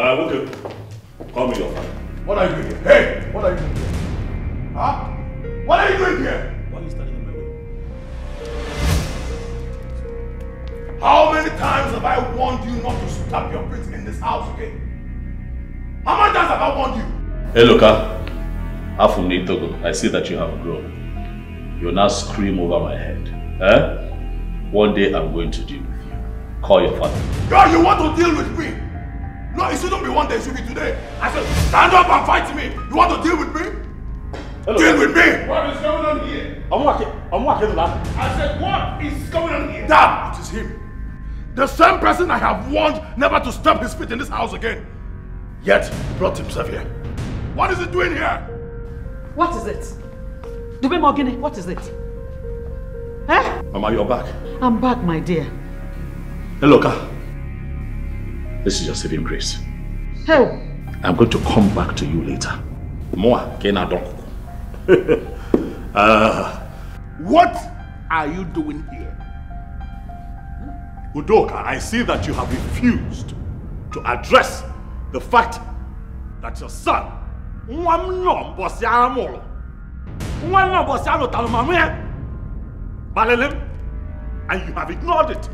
Okay. Call me your father. What are you doing here? Hey! What are you doing here? Huh? What are you doing here? Why are you standing in my way? How many times have I warned you not to stab your feet in this house again? How many times have I warned you? Hey, Loka. Togo, I see that you have grown. You now scream over my head. Eh? One day I'm going to deal with you. Call your father. God, you want to deal with me? No, it shouldn't be one day, it should be today. I said, stand up and fight me. You want to deal with me? Hello. Deal with me! What is going on here? I'm walking that. I said, what is going on here? Dad, it is him. The same person I have warned never to stamp his feet in this house again. Yet, he brought himself here. What is he doing here? What is it? Dube Morgini, what is it? Eh? Mama, you're back. I'm back, my dear. Hey, Loka. This is your saving grace. Help. I'm going to come back to you later. What are you doing here? Udoka, I see that you have refused to address the fact that your son, and you have ignored it.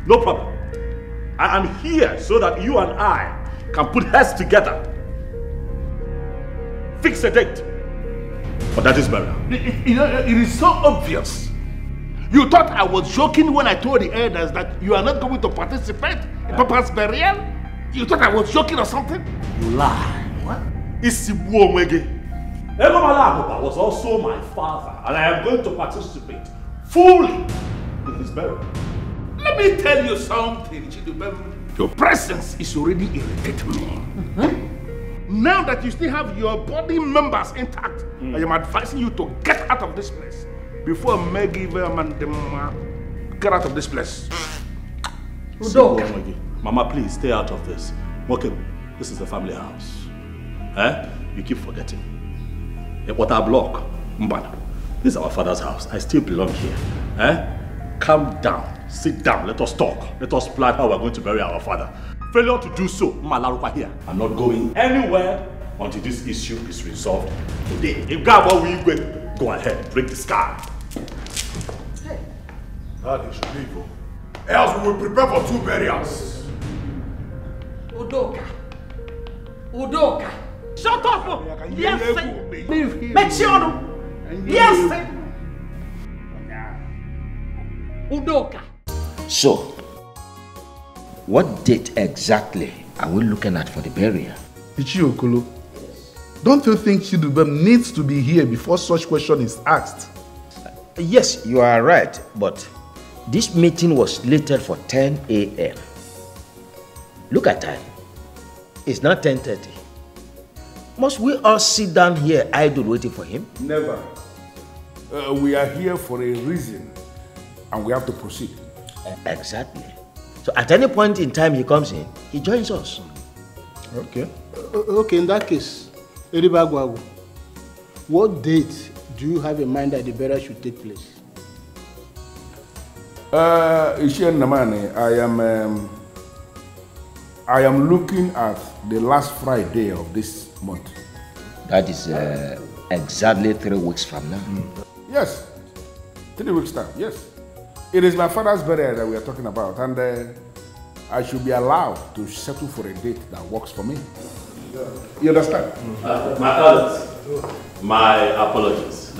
No problem. I am here so that you and I can put heads together. Fix a date. But that is better. You know, it is so obvious. You thought I was joking when I told the elders that you are not going to participate in Papa's burial? You thought I was joking or something? You lie. What? Isibu Omege. Egomala was also my father, and I am going to participate fully in his burial. Let me tell you something, Chidubem. Your presence is already irritating me. Now that you still have your body members intact, I am advising you to get out of this place before Maggie and get out of this place. Mama, please stay out of this. Okay, this is the family house. Eh? You keep forgetting. What I block, Mbana. This is our father's house. I still belong here. Eh? Calm down. Sit down. Let us talk. Let us plan how we're going to bury our father. Failure to do so, Malarupa here. I'm not going anywhere until this issue is resolved today. If God will go ahead, break the sky. Hey. That is legal. Else we will prepare for 2 burials. Udoka. Udoka. Shut up! Yes, Mechiano! Yes! Udoka. So, what date exactly are we looking at for the burial? Ichiokolo, don't you think Chidubem needs to be here before such question is asked? Yes, you are right, but this meeting was slated for 10 a.m. Look at time. It's not 10:30. Must we all sit down here idle waiting for him? Never. We are here for a reason, and we have to proceed. Exactly. So at any point in time he comes in, he joins us. Okay. Okay, in that case, Eribagwagu, what date do you have in mind that the burial should take place? Ishian Namane, I am looking at the last Friday of this month. That is exactly 3 weeks from now. Yes, 3 weeks time, yes. It is my father's burial that we are talking about, and I should be allowed to settle for a date that works for me. You understand? My elders, my apologies.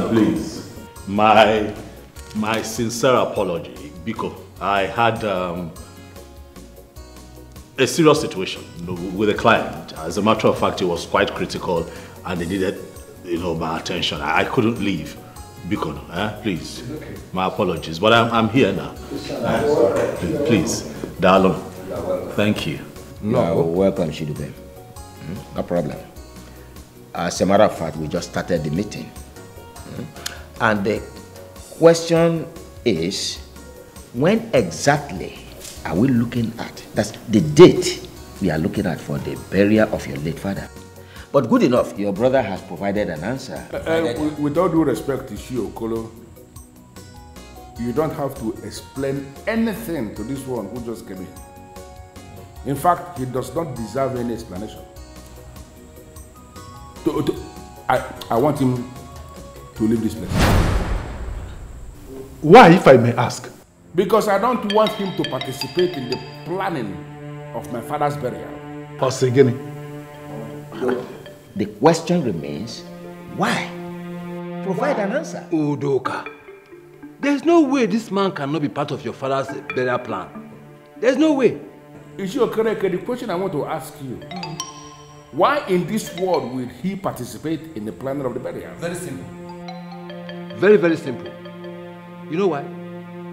Please, my sincere apology, because I had a serious situation with a client. As a matter of fact, it was quite critical, and they needed, my attention. I couldn't leave. Beacon, please. Okay. My apologies, but I'm here now. Please, Darlon. Thank you. No, welcome, Shidube. No problem. As a matter of fact, we just started the meeting. And the question is, when exactly are we looking at? That's the date we are looking at for the burial of your late father. But good enough, your brother has provided an answer. With all due respect to Shio Okolo, you don't have to explain anything to this one who just came in. In fact, he does not deserve any explanation. I want him to leave this place. Why, if I may ask? Because I don't want him to participate in the planning of my father's burial. Osegini. The question remains, why? Provide an answer. Udoka, there's no way this man cannot be part of your father's burial plan. There's no way. Ishiyokereke, the question I want to ask you, why in this world will he participate in the planning of the burial? Very simple. Very, very simple. You know why?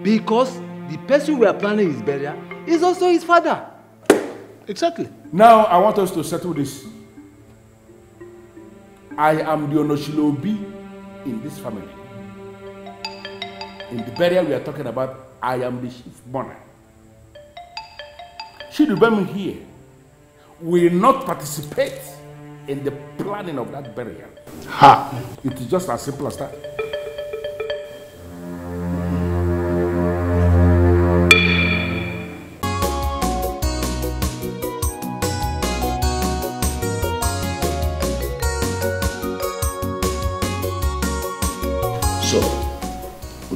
Because the person we are planning his burial is also his father. Exactly. Now I want us to settle this. I am the Onoshilobi in this family. In the burial we are talking about, I am the chief mourner. Chidubem here will not participate in the planning of that burial. Ha! It is just as simple as that. So,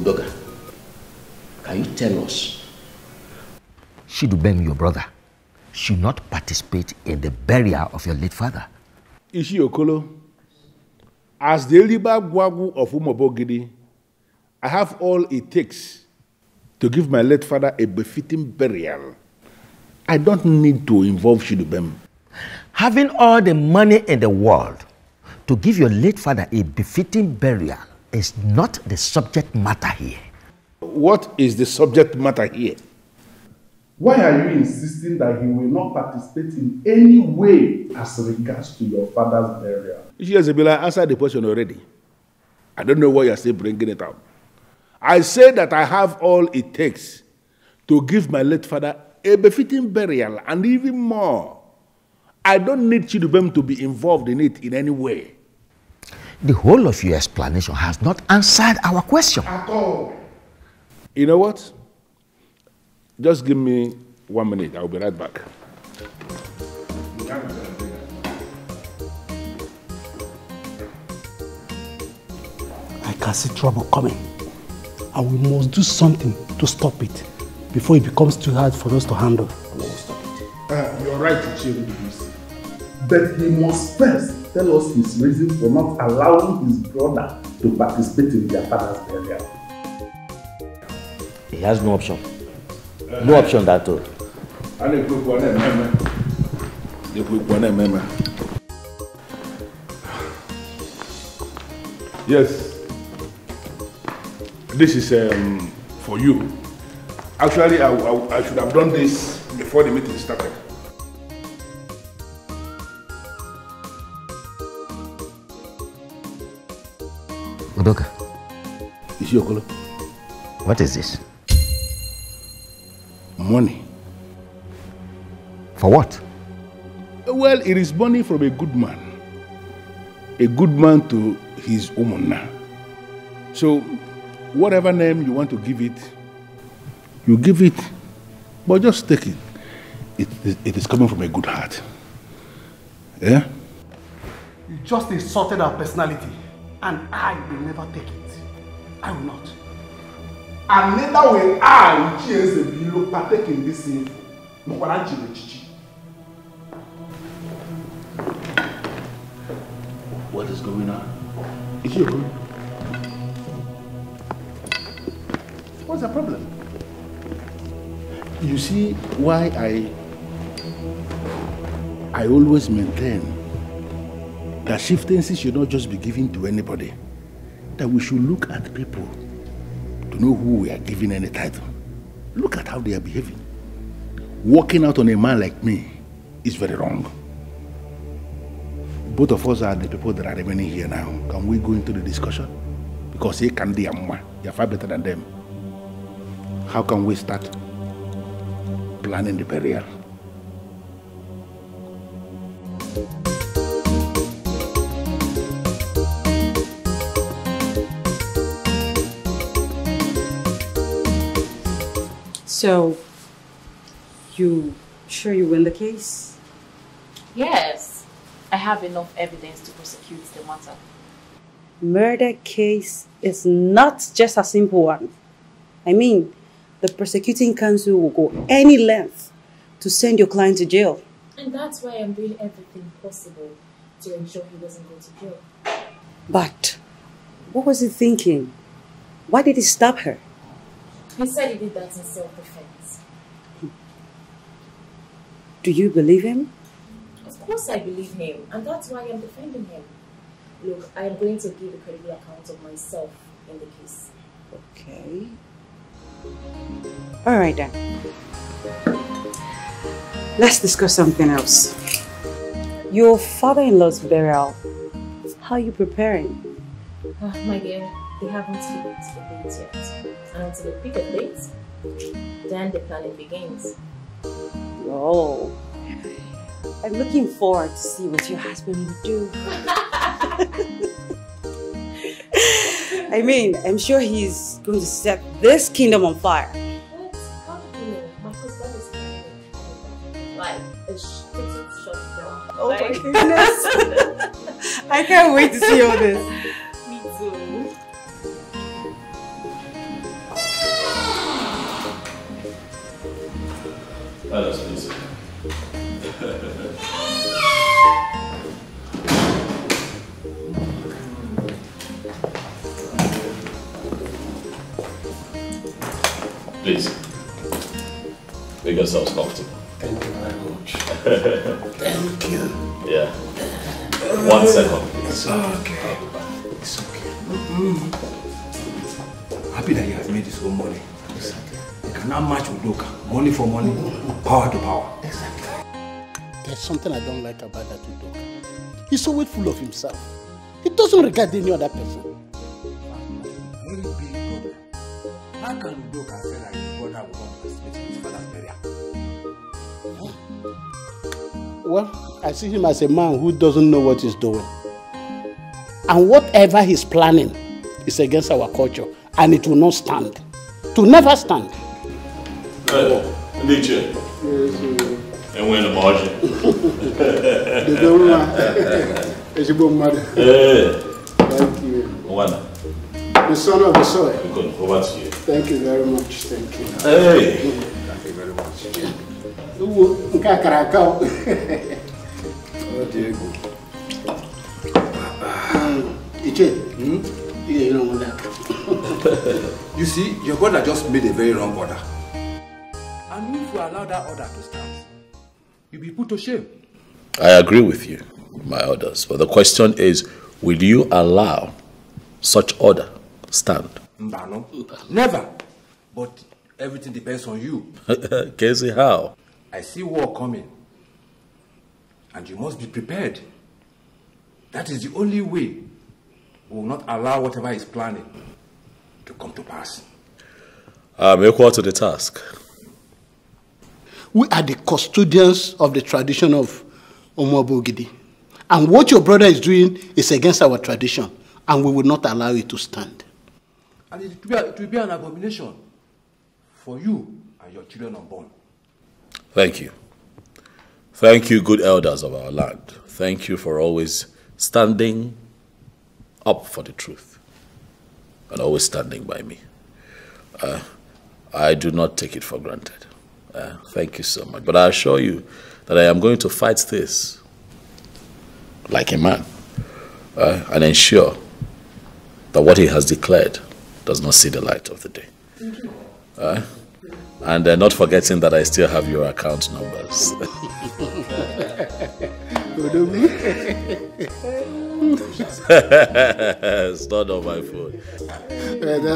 Udoka, can you tell us, Chidubem, your brother, should not participate in the burial of your late father? Ishiokolo, as the Eliba Gwagu of Umobogidi, I have all it takes to give my late father a befitting burial. I don't need to involve Chidubem. Having all the money in the world to give your late father a befitting burial is not the subject matter here. What is the subject matter here? Why are you insisting that he will not participate in any way as regards to your father's burial? Ishiyazebila answered the question already. I don't know why you're still bringing it up. I say that I have all it takes to give my late father a befitting burial, and even more. I don't need Chidubem to be involved in it in any way. The whole of your explanation has not answered our question. At all. You know what? Just give me 1 minute. I'll be right back. I can see trouble coming. And we must do something to stop it before it becomes too hard for us to handle. You're right, Ichiri. But he must first tell us his reason for not allowing his brother to participate in their father's burial. He has no option. No option at all. Yes. This is for you. Actually, I should have done this before the meeting started. Udoka. Ishiokolo. What is this? Money. For what? Well, it is money from a good man. A good man to his woman. So, whatever name you want to give it, you give it, but just take it. It is coming from a good heart. Yeah? You just insulted our personality, and I will never take it. I will not. And neither will I, Uchiezebilo, partake in this sin. What is going on? Is you good? What's the problem? You see why I always maintain that chieftaincy should not just be given to anybody. That we should look at people to know who we are giving any title. Look at how they are behaving. Walking out on a man like me is very wrong. Both of us are the people that are remaining here now. Can we go into the discussion? Because he can be you're far better than them. How can we start planning the burial? So, you Sure you win the case? Yes. I have enough evidence to prosecute the matter. Murder case is not just a simple one. I mean, the prosecuting counsel will go any length to send your client to jail. And that's why I'm doing everything possible to ensure he doesn't go to jail. But what was he thinking? Why did he stab her? He said he did that in self-defense. Do you believe him? Of course I believe him, and that's why I'm defending him. Look, I am going to give a credible account of myself in the case. Okay. Alright then. Let's discuss something else. Your father-in-law's burial. How are you preparing? My dear, they haven't fixed the date yet. And until they pick a date, then the planning begins. Oh. I'm looking forward to see what your husband would do. I mean, I'm sure he's going to set this kingdom on fire. What? How do you know? My husband is planning like a short film. Oh my goodness. I can't wait to see all this. Me too. That is easy. Please, make yourselves comfortable. Thank you very much. Thank you. Yeah. 1 second, please. It's okay. It's okay. Happy that you have made this whole money. Exactly. You cannot match with Doka. Money for money, power to power. Exactly. There's something I don't like about that Udoka. He's always full of himself. He doesn't regard any other person. Very big problem. How can Udoka say that his brother will not participate in his father's burial? Well, I see him as a man who doesn't know what he's doing. And whatever he's planning is against our culture, and it will not stand. It will never stand. Hey, Nietzsche. And we're in the margin. Hey. Thank you. Owana. The son of the soil. Good. Over to you. Thank you very much. Thank you. Hey. Thank you very much. Oh, Diego. You see, your brother just made a very wrong order. And if you allow that order to stand, you'll be put to shame. I agree with you, my orders. But the question is, will you allow such order stand? No, never. But everything depends on you. Casey, how? I see war coming. And you must be prepared. That is the only way we will not allow whatever is planning to come to pass. I'm equal to the task. We are the custodians of the tradition of Omobogidi. And what your brother is doing is against our tradition. And we will not allow it to stand. And it will be an abomination for you and your children unborn. Thank you. Thank you, good elders of our land. Thank you for always standing up for the truth and always standing by me. I do not take it for granted. Thank you so much. But I assure you that I am going to fight this like a man and ensure that what he has declared does not see the light of the day. And not forgetting that I still have your account numbers. It's not on my phone.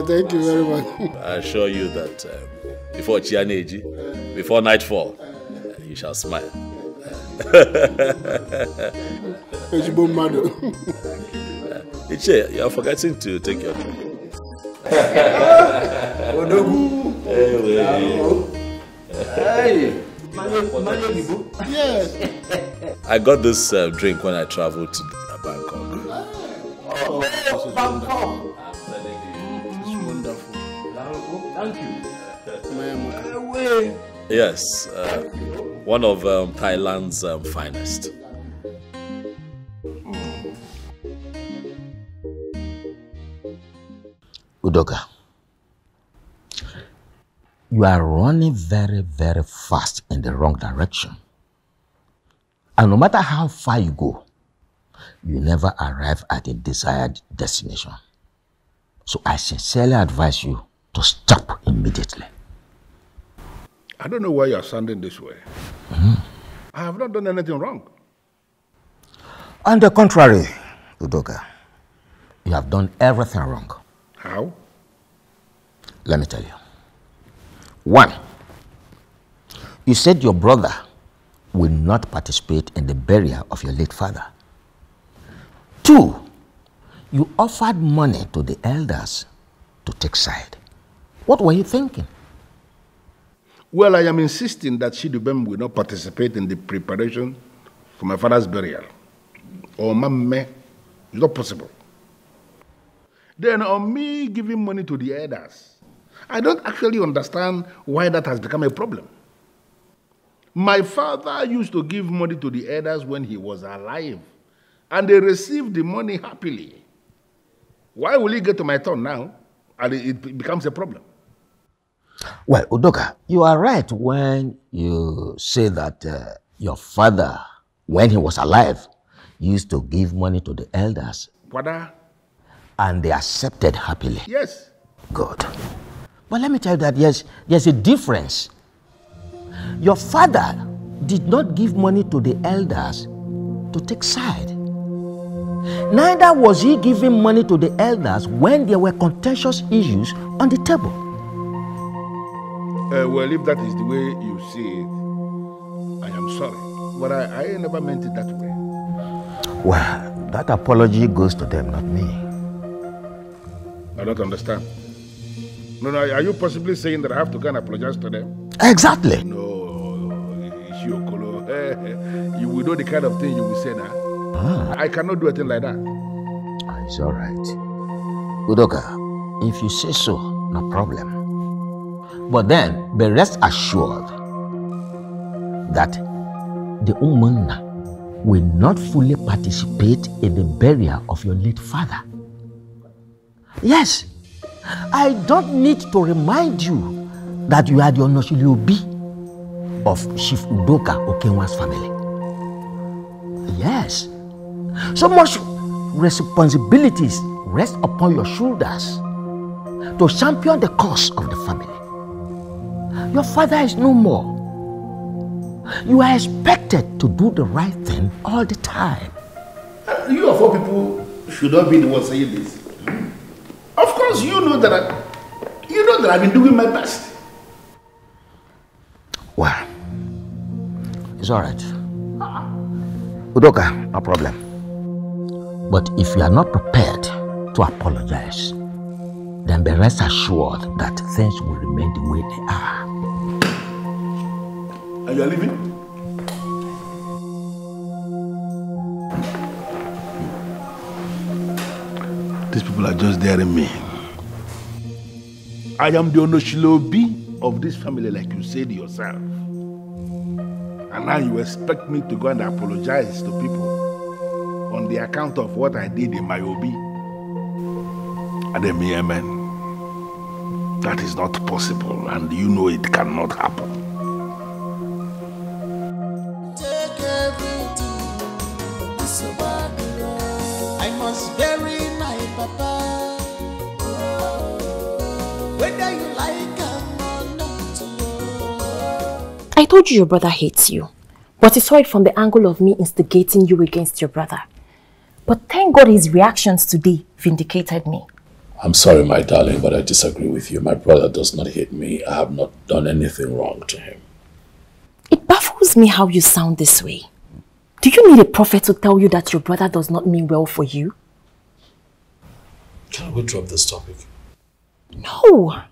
Thank you very much. I assure you that before Chianeji, before nightfall, you shall smile. Iche, you are forgetting to take your drink. Yes. I got this drink when I traveled to Bangkok. Oh, Bangkok. I'm telling you, it's wonderful. Thank you. Yes, one of Thailand's finest. Udoka, you are running very, very fast in the wrong direction. And no matter how far you go, you never arrive at a desired destination. So I sincerely advise you to stop immediately. I don't know why you're sounding this way. I have not done anything wrong. On the contrary, Udoka, you have done everything wrong. How? Let me tell you. 1, you said your brother will not participate in the burial of your late father. 2, you offered money to the elders to take side. What were you thinking? Well, I am insisting that Shidubem will not participate in the preparation for my father's burial. Or Mamme, it's not possible. Then on me giving money to the elders, I don't actually understand why that has become a problem. My father used to give money to the elders when he was alive, and they received the money happily. Why will it get to my turn now, and it becomes a problem? Well, Udoka, you are right when you say that your father, when he was alive, used to give money to the elders. Father? And they accepted happily. Yes. Good. But let me tell you that there's a difference. Your father did not give money to the elders to take side. Neither was he giving money to the elders when there were contentious issues on the table. Well, if that is the way you see it, I am sorry. But I never meant it that way. Well, that apology goes to them, not me. I don't understand. No, are you possibly saying that I have to go and apologize to them? Exactly. No, Ishiokolo. You will know the kind of thing you will say now. I cannot do a thing like that. It's all right. Udoka, if you say so, no problem. But then, be rest assured that the Umunna will not fully participate in the burial of your late father. Yes, I don't need to remind you that you are the Onoshiliobi of Chief Udoka Okenwa's family. Yes, so much responsibilities rest upon your shoulders to champion the cause of the family. Your father is no more. You are expected to do the right thing all the time. You of all people should not be the one saying this. Of course, you know that I've been doing my best. Well, it's all right. Udoka, no problem. But if you are not prepared to apologize, then be rest assured that things will remain the way they are. And you are leaving? These people are just daring me. I am the Onoshilobi of this family, like you said yourself. And now you expect me to go and apologize to people on the account of what I did in my Obi. Ademi, amen. That is not possible, and you know it cannot happen. I must bury my papa, whether you like him or not. I told you your brother hates you, but he saw it from the angle of me instigating you against your brother. But thank God his reactions today vindicated me. I'm sorry, my darling, but I disagree with you. My brother does not hate me. I have not done anything wrong to him. It baffles me how you sound this way. Do you need a prophet to tell you that your brother does not mean well for you? Can we drop this topic? No,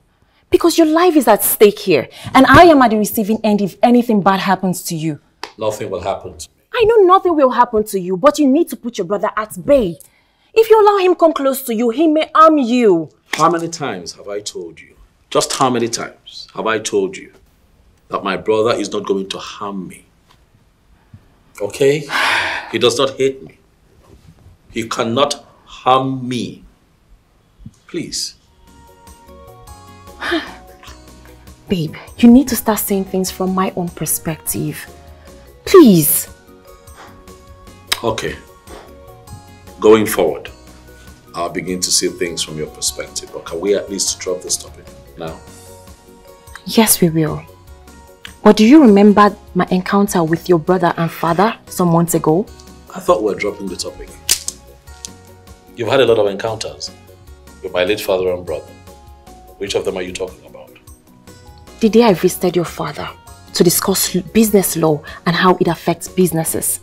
because your life is at stake here, and I am at the receiving end if anything bad happens to you. Nothing will happen to me. I know nothing will happen to you, but you need to put your brother at bay. If you allow him come close to you, he may harm you. How many times have I told you? Just how many times have I told you that my brother is not going to harm me. Okay? He does not hate me. He cannot harm me. Please. Babe, you need to start saying things from my own perspective. Please. Okay. Going forward, I'll begin to see things from your perspective. But can we at least drop this topic now? Yes, we will. But do you remember my encounter with your brother and father some months ago? I thought we were dropping the topic. You've had a lot of encounters with my late father and brother. Which of them are you talking about? The day I visited your father to discuss business law and how it affects businesses.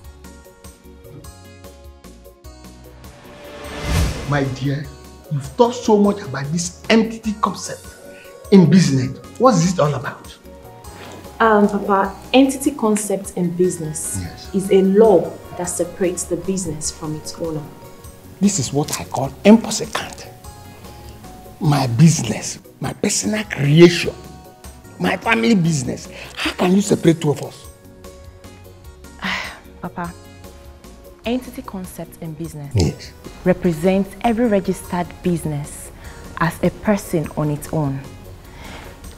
My dear, you've talked so much about this entity concept in business. What's this all about? Papa, entity concept in business is a law that separates the business from its owner. This is what I call impossible. My business, my personal creation, my family business. How can you separate two of us? Papa, entity concept in business represents every registered business as a person on its own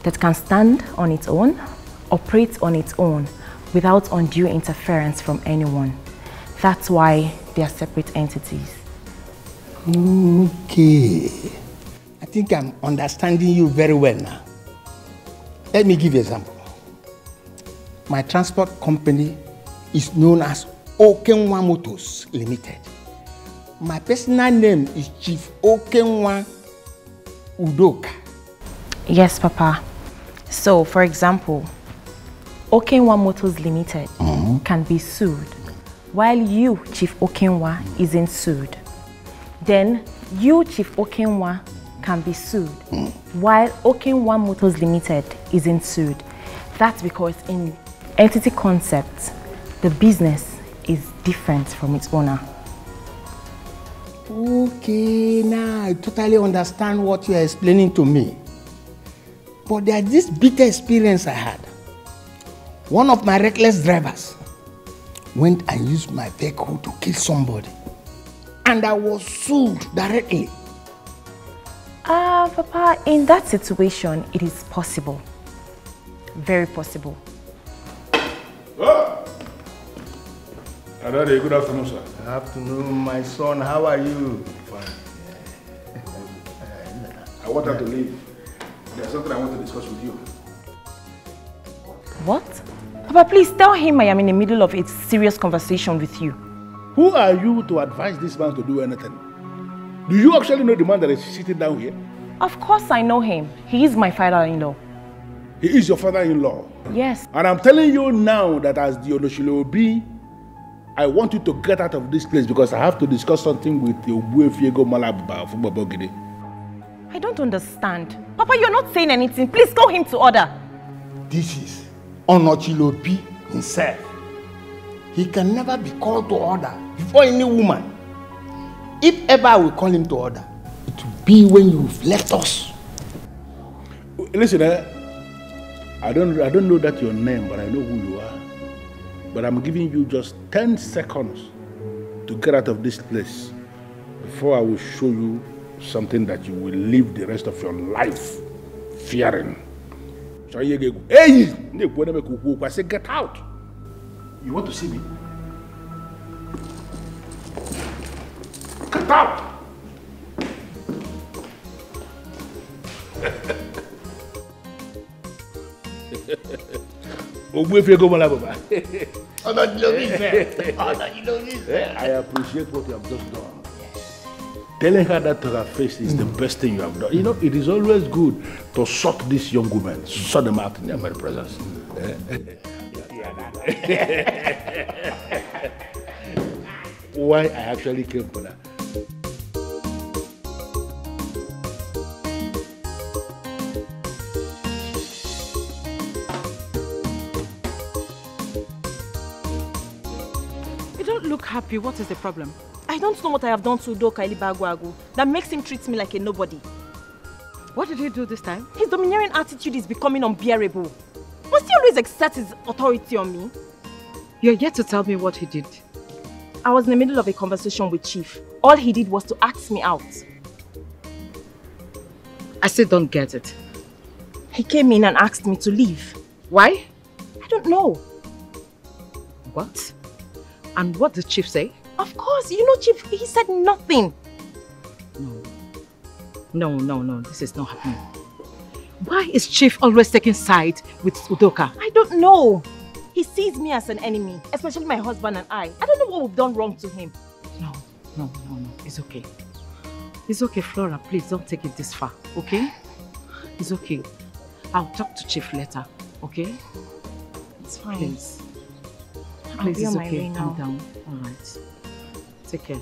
that can stand on its own, operate on its own without undue interference from anyone. That's why they are separate entities. Okay. I think I'm understanding you very well now. Let me give you an example. My transport company is known as Okenwa Motors Limited. My personal name is Chief Okenwa Udoka. Yes, Papa. So, for example, Okenwa Motors Limited can be sued, while you, Chief Okenwa, isn't sued. Then, you, Chief Okenwa, can be sued, while Okenwa Motors Limited isn't sued. That's because in entity concept, the business is different from its owner. Okay, now I totally understand what you are explaining to me. But there's this bitter experience I had. One of my reckless drivers went and used my vehicle to kill somebody. And I was sued directly. Papa, in that situation, it is possible. Very possible. Oh! Good afternoon, sir. Good afternoon, my son. How are you? Fine. I wanted to leave. There's something I want to discuss with you. What? Papa, please tell him I am in the middle of a serious conversation with you. Who are you to advise this man to do anything? Do you actually know the man that is sitting down here? Of course I know him. He is my father-in-law. He is your father-in-law? Yes. And I'm telling you now that as the Onoshilobi, I want you to get out of this place because I have to discuss something with the Obuefiego Malabba from Babogide. I don't understand. Papa, you're not saying anything. Please call him to order. This is Onochilobi himself. He can never be called to order before any woman. If ever I will call him to order, it will be when you've left us. Listen, I don't know that your name, but I know who you are. But I'm giving you just 10 seconds to get out of this place before I will show you something that you will live the rest of your life fearing. Hey! I said, get out! You want to see me? Get out! I appreciate what you have just done. Telling her that to her face is the best thing you have done. You know, it is always good to sort these young women, sort them out in their very presence. Why I actually came for that. You don't look happy. What is the problem? I don't know what I have done to Udoka Ilibagwagu that makes him treat me like a nobody. What did he do this time? His domineering attitude is becoming unbearable. What's Does he always exert his authority on me? You're yet to tell me what he did. I was in the middle of a conversation with Chief. All he did was to ask me out. I still don't get it. He came in and asked me to leave. Why? I don't know. What? And what did Chief say? Of course, you know Chief, he said nothing. No, this is not happening. Why is Chief always taking side with Udoka? I don't know. He sees me as an enemy, especially my husband and I. I don't know what we've done wrong to him. No. It's okay. It's okay, Flora. Please don't take it this far, okay? It's okay. I'll talk to Chief later, okay? It's fine. Please. I'll be Please, on it's my okay. way now. Calm down. All right. Take care.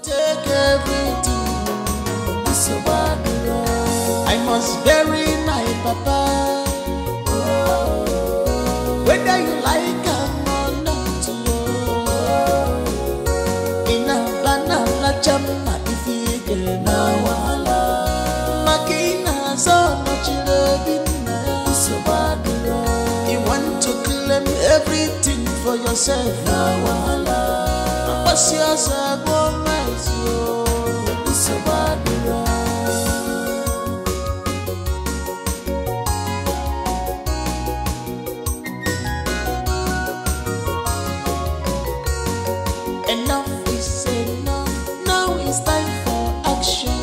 Take everything, it's a wonder. I must bury my papa. Whether you like him or not, in a banana chama if you get now. Makina so much loving, it's a wonder. You want to claim everything for yourself now. What's yours? It's a wonder. Enough is enough. Now it's time for action.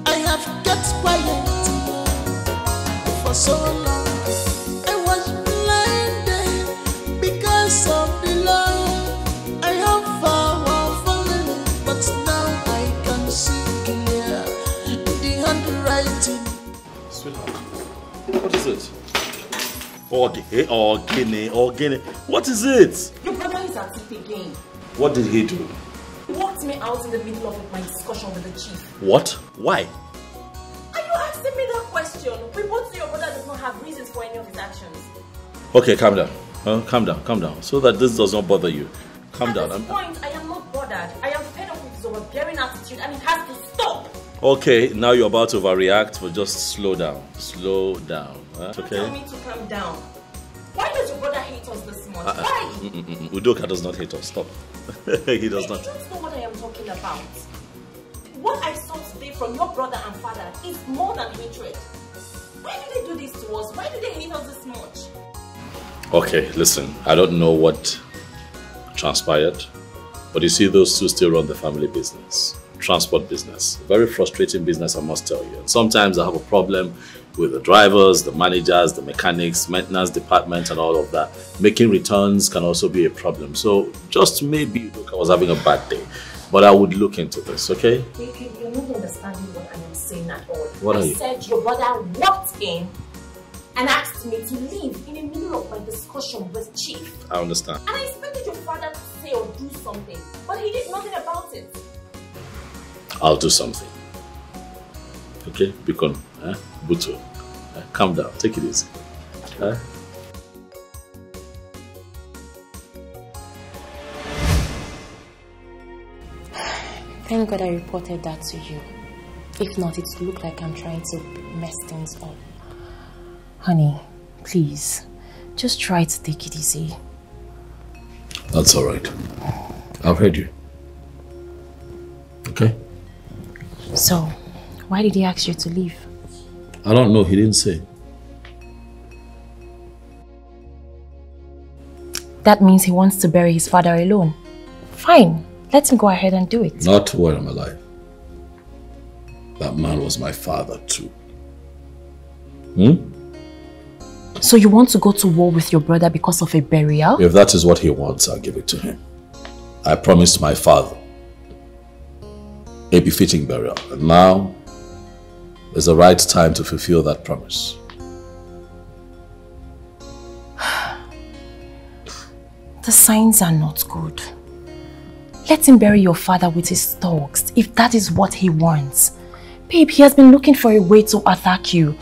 I have kept quiet for so long. I was blinded because of the love I have for our family. But now I can see clear the handwriting. Sweetheart, what is it? Organi. What is it? Your brother is at it again. What did he do? He walked me out in the middle of my discussion with the Chief. What? Why? Are you asking me that question? We both say your brother does not have reasons for any of his actions. Okay, calm down. Calm down. So that this does not bother you. Calm down. At this point, I am not bothered. I am fed up with his overbearing attitude and it has to stop. Okay, now you're about to overreact, but just slow down. Slow down. Don't Okay? tell me to calm down. Why does your brother hate us this much? Why? Udoka does not hate us. Stop. He does not. You don't know what I am talking about. What I saw today from your brother and father is more than hatred. Why do they do this to us? Why do they hate us this much? Okay, listen. I don't know what transpired, but you see, those two still run the family business. Transport business. Very frustrating business, I must tell you. And sometimes I have a problem with the drivers, the managers, the mechanics, maintenance department and all of that. Making returns can also be a problem. So just maybe look, I was having a bad day. But I would look into this, okay? You're not understanding what I am saying at all. What are you? I said your brother walked in and asked me to leave in the middle of my discussion with Chief. I understand. And I expected your father to say or do something, but he did nothing about it. I'll do something. Okay? Bikon, Buto, calm down. Take it easy. Thank God I reported that to you. If not, it would look like I'm trying to mess things up. Honey, please, just try to take it easy. That's alright. I've heard you. Okay? So, why did he ask you to leave? I don't know. He didn't say. That means he wants to bury his father alone. Fine, let him go ahead and do it. Not while I'm alive. That man was my father too. So you want to go to war with your brother because of a burial? If that is what he wants, I'll give it to him. I promised my father a befitting burial, and now is the right time to fulfill that promise. The signs are not good. Let him bury your father with his thugs, if that is what he wants. Babe, he has been looking for a way to attack you.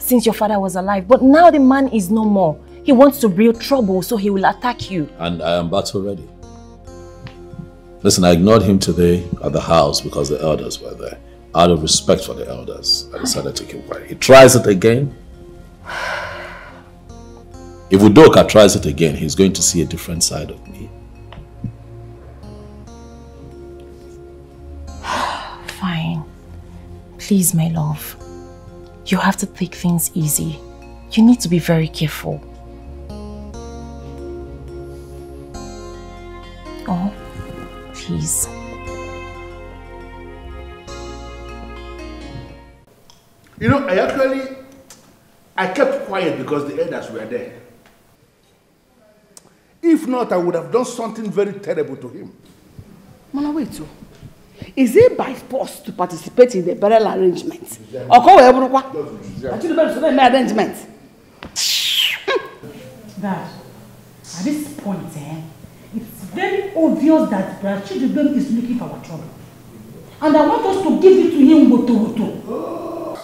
since your father was alive, but now the man is no more. He wants to build trouble, so he will attack you. And I am battle ready. Listen, I ignored him today at the house because the elders were there. Out of respect for the elders, I decided to keep quiet. He tries it again. If Udoka tries it again, he's going to see a different side of me. Fine. Please, my love. You have to take things easy. You need to be very careful. Oh, please. You know, I kept quiet because the elders were there. If not, I would have done something very terrible to him. Mama, wait too. Is it by force to participate in the burial arrangement? Or go wherever arrangement? Dad, at this point, it's very obvious that Brother Chidubem is looking for our trouble. And I want us to give it to him woto.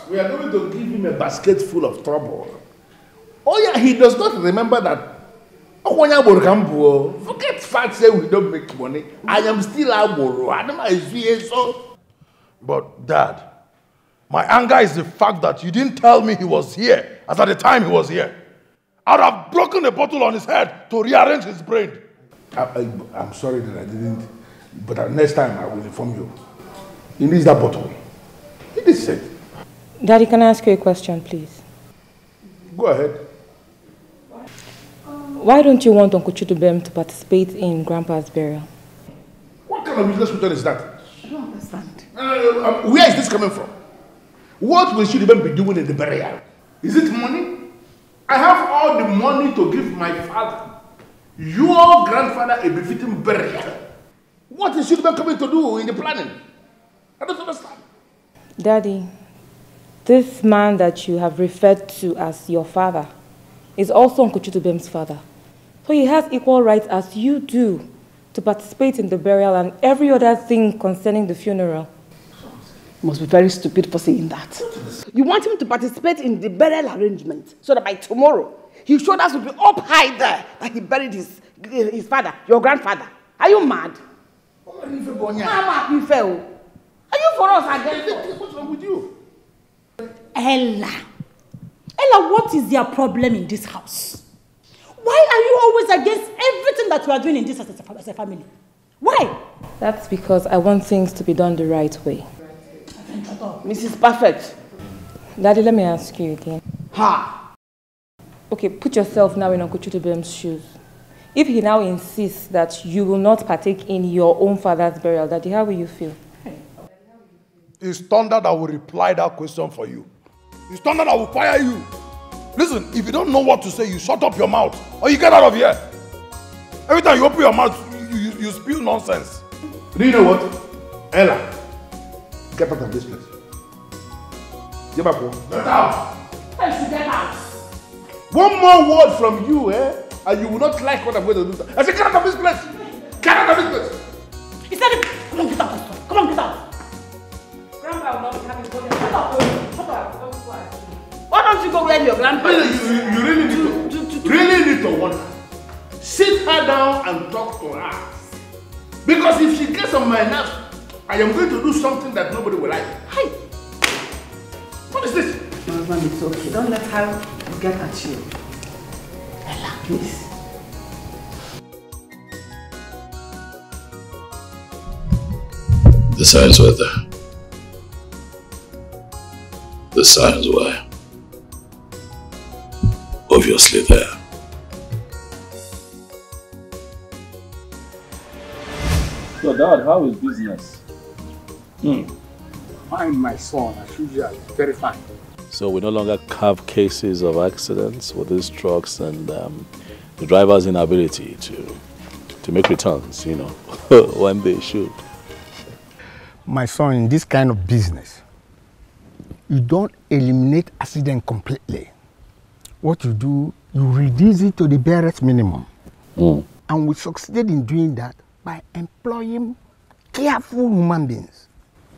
We are going to give him a basket full of trouble. Oh yeah, he does not remember that. Forget facts say we don't make money. I am still so. But Dad, my anger is the fact that you didn't tell me he was here as at the time he was here. I'd have broken a bottle on his head to rearrange his brain. I'm sorry that I didn't, but next time I will inform you. He needs that bottle. He did say. Daddy, can I ask you a question, please? Go ahead. Why don't you want Uncle Chidubem to participate in Grandpa's burial? What kind of business question is that? I don't understand. Where is this coming from? What will Chidubem be doing in the burial? Is it money? I have all the money to give my father, your grandfather, a befitting burial. What is Chidubem coming to do in the planning? I don't understand. Daddy, this man that you have referred to as your father is also Uncle Chidubem's father. So he has equal rights as you do to participate in the burial and every other thing concerning the funeral. You must be very stupid for saying that. You want him to participate in the burial arrangement so that by tomorrow his shoulders will be up high there that he buried his father, your grandfather. Are you mad? Are you for us again? What's wrong with you? Ella, what is your problem in this house? Why are you always against everything that we are doing in this as a family? Why? That's because I want things to be done the right way. Mrs. Perfect. Daddy, let me ask you again. Ha! Okay, put yourself now in Uncle Chidubem's shoes. If he now insists that you will not partake in your own father's burial, Daddy, how will you feel? It's thunder that will reply that question for you. It's thunder that will fire you. Listen, if you don't know what to say, you shut up your mouth or you get out of here. Every time you open your mouth, you spill nonsense. Do you know what? Ella, get out of this place. Get out. Get out. One more word from you, and you will not like what I'm going to do. I said, get out of this place. Get out of this place. He said, come on, get out. Come on, get out. Grandpa will not be having problems. Shut up. Why don't you go where your grandpa is? You really need to warn her. Sit her down and talk to her. Because if she gets on my nerves, I am going to do something that nobody will like. Hi. What is this? My husband, it's okay. Don't let her get at you. Ella, please. The signs were there. The signs were obviously there. So Dad, how is business? Fine, my son, as usual, very fine. So we no longer have cases of accidents with these trucks and the driver's inability to make returns, you know, when they should. My son, in this kind of business, you don't eliminate accident completely. What you do, you reduce it to the barest minimum. And we succeeded in doing that by employing careful human beings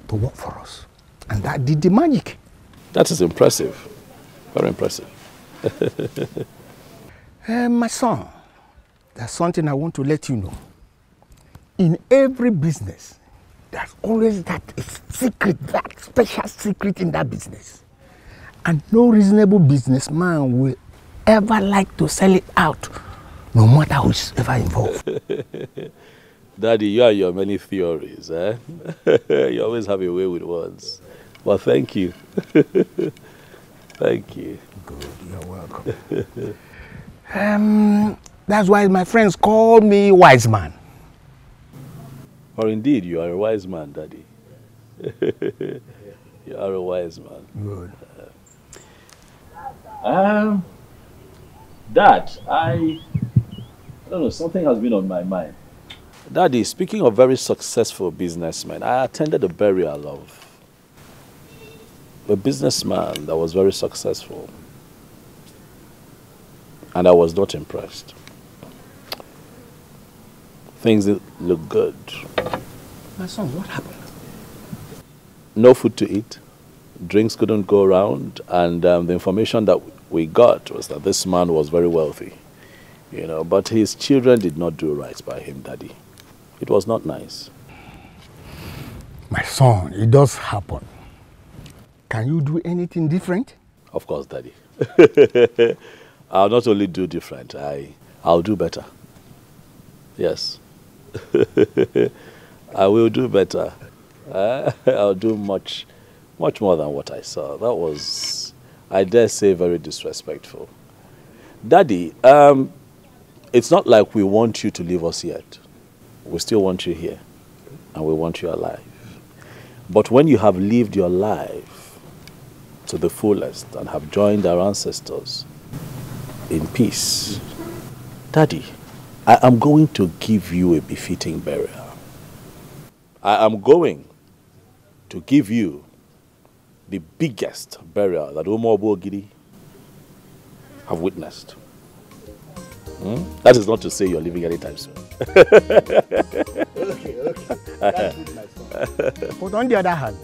to work for us. And that did the magic. That is impressive. Very impressive. My son, there's something I want to let you know. In every business, there's always that secret, that special secret in that business. And no reasonable businessman will ever like to sell it out, no matter who's ever involved. Daddy, you and your many theories, eh? You always have a way with words. Well, thank you. Thank you. Good, you're welcome. That's why my friends call me wise man. Or indeed, you are a wise man, Daddy. You are a wise man. Good. Dad, I don't know, something has been on my mind. Daddy, speaking of very successful businessmen, I attended a burial of a businessman that was very successful. And I was not impressed. Things didn't look good. My son, what happened? No food to eat. Drinks couldn't go around. And the information that we got was that this man was very wealthy. You know, but his children did not do right by him, Daddy. It was not nice. My son, it does happen. Can you do anything different? Of course, Daddy. I'll not only do different, I'll do better. Yes. I will do better. I'll do much more than what I saw. That was, I dare say, very disrespectful. Daddy, it's not like we want you to leave us yet. We still want you here, and we want you alive. But when you have lived your life to the fullest and have joined our ancestors in peace, Daddy, I am going to give you a befitting burial. I am going to give you the biggest burial that Umobo Gidi have witnessed. That is not to say you're leaving anytime soon. Okay. That's good, my son. But on the other hand,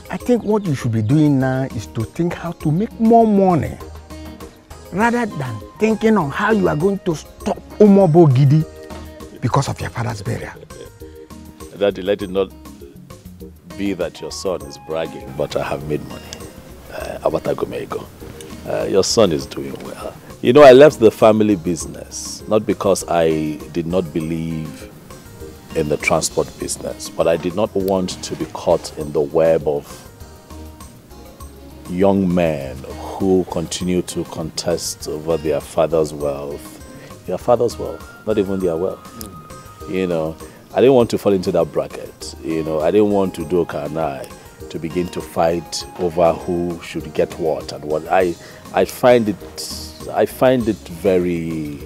I think what you should be doing now is to think how to make more money rather than thinking on how you are going to stop Umobo Gidi because of your father's burial. Daddy, let it not be that your son is bragging, but I have made money. Abatagomego. Your son is doing well. You know, I left the family business, not because I did not believe in the transport business, but I did not want to be caught in the web of young men who continue to contest over their father's wealth. Their father's wealth, not even their wealth. You know, I didn't want to fall into that bracket. You know, I didn't want to do Kanai to begin to fight over who should get what and what. I find it very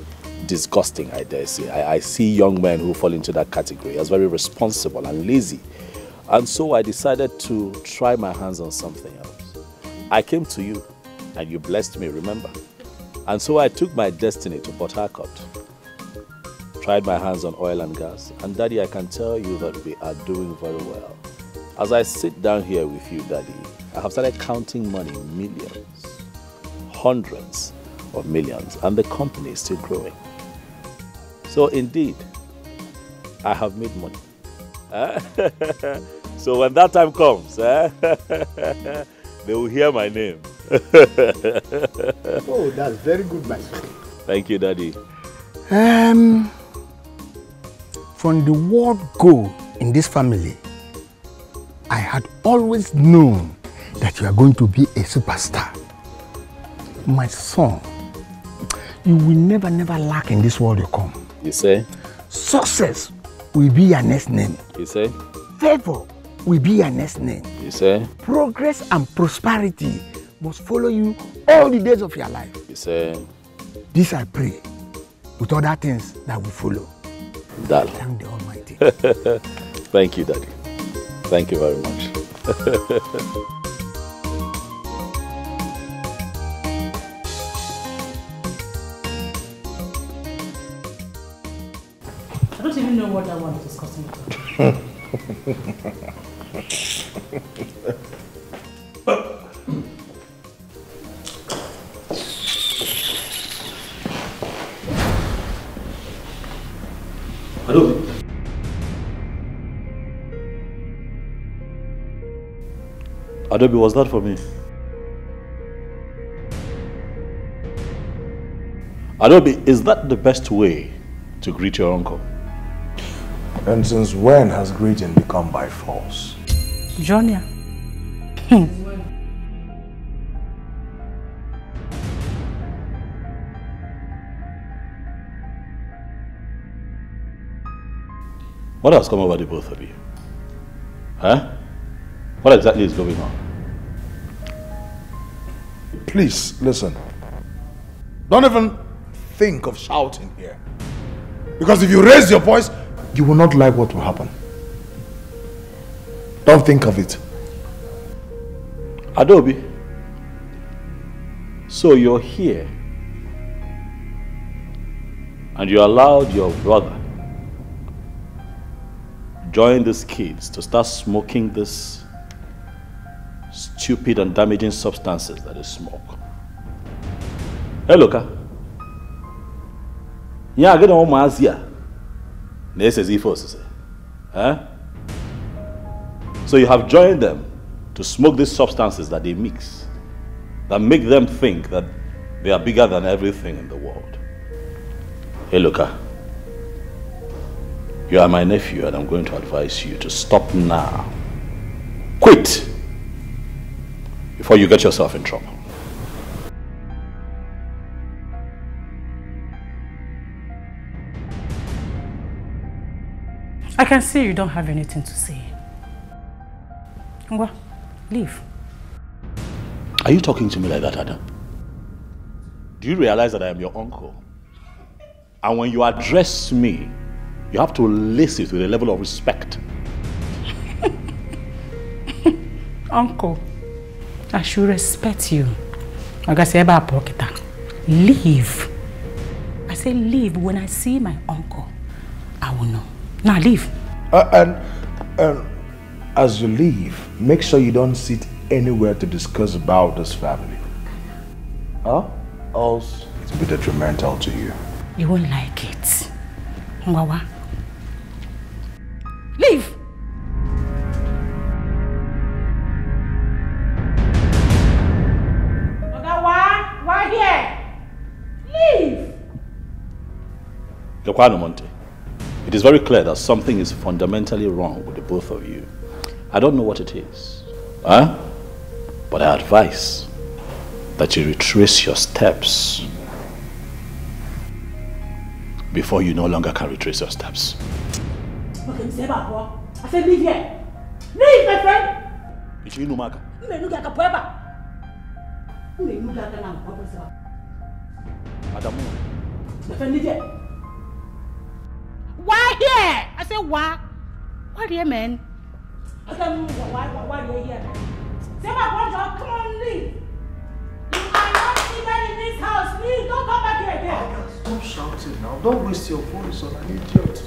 disgusting, I dare say. I see young men who fall into that category as very responsible and lazy. And so I decided to try my hands on something else. I came to you and you blessed me, remember? And so I took my destiny to Port Harcourt. Tried my hands on oil and gas. And Daddy, I can tell you that we are doing very well. As I sit down here with you, Daddy, I have started counting money, millions, hundreds of millions, and the company is still growing. So indeed, I have made money. So when that time comes, they will hear my name. Oh, that's very good, my son. Thank you, Daddy. From the word go in this family, I had always known that you are going to be a superstar. My son, you will never lack in this world you come. You say? Success will be your next name. You say? Favor will be your next name. You say? Progress and prosperity must follow you all the days of your life. You say? This I pray, with other things that will follow. Daddy. Thank the Almighty. Thank you, Daddy. Thank you very much. I don't even know what that one is discussing. Adobe. Adobe, was that for me? Adobe, is that the best way to greet your uncle? And since when has greeting become by force? Junior. What has come over the both of you? Huh? What exactly is going on? Please, listen. Don't even think of shouting here. Because if you raise your voice, you will not like what will happen. Don't think of it. Adobe, so you're here and you allowed your brother join these kids to start smoking this stupid and damaging substances that is smoke. Hey, look. Yeah, get on my Asia. So you have joined them to smoke these substances that they mix, that make them think that they are bigger than everything in the world. Hey, Luca, you are my nephew and I'm going to advise you to stop now. Quit before you get yourself in trouble. I can see you don't have anything to say. Ngwa, leave. Are you talking to me like that, Adam? Do you realize that I am your uncle? And when you address me, you have to listen with a level of respect. Uncle, I should respect you. Leave. I say leave. When I see my uncle, I will know. Now leave. And as you leave, make sure you don't sit anywhere to discuss about this family. Huh? Else it will be detrimental to you. You won't like it. Ngwawa. Leave! Ogawa, why here? Leave! Yokwano Monte, it is very clear that something is fundamentally wrong with the both of you. I don't know what it is. Huh? But I advise that you retrace your steps before you no longer can retrace your steps. Okay, I said leave here. Leave, my friend. My friend, leave here. Why here? I said why? Why here, man? I said why here? Say my brother, come on, leave. You are not even in this house. Leave. Don't come back here again. Stop shouting now. Don't waste your voice on an idiot.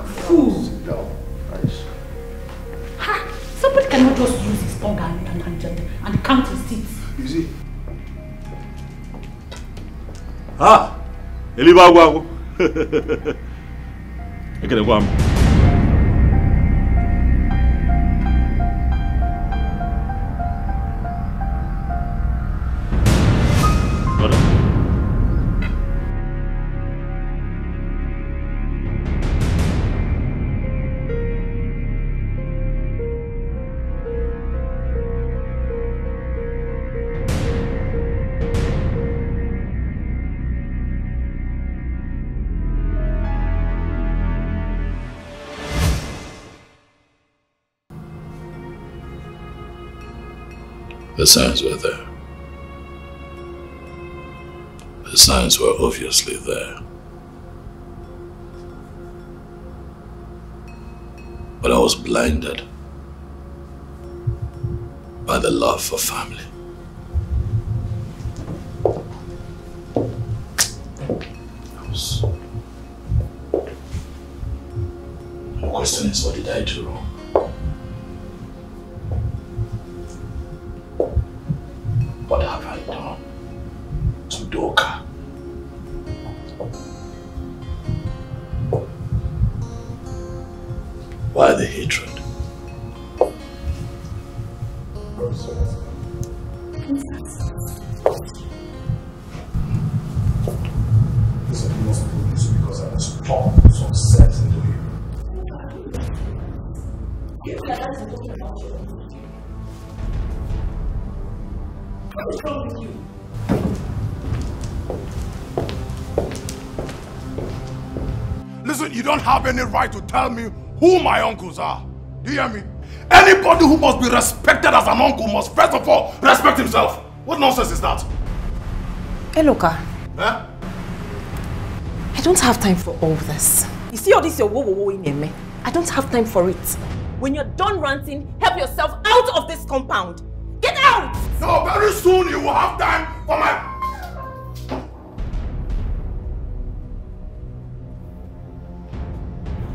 Fool. Sit down. Nice. Ha! Somebody cannot just use his tongue and count his teeth. You see? Ah! Elibago. Okay, go on. The signs were there. The signs were obviously there. But I was blinded by the love for family. The question is, what did I do wrong? What have I done to Doka? Why the hatred? Listen, you must do this because I must pump some sense into you. What is wrong with you? Listen, you don't have any right to tell me who my uncles are. Do you hear me? Anybody who must be respected as an uncle must first of all respect himself. What nonsense is that? Eloka. Huh? I don't have time for all this. You see all this your wo in me? I don't have time for it. When you're done ranting, help yourself out of this compound. Get out! No, very soon you will have time for my...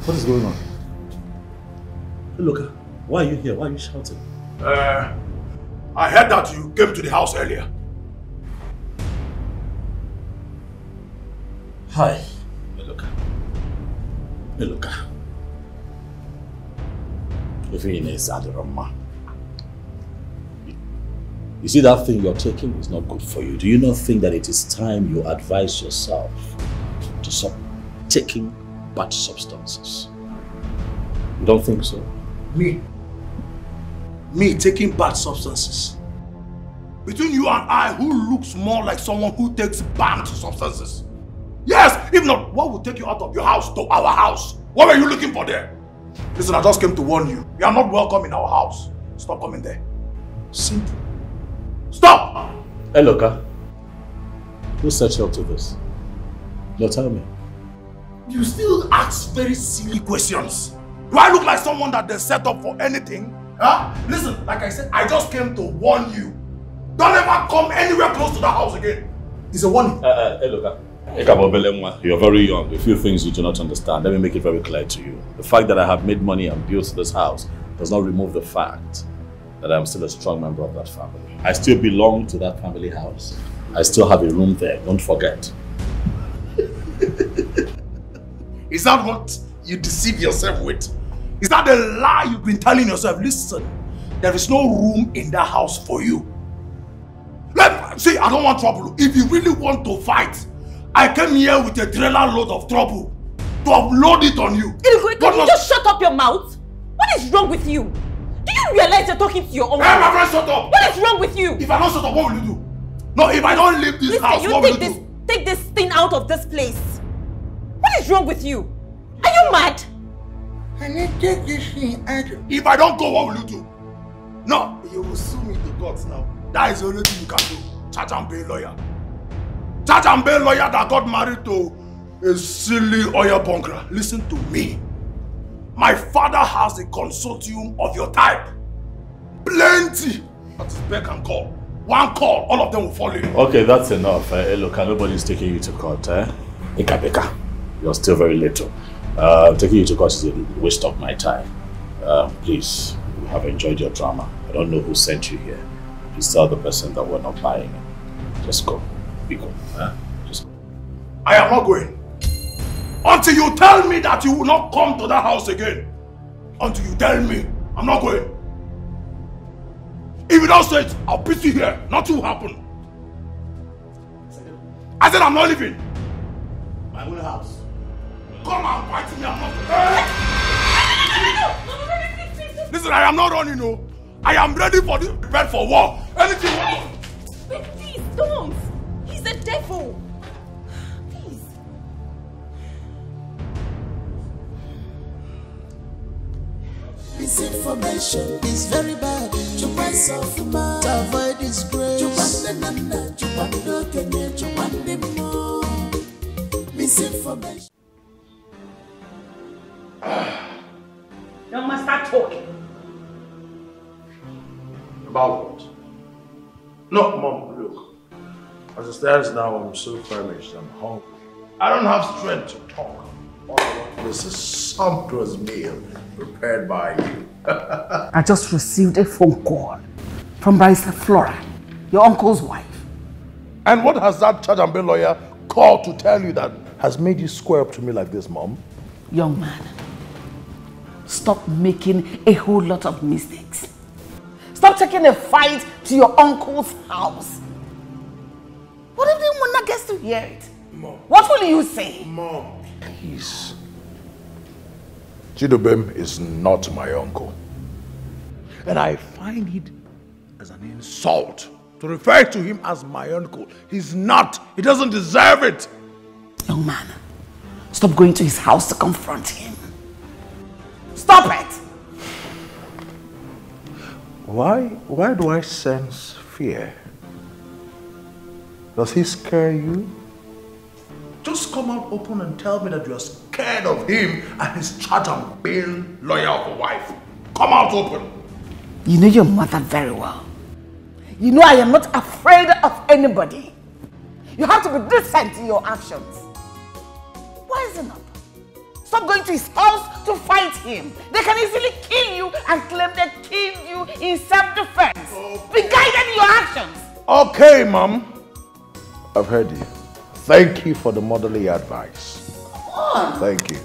What is going on? Hey, look, why are you here? Why are you shouting? I heard that you came to the house earlier. Hi. Hey, look. If you're in a sad Rama. You see, that thing you're taking is not good for you. Do you not think that it is time you advise yourself to stop taking bad substances? You don't think so? Me taking bad substances? Between you and I, who looks more like someone who takes banned substances? Yes, if not, what would take you out of your house to our house? What were you looking for there? Listen, I just came to warn you. You are not welcome in our house. Stop coming there. Simple. Stop! Hey, look, who set you up to this? No, tell me. You still ask very silly questions. Do I look like someone that they set up for anything? Huh? Listen, like I said, I just came to warn you. Don't ever come anywhere close to the house again. It's a warning. Hey, look, you're very young. A few things you do not understand. Let me make it very clear to you. The fact that I have made money and built this house does not remove the fact that I'm still a strong member of that family. I still belong to that family house. I still have a room there, don't forget. Is that what you deceive yourself with? Is that the lie you've been telling yourself? Listen, there is no room in that house for you. See, I don't want trouble. If you really want to fight, I came here with a trailer load of trouble to upload it on you. Can you just shut up your mouth? What is wrong with you? Do you realize you're talking to your own? Hey, my friend, shut up! What is wrong with you? If I don't shut up, what will you do? No, if I don't leave this house, what will you do? Take this thing out of this place. What is wrong with you? Are you mad? I need to take this thing out. If I don't go, what will you do? No, you will sue me to court now. That is the only thing you can do. Charge and pay lawyer. Charge and pay lawyer that got married to a silly oil bunker. Listen to me. My father has a consortium of your type. Plenty. That is beck and call. One call, all of them will fall in. Okay, that's enough. Look, nobody's taking you to court. Ika. You're still very little. Taking you to court is a waste of my time. Please, we have enjoyed your drama. I don't know who sent you here. Please tell the person that we're not buying it. Just go. Be good. Just go. I am not going. Until you tell me that you will not come to that house again. Until you tell me, I'm not going. If you don't say it, I'll beat you here. Nothing will happen. I said I'm not leaving. My own house. Come and fight me, I'm not. Listen, I am not running, no. I am ready for this bed for war. Anything you want. Please, don't. He's a devil. Please. Misinformation is very bad. To avoid disgrace. Misinformation. You must start talking. About what? No, Mom, look. As it stands now, I'm so famished. I'm hungry. I don't have strength to talk. All I want is a sumptuous meal prepared by you. I just received a phone call from Barrister Flora, your uncle's wife. And what has that charge and bail lawyer called to tell you that has made you square up to me like this, Mom? Young man, stop making a whole lot of mistakes. Stop taking a fight to your uncle's house. What if the Mona gets to hear it? Mom. What will you say? Mom, please. Chidubem is not my uncle. And I find it as an insult to refer to him as my uncle. He's not. He doesn't deserve it. Young man, stop going to his house to confront him. Stop it! Why do I sense fear? Does he scare you? Just come out open and tell me that you're scared of him and his charge and bail lawyer of a wife. Come out open. You know your mother very well. You know I am not afraid of anybody. You have to be decent in your actions. Wisen up. Stop going to his house to fight him. They can easily kill you and claim they killed you in self-defense. Be guided in your actions. Okay, Mom. I've heard you. Thank you for the motherly advice. Come on. Thank you.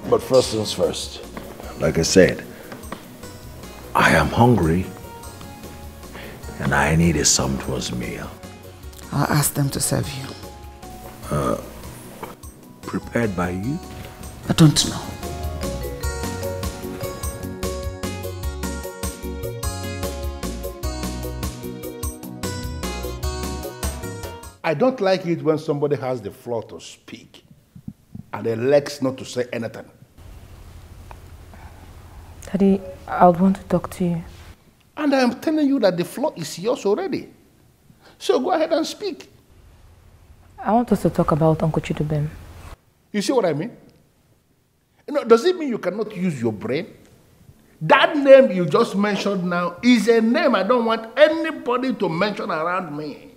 But first things first, like I said, I am hungry and I need a sumptuous meal. I'll ask them to serve you. Prepared by you? I don't know. I don't like it when somebody has the floor to speak and the legs not to say anything. Daddy, I would want to talk to you. And I am telling you that the floor is yours already. So go ahead and speak. I want us to talk about Uncle Chidubem. You see what I mean? You know, does it mean you cannot use your brain? That name you just mentioned now is a name I don't want anybody to mention around me.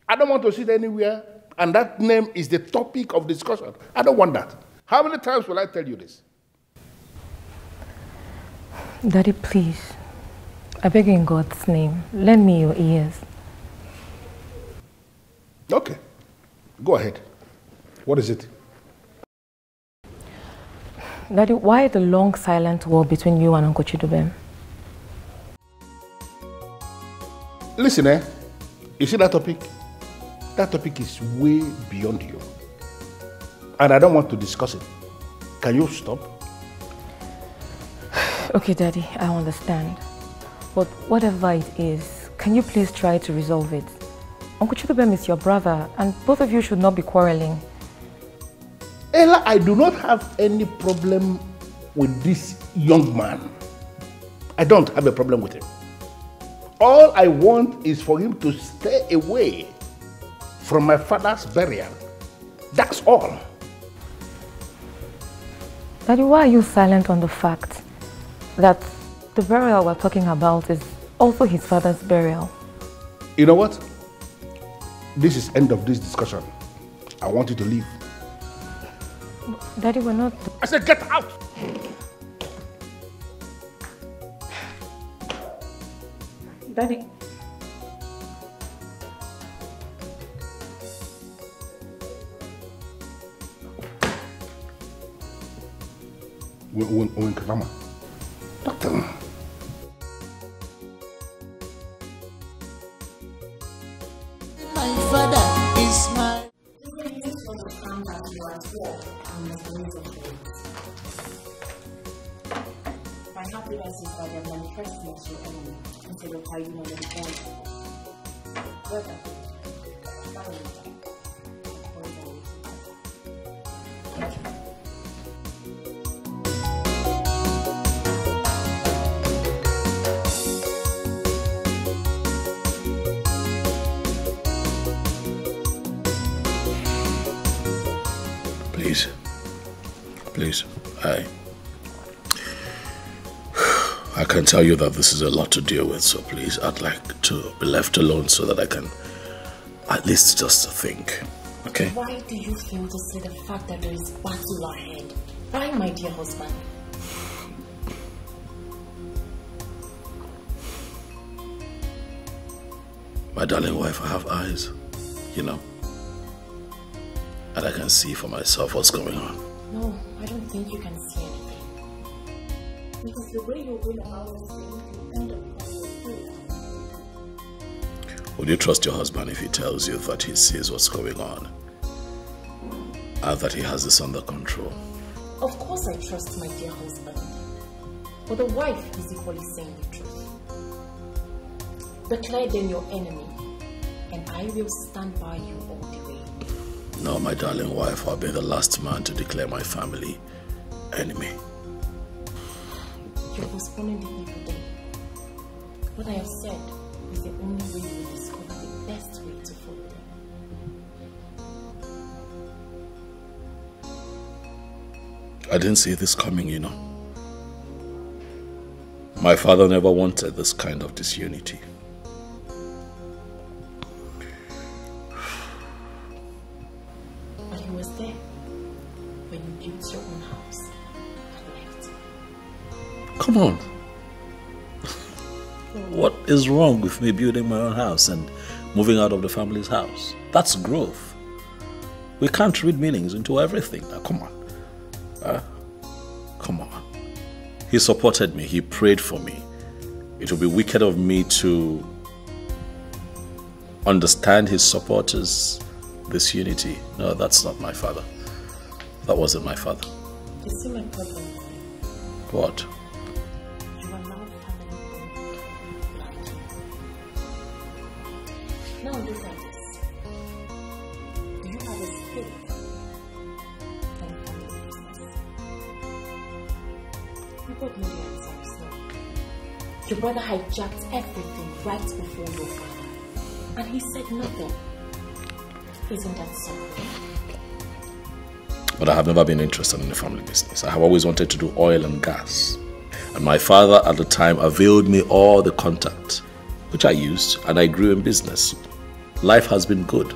I don't want to sit anywhere and that name is the topic of discussion. I don't want that. How many times will I tell you this? Daddy, please. I beg you in God's name, lend me your ears. Okay. Go ahead. What is it? Daddy, why the long silent war between you and Uncle Chidubem? Listen, you see that topic? That topic is way beyond you. And I don't want to discuss it. Can you stop? Okay, Daddy, I understand. But whatever it is, can you please try to resolve it? Uncle Chidubem is your brother, and both of you should not be quarreling. Ella, I do not have any problem with this young man. I don't have a problem with him. All I want is for him to stay away from my father's burial. That's all. Daddy, why are you silent on the fact that the burial we're talking about is also his father's burial? You know what? This is end of this discussion. I want you to leave. Daddy, we're not... I said get out! Daddy... Doctor. My father is my... My happiness is that they're manifesting as your enemy instead of hiding on the point. Brother, Please, I can tell you that this is a lot to deal with, so please, I'd like to be left alone so that I can at least just think, okay? Why do you feel to say the fact that there is battle ahead? Why, my dear husband? My darling wife, I have eyes, you know, and I can see for myself what's going on. No, I don't think you can see anything. Because the way you're going about this thing, you end up doing. Would you trust your husband if he tells you that he sees what's going on? And that he has this under control? Of course I trust my dear husband. But the wife is equally saying the truth. Declare them your enemy, and I will stand by you all the way. No, my darling wife, I'll be the last man to declare my family enemy. You're postponing the evil day. What I have said is the only way you will discover the best way to follow them. I didn't see this coming, you know. My father never wanted this kind of disunity. But he was there when you built your own house and left. Come on. What is wrong with me building my own house and moving out of the family's house? That's growth. We can't read meanings into everything. Now, come on. Come on. He supported me. He prayed for me. It would be wicked of me to understand his supporters' disunity. No, that's not my father. That wasn't my father. You see my problem? What? You are now family blind. Now look at this. You have a spirit and family business. You got no answers now. Your brother hijacked everything right before your father, and he said nothing. Isn't that something? But I have never been interested in the family business. I have always wanted to do oil and gas. And my father at the time availed me all the contact, which I used, and I grew in business. Life has been good.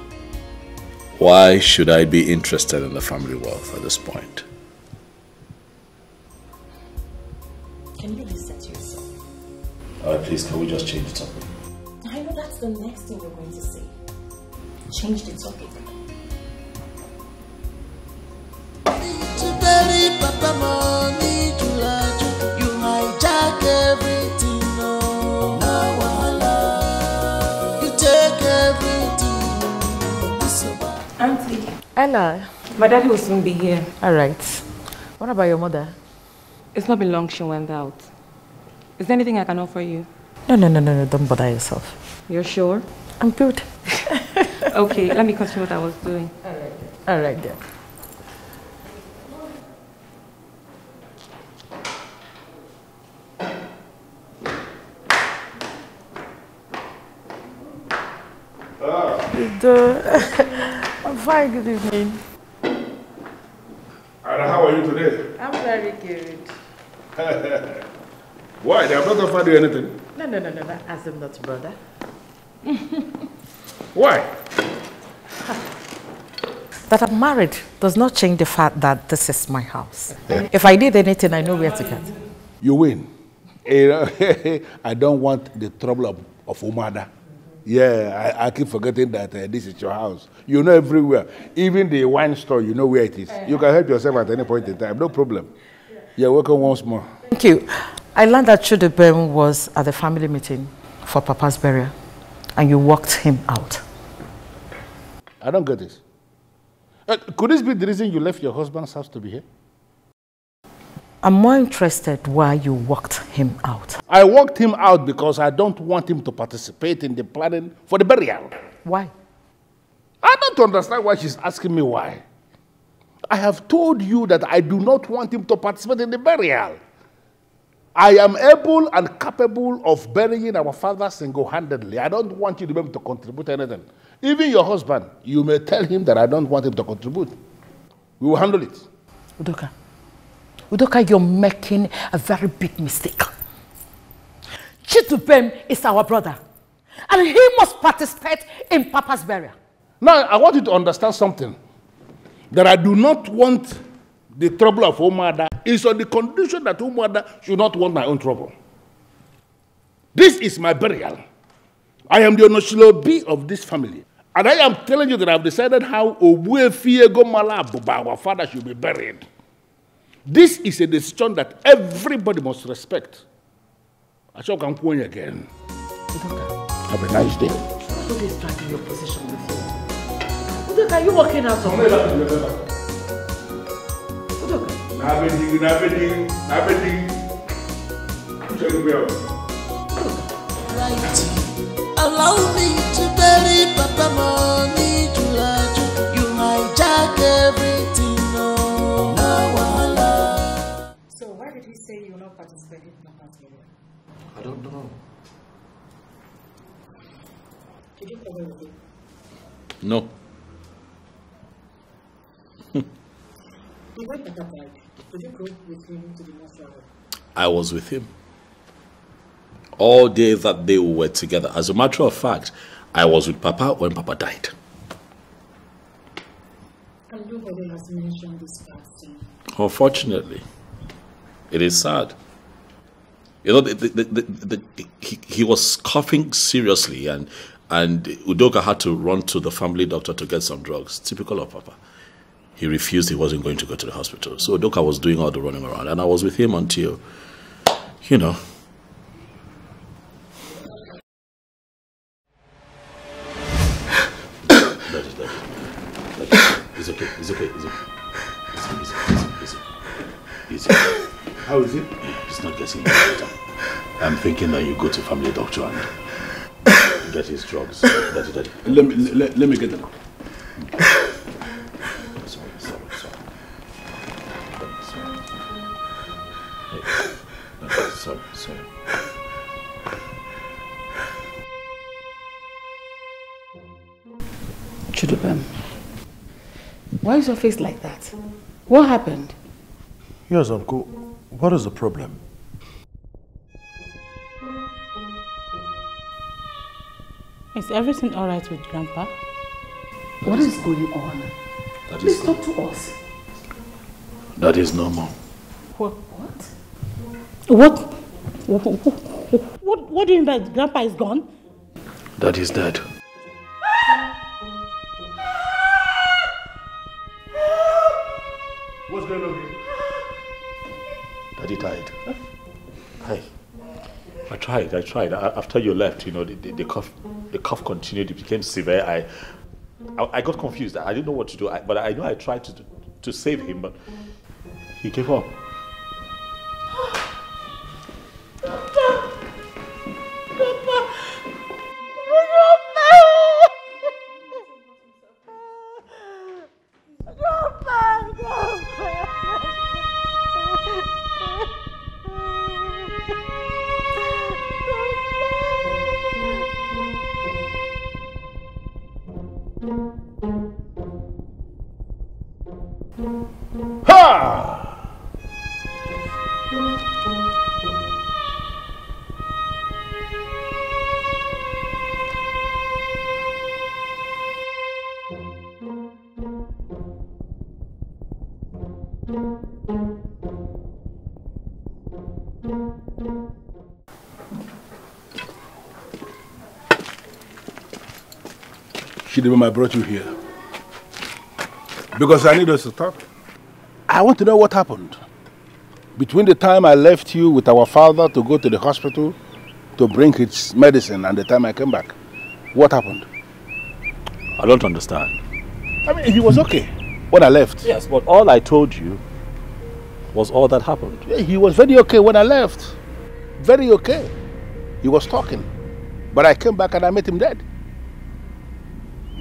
Why should I be interested in the family wealth at this point? Can you listen to yourself? Please, can we just change the topic? I know that's the next thing you're going to say. Change the topic. To bury Papa money to large, you hijack everything, no wahala. You take everything. Auntie. Ella. My daddy will soon be here. Alright. What about your mother? It's not been long she went out. Is there anything I can offer you? No, don't bother yourself. You're sure? I'm good. Okay, let me continue what I was doing. Alright then. I'm fine, good evening. And how are you today? I'm very good. Why? They have not offered you anything? No, as I'm not brother. Why? That I'm married does not change the fact that this is my house. If I did anything, I know where to get. You win. I don't want the trouble of Umada. Yeah, I keep forgetting that this is your house. You know everywhere. Even the wine store, you know where it is. You can help yourself at any point in time. No problem. You're welcome once more. Thank you. I learned that Chudubem was at the family meeting for Papa's burial, and you walked him out. I don't get this. Could this be the reason you left your husband's house to be here? I'm more interested why you walked him out. I walked him out because I don't want him to participate in the planning for the burial. Why? I don't understand why she's asking me why. I have told you that I do not want him to participate in the burial. I am able and capable of burying our father single-handedly. I don't want you to be able to contribute anything. Even your husband, you may tell him that I don't want him to contribute. We will handle it. Udoka, you're making a very big mistake. Chidubem is our brother, and he must participate in Papa's burial. Now, I want you to understand something. That I do not want the trouble of Umada is on the condition that Umada should not want my own trouble. This is my burial. I am the Onoshilobi of this family. And I am telling you that I have decided how Obuefiego Malabuba, our father, should be buried. This is a decision that everybody must respect. I shall come again. Have a nice day. Who is dragging your position with you? Udoka, are you walking out of here? Udoka. Right. Allow me to bury Papa money to large. You hijack everything. No wahala. So why did he say you will not participate in Papa's wedding? I don't know. Did you cover with him? No. When Papa died, did you go with him to the mortuary? I was with him. All day that day we were together. As a matter of fact, I was with Papa when Papa died. And nobody has mentioned this fact to me. Unfortunately, it is sad. You know, he was coughing seriously, and Udoka had to run to the family doctor to get some drugs. Typical of Papa. He refused. He wasn't going to go to the hospital. So Udoka was doing all the running around, and I was with him until, you know. It's okay. It's okay. It's okay. Easy. How is it? It's not getting better. I'm thinking that you go to family doctor and get his drugs. Daddy. Let me get them. Sorry. Sorry. Chidubem, why is your face like that? What happened? Yes, Uncle. What is the problem? Is everything all right with Grandpa? What is going on? Please talk to us. That is normal. What do you mean by Grandpa is gone? That is dead. What's going on here? Daddy died. Hi. I tried. After you left, you know, the cough continued. It became severe. I got confused. I didn't know what to do. But I know I tried to save him, but he gave up. Chidubem, I brought you here because I need us to talk. I want to know what happened between the time I left you with our father to go to the hospital to bring his medicine and the time I came back. What happened? I don't understand. I mean, he was okay when I left. Yes, but all I told you was all that happened. Yeah, he was very okay when I left. Very okay. He was talking. But I came back and I met him dead.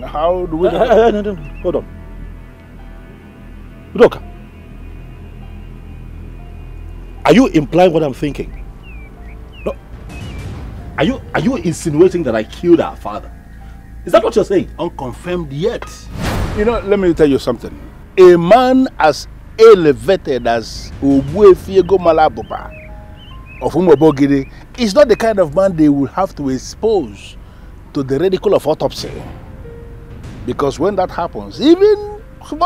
How do we... No. Hold on. Udoka, are you implying what I'm thinking? No. Are you insinuating that I killed our father? Is that what you're saying? Unconfirmed yet. You know, let me tell you something. A man as elevated as Ogbuefiego Malabuba of Umobogiri is not the kind of man they will have to expose to the ridicule of autopsy. Because when that happens, even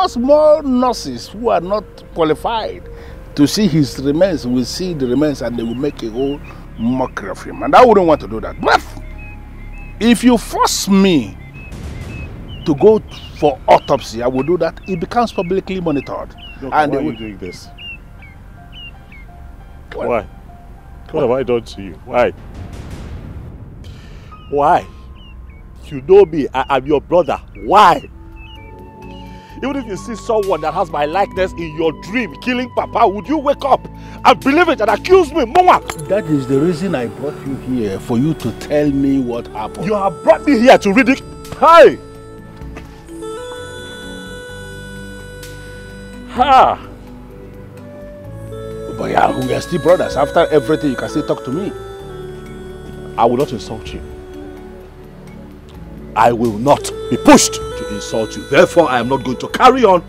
small nurses who are not qualified to see his remains will see the remains and they will make a whole mockery of him. And I wouldn't want to do that. But if you force me to go for autopsy, I will do that. It becomes publicly monitored. Look, and why are you doing this? Why? What have I done to you? Why? Why? You know me, I am your brother. Why? Even if you see someone that has my likeness in your dream killing Papa, would you wake up and believe it and accuse me, Mama? That is the reason I brought you here, for you to tell me what happened. You have brought me here to read it. Hey! Ha! But yeah, we are still brothers. After everything, you can still talk to me. I will not insult you. I will not be pushed to insult you. Therefore, I am not going to carry on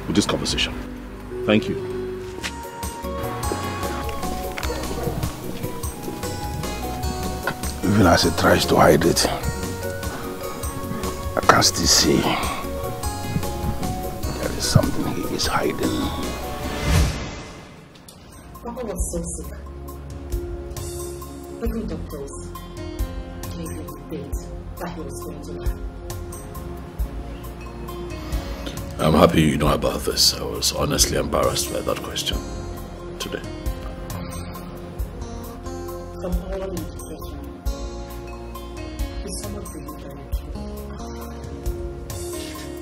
with this conversation. Thank you. Even as he tries to hide it, I can still see there is something he is hiding. Papa was so sick. Every doctors gave him the date that he was going to die. I'm happy you know about this. I was honestly embarrassed by that question today. From all indication, he's somewhat really very true.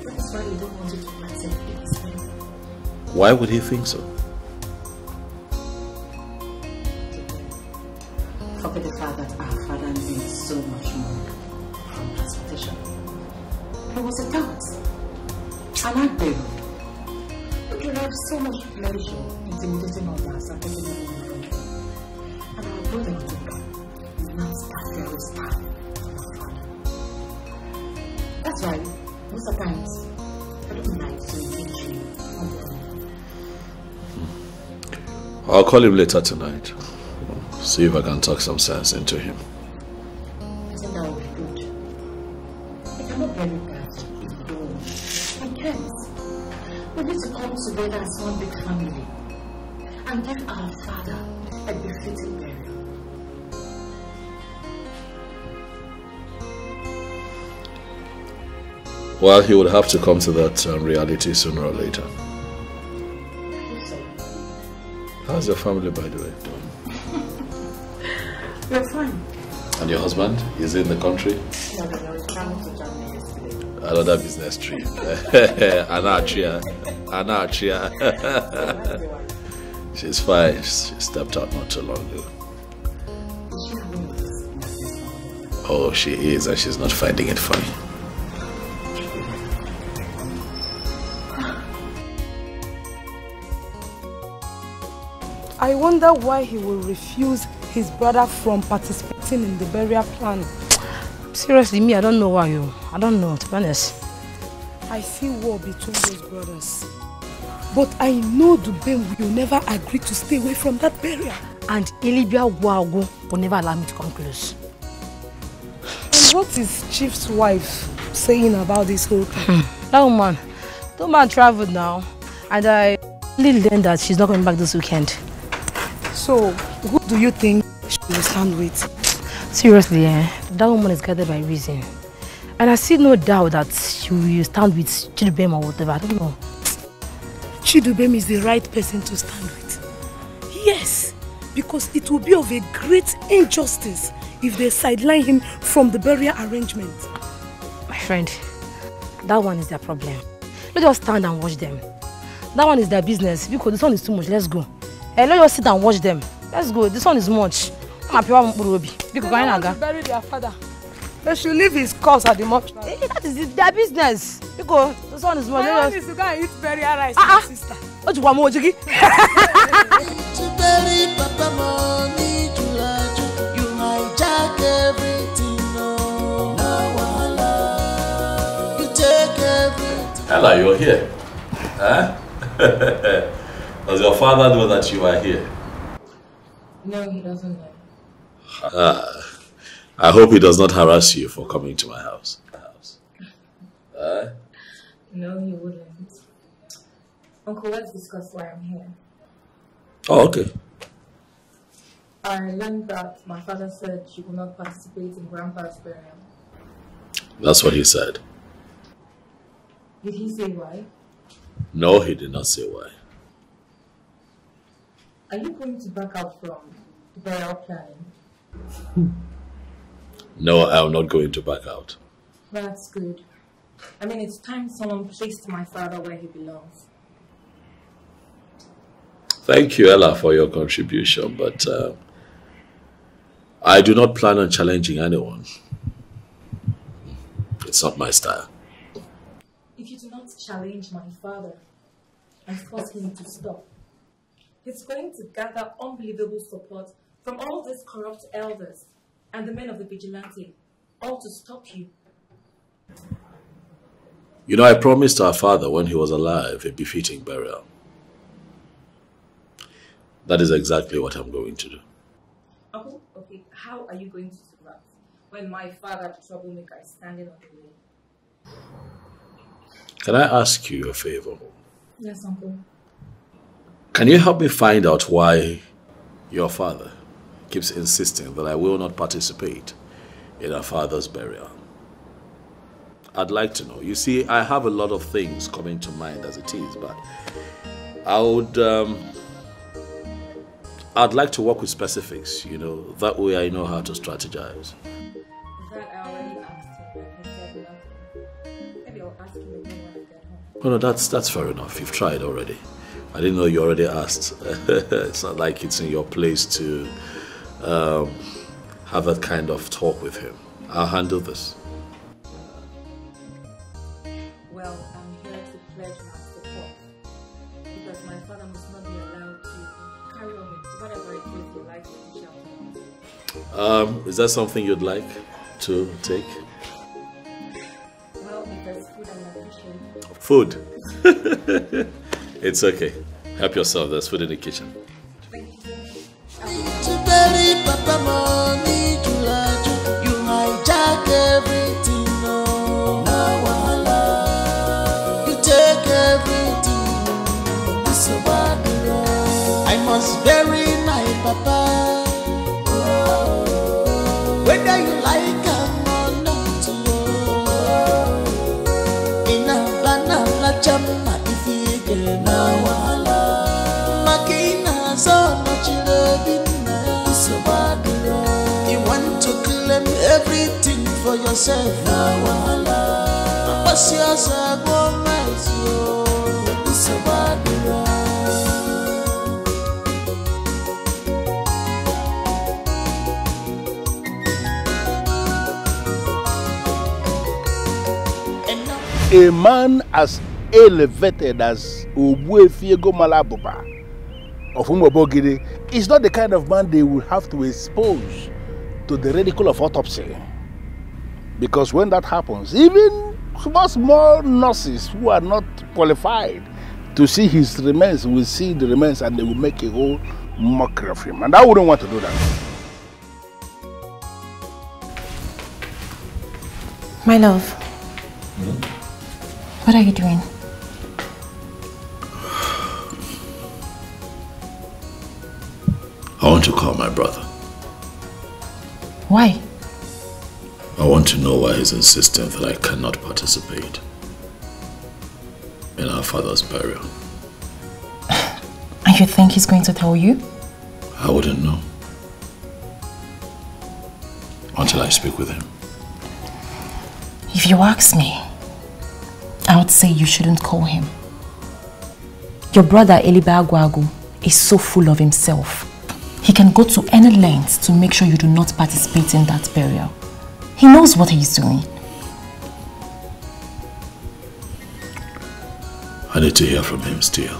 That is why he don't want you to accept his name. Why would he think so? Forget the fact that our father needs so much more from transportation. There was a doubt. And I baby. We can have so much pleasure intimidating others and taking them in the and our brother will not that there is time for our father. That's why most of the times I don't like to engage you on the phone. I'll call him later tonight. See if I can talk some sense into him. I think that would be good. I cannot bear it that if you don't. I can't. We need to come together as one big family and give our father a befitting burial. Well, he would have to come to that reality sooner or later. How's your family, by the way, doing? We're fine. And your husband? Is he in the country? No, we traveled to Germany yesterday. Another business trip. Anarchia. She's fine. She stepped out not too long ago. Oh, she is, and she's not finding it funny. I wonder why he will refuse his brother from participating in the burial plan. Seriously, me, I don't know why you. I don't know, to be honest. I see war between those brothers. But I know Dubem will never agree to stay away from that burial. And Ilibia Wago will never allow me to come close. And what is Chief's wife saying about this whole thing? That woman traveled now. And I really learned that she's not coming back this weekend. So, who do you think she will stand with? Seriously, that woman is guided by reason. And I see no doubt that she will stand with Chidubem or whatever, I don't know. Chidubem is the right person to stand with. Yes, because it will be of a great injustice if they sideline him from the burial arrangement. My friend, that one is their problem. Let us stand and watch them. That one is their business. Because this one is too much, let's go. Let us sit and watch them. Let's go, this one is much. They want to bury their father. They should leave his corpse at the mortuary. That is their business. Because the son is more. My one is to go and eat burial rice, my sister. What you want more, Jiggy? To bury Papa money to large, you hijack everything. No, no, you take everything. Ella, you're here. Huh? Does your father know that you are here? No, he doesn't know. I hope he does not harass you for coming to my house. No, he wouldn't. Uncle, let's discuss why I'm here. Oh, okay. I learned that my father said she will not participate in Grandpa's burial. That's what he said. Did he say why? No, he did not say why. Are you going to back out from the burial planning? No, I'm not going to back out. That's good. I mean, it's time someone placed my father where he belongs. Thank you, Ella, for your contribution, but I do not plan on challenging anyone. It's not my style. If you do not challenge my father and force him to stop, he's going to gather unbelievable support from all these corrupt elders and the men of the vigilante, all to stop you. You know, I promised our father when he was alive a befitting burial. That is exactly what I'm going to do. Oh, okay. How are you going to do that when my father, the troublemaker, is standing on the way? Can I ask you a favor? Yes, Uncle. Can you help me find out why your father keeps insisting that I will not participate in our father's burial? I'd like to know. You see, I have a lot of things coming to mind as it is, but I'd like to work with specifics, you know, that way I know how to strategize. That I already asked him, and he said nothing. Maybe I'll ask him again when I get home. Oh no, that's fair enough. You've tried already. I didn't know you already asked. It's not like it's in your place to have that kind of talk with him. I'll handle this. Well, I'm here to pledge my support, because my father must not be allowed to carry on with whatever it is he likes to shout. Is that something you'd like to take? Well, if there's food in the kitchen. Food? It's okay. Help yourself. There's food in the kitchen. You hijack everything, no. You take everything, it's so bad. I must bury my papa. Whether you like him or not, in a banana jamma if you get now. Makina so much so bad. You want to claim everything for yourself now. What's yours? So bad. A man as elevated as Ogbuefiego Malabuba of Umobogiri is not the kind of man they will have to expose to the ridicule of autopsy. Because when that happens, even small nurses who are not qualified to see his remains will see the remains and they will make a whole mockery of him. And I wouldn't want to do that. My love. What are you doing? I want to call my brother. Why? I want to know why he's insisting that I cannot participate in our father's burial. And you think he's going to tell you? I wouldn't know until I speak with him. If you ask me, I would say you shouldn't call him. Your brother Eliba Agwagu is so full of himself. He can go to any length to make sure you do not participate in that burial. He knows what he's doing. I need to hear from him still.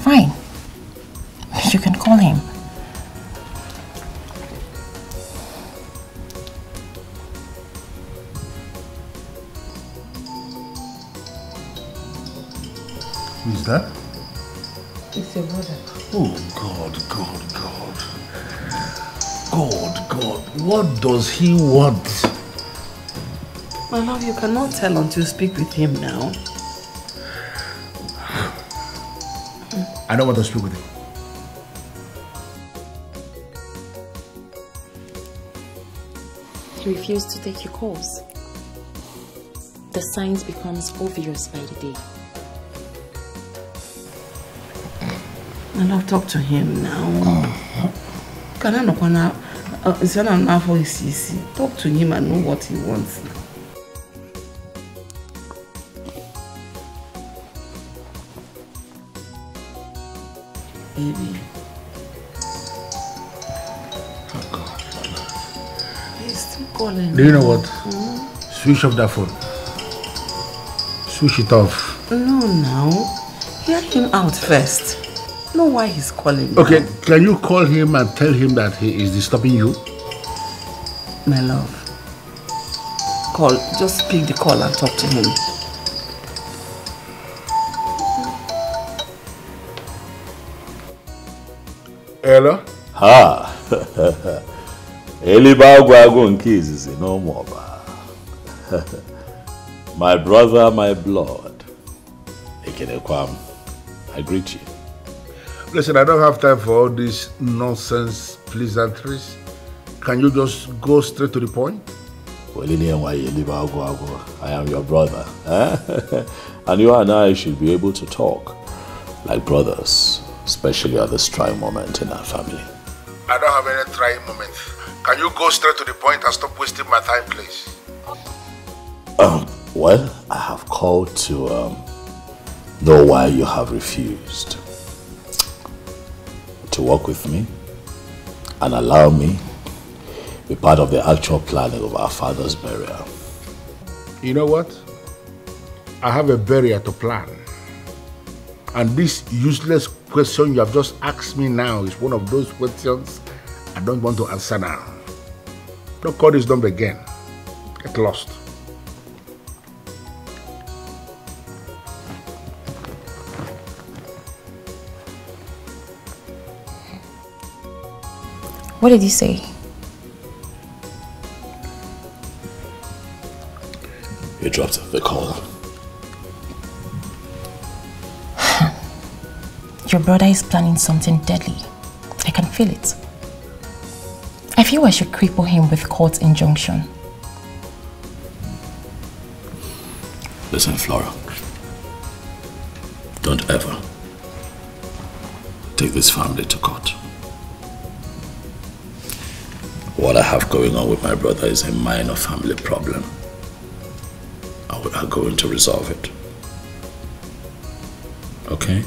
Fine. You can call him. Who's that? It's your brother. Oh, God. God, what does he want? My love, you cannot tell until you speak with him now. I don't want to speak with him. He refused to take your calls. The signs becomes obvious by the day. My love, talk to him now. Can I not wanna talk to him and know what he wants now. Baby. Oh God. He's still calling. Do you know what? Switch off that phone. Switch it off. No, now. Hear him out first. Know why he's calling. Okay, now. can you call him and tell him that he is disturbing you? My love. Call. Just pick the call and talk to him. Hello? Ha! Elibagwago Nkiz no more. My brother, my blood. I greet you. Listen, I don't have time for all these nonsense pleasantries. Can you just go straight to the point? Well, I am your brother. And you and I should be able to talk like brothers, especially at this trying moment in our family. I don't have any trying moment. Can you go straight to the point and stop wasting my time, please? Well, I have called to know why you have refused to work with me and allow me to be part of the actual planning of our father's burial. You know what? I have a burial to plan. And this useless question you have just asked me now is one of those questions I don't want to answer now. Don't call this number again. Get lost. What did you say? You dropped the call. Your brother is planning something deadly. I can feel it. I feel I should cripple him with court injunction. Listen, Flora. Don't ever take this family to court. What I have going on with my brother is a minor family problem. And we are going to resolve it. Okay?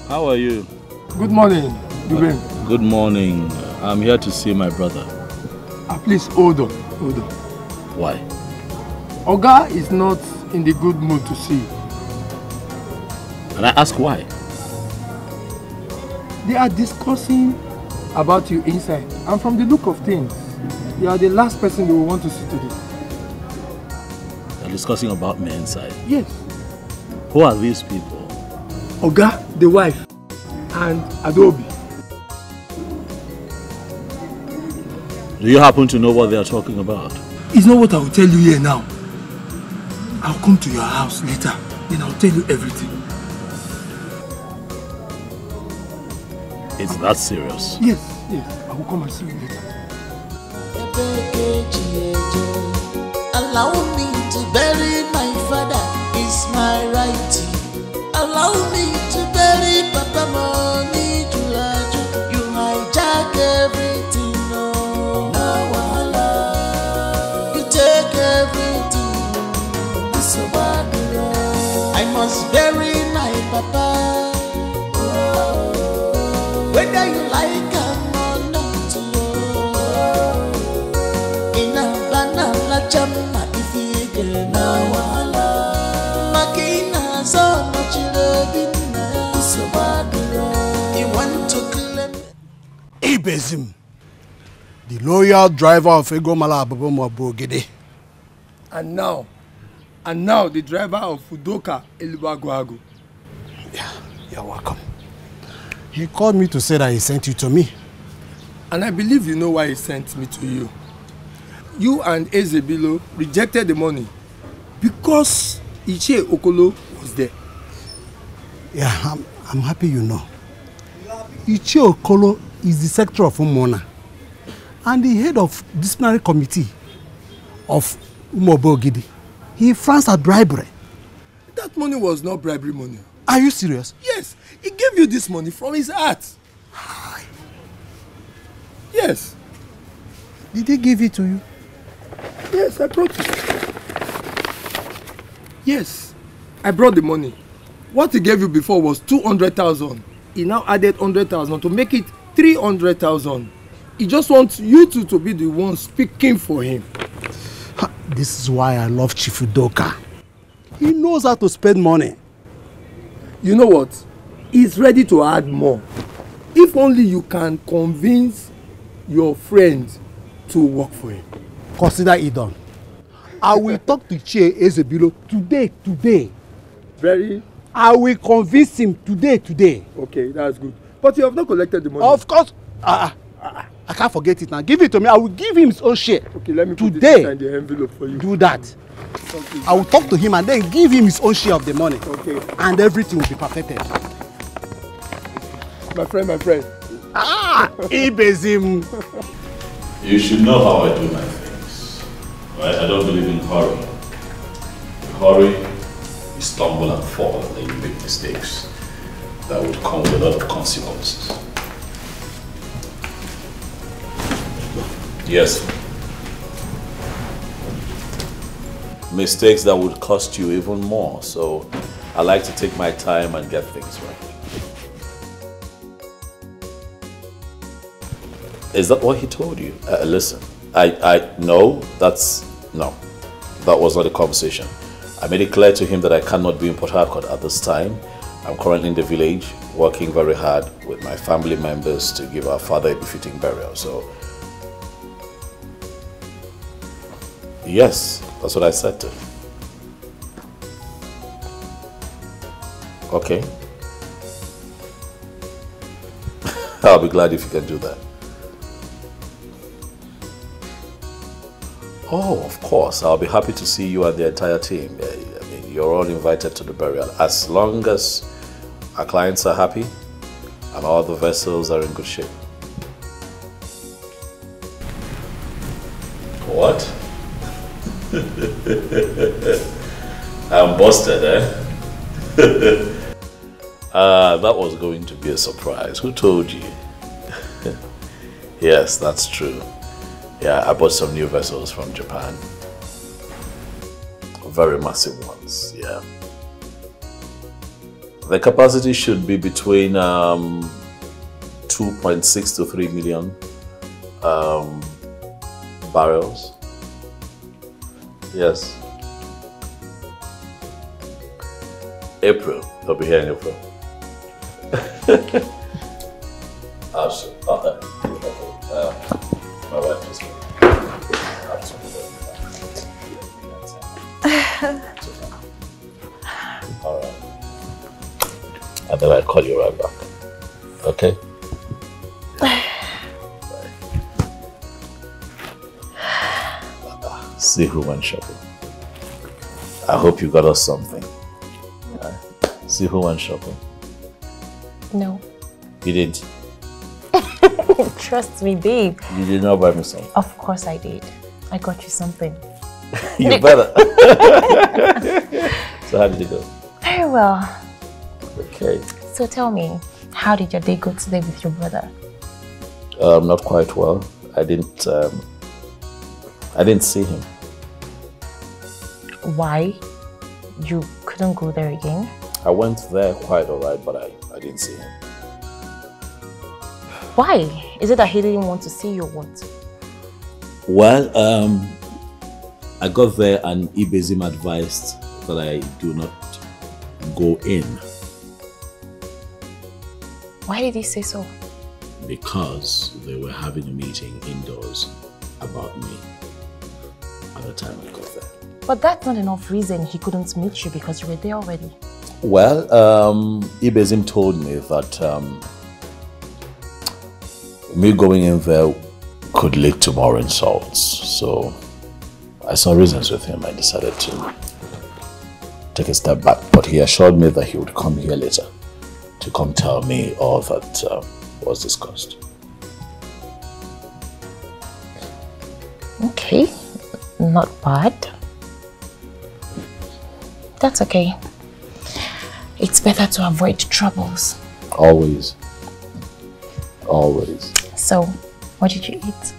How are you? Good morning, Dubem. Good morning. I'm here to see my brother. Please hold on, hold on. Why? Oga is not in the good mood to see you. And I ask why? They are discussing about you inside. And from the look of things, you are the last person they will want to see today. They're discussing about me inside? Yes. Who are these people? Oga, the wife, and Adobe. Do you happen to know what they are talking about? It's not what I will tell you here now. I'll come to your house later, then I'll tell you everything. It's that serious? Yes, yes. I will come and see you later. Allow me to bury my father, it's my right. Allow me to bury Papa Money Julaju. You hijack everything, no. You take everything. It's so bad. I must bury my papa. Whether you like him or not. In a banana chama if you get now. Makina so much loving. So bad. You want to claim Ibezim, the loyal driver of Egomala Abobomwa Bogede. And now, and now the driver of Udoka Elubaguagu. Yeah, you're welcome. He called me to say that he sent you to me. And I believe you know why he sent me to you. You and Ezebilo rejected the money because Ichie Okolo was there. Yeah, I'm happy you know. Ichie Okolo is the secretary of Umona and the head of disciplinary committee of Umobogidi. He frowns at bribery. That money was not bribery money. Are you serious? Yes, he gave you this money from his heart. Yes. Did he give it to you? Yes, I brought it. Yes, I brought the money. What he gave you before was 200,000. He now added 100,000 to make it 300,000. He just wants you two to be the one speaking for him. This is why I love Chief Udoka. He knows how to spend money. You know what? He's ready to add more. If only you can convince your friend to work for him. Consider it done. I will talk to Chie Ezebilo today. Very. I will convince him today. Okay, that's good. But you have not collected the money. Of course. I can't forget it now. Give it to me. I will give him his own share. Okay, let me put it inside the envelope for you. Do that. Okay. I will talk to him and then give him his own share of the money. Okay. And everything will be perfected. My friend. Ibezim. You should know how I do my things. Right? I don't believe in hurry. Hurry, you stumble and fall and then you make mistakes that would come with a lot of consequences. Yes. Mistakes that would cost you even more. So I like to take my time and get things right. Is that what he told you? Listen, no, that was not the conversation. I made it clear to him that I cannot be in Port Harcourt at this time. I'm currently in the village, working very hard with my family members to give our father a befitting burial. So, yes, that's what I said to him. Okay. I'll be glad if you can do that. Oh, of course. I'll be happy to see you and the entire team. I mean, you're all invited to the burial. As long as our clients are happy and all the vessels are in good shape. What? I'm busted, eh? That was going to be a surprise. Who told you? Yes, that's true. Yeah, I bought some new vessels from Japan. Very massive ones, yeah. The capacity should be between 2.6 to 3 million barrels. Yes. April. They'll be here in April. Absolutely. My wife is here. Alright. And then I'll call you right back. Okay? See who went shopping. I hope you got us something. See who went shopping. No. You didn't? Trust me, babe. You did not buy me something? Of course I did. I got you something. You better. So how did it go? Very well. Okay. So tell me, how did your day go today with your brother? Not quite well. I didn't see him. Why? You couldn't go there again? I went there quite alright, but I didn't see him. Why? Is it that he didn't want to see you or what? Well, I got there and Ibezim advised that I do not go in. Why did he say so? Because they were having a meeting indoors about me at the time I got there. But that's not enough reason he couldn't meet you because you were there already. Well, Ibezim told me that me going in there could lead to more insults. So I saw reasons with him. I decided to take a step back. But he assured me that he would come here later to come tell me all that was discussed. Okay, not bad. That's okay. It's better to avoid troubles. Always. Always. So, what did you eat?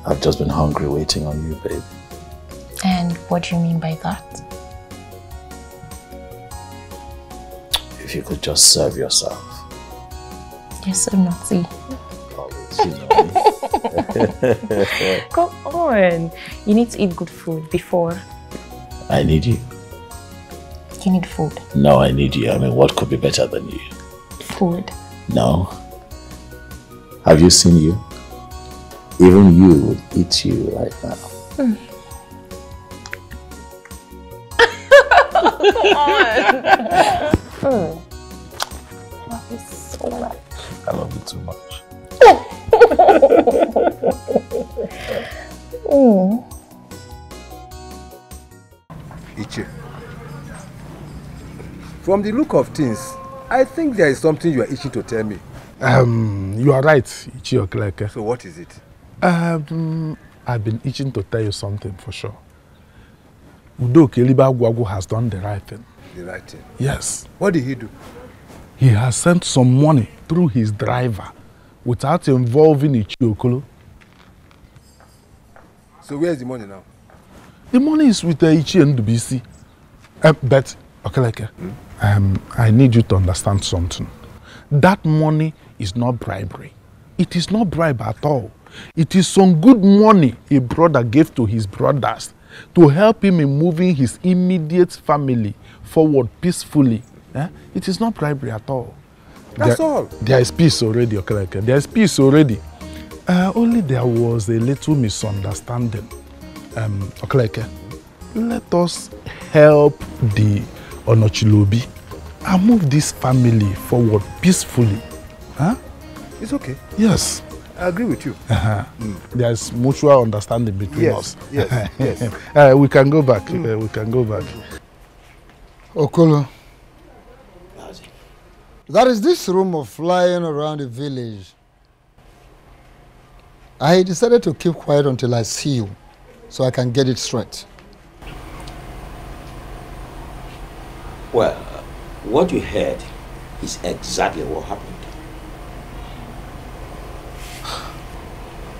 I've just been hungry waiting on you, babe. And what do you mean by that? If you could just serve yourself. You're so naughty. Always, you know me. Come on. You need to eat good food before. I need you. You need food. No, I need you. I mean, what could be better than you? Food. No. Have you seen you? Even you would eat you right now. Mm. Come on. I love you so much. I love you too much. Ichi, from the look of things, I think there is something you are itching to tell me. You are right, Ichi Okeleke. So what is it? I've been itching to tell you something for sure. Udo Kelibagwagu has done the right thing. The right thing? Yes. What did he do? He has sent some money through his driver without involving Ichi Okolo. So where is the money now? The money is with Ichi and BC. But, Okeleke, I need you to understand something. That money is not bribery. It is not bribe at all. It is some good money a brother gave to his brothers to help him in moving his immediate family forward peacefully. It is not bribery at all. That's all. There is peace already, Okeleke. There is peace already. Only there was a little misunderstanding. Okeleke, let us help the Onochilobi and move this family forward peacefully. Huh? It's okay. Yes. I agree with you. There is mutual understanding between us. Yes, yes. We can go back. We can go back. Okolo, there is this rumor flying around the village. I decided to keep quiet until I see you, so I can get it straight. Well, what you heard is exactly what happened.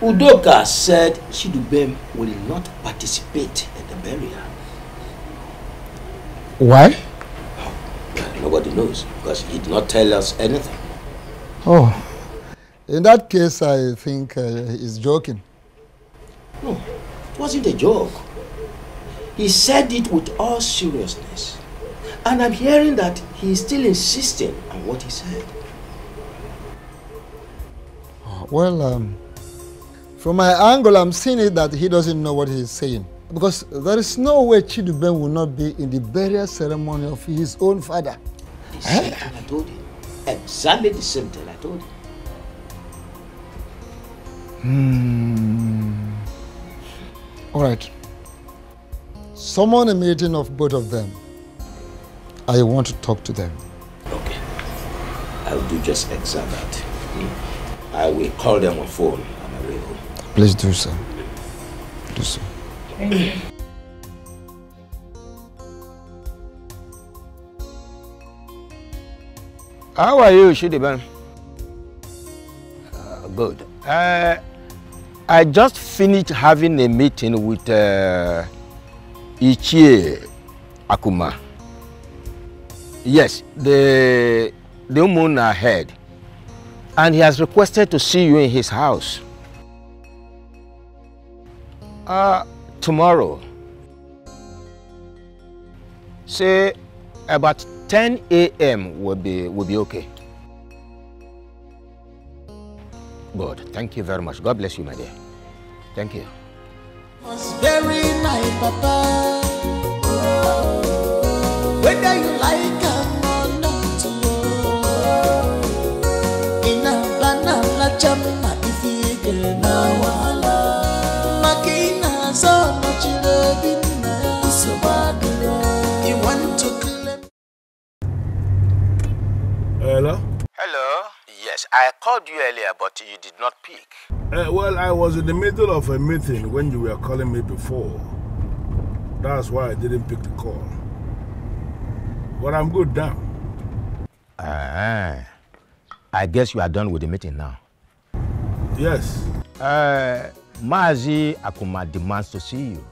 Udoka said Chidubem will not participate in the burial. Why? Well, nobody knows because he did not tell us anything. Oh, in that case, I think he's joking. No, it wasn't a joke. He said it with all seriousness. And I'm hearing that he is still insisting on what he said. Well, from my angle, I'm seeing it that he doesn't know what he's saying. Because there is no way Chidubem will not be in the burial ceremony of his own father. The same thing I told him. Exactly the same thing I told him. All right. Summon a meeting of both of them. I want to talk to them. Okay. I will do just exactly that. I will call them on phone on my way home. Please do so. Do so. How are you, Shidiban? Good. I just finished having a meeting with Ichie Akuma. Yes, the moon ahead. And he has requested to see you in his house. Tomorrow. Say about 10 a.m. will be okay. Good. Thank you very much. God bless you, my dear. Thank you. Was very my papa. Whether you like him or not, in a banana chama if you get now. Makina so much love so bad. You want to claim. Hello? Hello? Yes, I called you earlier, but you did not pick. Well, I was in the middle of a meeting when you were calling me before. That's why I didn't pick the call. But I'm good now. I guess you are done with the meeting now. Yes. Mazi Akuma demands to see you.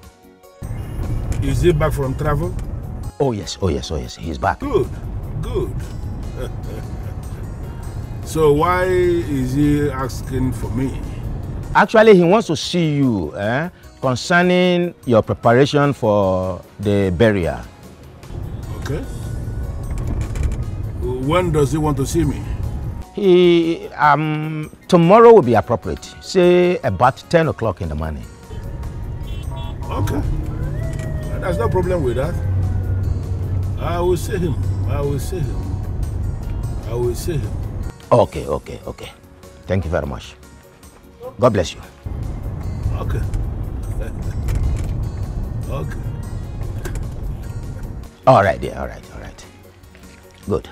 Is he back from travel? Oh yes, he's back. Good. So why is he asking for me? Actually, he wants to see you concerning your preparation for the burial. Okay. When does he want to see me? He tomorrow will be appropriate. Say about 10 o'clock in the morning. Okay. There's no problem with that. I will see him. Okay. Thank you very much. God bless you. Okay. Okay. All right, dear. All right. Good.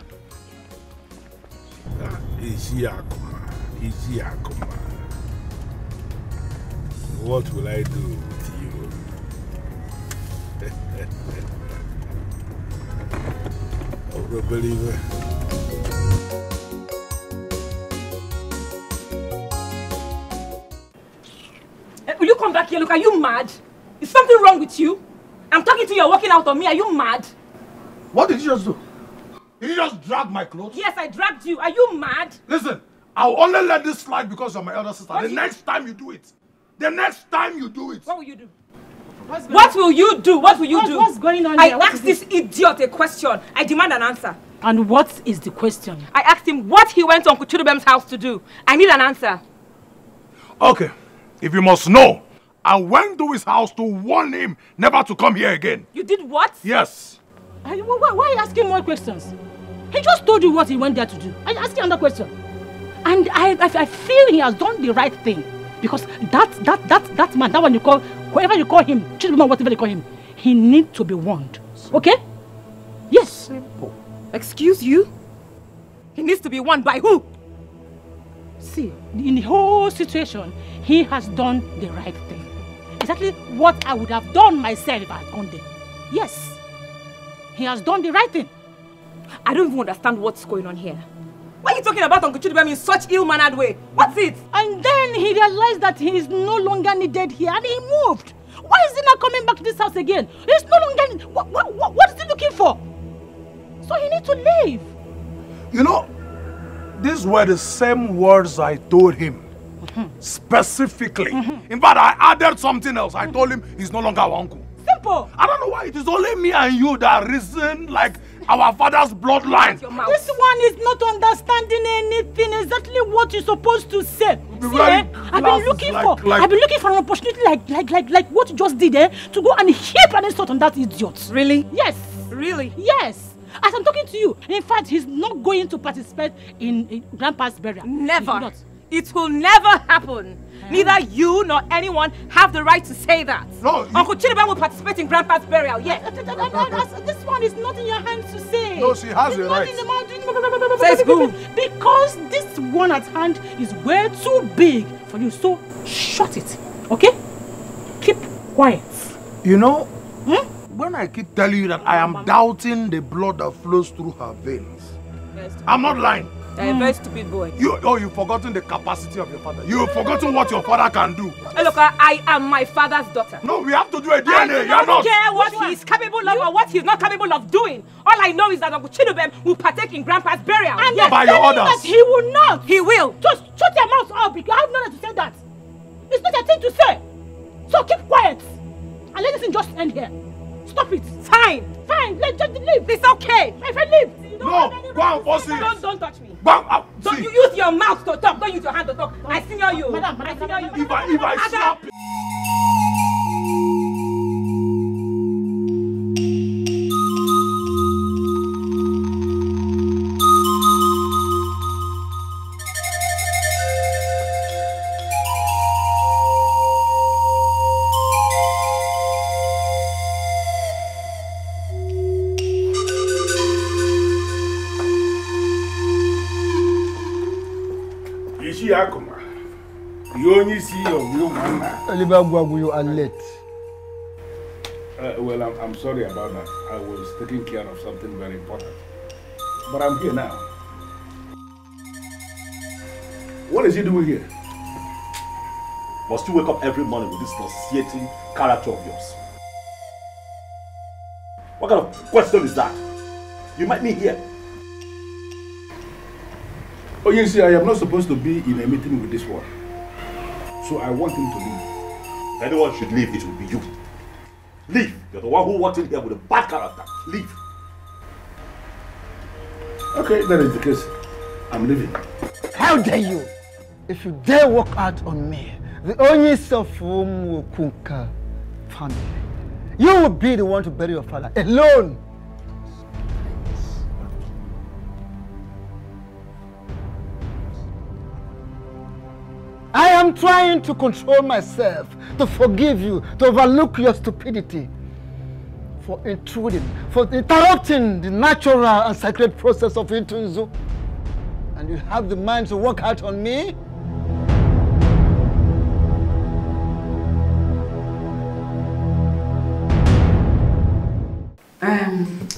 Easy Akuma. What will I do with you? Oh, the believer. Will you come back here? Look, are you mad? Is something wrong with you? I'm talking to you, you're walking out on me. Are you mad? What did you just do? Did you just drag my clothes? Yes, I dragged you. Are you mad? Listen, I'll only let this slide because you're my elder sister. The next time you do it. What will you do? What will you do? What's going on here? I asked this idiot a question. I demand an answer. And what is the question? I asked him what he went to Uncle Chidubem's house to do. I need an answer. Okay, if you must know, I went to his house to warn him never to come here again. You did what? Yes. Why are you asking more questions? He just told you what he went there to do. Are you asking another question? And I feel he has done the right thing. Because that man, that one you call, whoever you call him, Chidubem, whatever you call him, he needs to be warned. Okay? Yes. Simple. Excuse you? He needs to be warned by who? See, in the whole situation, he has done the right thing. Exactly what I would have done myself if I had gone there. Yes. He has done the right thing. I don't even understand what's going on here. Why are you talking about Uncle Chidubem in such ill-mannered way? What's it? And then he realized that he is no longer needed here and he moved. Why is he not coming back to this house again? He's no longer... What is he looking for? So he needs to leave. You know, these were the same words I told him. Specifically. In fact, I added something else. I told him he's no longer our uncle. Simple. I don't know why it is only me and you that reason like our father's bloodline. This one is not understanding anything. Exactly what you're supposed to say. I've been looking for an opportunity like what you just did to go and heap an insult on that idiot. Really? Yes. Really? Yes. As I'm talking to you, in fact, he's not going to participate in Grandpa's burial. Never. It will never happen. Neither you nor anyone have the right to say that. No. Uncle Chidubem will participate in Grandpa's burial, yes. This one is not in your hands to say. No, she has the right. Says who? Because this one at hand is way too big for you. So shut it, okay? Keep quiet. You know, when I keep telling you that I am doubting the blood that flows through her veins, I'm not lying. You're a very stupid boy. You've forgotten the capacity of your father. You've forgotten what your father can do. Hey, look, I am my father's daughter. No, we have to do a DNA. I don't care what he's capable of or what he's not capable of doing. All I know is that Uncle Chidubem will partake in Grandpa's burial. And yes, by your orders. That he will not. He will. Just shut your mouth up because I have no right to say that. It's not a thing to say. So keep quiet. And let this thing just end here. Stop it. Fine. Let's just leave. It's okay. My friend, leave. No, go and force it. Don't touch me. Don't you use your mouth to talk. Don't use your hand to talk. I senior you. Madam, I senior you. If I slap you. Is she Akuma? You only see your woman. You are late. Well, I'm sorry about that. I was taking care of something very important. But I'm here now. What is he doing here? Must you wake up every morning with this nauseating character of yours? What kind of question is that? You met me here. Oh, you see, I am not supposed to be in a meeting with this one. So I want him to leave. If anyone should leave, it will be you. Leave. You're the one who walked in here with a bad character. Leave. Okay, that is the case. I'm leaving. How dare you? If you dare walk out on me, the only self whom will conquer family. You will be the one to bury your father alone. I am trying to control myself, to forgive you, to overlook your stupidity, for intruding, for interrupting the natural and sacred process of Itunzu. And you have the mind to walk out on me?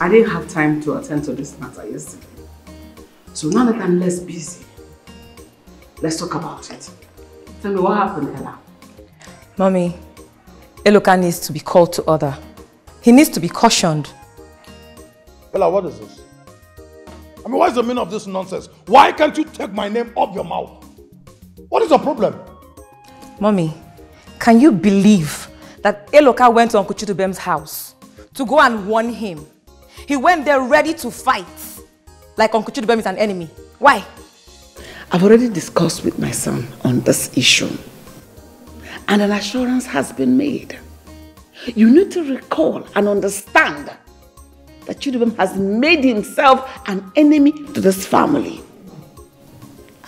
I didn't have time to attend to this matter yesterday. So now that I'm less busy, let's talk about it. Tell me what happened, Ella. Mommy, Eloka needs to be called to order. He needs to be cautioned. Ella, what is this? I mean, what is the meaning of this nonsense? Why can't you take my name off your mouth? What is the problem? Mommy, can you believe that Eloka went to Uncle Chidubem's house to go and warn him? He went there ready to fight, like Uncle Chidubem is an enemy. Why? I've already discussed with my son on this issue, and an assurance has been made. You need to recall and understand that Chidubem has made himself an enemy to this family,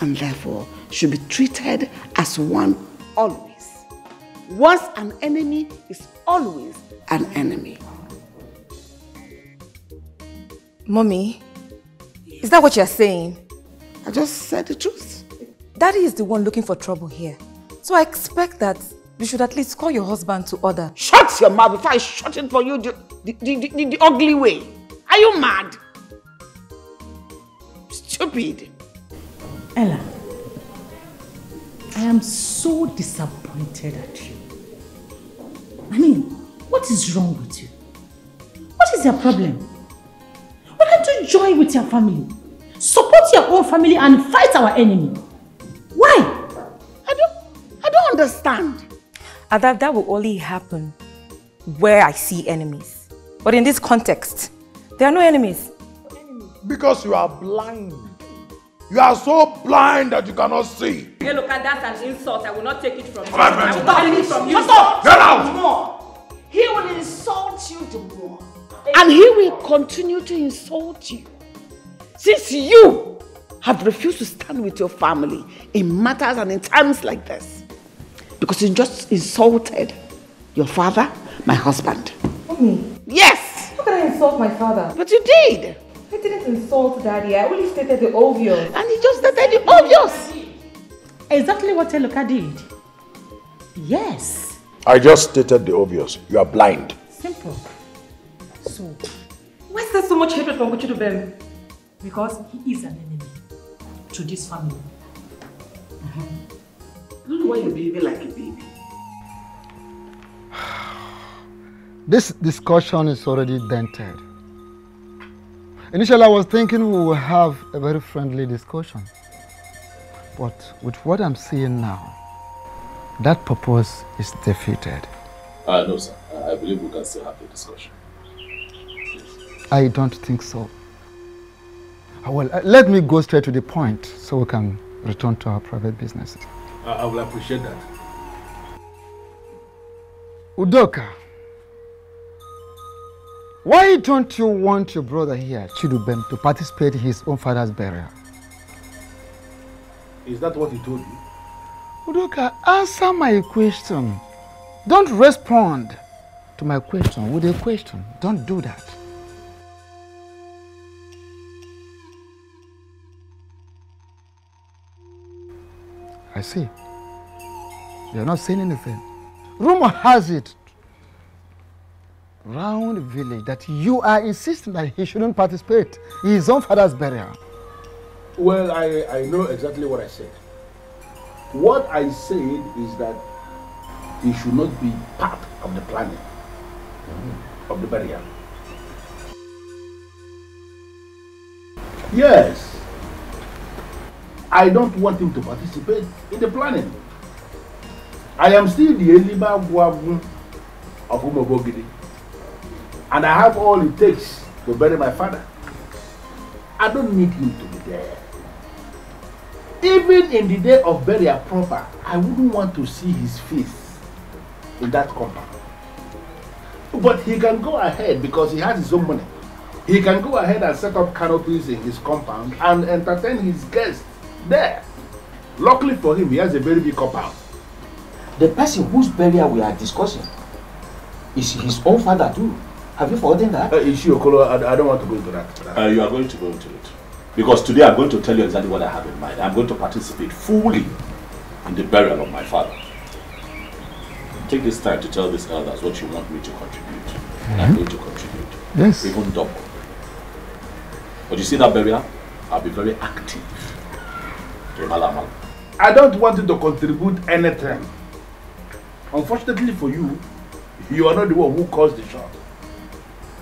and therefore should be treated as one always. Once an enemy is always an enemy. Mommy, is that what you're saying? I just said the truth. Daddy is the one looking for trouble here. So I expect that you should at least call your husband to order. Shut your mouth before I shut it for you the ugly way. Are you mad? Stupid. Ella, I am so disappointed at you. I mean, what is wrong with you? What is your problem? Why can't you join with your family? Support your own family and fight our enemy. Why? I don't understand. That will only happen where I see enemies. But in this context, there are no enemies. Because you are blind. You are so blind that you cannot see. Hey, look, that's an insult. I will not take it from you. I will not take it from you. Get out! He will insult you the more. And he will continue to insult you. Since you have refused to stand with your family in matters and in times like this. Because you just insulted your father, my husband. Mommy. Yes! How can I insult my father? But you did. I didn't insult Daddy. I only stated the obvious. And he just stated the obvious. Exactly what Eloka did. Yes. I just stated the obvious. You are blind. Simple. So, why is there so much hatred for Uncle Chidubem? Because he is an enemy to this family. I don't know why you're behaving like a baby. This discussion is already dented. Initially, I was thinking we will have a very friendly discussion. But with what I'm seeing now, that purpose is defeated. No, sir. I believe we can still have the discussion. I don't think so. Well, let me go straight to the point so we can return to our private businesses. I will appreciate that. Udoka, why don't you want your brother here, Chidubem, to participate in his own father's burial? Is that what he told you? Udoka, answer my question. Don't respond to my question with a question. Don't do that. I see. You're not saying anything. Rumor has it round the village that you are insisting that he shouldn't participate in his own father's burial. Well, I know exactly what I said. What I said is that he should not be part of the planning of the burial. Yes. I don't want him to participate in the planning. I am still the Eliba Guagu of Umobogidi. And I have all it takes to bury my father. I don't need him to be there. Even in the day of burial proper, I wouldn't want to see his face in that compound. But he can go ahead because he has his own money. He can go ahead and set up canopies in his compound and entertain his guests there. Luckily for him, he has a very big compound. The person whose burial we are discussing is his own father too. Have you forgotten that? Okolo, I don't want to go into that. You are going to go into it. Because today I'm going to tell you exactly what I have in mind. I'm going to participate fully in the burial of my father. Take this time to tell these elders what you want me to contribute. I'm going to contribute. Yes. Even double. But you see that burial? I'll be very active. I don't want you to contribute anything. Unfortunately for you, you are not the one who caused the shot.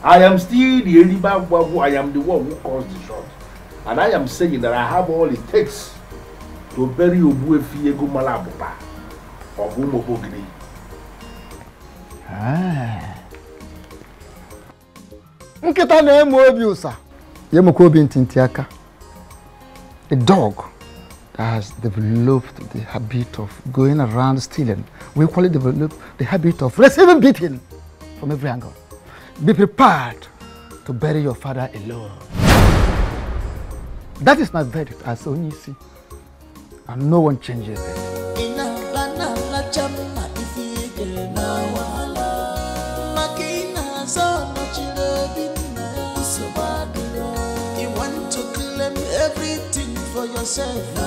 I am still the Eliba Wagu. I am the one who caused the shot. And I am saying that I have all it takes to bury Obuefi Ego Malabuba of Umobogini. Nkita na emu obi usa. Yemoko obi ntintiaka. A dog that has developed the habit of going around stealing. We equally develop the habit of receiving beating from every angle. Be prepared to bury your father alone. That is my verdict as Onyisi. And no one changes it. You want to claim everything for yourself.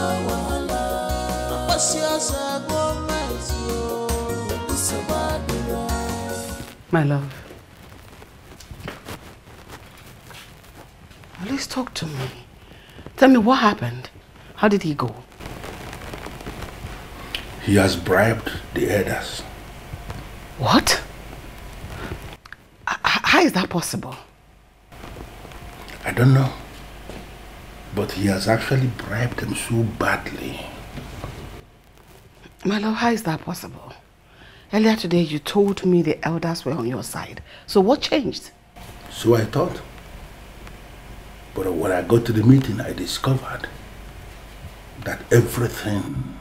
My love, please talk to me. Tell me what happened. How did he go? He has bribed the elders. What? How is that possible? I don't know. But he has actually bribed them so badly. My love, how is that possible? Earlier today you told me the elders were on your side. So what changed? So I thought. But when I got to the meeting, I discovered that everything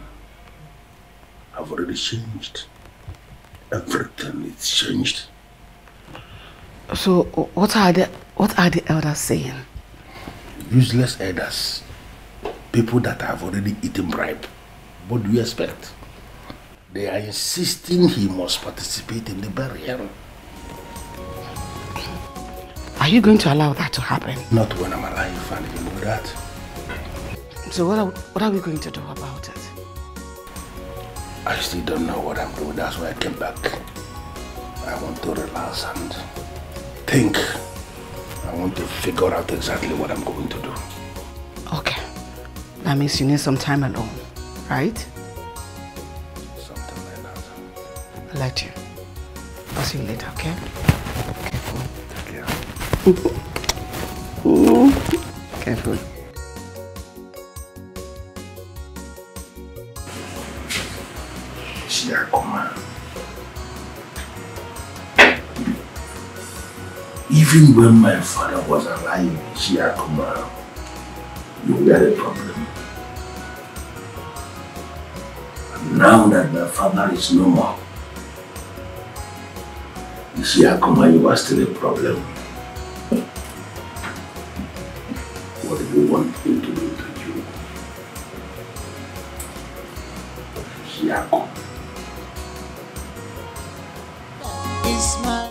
have already changed. Everything is changed. So what are the elders saying? Useless elders. People that have already eaten bribe. What do you expect? They are insisting he must participate in the burial. Are you going to allow that to happen? Not when I'm alive, and you know that. So what are we going to do about it? I still don't know what I'm doing. That's why I came back. I want to relax and think. I want to figure out exactly what I'm going to do. Okay. That means you need some time alone, right? Something like that. I'll let you. I'll see you later, okay? Careful. Careful. Even when my father was alive, Shiakuma, you were a problem. And now that my father is no more, Shiakuma, you are still a problem. What do you want me to do to you? Shiakuma. Is my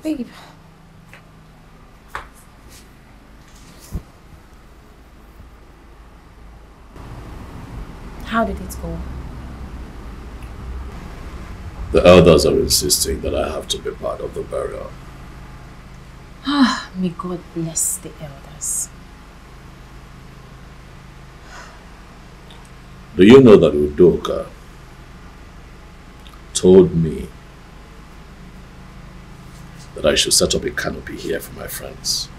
Babe. How did it go? The elders are insisting that I have to be part of the burial. Ah, may God bless the elders. Do you know that Udoka told me that I should set up a canopy here for my friends?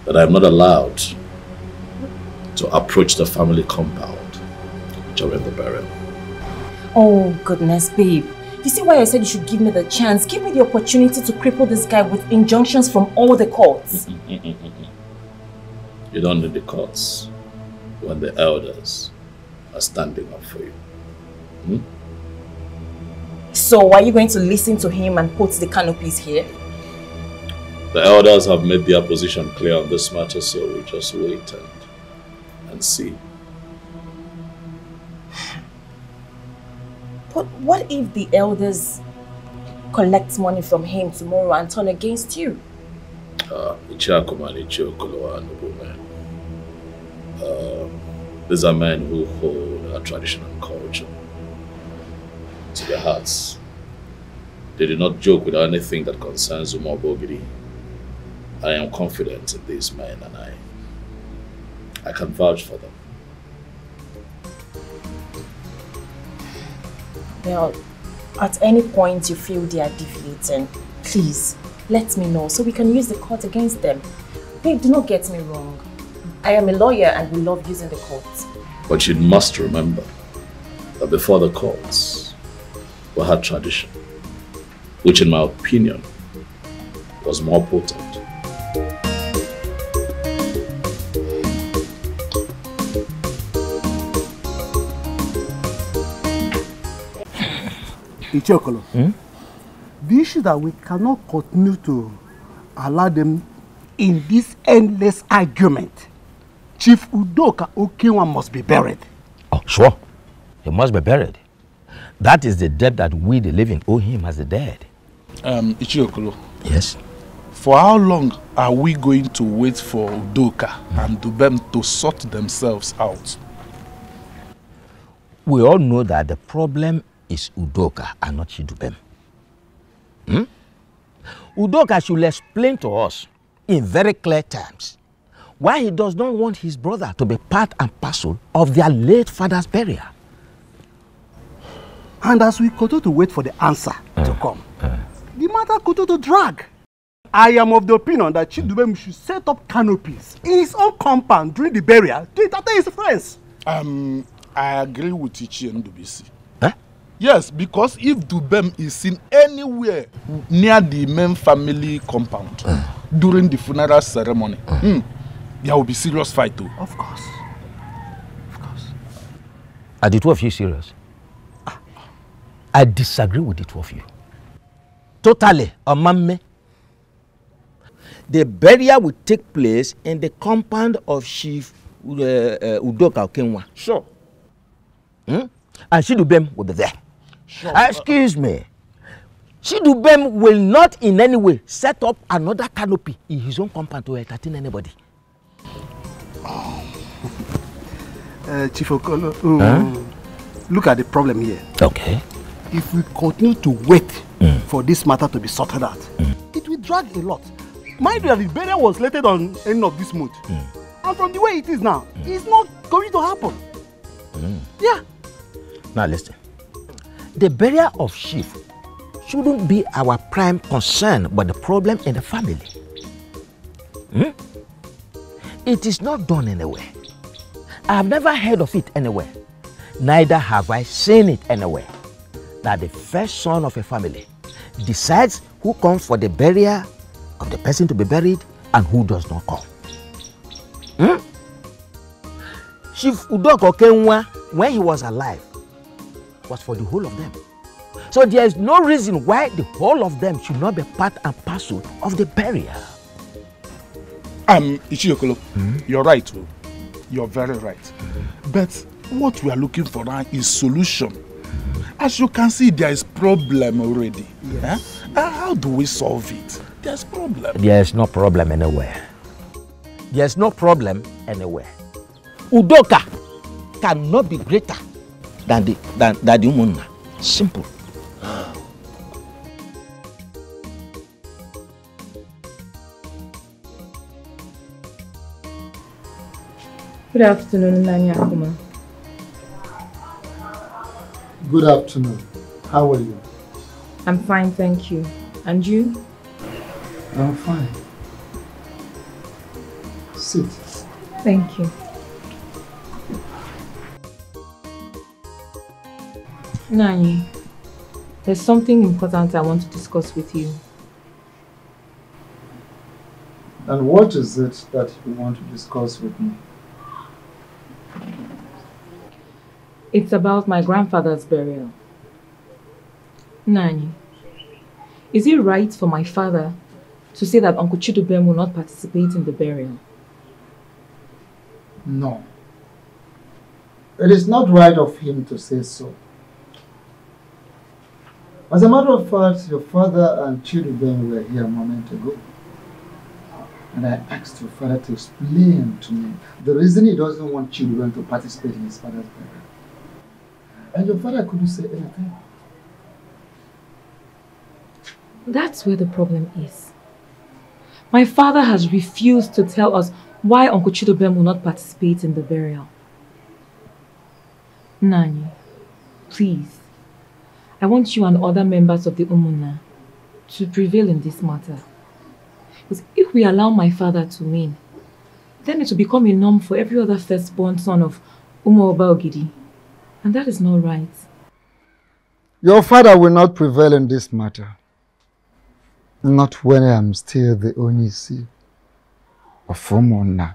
That I'm not allowed to approach the family compound during the burial. Oh, goodness, babe. You see why I said you should give me the chance? Give me the opportunity to cripple this guy with injunctions from all the courts. You don't need the courts when the elders are standing up for you. Hmm? So, are you going to listen to him and put the canopies here? The elders have made their position clear on this matter, so we just wait and see. But what if the elders collect money from him tomorrow and turn against you? These are men who hold our tradition and culture to their hearts. They do not joke with anything that concerns Umobogiri. I am confident in these men and I can vouch for them. Well, at any point you feel they are defeated, please let me know so we can use the court against them. Babe, do not get me wrong. I am a lawyer and we love using the courts. But you must remember that before the courts, we had tradition, which in my opinion was more potent. Ichokolo, the issue that we cannot continue to allow them in this endless argument. Chief Udoka Okenwa must be buried. Oh, sure. He must be buried. That is the debt that we, the living, owe him as the dead. Ichiokolo. Yes? For how long are we going to wait for Udoka and Dubem to sort themselves out? We all know that the problem is Udoka and not Chidubem. Udoka should explain to us in very clear terms why he does not want his brother to be part and parcel of their late father's burial. And as we continue to wait for the answer to come, the matter continues to drag. I am of the opinion that Chidubem should set up canopies in his own compound during the burial to entertain his friends. I agree with Ichi and Dubisi. Yes, because if Dubem is seen anywhere near the main family compound during the funeral ceremony, there will be serious fight too. Of course. Of course. Are the two of you serious? I disagree with the two of you. Totally, Amame. The burial will take place in the compound of Chief Udoka Okenwa. Sure. And Chidubem will be there. Sure. Excuse me. Chidubem will not in any way set up another canopy in his own compound to entertain anybody. Chief Okolo, look at the problem here. Okay. If we continue to wait for this matter to be sorted out, it will drag a lot. Mind you that the burial was slated on end of this month. And from the way it is now, it's not going to happen. Yeah. Now listen. The burial of Chief shouldn't be our prime concern, but the problem in the family. It is not done anywhere. I have never heard of it anywhere. Neither have I seen it anywhere. That the first son of a family decides who comes for the burial of the person to be buried and who does not come. Chief Udoka Okenwa, when he was alive, was for the whole of them. So there is no reason why the whole of them should not be part and parcel of the burial. Ichiokolo, you're right. You're very right. But what we are looking for now is solution. As you can see, there is problem already. Yes. How do we solve it? there's problem. There's no problem anywhere. There's no problem anywhere. Udoka cannot be greater than the Umunna. Simple. Good afternoon, Nanya Akuma. Good afternoon. How are you? I'm fine, thank you. And you? I'm fine. Sit. Thank you. Nani, there's something important I want to discuss with you. And what is it that you want to discuss with me? It's about my grandfather's burial. Nani, is it right for my father to say that Uncle Chidubem will not participate in the burial? No. It is not right of him to say so. As a matter of fact, your father and Chidubem were here a moment ago. And I asked your father to explain to me the reason he doesn't want Chidubem to participate in his father's burial. And your father couldn't say anything. That's where the problem is. My father has refused to tell us why Uncle Chidubem will not participate in the burial. Nani, please, I want you and other members of the Umunna to prevail in this matter. Because if we allow my father to win, then it will become a norm for every other firstborn son of Umo Oba Ogidi. And that is not right. Your father will not prevail in this matter. Not when I am still the Onisi of Umunna.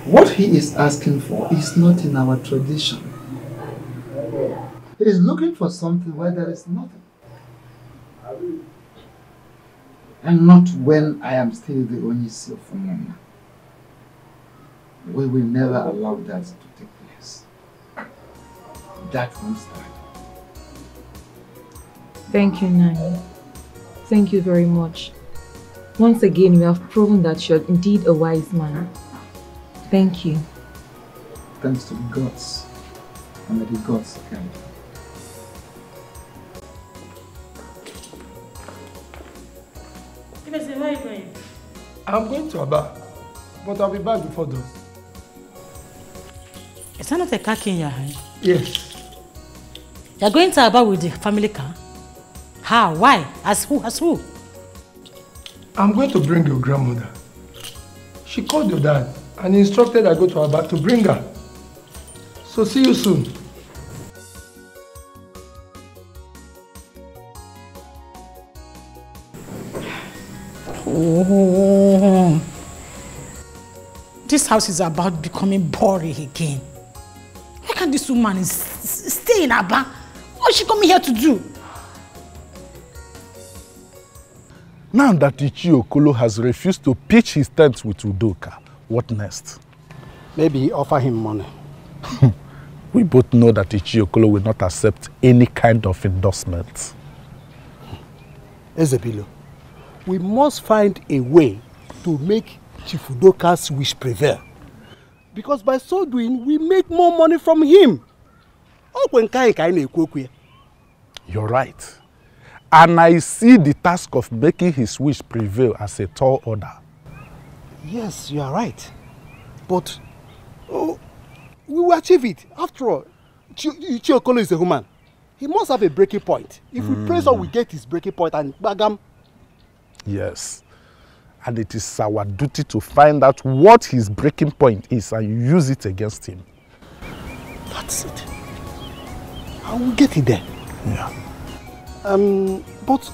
What he is asking for is not in our tradition. He is looking for something where there is nothing. And not when I am still the Onisi of Umunna. We will never allow that to take place. That won't start. Thank you, Nani. Thank you very much. Once again, you have proven that you're indeed a wise man. Thank you. Thanks to the gods, and may the gods guide you. Where are you going? I'm going to Aba, but I'll be back before those. Is that not a car key in your hand? Yes. You're going to Aba with the family car? How? Why? As who? As who? I'm going to bring your grandmother. She called your dad and instructed I go to Aba to bring her. So see you soon. Oh. This house is about becoming boring again. Why can't this woman stay in Aba? What is she coming here to do? Now that Ichi Okolo has refused to pitch his tent with Udoka, what next? Maybe offer him money. We both know that Ichi Okolo will not accept any kind of endorsement. Ezebilo, we must find a way to make Chief Udoka's wish prevail. Because by so doing, we make more money from him. You're right. And I see the task of making his wish prevail as a tall order. Yes, you are right. But we will achieve it. After all, Ichi Okolo is a human. He must have a breaking point. If we pray so, we get his breaking point and bagam. Yes. And it is our duty to find out what his breaking point is and use it against him. That's it. I will get it there. Yeah. But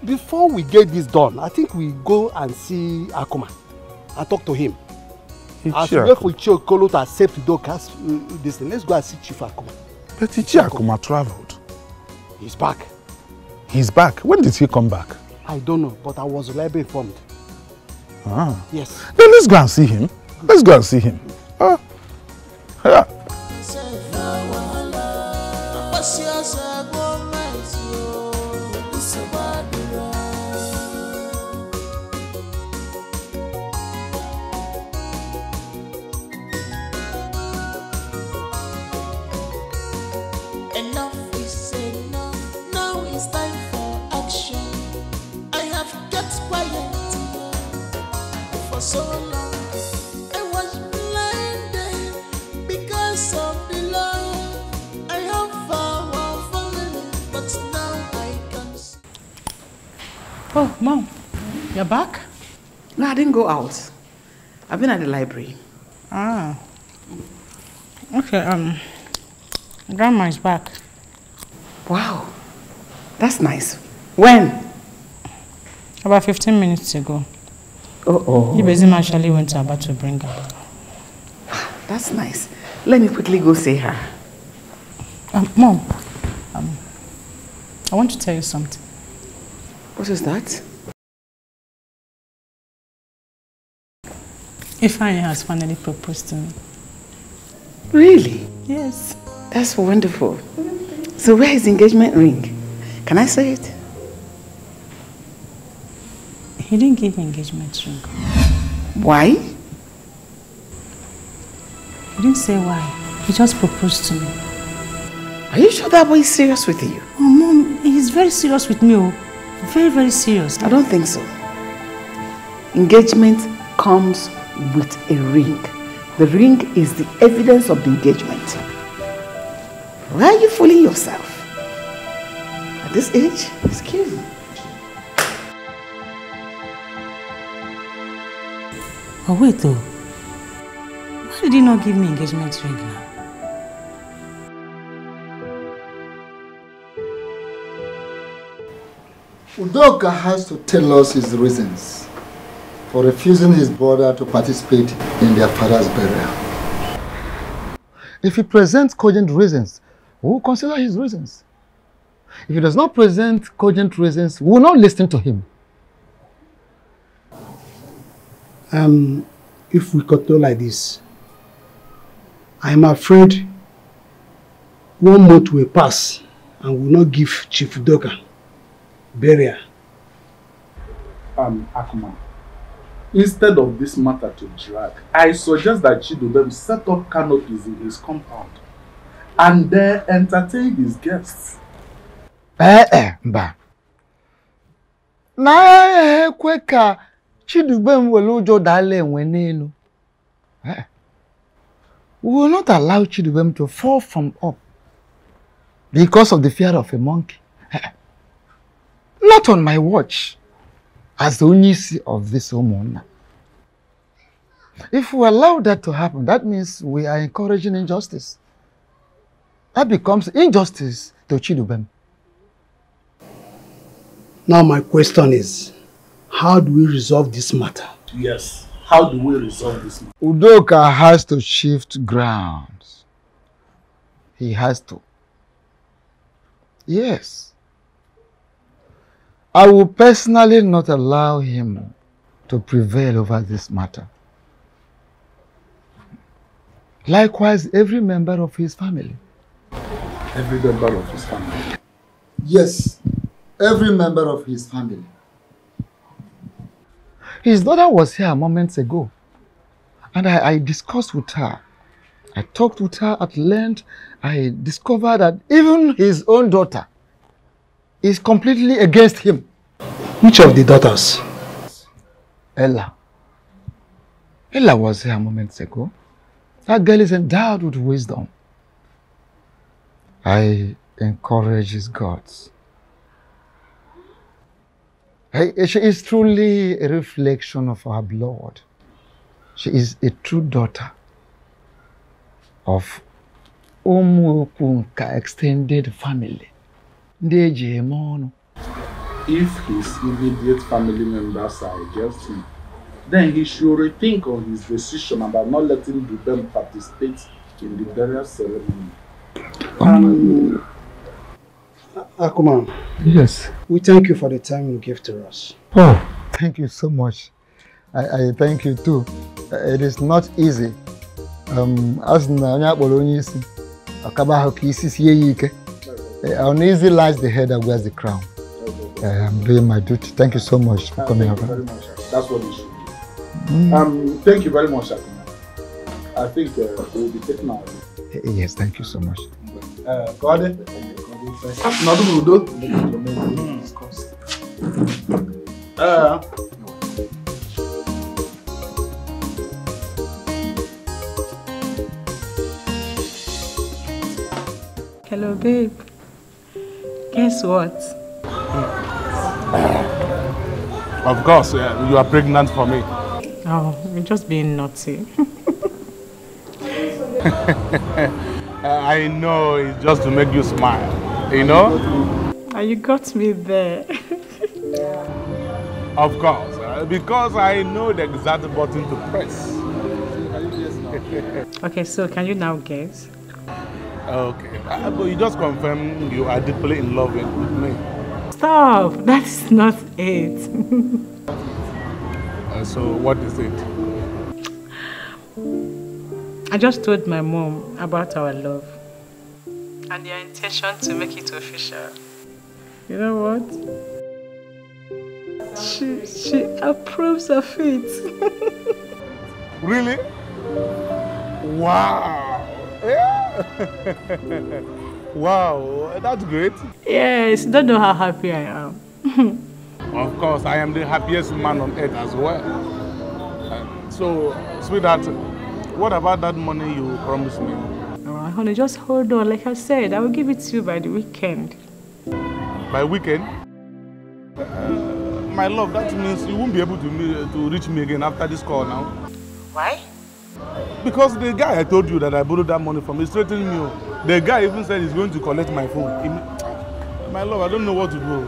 before we get this done, I think we go and see Akuma and talk to him. As we wait for Ichi Okolo to accept Udoka's this thing, let's go and see Chief Akuma. But Ichi Akuma traveled. He's back. He's back? When did he come back? I don't know, but I was reliably informed. Ah. Yes. Then let's go and see him. Let's go and see him. Yeah. for so long. I was blinded because of the love I have for our family, but now I can see. Oh, Mom, you're back? No, I didn't go out. I've been at the library. Ah. Okay, Grandma is back. Wow. That's nice. When? About 15 minutes ago. Oh. Ibezim actually went to Aba to bring her. That's nice. Let me quickly go see her. Mom, I want to tell you something. What is that? Ifeanyi has finally proposed to me. Really? Yes. That's wonderful. So where is the engagement ring? Can I see it? He didn't give me engagement ring. Why? He didn't say why. He just proposed to me. Are you sure that boy is serious with you? Oh, Mom, he's very serious with me. Oh. Very, very serious. I don't think so. Engagement comes with a ring. The ring is the evidence of the engagement. Why are you fooling yourself? At this age, excuse me. Oh, wait though. Why did he not give me engagement ring now? Udoka has to tell us his reasons for refusing his brother to participate in their father's burial. If he presents cogent reasons, we will consider his reasons. If he does not present cogent reasons, we will not listen to him. If we continue like this, I am afraid 1 month will pass and will not give Chief Udoka burial. Akuma, instead of this matter to drag, I suggest that Chidubem set up canopies in his compound and then entertain his guests. Mba. Na ekwe ka Chidubem wele ujo dale enwe n'elu. We will not allow Chidubem to fall from up because of the fear of a monkey. Not on my watch, as the Onyisi of this woman. If we allow that to happen, that means we are encouraging injustice. That becomes injustice to Chidubem. Now my question is, how do we resolve this matter? Yes, how do we resolve this matter? Udoka has to shift grounds. He has to. Yes. I will personally not allow him to prevail over this matter. Likewise, every member of his family. Every member of his family? Yes, every member of his family. His daughter was here moments ago, and I discussed with her. I talked with her at length. I discovered that even his own daughter is completely against him. Which of the daughters? Ella. Ella was here moments ago. That girl is endowed with wisdom. I encourage his gods. She is truly a reflection of our blood. She is a true daughter of Umukunka extended family. If his immediate family members are against him, then he should rethink on his decision about not letting them participate in the burial ceremony. Akuma. Yes. We thank you for the time you gave to us. Oh, thank you so much. I thank you too. It is not easy. As uneasy lies the head that wears the crown. I'm doing my duty. Thank you so much for coming over. Thank you very much. That's what we should do. Thank you very much, Akuma. I think we'll be taking our leave. Yes, thank you so much. God. Babe, guess what? Of course, you are pregnant for me. Oh, you're just being naughty. I know, it's just to make you smile, you know? You got me there. Of course, because I know the exact button to press. Okay, so can you now guess? Okay, but you just confirm you are deeply in love with me. Stop, that's not it. So what is it? I just told my mom about our love and their intention to make it official. You know what? She approves of it. Really? Wow! Yeah. Wow, that's great. Yes, don't know how happy I am. Of course, I am the happiest man on earth as well. So, sweetheart, what about that money you promised me? Oh, honey, just hold on. Like I said, I will give it to you by the weekend. By weekend? My love, that means you won't be able to reach me again after this call now. Why? Because the guy I told you that I borrowed that money from is threatening me. The guy even said he's going to collect my phone. My love, I don't know what to do.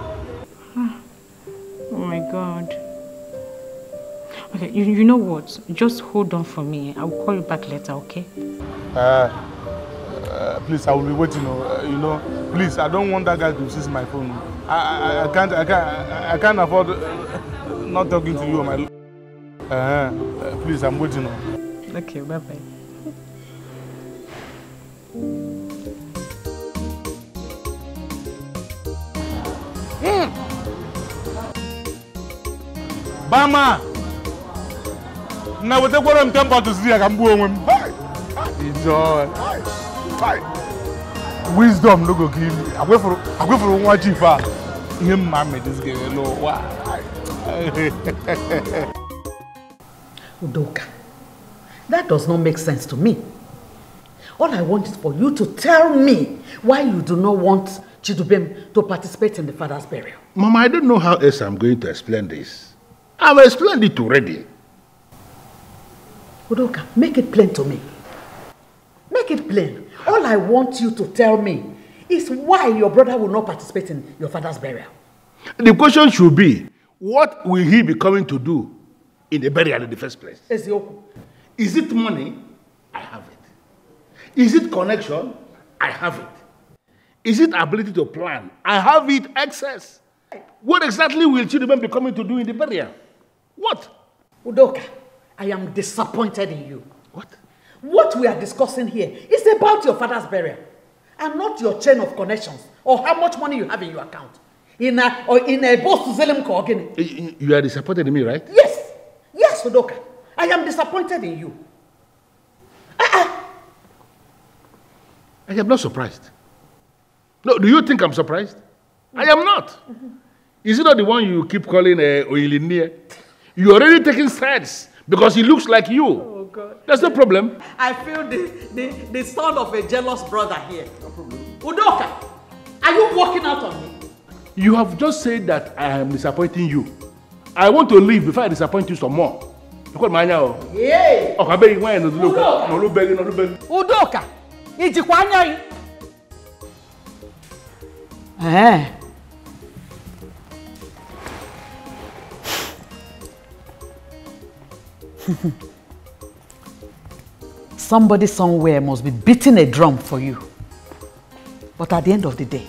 Oh my God. Okay, you know what? Just hold on for me. I will call you back later, okay? Please, I will be waiting. You know, please, I don't want that guy to seize my phone. I can't afford not talking to you, my love. Please, I'm waiting. Okay, bye-bye. Bama! Now we take what I'm temper to see I can go home. Enjoy. Wisdom no go kill me. I go for one chifa. Him mama this girl no why. Udoka, that does not make sense to me. All I want is for you to tell me why you do not want Chidubem to participate in the father's burial. Mama, I don't know how else I'm going to explain this. I've explained it already. Udoka, make it plain to me. Make it plain. All I want you to tell me is why your brother will not participate in your father's burial. The question should be, what will he be coming to do in the burial in the first place? Is it money? I have it. Is it connection? I have it. Is it ability to plan? I have it excess. What exactly will children be coming to do in the burial? What? Udoka, I am disappointed in you. What? What we are discussing here is about your father's burial and not your chain of connections or how much money you have in your account. In a boss to Zelim Kogini. You are disappointed in me, right? Yes. Yes, Udoka. I am disappointed in you. I am not surprised. No, do you think I'm surprised? I am not. Is it not the one you keep calling Oyilinia? You're already taking sides because he looks like you. Oh, God. That's no problem. I feel the son of a jealous brother here. No problem. Udoka, are you walking out on me? You have just said that I am disappointing you. I want to leave before I disappoint you some more. Yeah. Udoka, ijikwanya. Somebody somewhere must be beating a drum for you. But at the end of the day,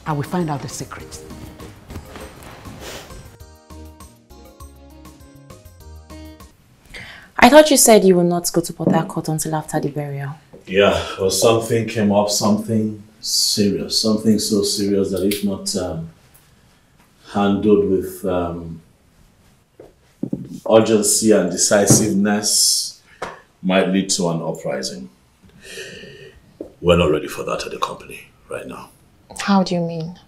I will find out the secret. I thought you said you will not go to Port Harcourt until after the burial. Yeah, well, something came up, something serious, something so serious that if not handled with urgency and decisiveness, might lead to an uprising. We're not ready for that at the company right now. How do you mean?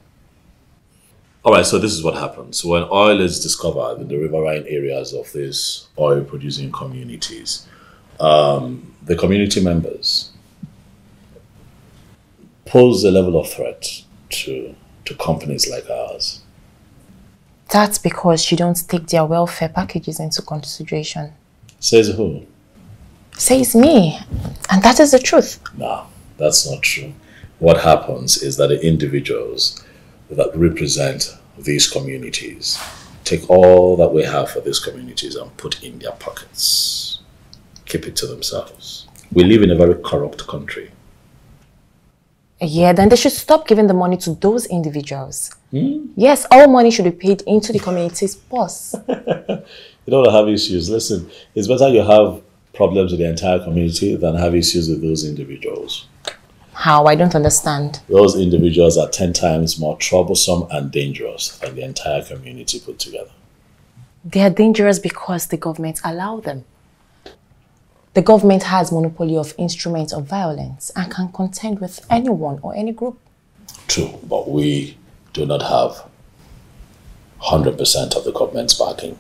All right, so this is what happens. When oil is discovered in the riverine areas of these oil-producing communities, the community members pose a level of threat to companies like ours. That's because you don't take their welfare packages into consideration. Says who? Says me. And that is the truth. No, that's not true. What happens is that the individuals that represent these communities take all that we have for these communities and put in their pockets. Keep it to themselves. We live in a very corrupt country. Yeah, then they should stop giving the money to those individuals. Yes, all money should be paid into the community's purse. You don't have issues. Listen, it's better you have problems with the entire community than have issues with those individuals. How? I don't understand. Those individuals are 10 times more troublesome and dangerous than the entire community put together. They are dangerous because the government allow them. The government has monopoly of instruments of violence and can contend with anyone or any group. True, but we do not have 100% of the government's backing.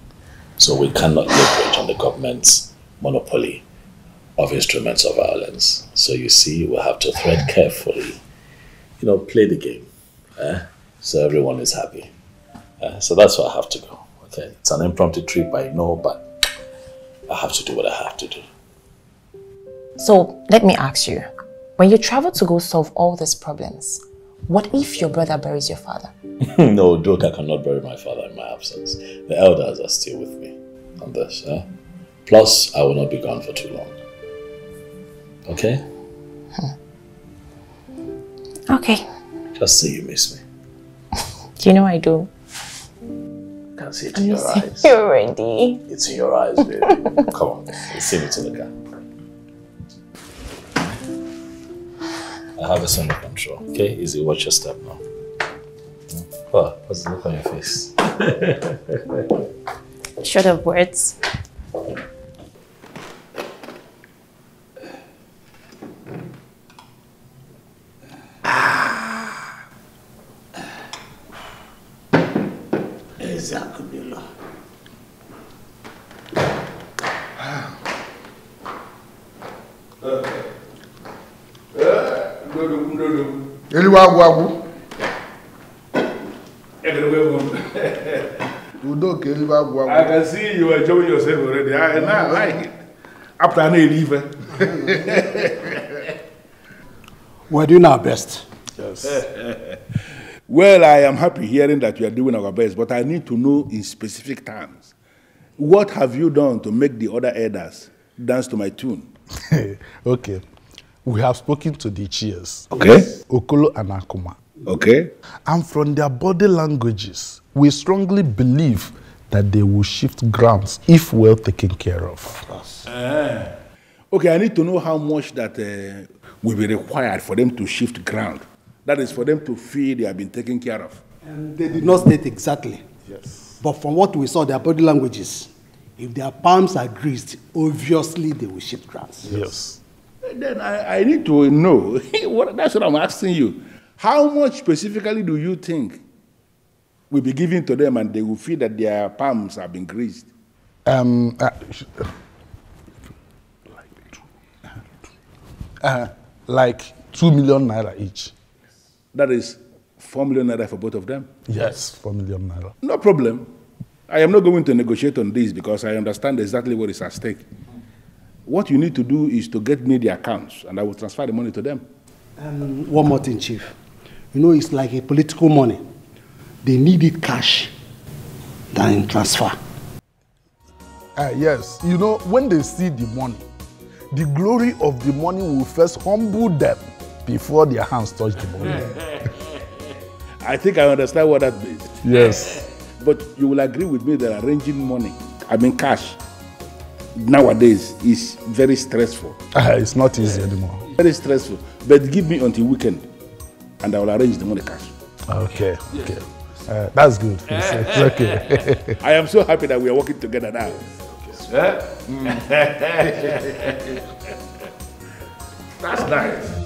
So we cannot leverage on the government's monopoly of instruments of violence. So you see, we'll have to tread carefully, play the game, so everyone is happy. So that's why I have to go. Okay, it's an impromptu trip, I know, but I have to do what I have to do. So let me ask you, when you travel to go solve all these problems, what if your brother buries your father? No, Doka cannot bury my father in my absence. The elders are still with me on this. Plus, I will not be gone for too long. Okay? Okay. Just say you miss me. Do you know I do? I can see it in your eyes. You're already. It's in your eyes, baby. Come on, let's send it to the car. I have this under control, okay? Easy, watch your step now. Oh, what's the look on your face? Short of words. Exactly. I can see you enjoying yourself already. I like it. After I leave. We're doing our best. Yes. Well, I am happy hearing that you are doing our best, but I need to know in specific terms. What have you done to make the other elders dance to my tune? Okay. We have spoken to the cheers. Okay. Okolo and Akuma. Okay. And from their body languages, we strongly believe that they will shift grounds if well taken care of. Okay, I need to know how much that will be required for them to shift ground. That is for them to feel they have been taken care of. They did not state exactly. Yes. But from what we saw, their body languages, if their palms are greased, obviously they will shift grounds. Yes. Then I need to know, that's what I'm asking you. How much specifically do you think will be given to them and they will feel that their palms have been greased? Like 2 million naira each. That is 4 million naira for both of them? Yes, 4 million naira. No problem. I am not going to negotiate on this because I understand exactly what is at stake. What you need to do is to get me the accounts and I will transfer the money to them. One more thing, Chief. You know, it's like a political money. They need it cash than in transfer. Yes, you know, when they see the money, the glory of the money will first humble them before their hands touch the money. I think I understand what that means. Yes. But you will agree with me that arranging money, cash, nowadays is very stressful. It's not easy anymore. Very stressful. But give me until weekend and I will arrange the money cash. Okay, okay. That's good. It's okay. I am so happy that we are working together now. That's nice.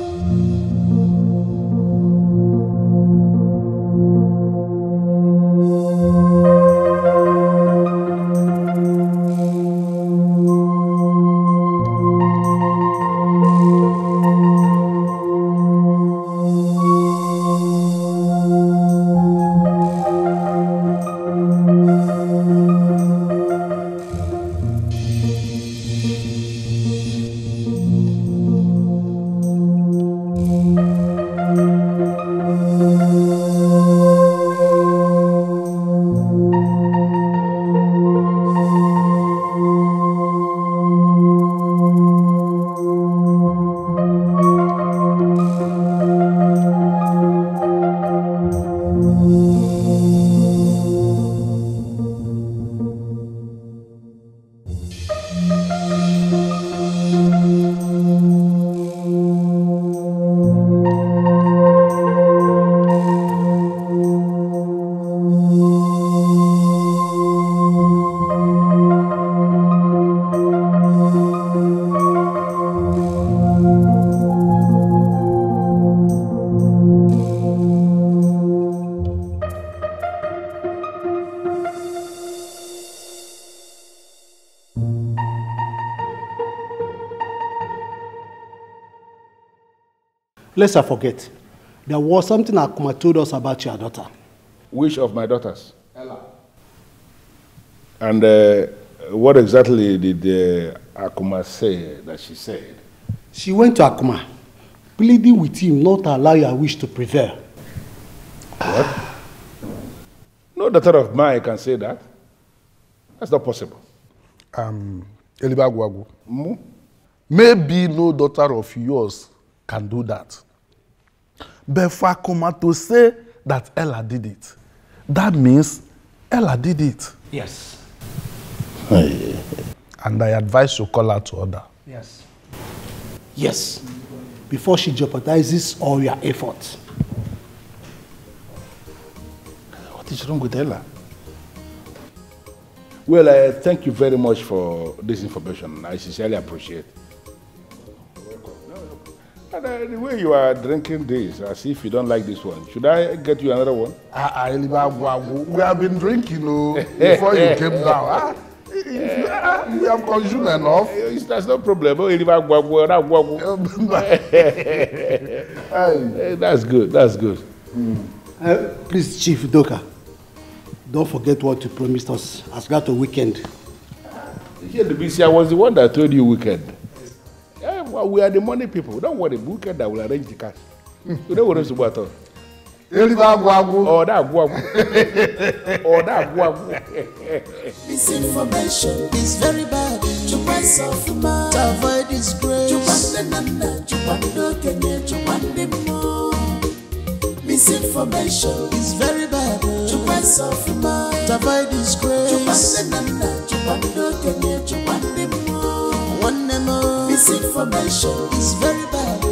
Lest I forget, there was something Akuma told us about your daughter. Which of my daughters? Ella. And what exactly did Akuma say that she said? She went to Akuma, pleading with him not to allow your wish to prevail. What? No daughter of mine can say that. That's not possible. Elibagwagu. Maybe no daughter of yours can do that. But for Akuma to say that Ella did it, that means Ella did it. Yes. And I advise you call her to order. Yes. Yes. Before she jeopardizes all your efforts. What is wrong with Ella? Well, thank you very much for this information. I sincerely appreciate it. And the way you are drinking this, as if you don't like this one, should I get you another one? We have been drinking before you came down. We have consumed enough. That's no problem. That's good. That's good. Please, Chief Doka, don't forget what you promised us as got a weekend. Here, the BC, I was the one that told you weekend. Yeah, well, we are the money people. Don't worry, weekend I will arrange the cash. You don't worry about it. Oh, that Misinformation is very bad. To avoid disgrace. Misinformation is very bad. To avoid disgrace. Misinformation is very bad.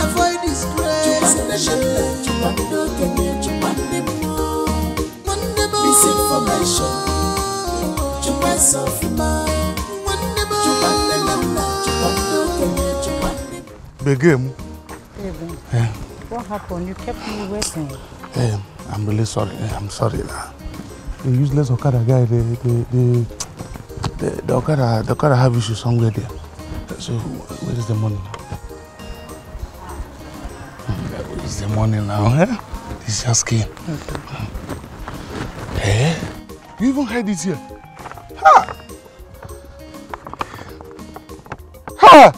Avoid disgrace. Misinformation. Begum. What happened? You kept me waiting. I'm really sorry. I'm sorry. The useless Okada guy, the Okada have issues somewhere there. So where is the money now? Where is the money now? It's just came. Okay. You even hide it here. Ha! Ha!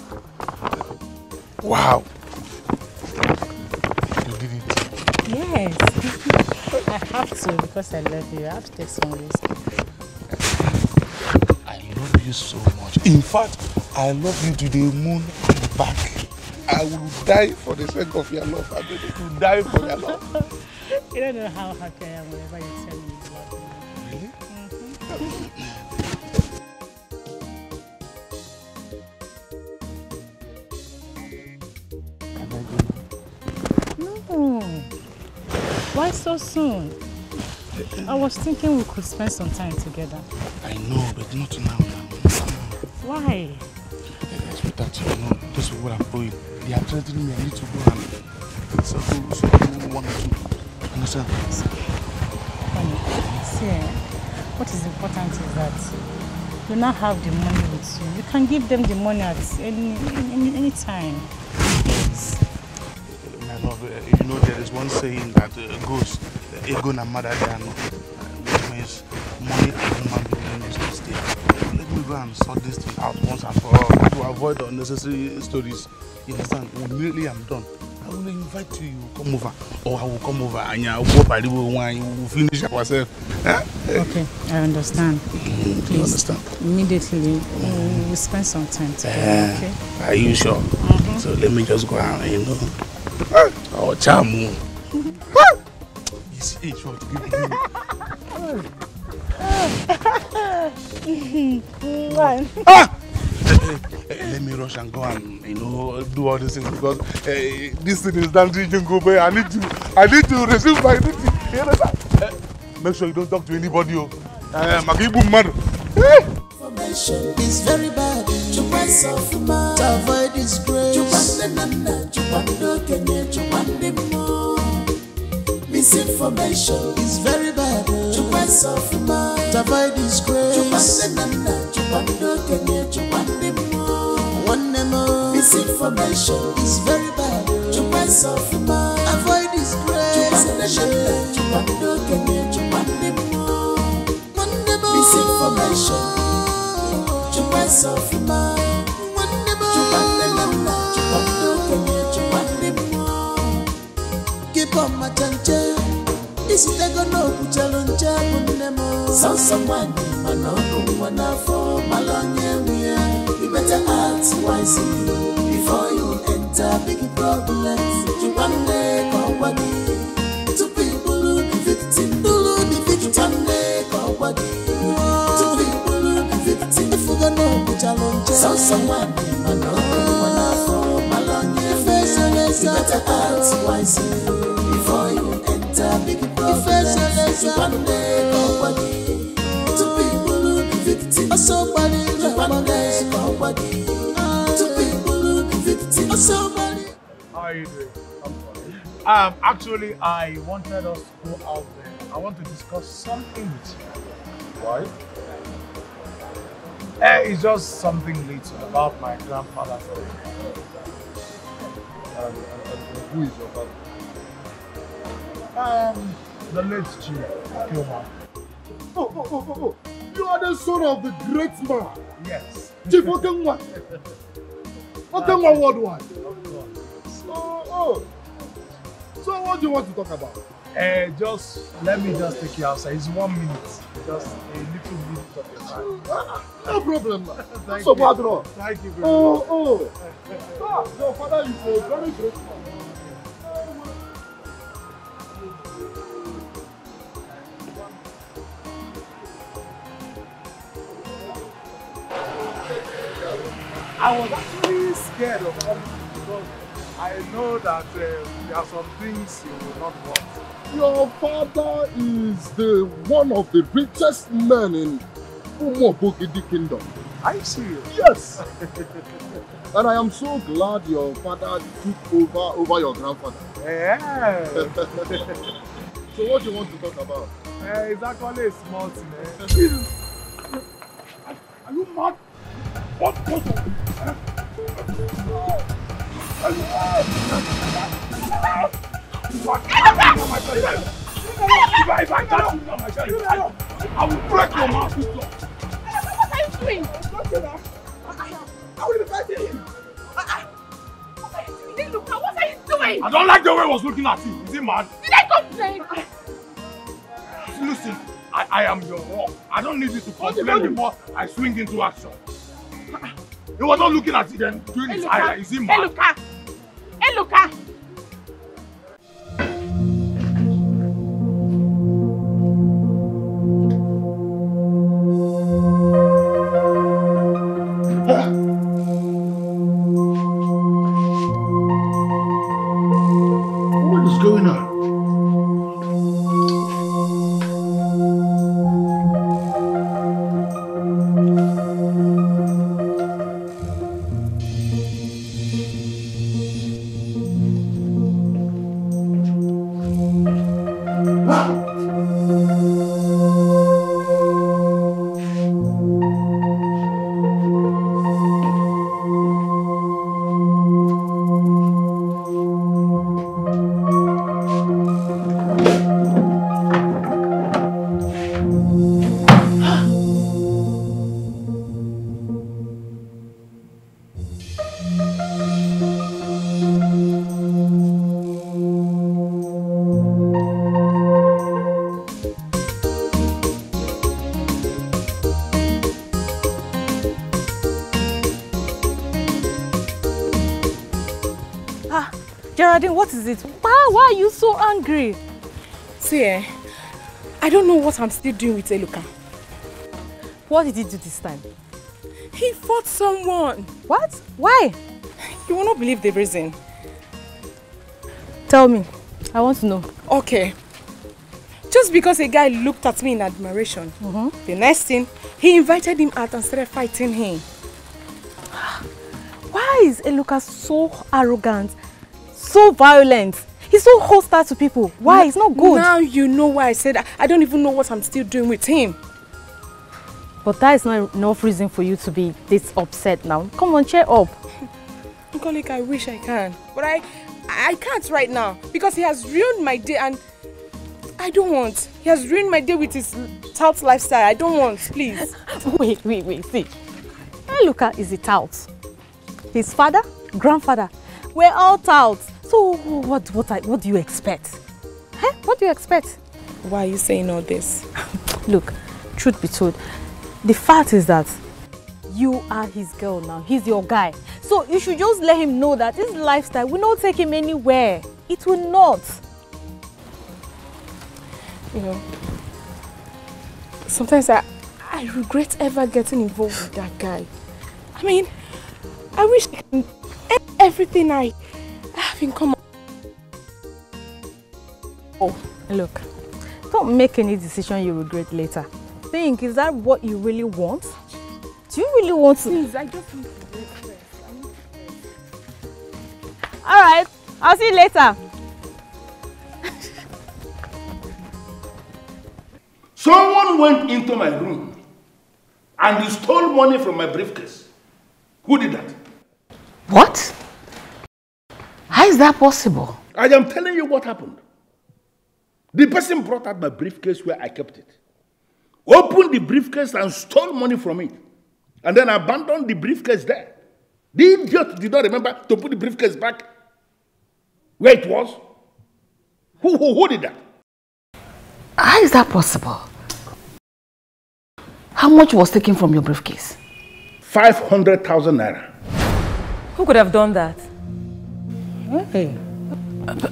Wow. You did it. Yes. I have to because I love you. I have to take some risk. I love you so much. In fact, I love you to the moon and back. I will die for the sake of your love. I'm ready to die for your love. You don't know how happy I am whenever you tell me you love me. Really? No. Why so soon? I was thinking we could spend some time together. I know, but not now. Why? Sweetheart, you know, those people I'm going, they are threatening me. I need to go and so one or two. Understand? Honey, see, what is important is that you now have the money with you. You can give them the money at any time. My love, you know there is one saying that goes, ego na mother than, which means money and human being is to stay. Let me go and sort this thing out once and for all to avoid unnecessary stories. You understand? Immediately I'm done, I will invite you. You come over, or I will come over and you will go by the wine. You will finish ourselves. Okay, I understand. Please, you understand? Immediately, we'll spend some time together. Okay? Are you sure? So let me just go out, you know. Oh, Chamu. It's each one to give Let me rush and go and do all these things because this thing is done to go by. I need to resume my duty. You understand? Make sure you don't talk to anybody. Information is very bad. To avoid disgrace. Misinformation is very bad. To avoid disgrace. Misinformation is very bad. Avoid disgrace. Misinformation. Keep on my change. This is the no challenge. So someone, man, for Malonga. You better act wisely before you enter big problems. To people who the victim, to people who the victim. If you don't know challenge, so someone, man, for Malonga. You better act wisely before you enter big problems. To people who the victim, somebody, to people who the victim, somebody. How are you doing? I'm fine. Actually, I wanted us to go out there. I want to discuss something with you. Why? It's just something little about my grandfather's death. And who is your father? The late Chief Okenwa. Oh. You are the son of the great man. Yes. Chief Okenwa. Okenwa worldwide. Of course. Oh. So what do you want to talk about? Let me just take you outside. It's 1 minute. Just a little bit of your time. No problem. Thank so you. bad, no. Thank you very much. Your father is a very great man. I was actually scared of coming because I know that there are some things you will not want. Your father is the one of the richest men in Umobogidi Kingdom. Are you serious? Yes. And I am so glad your father took over your grandfather. Yeah. So what do you want to talk about? It's actually a small thing. Are you mad? What? If I catch you now, I will break your mouth with law. What are you doing? I will be fighting him. What are you doing? Look, what are you doing? I don't like the way I was looking at you. Is he mad? Did I complain? Listen, I am your rock. I don't need you to complain before I swing into action. You were not looking at it then, doing his eye. Is he mad? Hey, Luca! What is going on? Geraldine, what is it? Why are you so angry? See, I don't know what I'm still doing with Eluka. What did he do this time? He fought someone. What? Why? You will not believe the reason. Tell me. I want to know. Okay. Just because a guy looked at me in admiration, the next thing, he invited him out and started fighting him. Why is Eluka so arrogant, so violent? He's so hostile to people. Why? It's not good. Now you know why I said I don't even know what I'm still doing with him. But that is not enough reason for you to be this upset now. Come on, cheer up. Uncle, I wish I can. But I can't right now because he has ruined my day and I don't want. He has ruined my day with his tout lifestyle. I don't want, please. Wait. See. Luca is a tout. His father, grandfather, we're all touts. So what do you expect? Huh? What do you expect? Why are you saying all this? Look, truth be told, the fact is that you are his girl now. He's your guy. So you should just let him know that this lifestyle will not take him anywhere. It will not. You know, sometimes I regret ever getting involved with that guy. I mean, I wish I can end everything I have in common. Oh, look, don't make any decision you regret later. Think, is that what you really want? Do you really want to? Please, I just need to break first. Alright, I'll see you later. Someone went into my room and he stole money from my briefcase. Who did that? What? How is that possible? I am telling you what happened. The person brought out my briefcase where I kept it, opened the briefcase and stole money from it, and then abandoned the briefcase there. The idiot did not remember to put the briefcase back where it was. Who did that? How is that possible? How much was taken from your briefcase? 500,000 naira. Who could have done that? Hey.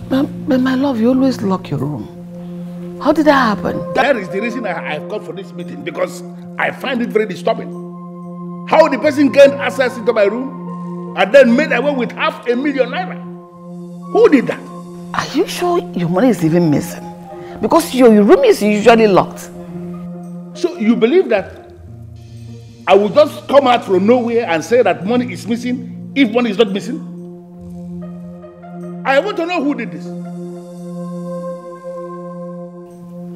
But my love, you always lock your room. How did that happen? That is the reason I've come for this meeting, because I find it very disturbing. How the person gained access into my room and then made away with 500,000 naira. Who did that? Are you sure your money is even missing? Because your room is usually locked. So you believe that I will just come out from nowhere and say that money is missing if money is not missing? I want to know who did this.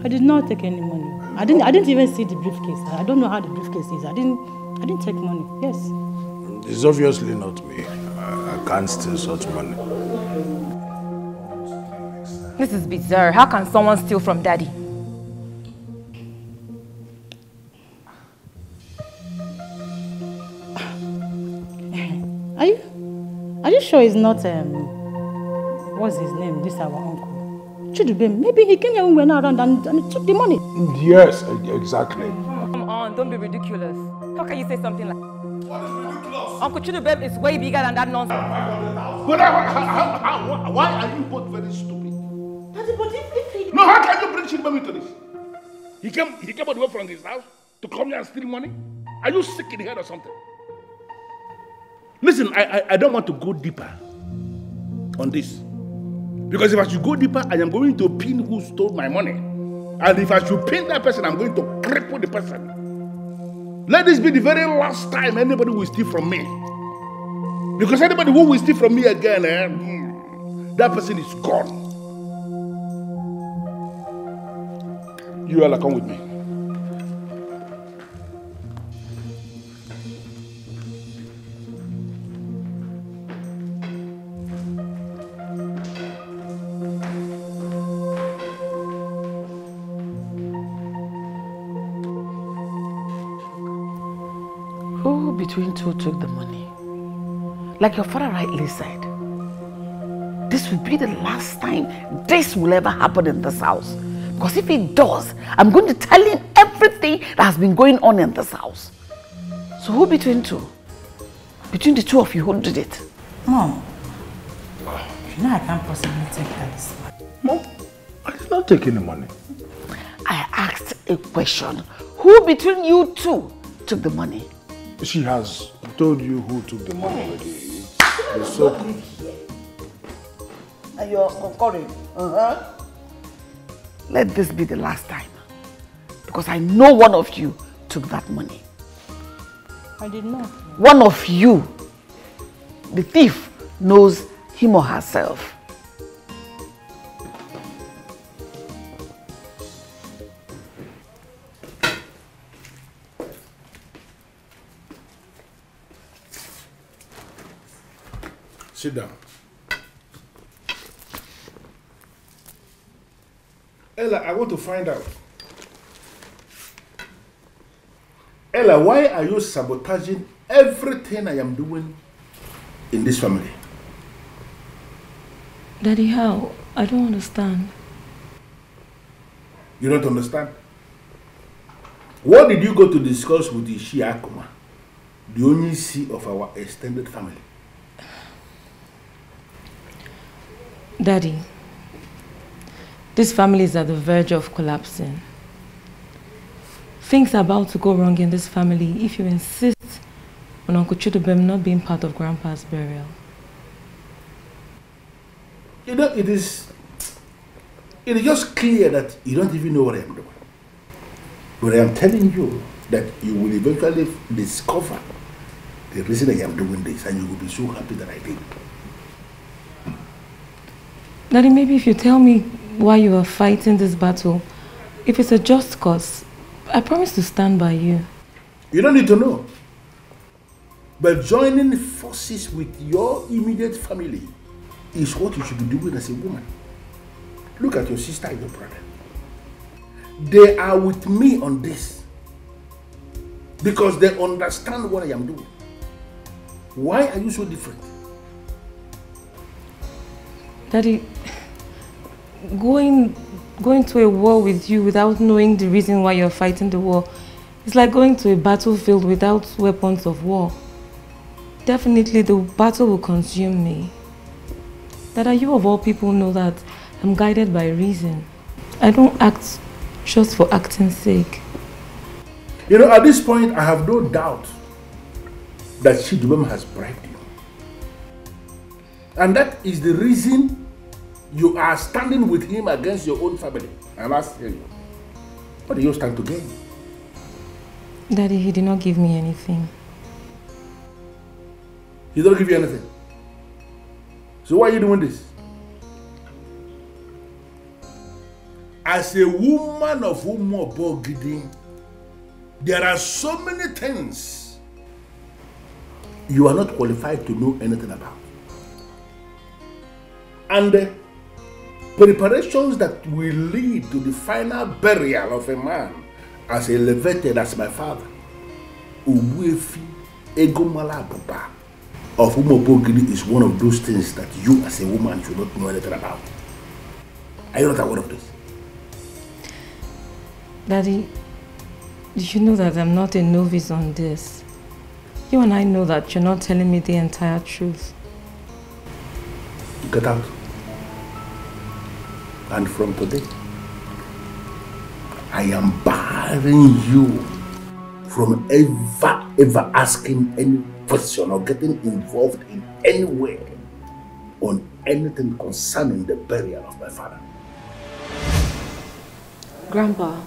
I did not take any money. I didn't even see the briefcase. I don't know how the briefcase is. I didn't take money. Yes. It's obviously not me. I can't steal such money. This is bizarre. How can someone steal from Daddy? Are you sure it's not what's his name? This our uncle. Chidubem. Maybe he came here when we were not around and he took the money. Yes, exactly. Come on, don't be ridiculous. How can you say something like that? What is ridiculous? Uncle Chidubem is way bigger than that nonsense. But why are you both very stupid? No, how can you bring Chidubem into this? He came all the way from his house to come here and steal money? Are you sick in the head or something? Listen, I don't want to go deeper on this. Because if I should go deeper, I am going to pin who stole my money. And if I should pin that person, I'm going to cripple the person. Let this be the very last time anybody will steal from me. Because anybody who will steal from me again, that person is gone. You all come with me. Between two took the money. Like your father rightly said, this will be the last time this will ever happen in this house. Because if it does, I'm going to tell him everything that has been going on in this house. So who between two? Between the two of you, who did it? Mom, you know I can't possibly take that. Mom, I did not take any money. I asked a question. Who between you two took the money? She has told you who took the money already. It's so... And you're concurring? Let this be the last time. Because I know one of you took that money. I did not. One of you, the thief, knows him or herself. Sit down. Ella, I want to find out. Ella, why are you sabotaging everything I am doing in this family? Daddy, how? I don't understand. You don't understand? What did you go to discuss with Ishi Akuma, the only C of our extended family? Daddy, this family is at the verge of collapsing. Things are about to go wrong in this family if you insist on Uncle Chidubem not being part of Grandpa's burial. You know, it is just clear that you don't even know what I am doing. But I am telling you that you will eventually discover the reason I am doing this, and you will be so happy that I did. Daddy, maybe if you tell me why you are fighting this battle, if it's a just cause, I promise to stand by you. You don't need to know. But joining forces with your immediate family is what you should be doing as a woman. Look at your sister and your brother. They are with me on this because they understand what I am doing. Why are you so different? Daddy, going to a war with you without knowing the reason why you're fighting the war is like going to a battlefield without weapons of war. Definitely the battle will consume me. Dada, you of all people know that I'm guided by reason. I don't act just for acting's sake. You know, at this point, I have no doubt that Chidubem has bribed you. And that is the reason you are standing with him against your own family. I'm asking you, what do you stand to gain? Daddy, he did not give me anything. He don't give you anything? So why are you doing this? As a woman of Umobogidi, there are so many things you are not qualified to know anything about. And the preparations that will lead to the final burial of a man as elevated as my father, Ubuefi Egomala Baba of Umobogidi, is one of those things that you as a woman should not know anything about. Are you not aware of this? Daddy, you know that I'm not a novice on this. You and I know that you're not telling me the entire truth. Get out. And from today, I am barring you from ever asking any question or getting involved in any way on anything concerning the burial of my father. Grandpa.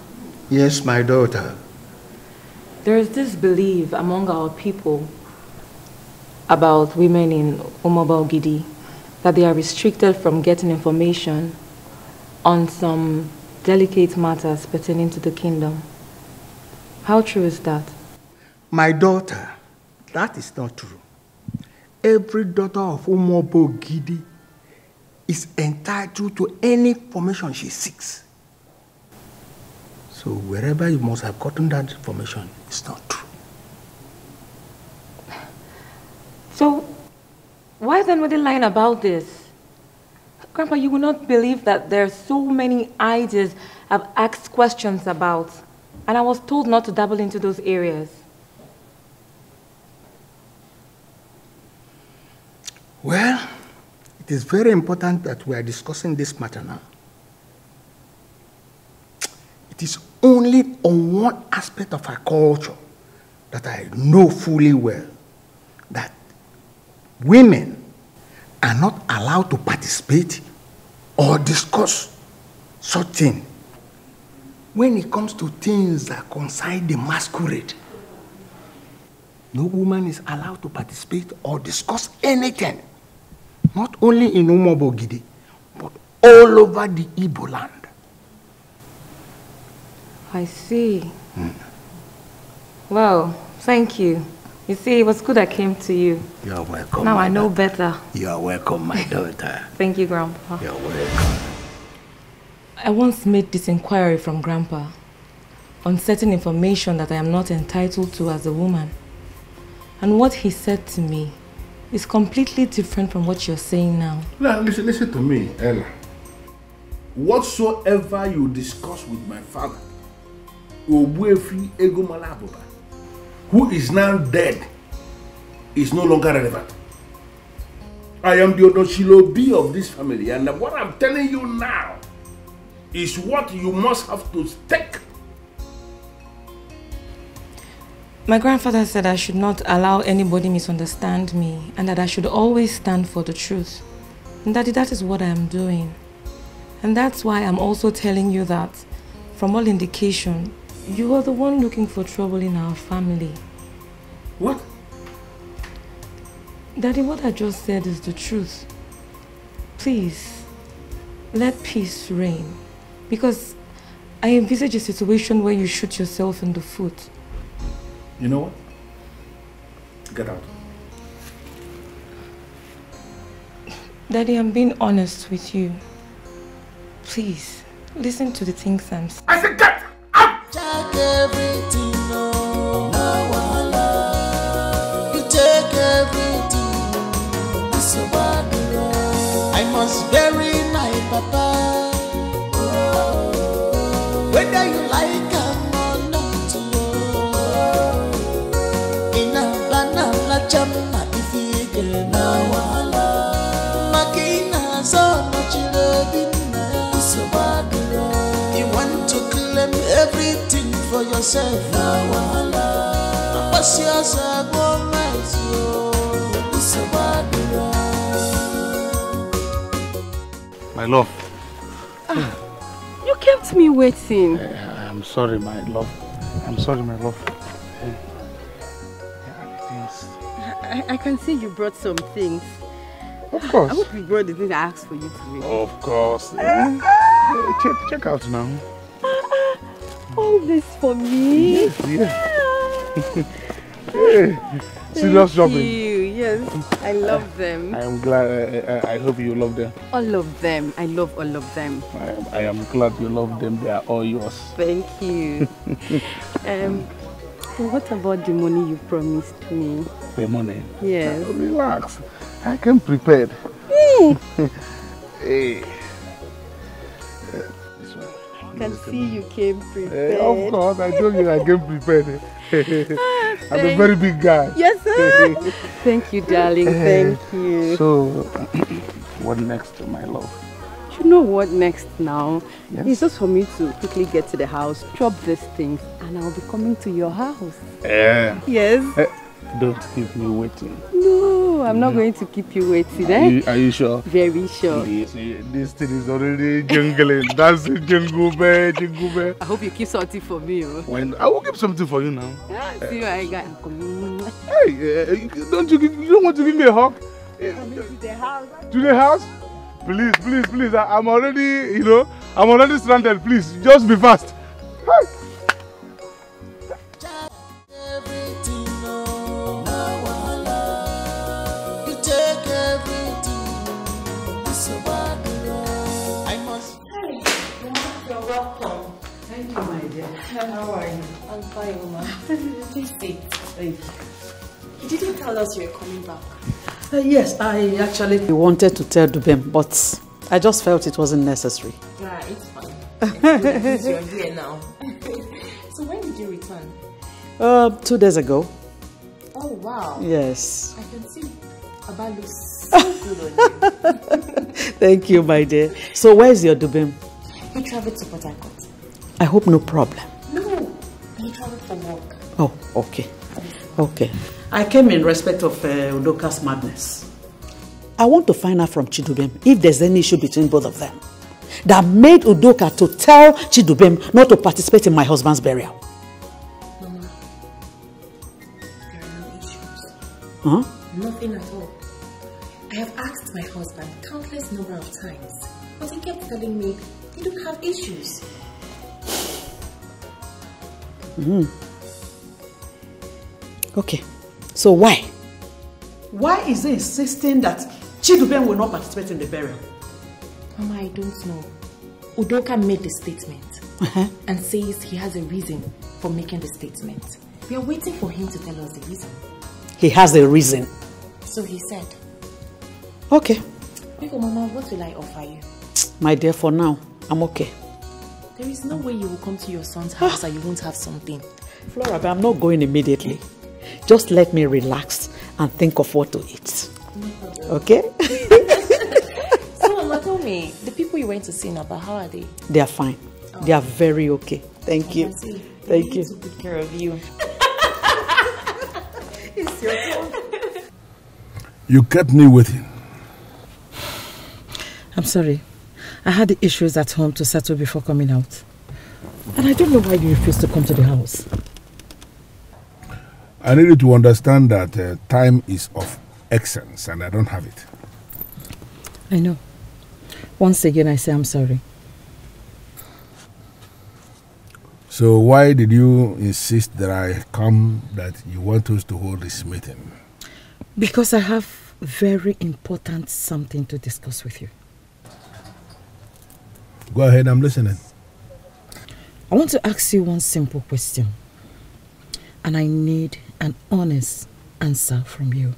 Yes, my daughter. There is this belief among our people about women in Umobogidi that they are restricted from getting information on some delicate matters pertaining to the kingdom. How true is that? My daughter, that is not true. Every daughter of Umobogidi is entitled to any information she seeks. So wherever you must have gotten that information, it's not true. So why then were they lying about this? Grandpa, you will not believe that there are so many ideas I've asked questions about, and I was told not to dabble into those areas. Well, it is very important that we are discussing this matter now. It is only on one aspect of our culture that I know fully well that women are not allowed to participate or discuss such things. When it comes to things that concern the masquerade, no woman is allowed to participate or discuss anything, not only in Umobogidi, but all over the Igbo land. I see. Well, thank you. You see, it was good I came to you. You are welcome. Now I know better. You are welcome, my daughter. Thank you, Grandpa. You're welcome. I once made this inquiry from Grandpa on certain information that I am not entitled to as a woman. And what he said to me is completely different from what you're saying now. Now, listen to me, Ella. Whatsoever you discuss with my father, who is now dead, is no longer relevant. I am the Odoshilobi of this family, and what I'm telling you now is what you must have to take. My grandfather said I should not allow anybody misunderstand me and that I should always stand for the truth. And Daddy, that is what I am doing. And that's why I'm also telling you that, from all indication, you are the one looking for trouble in our family. What? Daddy, what I just said is the truth. Please, let peace reign. Because I envisage a situation where you shoot yourself in the foot. You know what? Get out. Daddy, I'm being honest with you. Please, listen to the things I'm saying. I said get out! Check everything, no wahala. You take everything, it's a bad road. I must bury my papa. Whether you like him or not, in a banana chama if you get no wahala. Makina so much loving, it's a bad road. You want to claim everything for yourself, no wahala. What's yours, I go right, it's a bad road. My love. You kept me waiting. I'm sorry, my love. I'm sorry, my love. I can see you brought some things. Of course. I hope you brought the things I asked for you to read. Of course. Check out now. All this for me? Yes. Hey, serious shopping. Thank you. Yes, I love them. I am glad. I hope you love them. All of them. I love all of them. I am glad you love them. They are all yours. Thank you. What about the money you promised me? The money? Yes. Relax. I came prepared. Hey. This one. I can see you came prepared. Of course, I told you I came prepared. I'm a very big guy. Yes, sir. Thank you, darling. Thank you. So, what next, my love? You know what next now? Yes. It's just for me to quickly get to the house, chop these things, and I'll be coming to your house. Yes. Don't keep me waiting. No, I'm not going to keep you waiting. Are you sure? Very sure. This thing is already jungling. That's a jingle bell. I hope you keep something for me. When I will keep something for you now. See what I got. Hey, you don't want to give me a hug? Coming to the house. To the house? Please. I'm already, I'm already stranded. Please, just be fast. Hey. How are you? I'm fine, Mama. Please stay. Thank you. You didn't tell us you were coming back. Yes, I actually wanted to tell Dubem, but I just felt it wasn't necessary. Yeah, it's fine. It's you're here now. So when did you return? 2 days ago. Oh, wow. Yes. I can see Abba looks so good on you. Thank you, my dear. So where's your Dubem? He traveled to Port Harcourt. I hope no problem. No, he traveled for work. Oh, okay. Okay. I came in respect of Udoka's madness. I want to find out from Chidubem if there's any issue between both of them that made Udoka to tell Chidubem not to participate in my husband's burial. Mama, there are no issues. Huh? Nothing at all. I have asked my husband countless number of times, but he kept telling me you don't have issues. Okay. So why? Why is he insisting that Chidubem will not participate in the burial? Mama, I don't know. Udoka made the statement and says he has a reason for making the statement. We are waiting for him to tell us the reason. He has a reason. So he said. Okay. Biko, Mama, what will I offer you? My dear, for now, I'm okay. There is no way you will come to your son's house and you won't have something. Flora, but I'm not going immediately. Just let me relax and think of what to eat. Okay? So, Mama, tell me, the people you went to see in Aba, how are they? They are fine. Oh. They are very okay. Thank you. Thank you. To take care of you. It's your turn. You kept me waiting. I'm sorry. I had the issues at home to settle before coming out. And I don't know why you refused to come to the house. I needed to understand that time is of essence and I don't have it. I know. Once again, I say I'm sorry. So why did you insist that I come, that you want us to hold this meeting? Because I have very important something to discuss with you. Go ahead, I'm listening. I want to ask you one simple question. And I need an honest answer from you.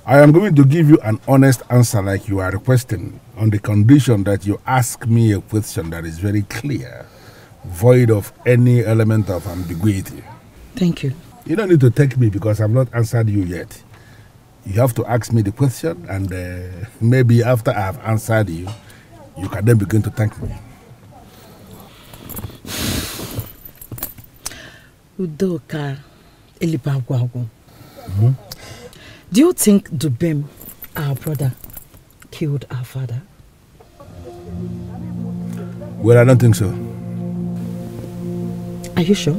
I am going to give you an honest answer like you are requesting, on the condition that you ask me a question that is very clear, void of any element of ambiguity. Thank you. You don't need to take me because I've not answered you yet. You have to ask me the question, and maybe after I have answered you, you can then begin to thank me. Udoka Elibagwago. Do you think Dubem, our brother, killed our father? Well, I don't think so. Are you sure?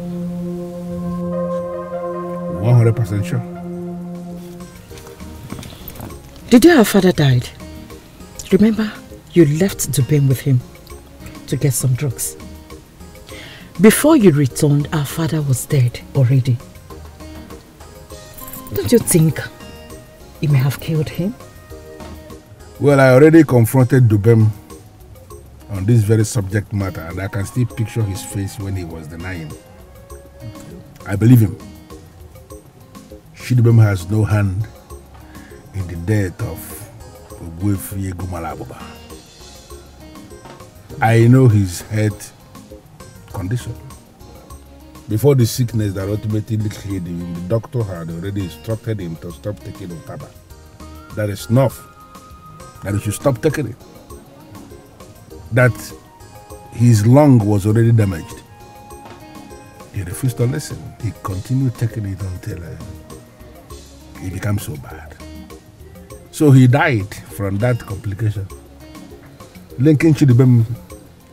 100% sure. The day our father died, remember you left Dubem with him to get some drugs. Before you returned, our father was dead already. Don't you think he may have killed him? Well, I already confronted Dubem on this very subject matter, and I can still picture his face when he was denying. I believe him. Chidubem has no hand in the death of Ogwefi Egumalaboba. I know his health condition. Before the sickness that ultimately killed him, the doctor had already instructed him to stop taking Otaba. That is enough. That he should stop taking it. That his lung was already damaged. He refused to listen. He continued taking it until it became so bad. So he died from that complication. Linking Chidubem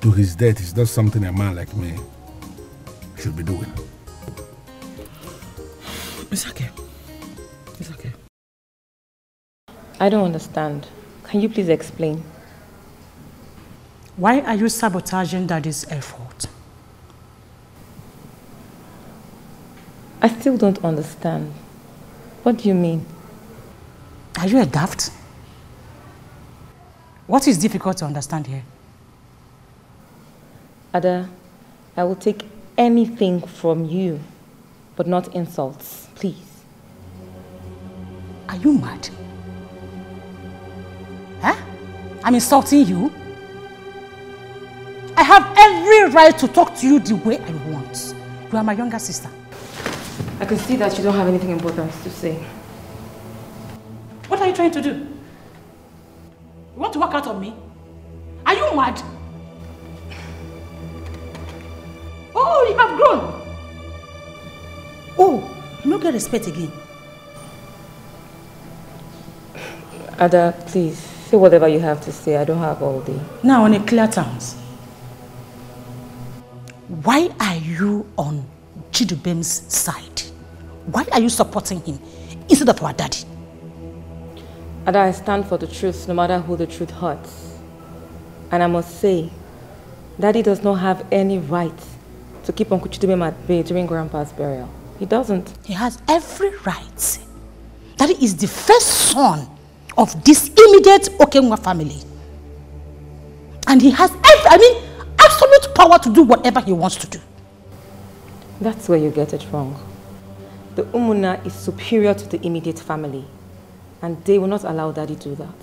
to his death is not something a man like me should be doing. It's okay. It's okay. I don't understand. Can you please explain? Why are you sabotaging Daddy's effort? I still don't understand. What do you mean? Are you a daft? What is difficult to understand here? Ada, I will take anything from you, but not insults, please. Are you mad? Huh? I'm insulting you? I have every right to talk to you the way I want. You are my younger sister. I can see that you don't have anything important to say. What are you trying to do? You want to walk out on me? Are you mad? Oh, you have grown. Oh, you don't get respect again. Ada, please, say whatever you have to say. I don't have all day. Now, on a clear terms, why are you on Chidubem's side? Why are you supporting him instead of our daddy? Ada, I stand for the truth, no matter who the truth hurts. And I must say, Daddy does not have any right to keep Uncle Chidubem at bay during Grandpa's burial. He doesn't. He has every right. That he is the first son of this immediate Okenwa family. And he has absolute power to do whatever he wants to do. That's where you get it wrong. The Umuna is superior to the immediate family, and they will not allow Daddy to do that.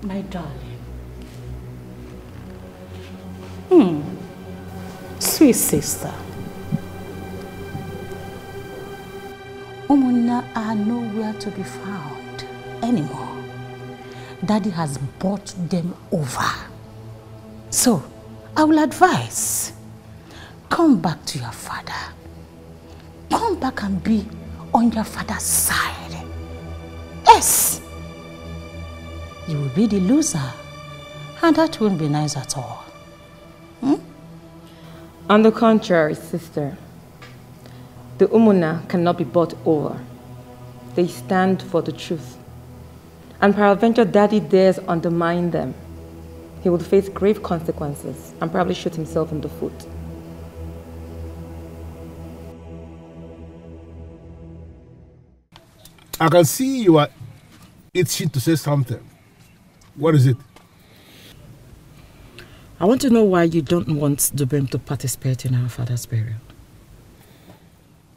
My darling. Sweet sister. Umuna are nowhere to be found anymore. Daddy has bought them over. So, I will advise, come back to your father. Come back and be on your father's side. Yes. You will be the loser, and that won't be nice at all. On the contrary, sister, the Umuna cannot be bought over. They stand for the truth. And peradventure Daddy dares undermine them, he will face grave consequences and probably shoot himself in the foot. I can see you are itching to say something. What is it? I want to know why you don't want Dubem to participate in our father's burial.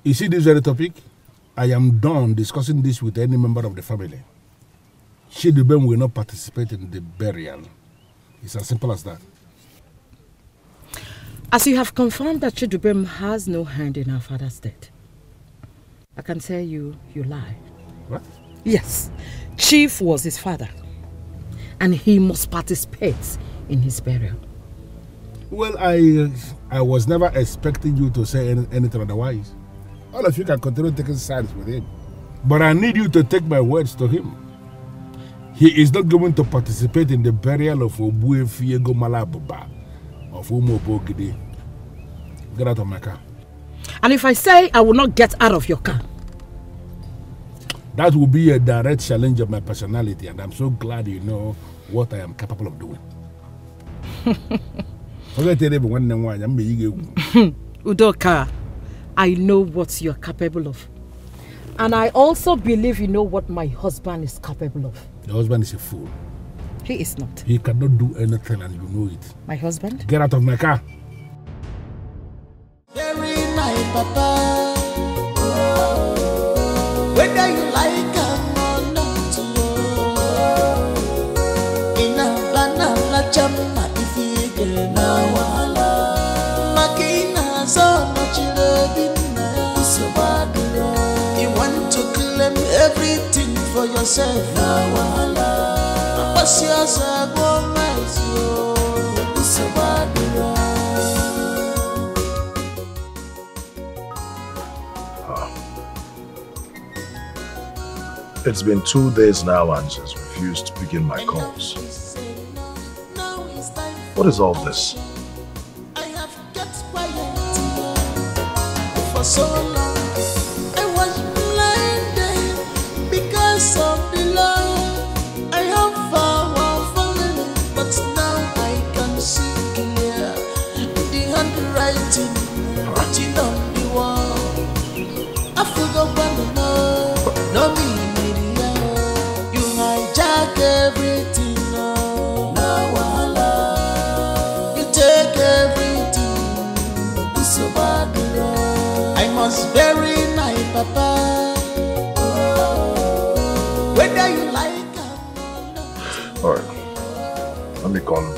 You see this very topic? I am done discussing this with any member of the family. Dubem will not participate in the burial. It's as simple as that. As you have confirmed that Chidubem has no hand in our father's death, I can tell you, you lie. What? Yes. Chief was his father, and he must participate in his burial. Well, I was never expecting you to say anything otherwise. All of you can continue taking sides with him. But I need you to take my words to him. He is not going to participate in the burial of Obuefiego Malabuba of Umobogide. Get out of my car. And if I say I will not get out of your car? That will be a direct challenge of my personality, and I'm so glad you know what I am capable of doing. Udoka, I know what you're capable of. And I also believe you know what my husband is capable of. Your husband is a fool. He is not. He cannot do anything, and you know it. My husband? Get out of my car. Bury my papa. Whether you like him or not. In a banana chama if you get now. Makina so much loving so bad. You want to claim everything for yourself now. What's yours? I go my so bad. It's been 2 days now and she's refused to begin my calls. What is all this? I have kept quiet for so long. I was blinded because of the love I have for our family, but now I can see clear the handwriting written on the wall. I forgot when to know, no me. Everything now, you take everything. It's so bad. I must bury my papa. Whether you like it. Alright, let me call him.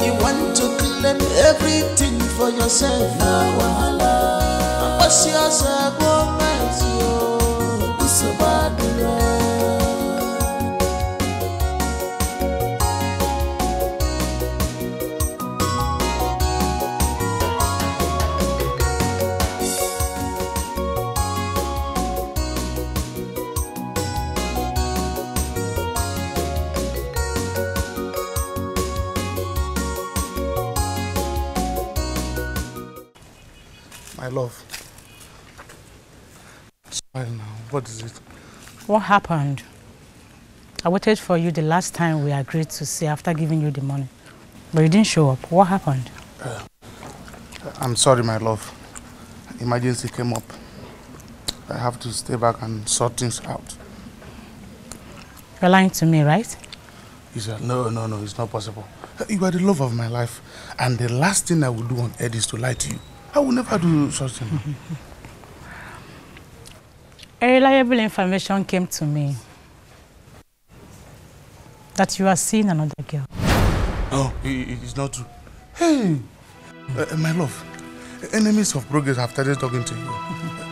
You want to claim everything for yourself now. What's yours? I go my it's so bad. My love, Well, now, what is it? What happened? I waited for you the last time we agreed to see after giving you the money. But you didn't show up. What happened? I'm sorry, my love. Emergency came up. I have to stay back and sort things out. You're lying to me, right? He said, no, it's not possible. You are the love of my life. And the last thing I will do on earth is to lie to you. I will never do such thing. A reliable information came to me that you are seeing another girl. No, it's not true. Hey, my love, enemies of progress have started talking to you.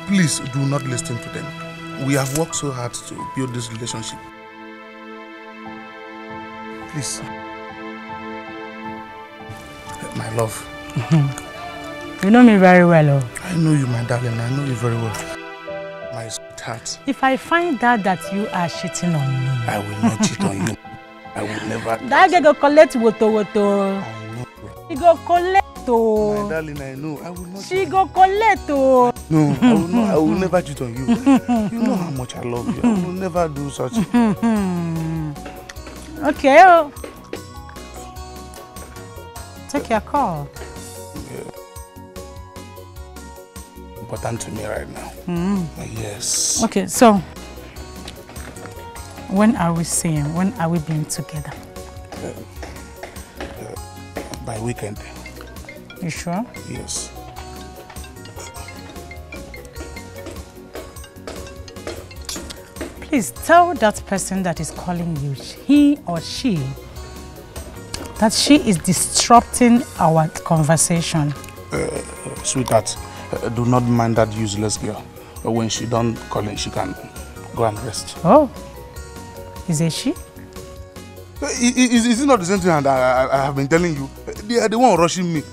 Please do not listen to them. We have worked so hard to build this relationship. Please. My love. You know me very well, oh. I know you, my darling. I know you very well. My sweetheart. If I find out that you are cheating on me, I will not cheat on you. I will never. That girl go collect woto. I know. She go collect. My darling, I know. I will not. She go collect. No, I will not. I will never cheat on you. You know how much I love you. I will never do such. Okay. Oh. Take your call. Yeah. Important to me right now. Yes. Okay, so when are we seeing? When are we being together? By weekend. You sure? Yes. Please tell that person that is calling you, he or she, that she is disrupting our conversation. Sweetheart, do not mind that useless girl. When she done calling, she can go and rest. Oh, is it she? Is it not the same thing that I have been telling you? They are the one rushing me.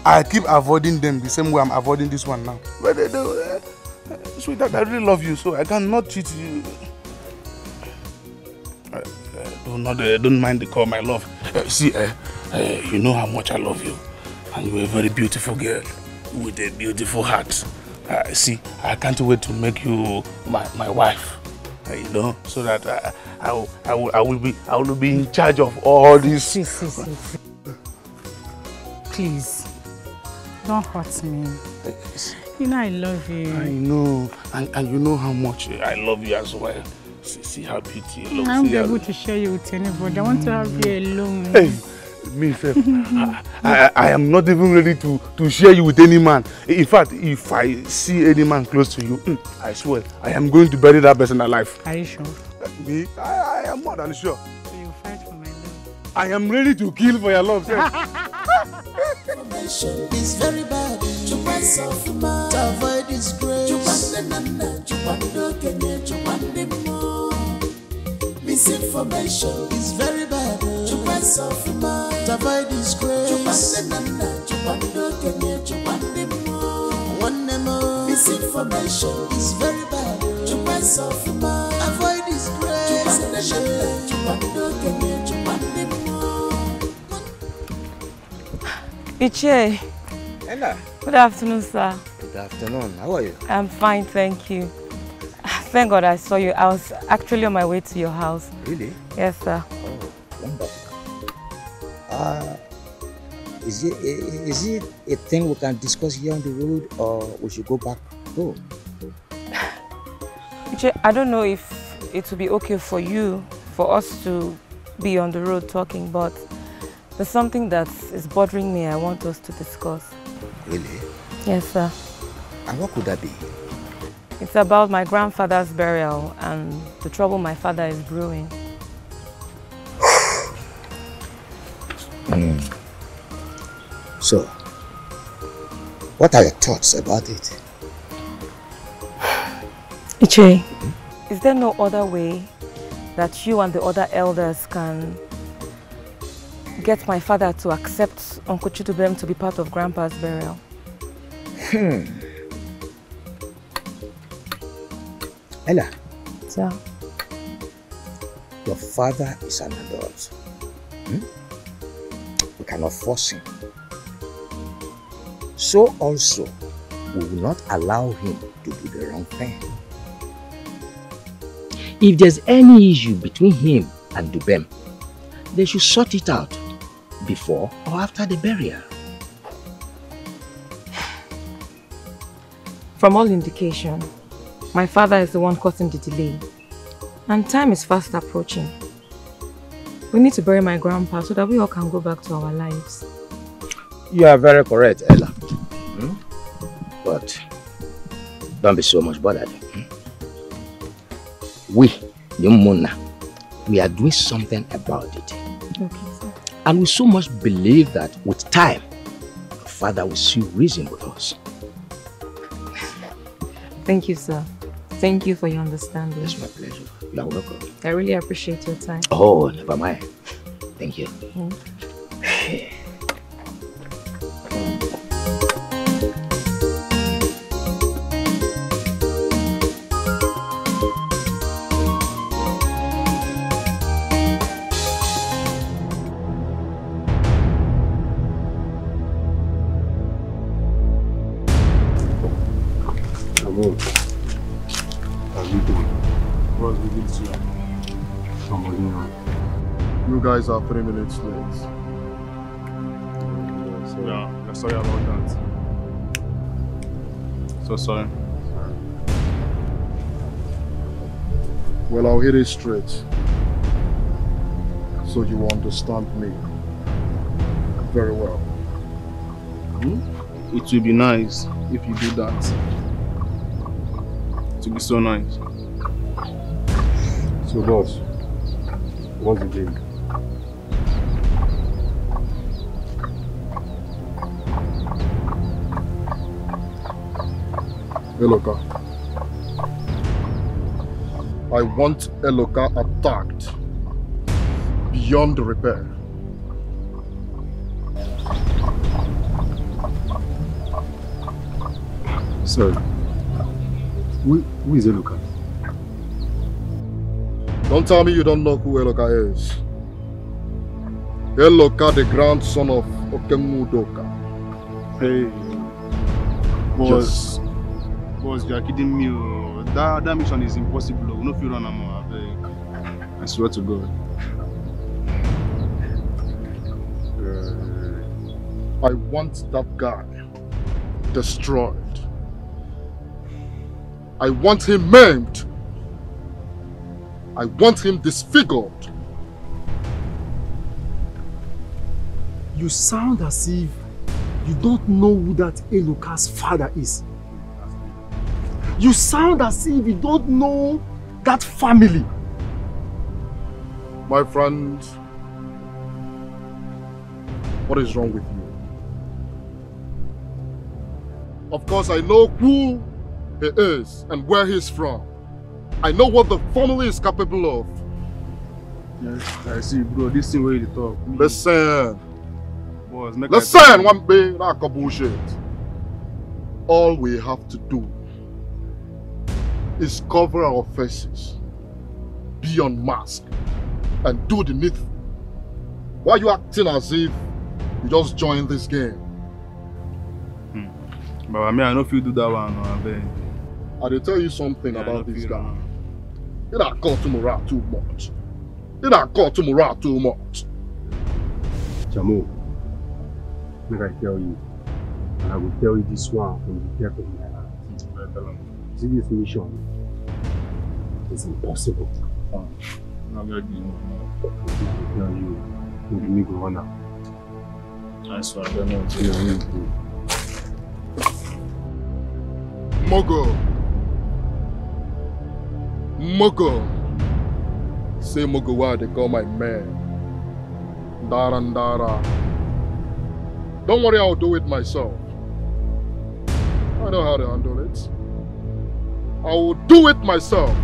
I keep avoiding them the same way I'm avoiding this one now. But sweetheart, I really love you, so I cannot cheat you. Don't mind the call, my love. See, you know how much I love you, and you're a very beautiful girl with a beautiful heart. See, I can't wait to make you my wife. You know, so that I will be in charge of all this. Please, don't hurt me. You know I love you. I know, and you know how much I love you as well. See how pretty you look. I won't be able to share you with anybody. I want to have you alone. Hey, me, I am not even ready to share you with any man. In fact, if I see any man close to you, I swear, I am going to bury that person alive. Are you sure? Me? I am more than sure. So you fight for my love? I am ready to kill for your love. It's very bad. To avoid disgrace. Misinformation is very bad. To avoid disgrace. Misinformation is very bad. To avoid disgrace. Iche. Ella. Good afternoon, sir. Good afternoon. How are you? I'm fine, thank you. Thank God I saw you. I was actually on my way to your house. Really? Yes, sir. Oh, wonderful. Is it a thing we can discuss here on the road, or we should go back home? Iche, I don't know if it will be okay for you, for us to be on the road talking, but there's something that is bothering me I want us to discuss. Really? Yes, sir. And what could that be? It's about my grandfather's burial and the trouble my father is brewing. So, what are your thoughts about it? Iche, is there no other way that you and the other elders can get my father to accept Uncle Chidubem to be part of Grandpa's burial? Ella. Sir. Your father is an adult. We cannot force him. So also, we will not allow him to do the wrong thing. If there's any issue between him and Dubem, they should sort it out before or after the burial. From all indication, my father is the one causing the delay. And time is fast approaching. We need to bury my grandpa so that we all can go back to our lives. You are very correct, Ella. But don't be so much bothered. We, the Mona, we are doing something about it. Okay, sir. And we so much believe that with time, your father will see reason with us. Thank you, sir. Thank you for your understanding. It's my pleasure. You are welcome. I really appreciate your time. Oh, never mind. Thank you. You guys are 3 minutes late. Yeah, I'm sorry about that. So sorry. Well, I'll hit it straight, so you understand me very well. It will be nice if you do that. It will be so nice. So, boss, what's the deal? Eloka. I want Eloka attacked beyond repair. Sir, who is Eloka? Don't tell me you don't know who Eloka is. Eloka, the grandson of Okemudoka. Hey, boss, you are kidding me. That mission is impossible. No fear on I swear to God. I want that guy destroyed. I want him maimed. I want him disfigured. You sound as if you don't know who that Eloka's father is. You sound as if you don't know that family. My friend, what is wrong with you? Of course, I know who he is and where he's from. I know what the family is capable of. Yes, I see, bro. This thing where you talk. Listen. Boss, listen, one bit, that's bullshit. All we have to do is cover our faces, be unmasked, and do the needful. Why are you acting as if you just joined this game? But I mean, I know if you do that one, I will tell you something about this guy. He not caught to morale too much. He not caught to morale too much. Jamo, make I tell you, and I will tell you this one from the depth of my heart. See, this mission is impossible. I will tell you, you give me go on now. I swear, I don't know. Mogo. Say Mogo, why they call my man. Dara. Don't worry, I'll do it myself. I know how to handle it. I will do it myself.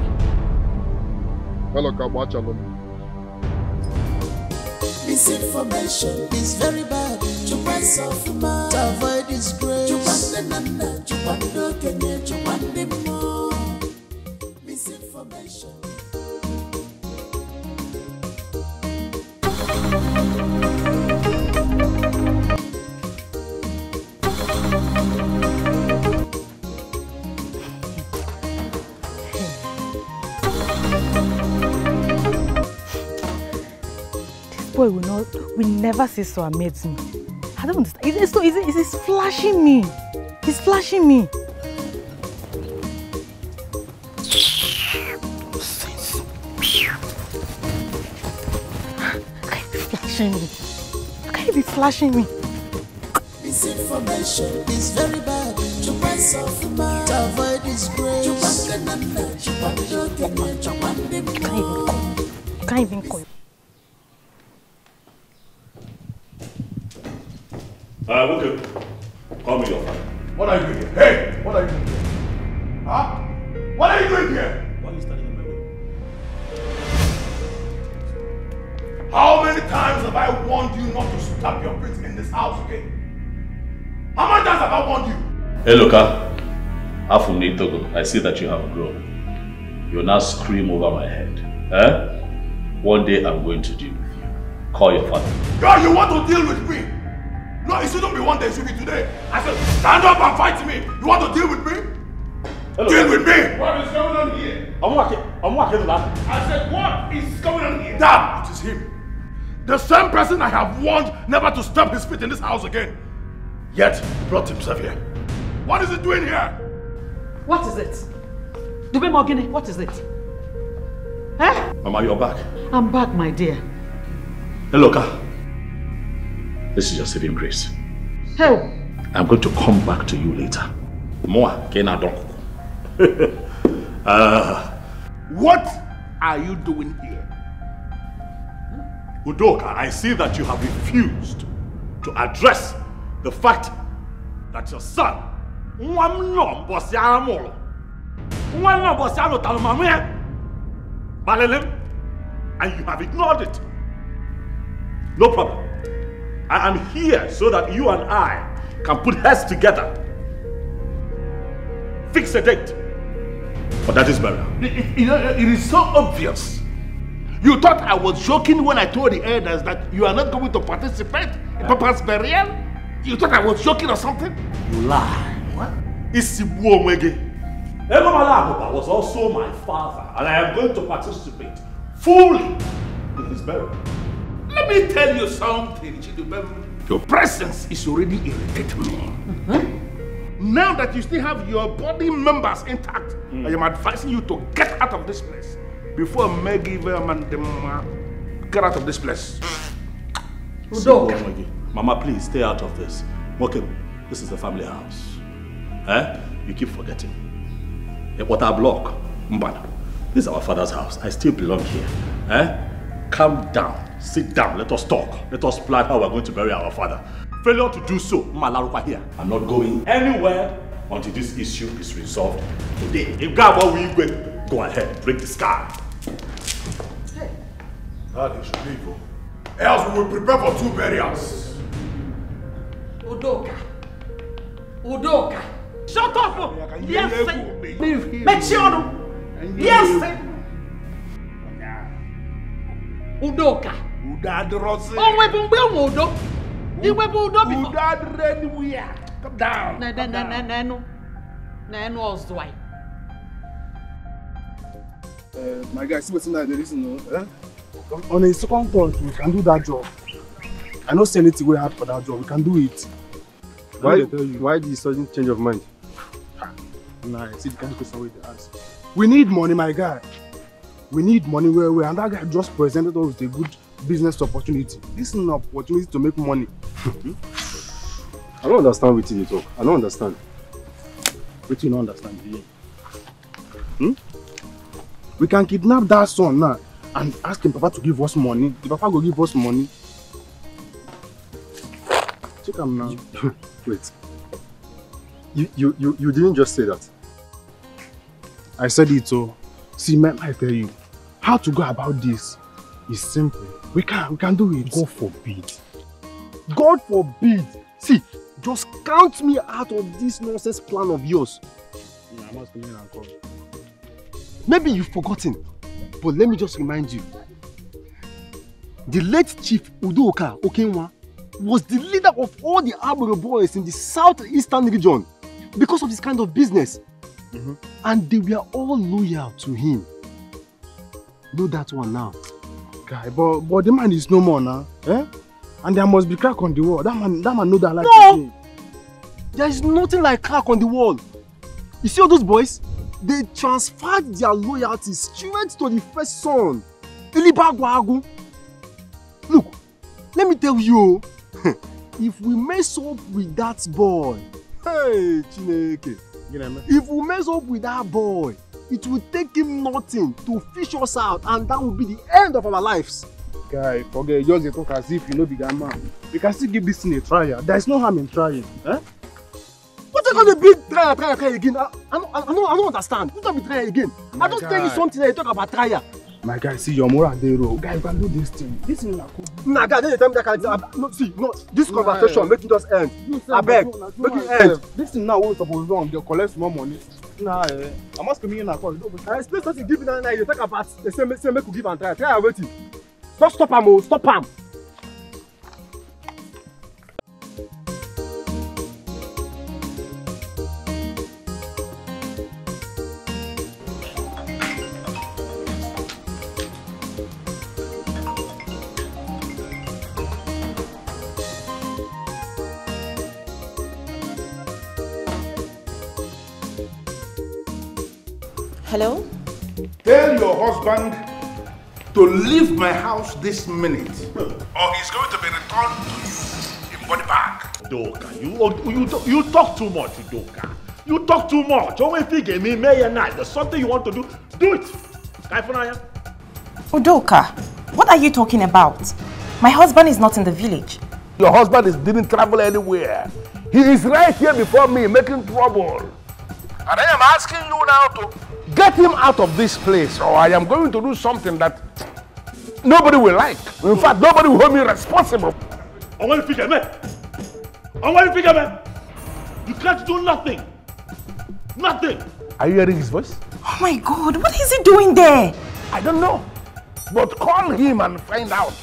Hello, Kabachalon. Misinformation is very bad. To avoid disgrace. Misinformation. boy will never say so amazed me. I don't understand. It's flashing me. He's flashing me. Flashing me. How can you be flashing me? Misinformation is very bad. To myself, to avoid disgrace. You can't even call. Okay. Call me your father. What are you doing here? Hey! What are you doing here? Huh? What are you doing here? Why are you standing in my way? How many times have I warned you not to stab your feet in this house again? How many times have I warned you? Hey, Loka. I see that you have grown. You now scream over my head. Eh? One day I'm going to deal with you. Call your father. God, you want to deal with me? No, it shouldn't be one day, it should be today. I said, stand up and fight me. You want to deal with me? Hello, deal with me. What is going on here? I'm walking to that. I said, what is going on here? Dad, it is him. The same person I have warned never to stamp his feet in this house again. Yet, he brought himself here. What is he doing here? What is it? Dube Morgini, what is it? Eh? Mama, you're back. I'm back, my dear. Hey, Loka. This is your saving grace. Hell. I'm going to come back to you later. What are you doing here? Udoka, I see that you have refused to address the fact that your son, and you have ignored it. No problem. I am here so that you and I can put heads together. Fix a date for daddy's burial. You know, it is so obvious. You thought I was joking when I told the elders that you are not going to participate in Papa's burial? You thought I was joking or something? You lie. What? Papa was also my father, and I am going to participate fully in his burial. Let me tell you something, Chidubem. Your presence is already irritating me. Now that you still have your body members intact, I am advising you to get out of this place before Maggie and get out of this place. Mama, please stay out of this. Mokim, this is the family house. Eh? You keep forgetting. What I block, Mbana. This is our father's house. I still belong here. Eh? Calm down. Sit down. Let us talk. Let us plan how we're going to bury our father. Failure to do so, here. I'm not going anywhere until this issue is resolved today. If God will go ahead, break the sky. Hey. That is legal. Else we will prepare for 2 burials. Udoka. Udoka. Shut up! Yes, leave him. Mechionu. Yes, Udoka. Udadrose. Oh, we Udo. You were Udo before. Udadrenwea. Come down. No, why? My guy, see what's in there, there is no. On a second thought, we can do that job. I don't say anything we hard for that job. We can do it. Why the sudden change of mind? Nah, see the kind of question we ask. We need money, my guy. We need money where and that guy just presented us with a good business opportunity. This is an opportunity to make money. I don't understand what you talk. I don't understand. What you don't understand, We can kidnap that son now and ask him Papa to give us money. The Papa will give us money. Check him now. Wait. You didn't just say that. I said it so. See, I tell you, how to go about this is simple. We can do it. God forbid. God forbid. See, just count me out of this nonsense plan of yours. Yeah, I'm asking you, Uncle. Maybe you've forgotten, but let me just remind you. The late Chief Udoka Okenwa was the leader of all the Aboro boys in the southeastern region because of this kind of business. And they were all loyal to him. Know that one now. Guy, but the man is no more now. Eh? And there must be crack on the wall. That man know that life No! There is nothing like crack on the wall. You see all those boys? They transferred their loyalty straight to the first son. Ilibagwagu. Look, let me tell you, if we mess up with that boy, hey, Chineke, if we mess up with that boy, it will take him nothing to fish us out, and that will be the end of our lives. Guy, forget, just talk as if you know the guy man. We can still give this thing a try. There is no harm in trying. Eh? What are you going to be try again? I don't understand. What are you try again? I just tell you something that you talk about try. My guy, see your moral day road. Guy, you can do this thing. This is not cool. Nah, guy, then tell me that kind no, see, no, this conversation, make it just end. I beg, make it end. This thing now we're supposed to run. They collect more money. Nah, I'm asking me in a call. I explain something, give me that night. You talk about the same make you give and try. Try and wait. Stop him, stop him. Hello? Tell your husband to leave my house this minute, or he's going to be returned to you in body bag. Doka, you talk too much, Doka. You talk too much. Always think me, Mayor Night. There's something you want to do it. Udoka, what are you talking about? My husband is not in the village. Your husband didn't travel anywhere. He is right here before me, making trouble. And I am asking you now to get him out of this place, or I am going to do something that nobody will like. In fact, nobody will hold me responsible. I want to figure, man. You can't do nothing. Nothing. Are you hearing his voice? Oh my God, what is he doing there? I don't know. But call him and find out.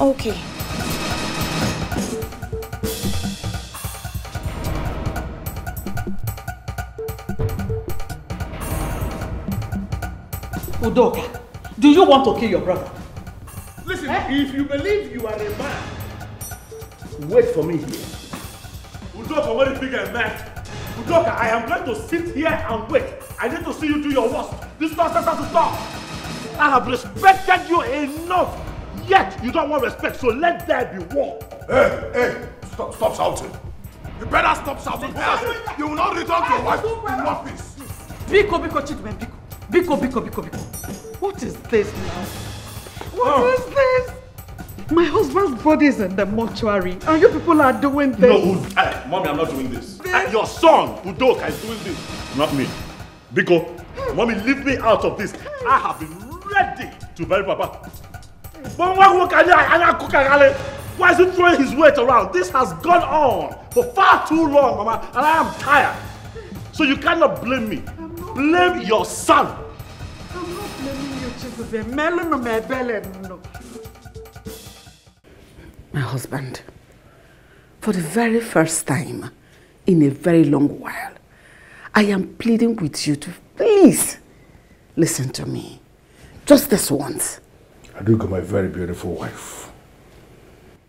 Okay. Udoka, do you want to kill your brother? Listen, if you believe you are a man, wait for me here. Udoka, what do you think I'm mad? Udoka, I am going to sit here and wait. I need to see you do your worst. This nonsense has to stop. I have respected you enough, yet you don't want respect, so let there be war. Hey, stop shouting. You better stop shouting. You will not return to your wife in one piece. Biko, Chidman, Biko. What is this now? What is this? My husband's body is in the mortuary, and you people are doing this. No, Mommy, I'm not doing this. Your son, Udoka, is doing this. Not me. Biko, Mommy, leave me out of this. I have been ready to bury Papa. But why is he throwing his weight around? This has gone on for far too long, Mama, and I am tired. So you cannot blame me. Blame your son. I'm not blaming you, Chidman. My husband, for the very first time in a very long while, I am pleading with you to please listen to me. Just this once. Aduka, my very beautiful wife.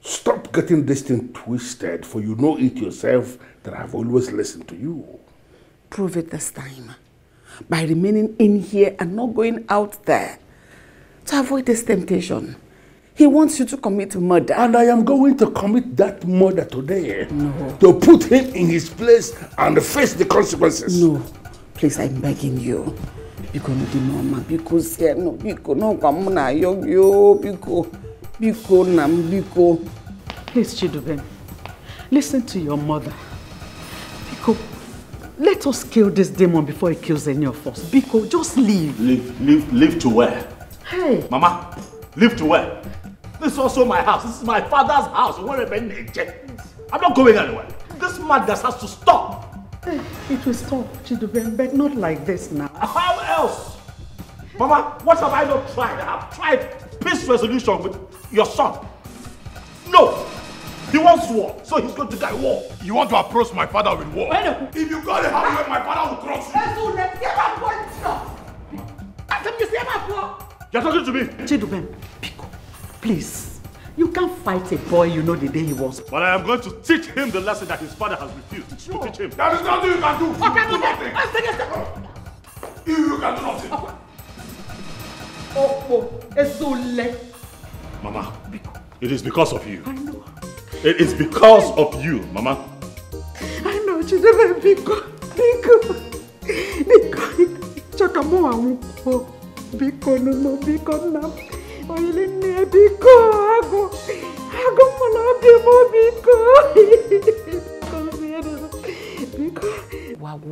Stop getting this thing twisted, for you know it yourself that I've always listened to you. Prove it this time by remaining in here and not going out there to avoid this temptation. He wants you to commit murder. And I am going to commit that murder today. No. To put him in his place and face the consequences. No. Please, I'm begging you. Biko no di mama. Biko say no. Biko no kamuna yo. Biko nam biko. Please, Chidubem, listen to your mother. Biko, let us kill this demon before he kills any of us. Biko, just leave. Leave to where? Hey. Mama, leave to where? This is also my house. This is my father's house. I'm not going anywhere. This madness has to stop. Hey, it will stop, Chidubem, but not like this now. How else? Mama, what have I not tried? I have tried peace resolution with your son. No. He wants war, so he's going to get war. You want to approach my father with war? If you go the house where my father will cross you. You're talking to me? Chidubem, Biko, please. You can't fight a boy you know the day he was. But I am going to teach him the lesson that his father has refused to teach him. That is nothing you can do. Okay, do nothing. let's take a step. You can do nothing. Mama, it is because of you. I know. It is because of you, Mama. I know, Chidubem, Biko. Chakamoa, Biko, no, Biko, no. Biko,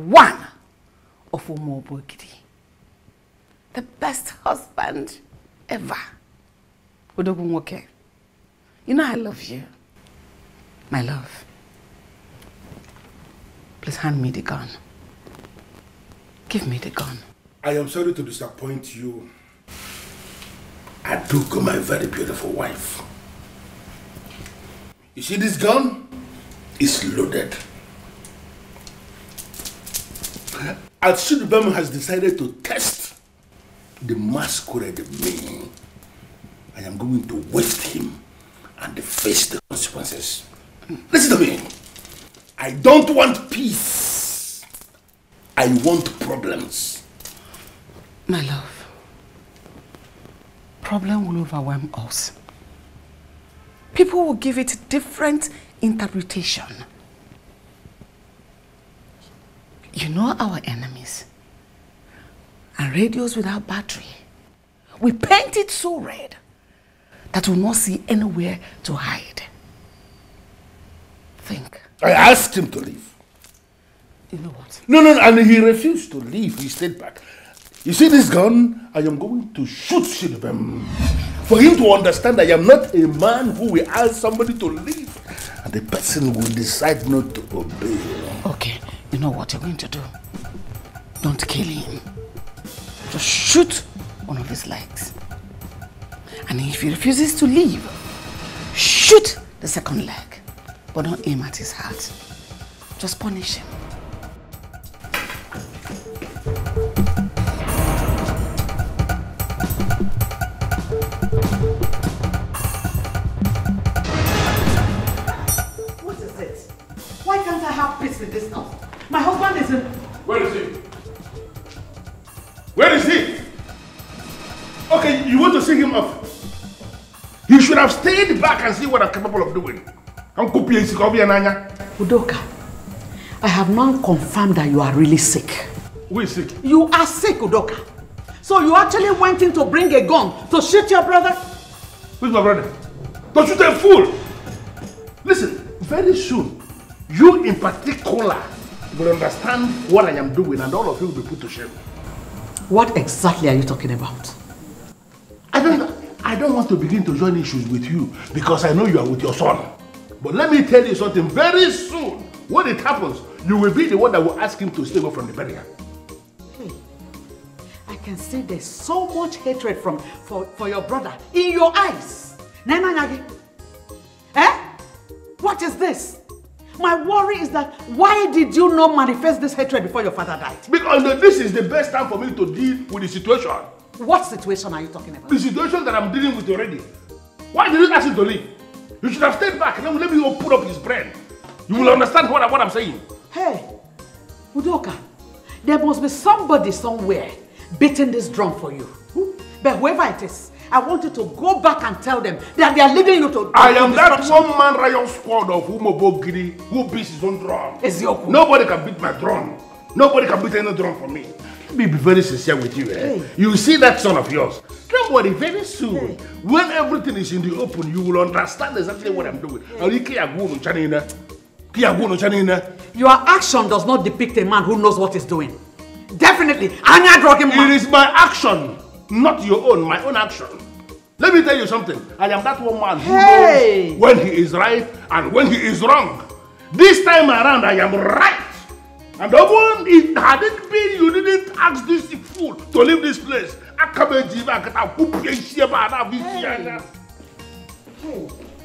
one of Umobogidi, the best husband ever. Udogunwoke, you know I love you, my love. Please hand me the gun. Give me the gun. I am sorry to disappoint you. Aduko, my very beautiful wife. You see this gun? It's loaded. As Chidubem has decided to test the masquerade in me, I am going to waste him and face the consequences. Listen to me. I don't want peace. I want problems. My love. Problem will overwhelm us. People will give it different interpretation. You know our enemies. And radios without battery. We paint it so red that we'll not see anywhere to hide. Think. I asked him to leave. You know what? No, and he refused to leave. He stayed back. You see this gun? I am going to shoot Chidubem. For him to understand I am not a man who will ask somebody to leave. And the person will decide not to obey. Okay, you know what you're going to do? Don't kill him. Just shoot one of his legs. And if he refuses to leave, shoot the second leg. But don't aim at his heart. Just punish him. Why can't I have peace in this house? My husband is in... Where is he? Where is he? Okay, you want to see him off? You should have stayed back and see what I'm capable of doing. Udoka, I have now confirmed that you are really sick. Who is sick? You are sick, Udoka. So you actually went in to bring a gun to shoot your brother? Who's my brother? Don't shoot a fool! Listen, very soon, you in particular will understand what I am doing and all of you will be put to shame. What exactly are you talking about? I don't want to begin to join issues with you because I know you are with your son. But let me tell you something, very soon, when it happens, you will be the one that will ask him to stay away from the burial. Hey, I can see there's so much hatred for your brother in your eyes. Nena Nyagi. Eh? What is this? My worry is that why did you not manifest this hatred before your father died? Because this is the best time for me to deal with the situation. What situation are you talking about? The situation that I'm dealing with already. Why did you ask him to leave? You should have stayed back and then let me open up his brain. You will understand what I'm saying. Hey, Udoka, there must be somebody somewhere beating this drum for you. But whoever it is, I want you to go back and tell them that they are leading you to I am that one-man riot squad of Umobogiri who beats his own drum. Ezioku. Nobody can beat my drum. Nobody can beat any drum for me. Let me be very sincere with you. Hey. You see that son of yours. Don't worry, very soon, when everything is in the open, you will understand exactly what I'm doing. Your action does not depict a man who knows what he's doing. Definitely, I'm not drugging man. It is my action, not your own, my own action. Let me tell you something. I am that one man who knows when he is right and when he is wrong. This time around, I am right. And the one, it hadn't been, you didn't ask this fool to leave this place. Hey,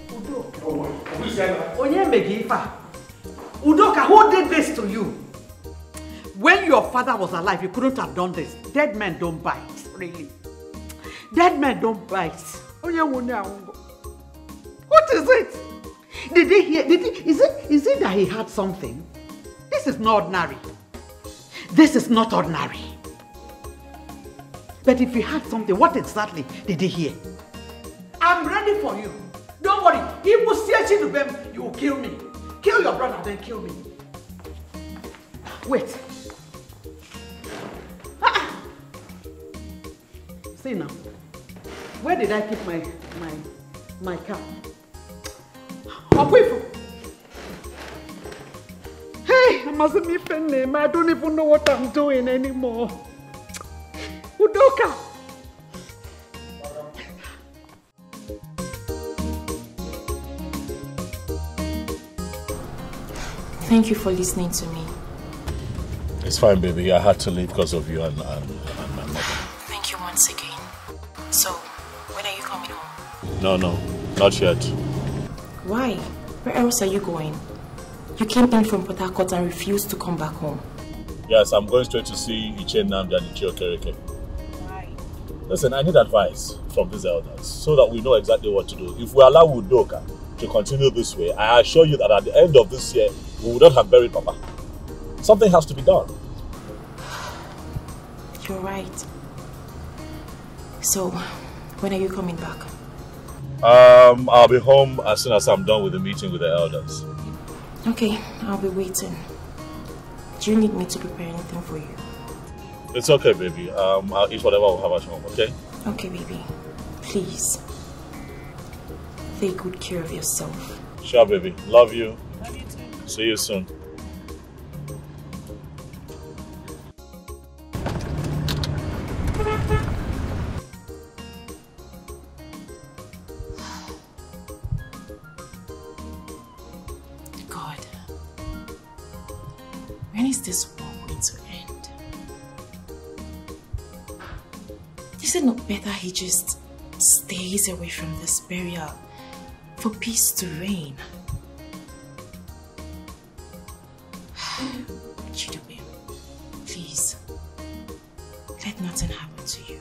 Udoka, Udoka, who did this to you? When your father was alive, you couldn't have done this. Dead men don't bite, really. Dead men don't bite. What is it? Did he hear? Is it that he had something? This is not ordinary. This is not ordinary. But if he had something, what exactly did he hear? I'm ready for you. Don't worry. He will see Chinubem. You will kill me. Kill your brother, then kill me. Wait. See now. Where did I keep my cap? Hey, I mustn't be name. I don't even know what I'm doing anymore. Udoka. Thank you for listening to me. It's fine, baby. I had to leave because of you and my mother. Thank you once again. So, when are you coming home? No, not yet. Why? Where else are you going? You came in from Port Harcourt and refused to come back home. Yes, I'm going straight to see Iche Nnamdi and Iche Okereke. Why? Listen, I need advice from these elders so that we know exactly what to do. If we allow Udoka to continue this way, I assure you that at the end of this year, we would not have buried Papa. Something has to be done. You're right. So, when are you coming back? I'll be home as soon as I'm done with the meeting with the elders. Okay, I'll be waiting. Do you need me to prepare anything for you? It's okay, baby. I'll eat whatever we'll have at home, okay? Okay, baby. Please. Take good care of yourself. Sure, baby. Love you. Love you too. See you soon. God, when is this war going to end? Is it not better he just stays away from this burial for peace to reign? Chidubem, please, let nothing happen to you.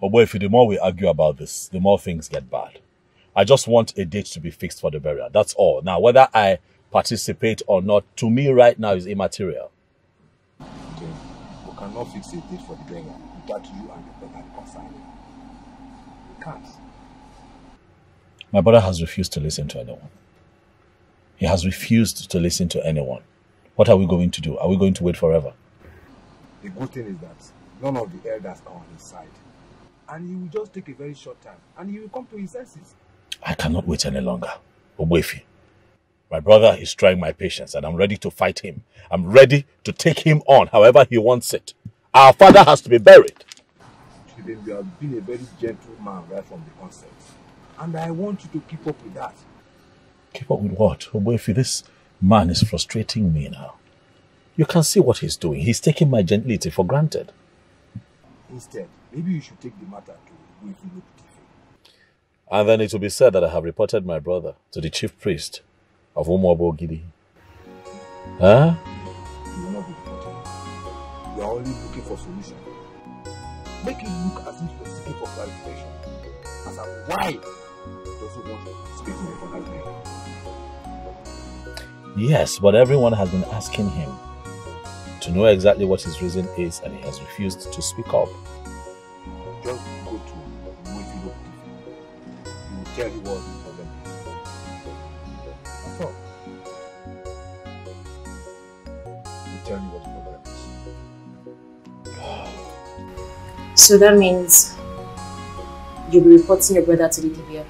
Oh boy, if the more we argue about this, the more things get bad. I just want a date to be fixed for the burial. That's all. Now, whether I participate or not, to me right now is immaterial. Okay. We cannot fix a date for the burial without you and your brother reconciling. We can't. My brother has refused to listen to anyone. He has refused to listen to anyone. What are we going to do? Are we going to wait forever? The good thing is that none of the elders are on his side. And he will just take a very short time and he will come to his senses. I cannot wait any longer. Ogbuefi, my brother is trying my patience and I'm ready to fight him. I'm ready to take him on however he wants it. Our father has to be buried. You have been a very gentle man right from the onset. And I want you to keep up with that. Keep up with what? Ogbuefi, this man is frustrating me now. You can see what he's doing. He's taking my gentility for granted. Instead, maybe you should take the matter to Ogbuefi. And then it will be said that I have reported my brother to the chief priest of Umuobo Gidi. Huh? You will not be reported. You are only looking for solution. Make it look as if you are seeking for clarification. As to why you doesn't want to speak to me for that day. Yes, but everyone has been asking him to know exactly what his reason is and he has refused to speak up. Just go to Wazico. He will tell you what the problem is. That's all. He will tell you what the problem is. So that means you'll be reporting your brother to the DBA?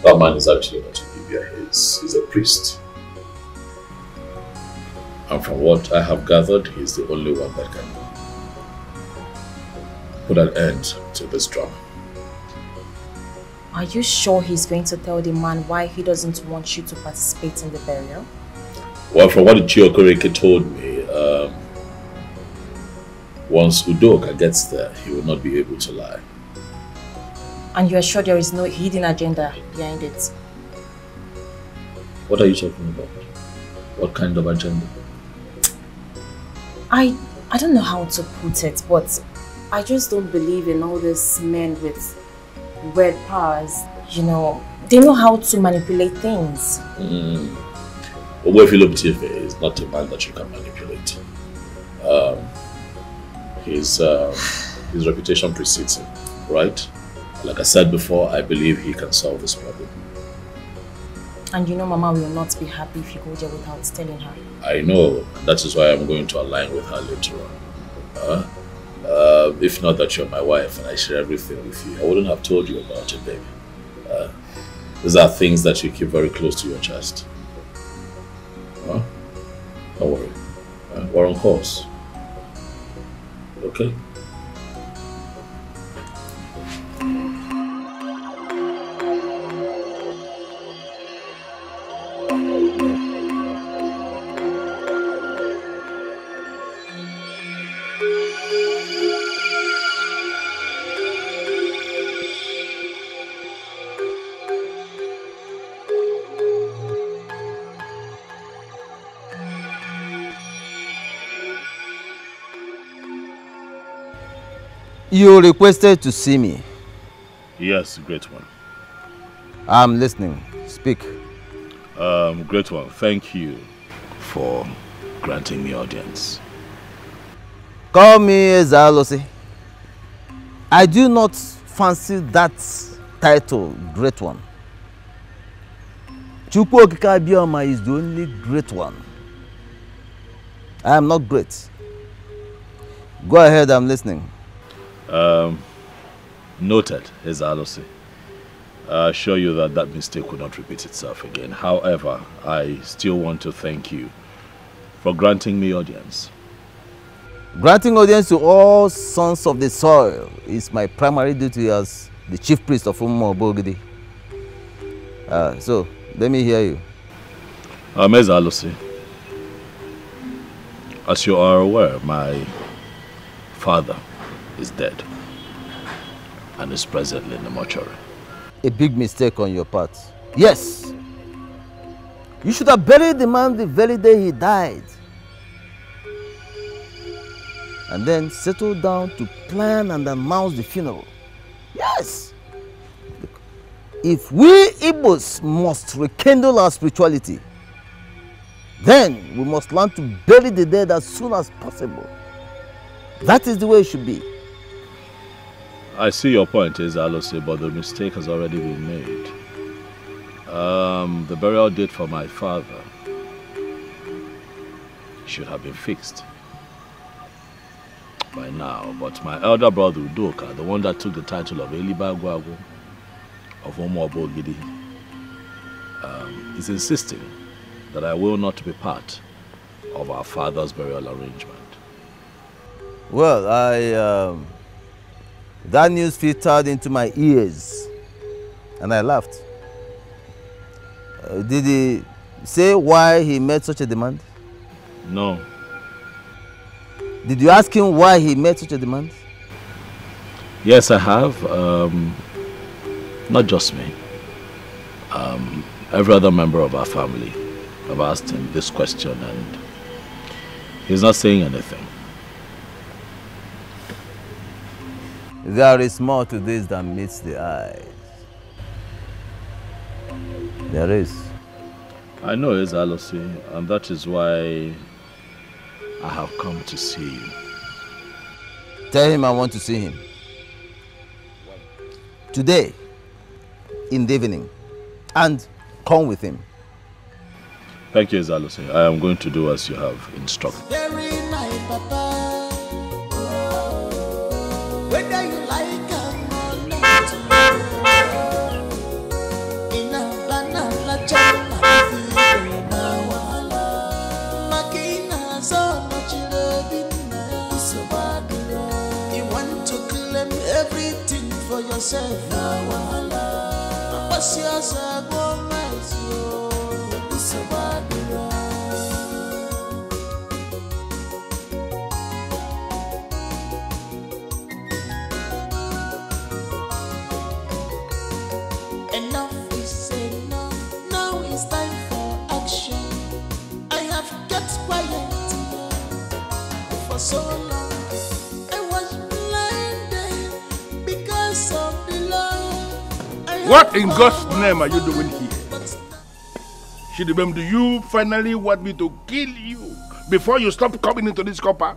That man is actually not a DBA, he's a priest. And from what I have gathered, he's the only one that can put an end to this drama. Are you sure he's going to tell the man why he doesn't want you to participate in the burial? Well, from what Chiokoreke told me, once Udoka gets there, he will not be able to lie. And you are sure there is no hidden agenda behind it? What are you talking about? What kind of agenda? I don't know how to put it, but I just don't believe in all these men with weird powers. You know, they know how to manipulate things. But Wefiloptife is not a man that you can manipulate. His reputation precedes him, right? Like I said before, I believe he can solve this problem. And you know Mama will not be happy if you go there without telling her. I know, and that is why I'm going to align with her later on. If not that you're my wife and I share everything with you, I wouldn't have told you about it, baby. These are things that you keep very close to your chest. Don't worry. We're on course. Okay? You requested to see me. Yes, great one. I'm listening. Speak. Great one. Thank you for granting me audience. Call me Ezalosi. I do not fancy that title, Great One. Chukwu Okike Abioma is the only great one. I am not great. Go ahead, I'm listening. Noted, Ezalosi. I assure you that that mistake will not repeat itself again. However, I still want to thank you for granting me audience. Granting audience to all sons of the soil is my primary duty as the chief priest of Umumo Bogidi. So, let me hear you. Ezalosi, as you are aware, my father is dead and is presently in the mortuary. A big mistake on your part. Yes. You should have buried the man the very day he died. And then settled down to plan and announce the funeral. Yes. If we Igbos must rekindle our spirituality, then we must learn to bury the dead as soon as possible. That is the way it should be. I see your point, Ezalosi, but the mistake has already been made. The burial date for my father should have been fixed by now, but my elder brother Udoka, the one that took the title of Elibagwago of Umuobogidi, is insisting that I will not be part of our father's burial arrangement. Well, that news filtered into my ears and I laughed. Did he say why he made such a demand? No. Did you ask him why he made such a demand? Yes, I have. Not just me. Every other member of our family. I've asked him this question and he's not saying anything. There is more to this than meets the eyes. There is. I know, Ezalosi, and that is why I have come to see you. Tell him I want to see him. Today, in the evening, and come with him. Thank you, Ezalosi. I am going to do as you have instructed. Very nice, Papa. Whether you like or not, in a banana chana, Makina so much you want to claim everything for yourself. What's yours? Enough is enough. Now it's time for action. I have kept quiet for so long. I was blinded because of the love. What in God's name are you doing here? Shidubem, do you finally want me to kill you before you stop coming into this copper?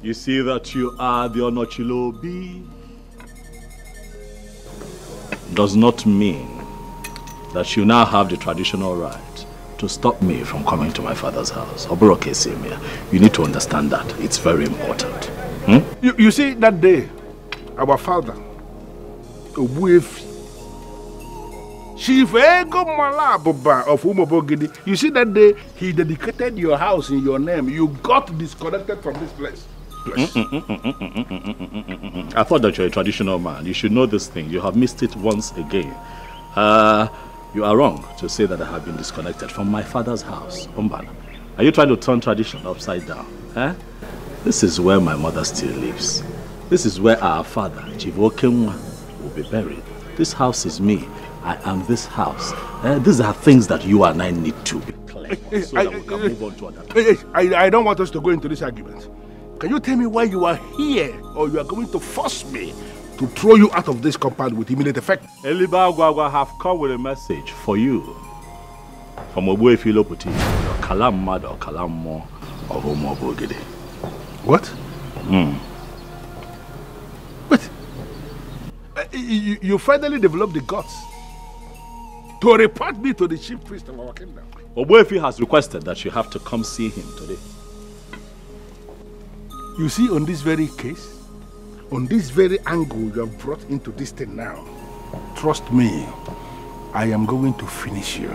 You see that you are the Onochilobi does not mean that you now have the traditional right to stop me from coming to my father's house. You need to understand that. It's very important. You see, that day, our father, Chief Ego Malabuba of Umobogidi, you see that day, he dedicated your house in your name. You got disconnected from this place. I thought that you're a traditional man. You should know this thing. You have missed it once again. You are wrong to say that I have been disconnected from my father's house, Umbana. Are you trying to turn tradition upside down? This is where my mother still lives. This is where our father, Chivokenwa, will be buried. This house is me. I am this house. These are things that you and I need to be clear so that we can move on to other. I don't want us to go into this argument. Can you tell me why you are here, or you are going to force me to throw you out of this compound with immediate effect? Elibagwagwa have come with a message for you from Obuefi Loputi, or Kalam Mad or Kalam Mo of Umobogede. What? But you finally developed the guts to report me to the chief priest of our kingdom. Obuefi has requested that you have to come see him today. You see, on this very case, on this very angle you have brought into this thing now, trust me, I am going to finish you.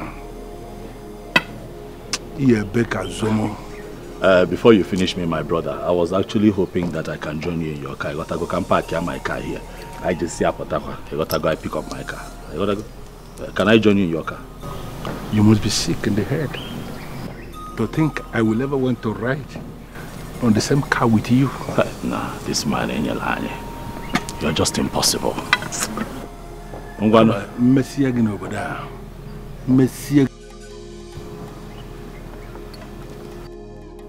Before you finish me, my brother, I was actually hoping that I can join you in your car. I gotta go park my car here. I just see Apotakwa. I gotta go pick up my car. I gotta go. Can I join you in your car? You must be sick in the head to think I will ever want to ride on the same car with you. Nah, this man in your line. You're just impossible. Messi again over there. Messi.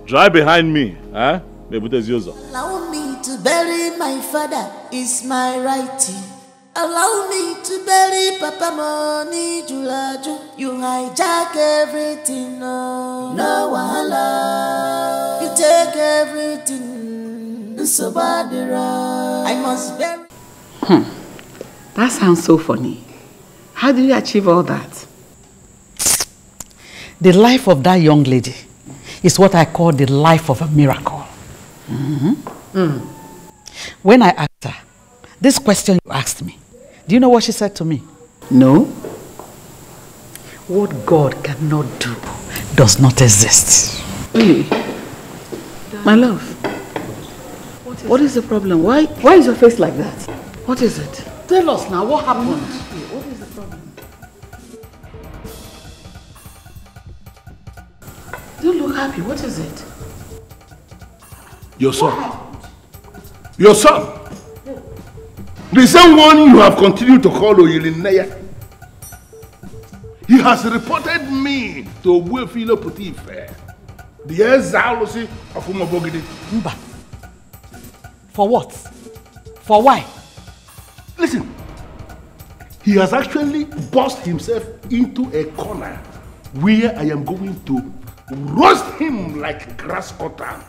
Drive behind me, huh? Allow me to bury my father is my right. Allow me to bury Papa Money Julaju. You hijack everything, no wahala. You take everything, so bad I must bury. That sounds so funny. How did you achieve all that? The life of that young lady is what I call the life of a miracle. When I asked her this question you asked me, do you know what she said to me? No. What God cannot do does not exist. Really? My love, what is the problem? Why is your face like that? What is it? Tell us now, what happened? What is the problem? Don't look happy. What is it? Your son. Your son. The same one you have continued to call Oyelineya. He has reported me to Obuefilo Putife, the ex-Zalosi of Umobogidi. Mba. For what? For why? Listen. He has actually bossed himself into a corner where I am going to roast him like grass cutter.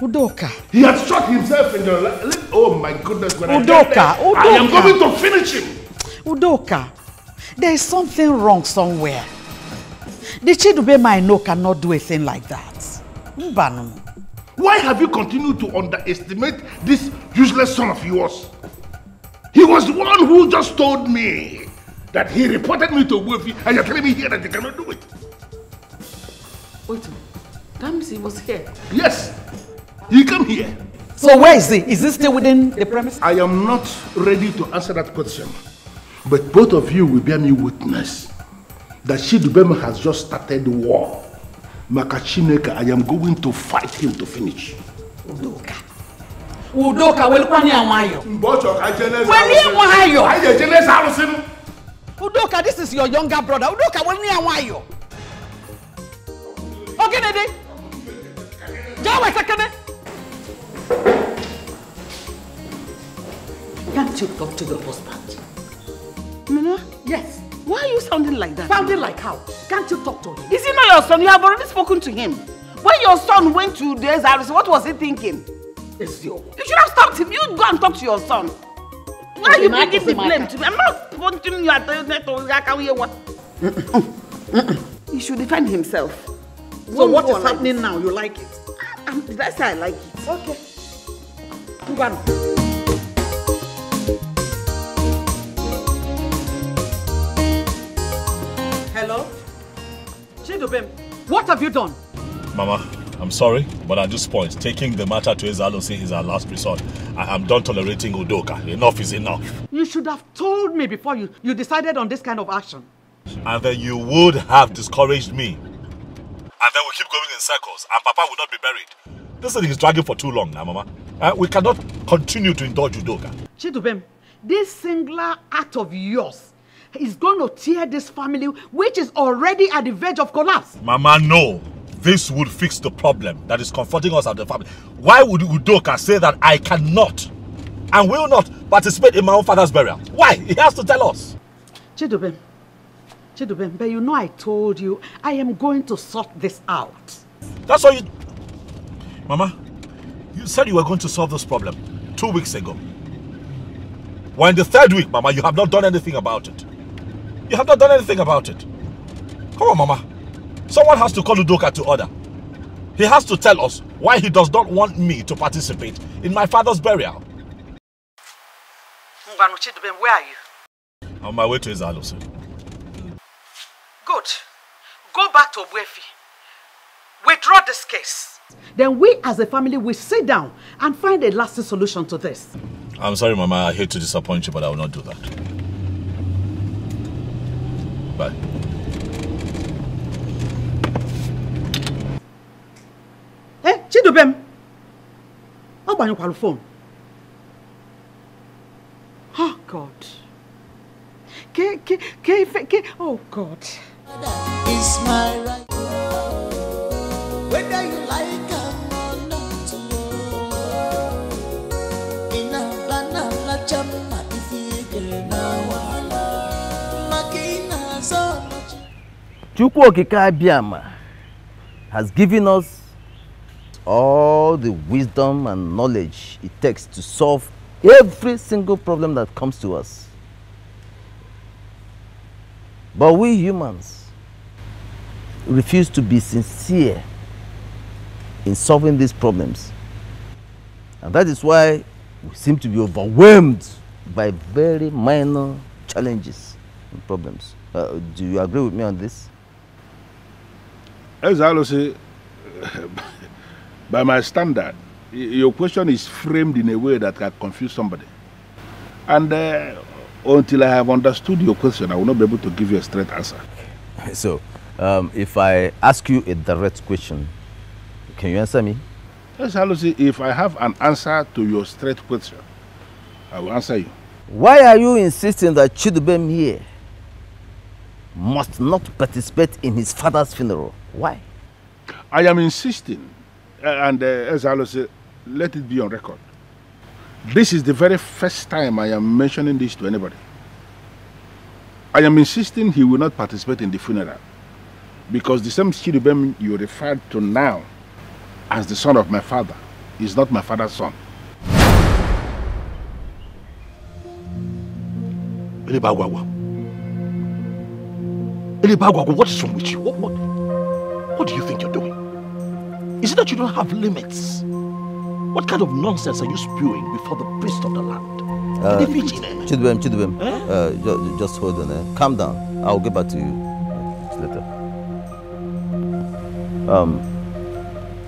Udoka. He has shot himself in the leg. Oh my goodness. When Udoka, I am going to finish him. Udoka, there is something wrong somewhere. The Chidubem I know cannot do a thing like that. Mbanu. Why have you continued to underestimate this useless son of yours? He was the one who just told me that he reported me to Wolfie, and you're telling me here that he cannot do it. Wait a minute. That means he was here. Yes. He came here. So where is he? Is he still within the premise? I am not ready to answer that question. But both of you will bear me witness that Chidubem has just started the war. Makachineka, I am going to fight him to finish. Udoka. Udoka will kwani amayo. Mbocho ka jenes. When you amayo. I the jenes alusin. Udoka, this is your younger brother. Udoka will ni amayo. Okay, Dede. Go second. Can't you talk to the husband? Mama? Yes. Why are you sounding like that? Sounding like how? Can't you talk to him? Is he not your son? You have already spoken to him. When your son went to the SRC, what was he thinking? It's your... You should have stopped him. You go and talk to your son. Why are you bringing the blame to me? I'm not pointing you at the net or what. He should defend himself. So what is happening now? You like it? Did I say I like it? Okay. Move on. Hello? Chidubem, what have you done? Mama, I'm sorry, but at this point, taking the matter to Ezalosi is our last resort. I'm done tolerating Udoka. Enough is enough. You should have told me before you decided on this kind of action. And then you would have discouraged me. And then we keep going in circles, and Papa will not be buried. This thing is dragging for too long now, Mama. We cannot continue to indulge Udoka. Chidubem, this singular act of yours is going to tear this family, which is already at the verge of collapse. Mama, no. This would fix the problem that is confronting us as the family. Why would Udoka say that I cannot and will not participate in my own father's burial? Why? He has to tell us. Chidubem, but you know I told you I am going to sort this out. That's what you... Mama, you said you were going to solve this problem 2 weeks ago. We're in the 3rd week, Mama. You have not done anything about it. You have not done anything about it. Come on, Mama. Someone has to call Udoka to order. He has to tell us why he does not want me to participate in my father's burial. Chidubem, where are you? On my way to Ezalosi. Good. Go back to Obuefi. Withdraw this case. Then we as a family will sit down and find a lasting solution to this. I'm sorry, Mama. I hate to disappoint you, but I will not do that. Bye. Hey, Chidubem. How about your phone? Oh, God. Oh, God. It's my right. Whether you like it or not. In a banana jam, if you get Makina so much. Chukwu Okike Abiama has given us all the wisdom and knowledge it takes to solve every single problem that comes to us. But we humans refuse to be sincere in solving these problems. And that is why we seem to be overwhelmed by very minor challenges and problems. Do you agree with me on this? As I will say, by my standard, your question is framed in a way that can confuse somebody. And until I have understood your question, I will not be able to give you a straight answer. So, if I ask you a direct question, can you answer me? Yes, I will say, if I have an answer to your straight question, I will answer you. Why are you insisting that Chidubem here must not participate in his father's funeral? Why? I am insisting, and as I will say, let it be on record. This is the very first time I am mentioning this to anybody. I am insisting he will not participate in the funeral because the same Chidubem you referred to now as the son of my father is not my father's son. Elibagwagwa, what is wrong with you? What do you think you're doing? Is it that you don't have limits? What kind of nonsense are you spewing before the priest of the land? Chidubem, just hold on. Calm down. I'll get back to you later.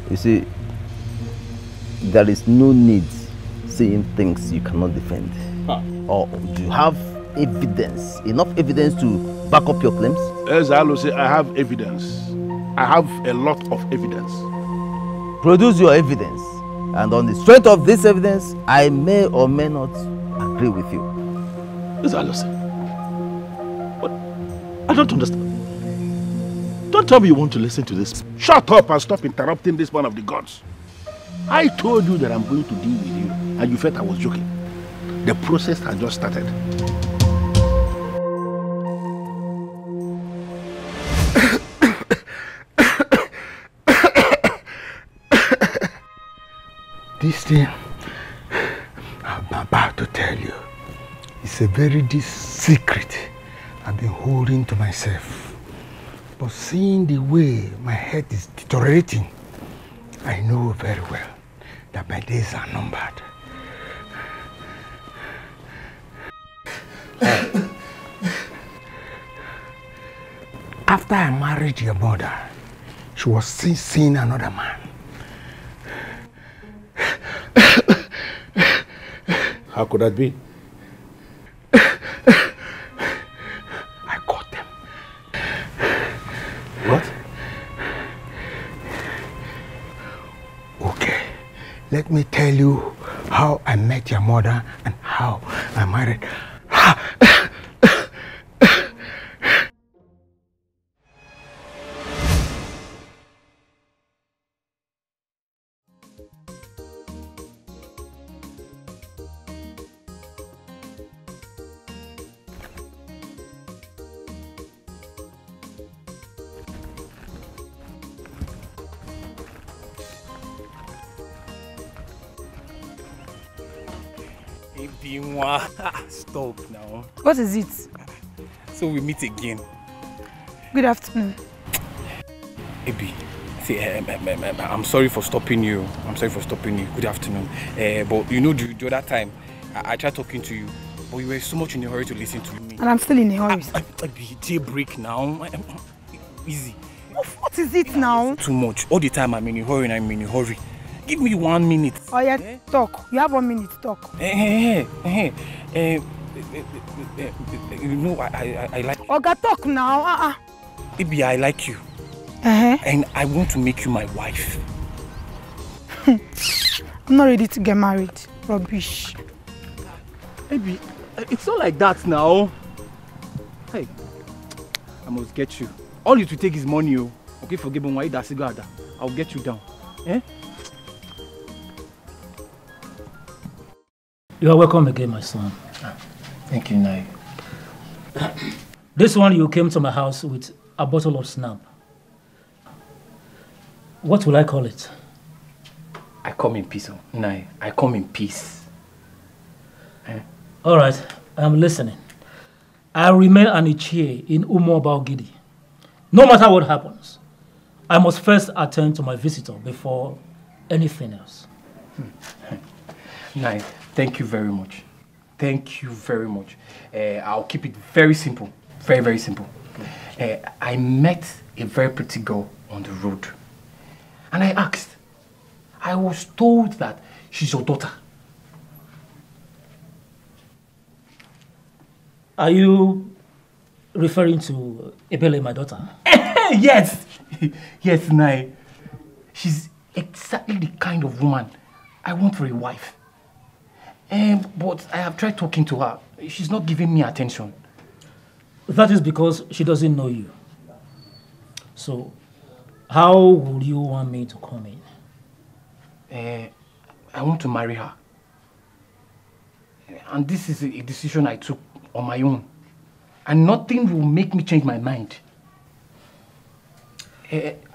You see, there is no need saying things you cannot defend. Or do you have evidence, enough evidence to back up your claims? As I will say, I have evidence. I have a lot of evidence. Produce your evidence. And on the strength of this evidence, I may or may not agree with you. This is Alison. What? I don't understand. Don't tell me you want to listen to this. Shut up and stop interrupting this man of the gods. I told you that I'm going to deal with you, and you felt I was joking. The process has just started. This thing I'm about to tell you is a very deep secret I've been holding to myself. But seeing the way my head is deteriorating, I know very well that my days are numbered. After I married your mother, she was seeing another man. How could that be? I caught them. What? Okay, let me tell you how I met your mother and how I married. Stop now. What is it? So we meet again. Good afternoon. Ebi, see, I'm sorry for stopping you. I'm sorry for stopping you. Good afternoon. But you know, the other time, I tried talking to you, but you were so much in a hurry to listen to me. And I'm still in a hurry. Ebi, jailbreak now. Easy. What is it now? Too much. All the time I'm in a hurry and I'm in a hurry. Give me 1 minute. Oh yeah, talk. You have 1 minute, talk. You know, I like... Oga, talk now. Ebi, I like you. And I want to make you my wife. I'm not ready to get married. Rubbish. Ebi, it's not like that now. Hey, I must get you. All you to take is money, oh. Okay, forgive me, why that's cigar. I'll get you down. Eh? You are welcome again, my son. Thank you, Nai. This one, you came to my house with a bottle of snap. What will I call it? I come in peace, Nai. I come in peace. All right, I'm listening. I remain an Ichie in Umuoba Ogidi. No matter what happens, I must first attend to my visitor before anything else. Nai, thank you very much. Thank you very much. I'll keep it very simple. Very, very simple. I met a very pretty girl on the road. And I asked. I was told that she's your daughter. Are you referring to Ebele, my daughter? Yes! Yes, Nai. She's exactly the kind of woman I want for a wife. But I have tried talking to her. She's not giving me attention. That is because she doesn't know you. So, how would you want me to come in? I want to marry her. And this is a decision I took on my own. And nothing will make me change my mind.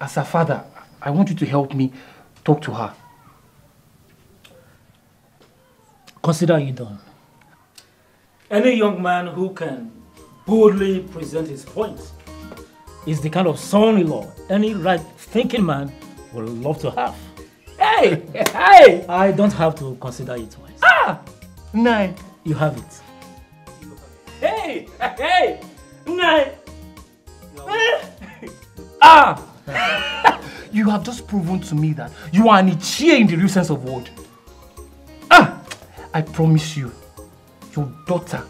As a father, I want you to help me talk to her. Consider it done. Any young man who can boldly present his point is the kind of son-in-law any right-thinking man would love to have. Hey! Hey! I don't have to consider it twice. Ah! Nine. You have it. Hey! Hey! Nine! Ah! You have just proven to me that you are an Ichie in the real sense of word. Ah! I promise you, your daughter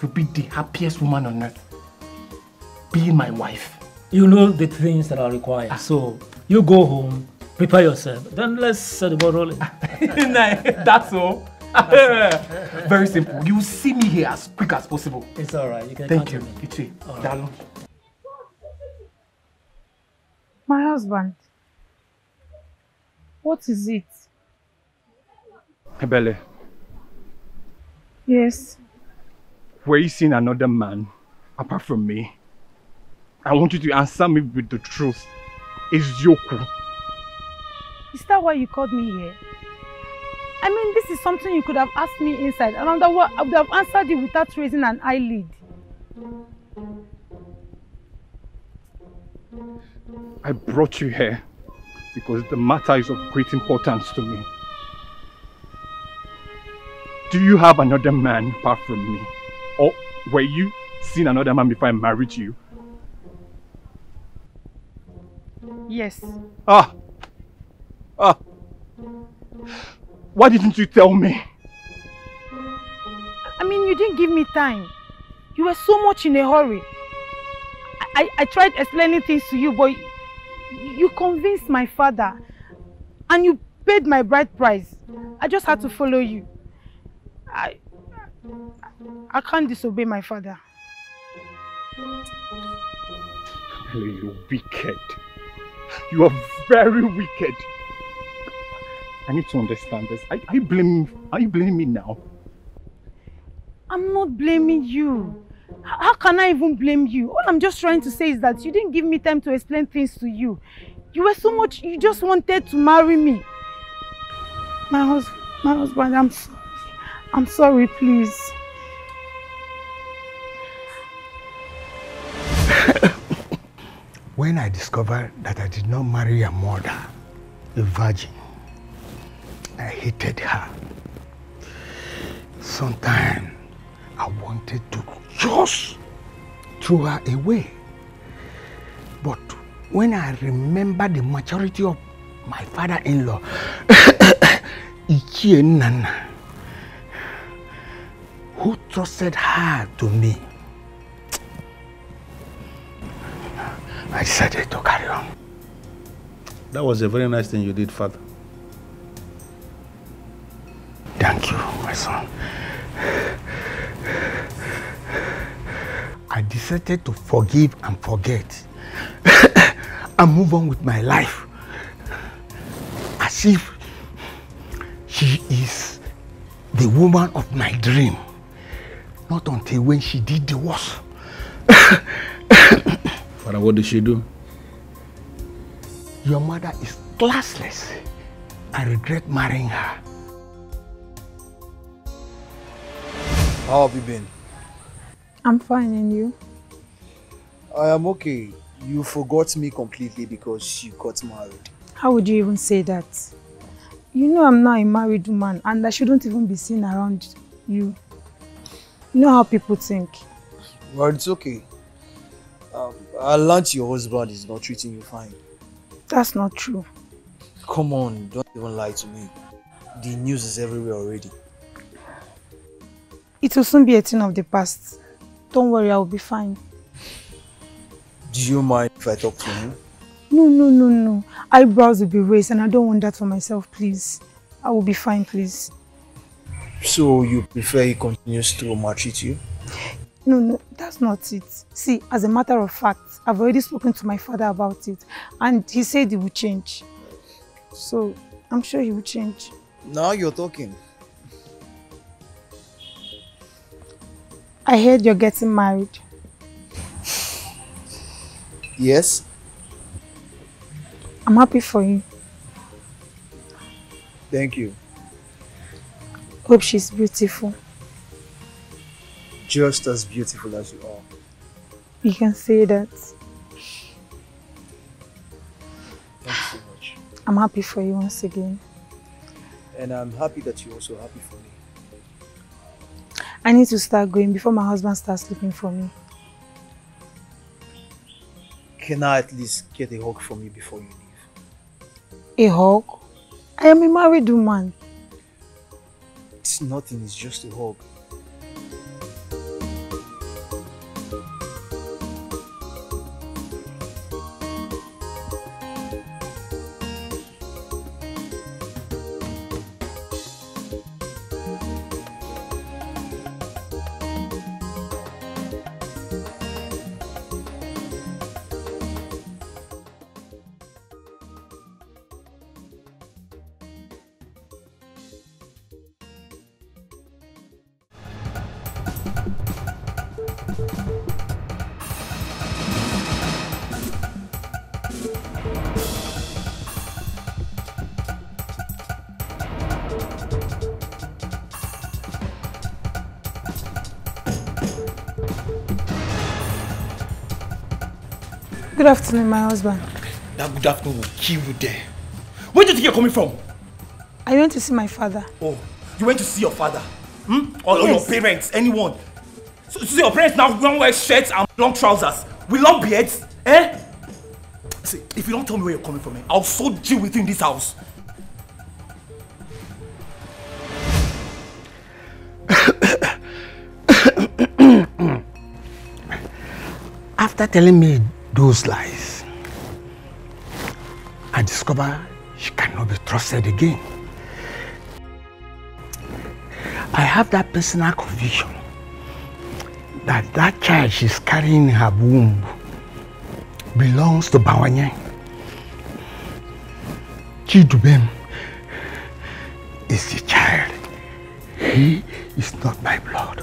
will be the happiest woman on earth. Being my wife. You know the things that are required. So, you go home Prepare yourself. Then let's set the ball rolling. That's all. Very simple. You will see me here as quick as possible. It's alright. You can Thank count you. on me. Ichi. All right. Darling. My husband. What is it? Ebele, Yes. were you seeing another man apart from me? I want you to answer me with the truth. Is Yoku? Is that why you called me here? I mean, this is something you could have asked me inside, and I would have answered you without raising an eyelid. I brought you here because the matter is of great importance to me. Do you have another man apart from me? Or were you seeing another man before I married you? Yes. Ah! Why didn't you tell me? I mean, you didn't give me time. You were so much in a hurry. I tried explaining things to you, but you convinced my father. And you paid my bride price. I just had to follow you. I can't disobey my father. You're wicked. You are very wicked. I need to understand this. Are you blaming me now? I'm not blaming you. How can I even blame you? All I'm just trying to say is that you didn't give me time to explain things to you. You were so much, you just wanted to marry me. My husband, I'm sorry. I'm sorry, please. When I discovered that I did not marry a mother, a virgin, I hated her. Sometimes I wanted to just throw her away. But when I remember the maturity of my father-in-law, Ichie Nana, who trusted her to me, I decided to carry on. That was a very nice thing you did, Father. Thank you, my son. I decided to forgive and forget and move on with my life as if she is the woman of my dream. Not until when she did the worst. Father, what did she do? Your mother is classless. I regret marrying her. How have you been? I'm fine, and you? I am okay. You forgot me completely because you got married. How would you even say that? You know I'm not a married woman and I shouldn't even be seen around you. You know how people think. Well, it's okay. I learned your husband is not treating you fine. That's not true. Come on, don't even lie to me. The news is everywhere already. It will soon be a thing of the past. Don't worry, I will be fine. Do you mind if I talk to him? No. Eyebrows will be raised and I don't want that for myself, please. I will be fine, please. So you prefer he continues to maltreat you? No, that's not it. See, as a matter of fact, I've already spoken to my father about it and he said he will change. So, I'm sure he will change. Now you're talking. I heard you're getting married. Yes? I'm happy for you. Thank you. Hope she's beautiful. Just as beautiful as you are. You can say that. Thanks so much. I'm happy for you once again. And I'm happy that you're also happy for me. I need to start going before my husband starts looking for me. Can I at least get a hug from you before you leave? A hug? I am a married woman. It's nothing, it's just a hug. Good afternoon, my husband. That good afternoon will kill you there. Where do you think you're coming from? I went to see my father. Oh, you went to see your father? Or Yes. your parents? Anyone? So your parents now don't wear shirts and long trousers with long beards? Eh? See, if you don't tell me where you're coming from, I'll so deal with you in this house. After telling me those lies, I discover she cannot be trusted again. I have that personal conviction that that child she's carrying in her womb belongs to Bawanye. Chidubem is the child. He is not my blood.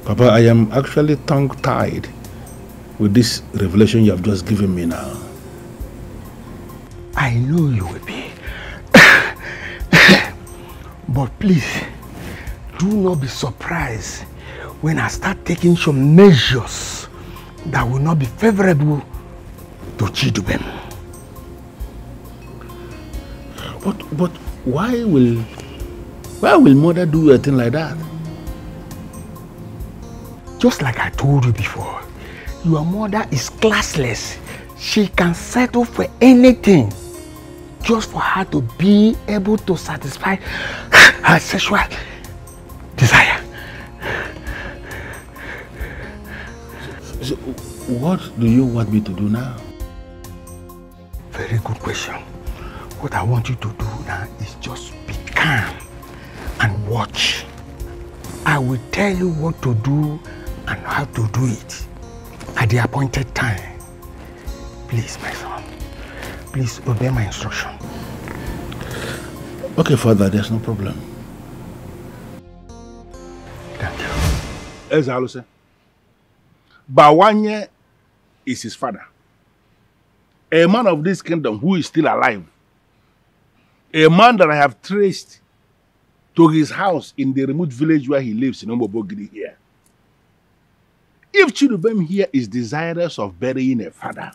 Papa, I am actually tongue-tied with this revelation you have just given me now. I know you will be. But please, do not be surprised when I start taking some measures that will not be favorable to Chidubem. But why will mother do a thing like that? Just like I told you before, your mother is classless. She can settle for anything just for her to be able to satisfy her sexual desire. So what do you want me to do now? Very good question. What I want you to do now is just be calm and watch. I will tell you what to do and how to do it at the appointed time. Please, my son, please obey my instruction. Okay, Father, there's no problem. Thank you. Ezaluse, Bawanye is his father. A man of this kingdom who is still alive. A man that I have traced to his house in the remote village where he lives in Omobogidi here. If Chidubem here is desirous of burying a father,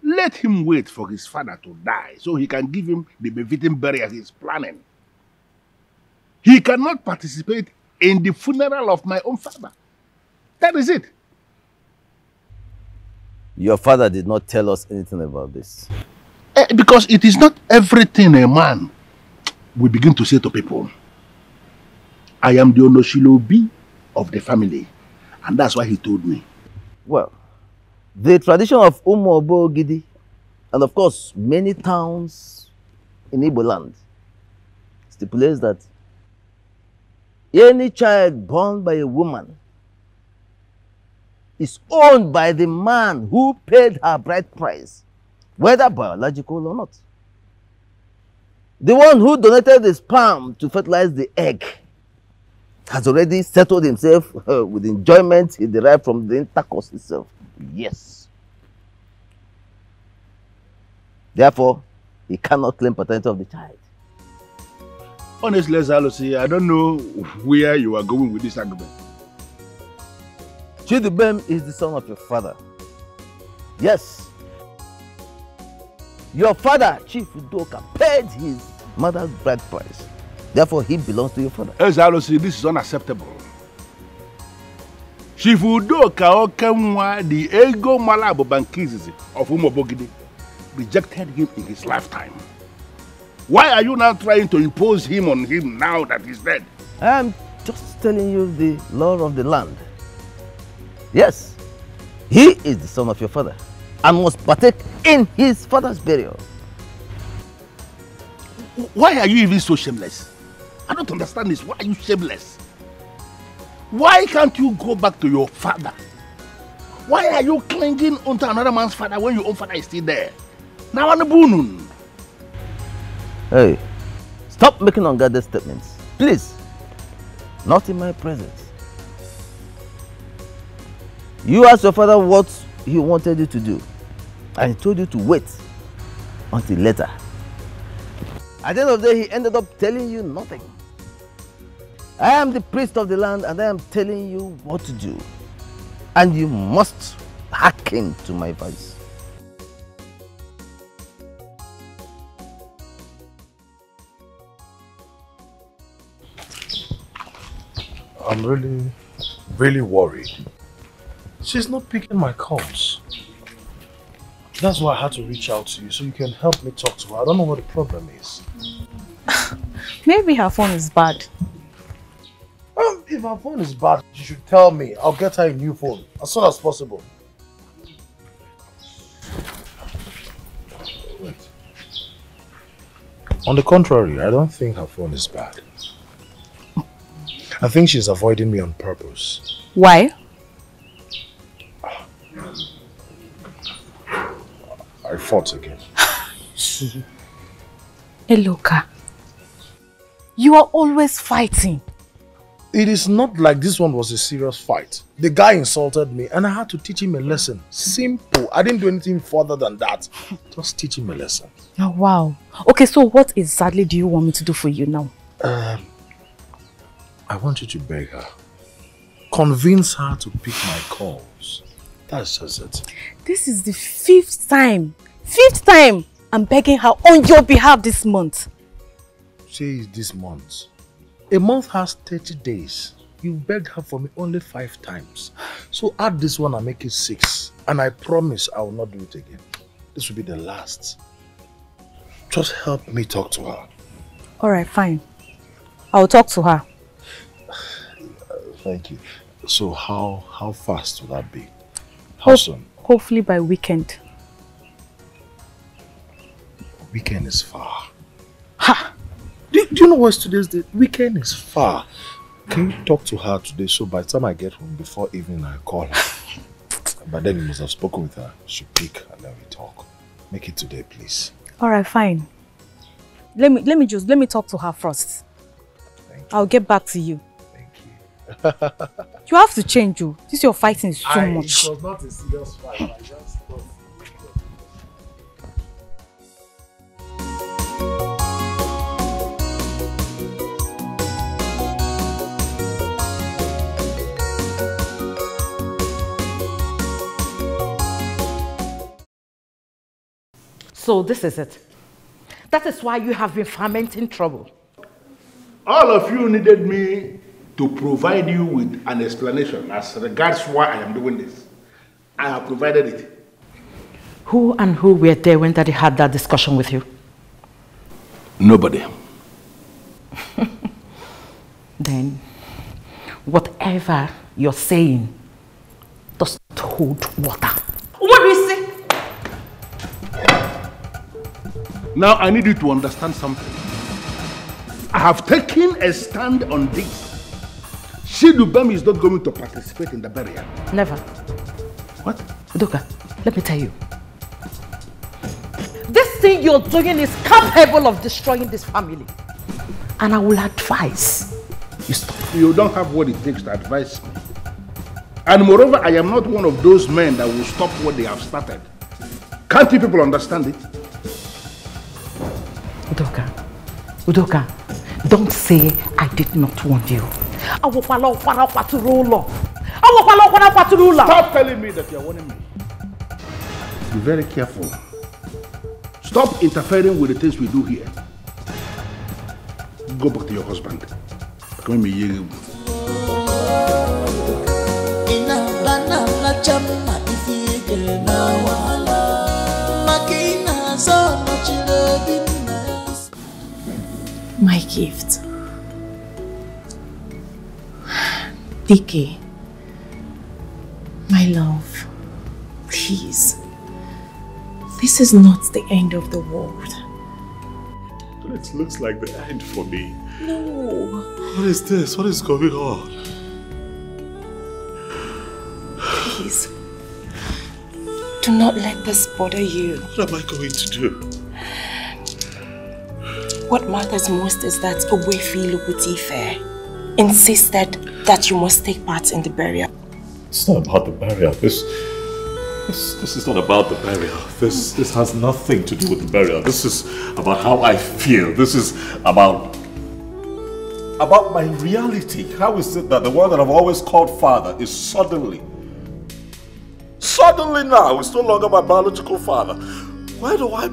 let him wait for his father to die so he can give him the befitting burial he is planning. He cannot participate in the funeral of my own father. That is it. Your father did not tell us anything about this. Because it is not everything a man will begin to say to people. I am the Onoshilobi of the family. And that's why he told me. Well, the tradition of Umobo Gidi, and of course many towns in Igbo land, stipulates that any child born by a woman is owned by the man who paid her bride price, whether biological or not. The one who donated the sperm to fertilize the egg has already settled himself with enjoyment he derived from the intercourse itself. Yes. Therefore, he cannot claim paternity of the child. Honestly, Zalosi, I don't know where you are going with this argument. Chidubem is the son of your father. Yes. Your father, Chief Udoka, paid his mother's bride price. Therefore, he belongs to your father. Zalosi, this is unacceptable. Chief Udoka Okenwa, the ego malabo bankizi of Umobogidi, rejected him in his lifetime. Why are you now trying to impose him on him now that he's dead? I am just telling you the law of the land. Yes, he is the son of your father and must partake in his father's burial. Why are you even so shameless? I don't understand this. Why are you shameless? Why can't you go back to your father? Why are you clinging onto another man's father when your own father is still there? Now on the bunun. Hey, stop making unguarded statements. Please. Not in my presence. You asked your father what he wanted you to do, and he told you to wait until later. At the end of the day, he ended up telling you nothing. I am the priest of the land, and I am telling you what to do. And you must hearken to my voice. I'm really worried. She's not picking my calls. That's why I had to reach out to you so you can help me talk to her. I don't know what the problem is. Maybe her phone is bad. If her phone is bad, she should tell me. I'll get her a new phone as soon as possible. Wait. On the contrary, I don't think her phone is bad. I think she's avoiding me on purpose. Why? I fought again. Eloka, you are always fighting. It is not like this one was a serious fight. The guy insulted me and I had to teach him a lesson. Simple. I didn't do anything further than that. Just teach him a lesson. Oh, wow. Okay, so what exactly do you want me to do for you now? I want you to beg her. Convince her to pick my calls. That's just it. This is the 5th time. 5th time I'm begging her on your behalf this month. Say it's this month. A month has 30 days. You've begged her for me only 5 times. So add this one and make it 6. And I promise I will not do it again. This will be the last. Just help me talk to her. Alright, fine. I'll talk to her. Thank you. So how fast will that be? How soon? Hopefully by weekend. Weekend is far. Ha! Do you know what's today's date? Weekend is far. Can you talk to her today so by the time I get home before evening I call her? But then you must have spoken with her. She'll pick and then we talk. Make it today, please. Alright, fine. Let me talk to her first. I'll get back to you. You have to change you. This your fighting is so much. It was not a serious fight. I just thought. So this is it. That is why you have been fermenting trouble. All of you needed me to provide you with an explanation as regards why I am doing this. I have provided it. Who were there when Daddy had that discussion with you? Nobody. Then, whatever you're saying does not hold water. What do you say? Now I need you to understand something. I have taken a stand on this. Shidubem is not going to participate in the burial. Never. What? Udoka, let me tell you. This thing you're doing is capable of destroying this family. And I will advise you stop. You don't have what it takes to advise me. And moreover, I am not one of those men that will stop what they have started. Can't you people understand it? Udoka, don't say I did not warn you. Stop telling me that you're warning me. Be very careful. Stop interfering with the things we do here. Go back to your husband. My gift. Dike, my love, please. This is not the end of the world. It looks like the end for me. No. What is this? What is going on? Please. Do not let this bother you. What am I going to do? What matters most is that Ogwefi Lukutife insisted that you must take part in the burial. It's not about the burial. This is not about the burial. This has nothing to do with the burial. This is about how I feel. This is about my reality. How is it that the one that I've always called father is suddenly Suddenly now, he's no longer my biological father. Where do I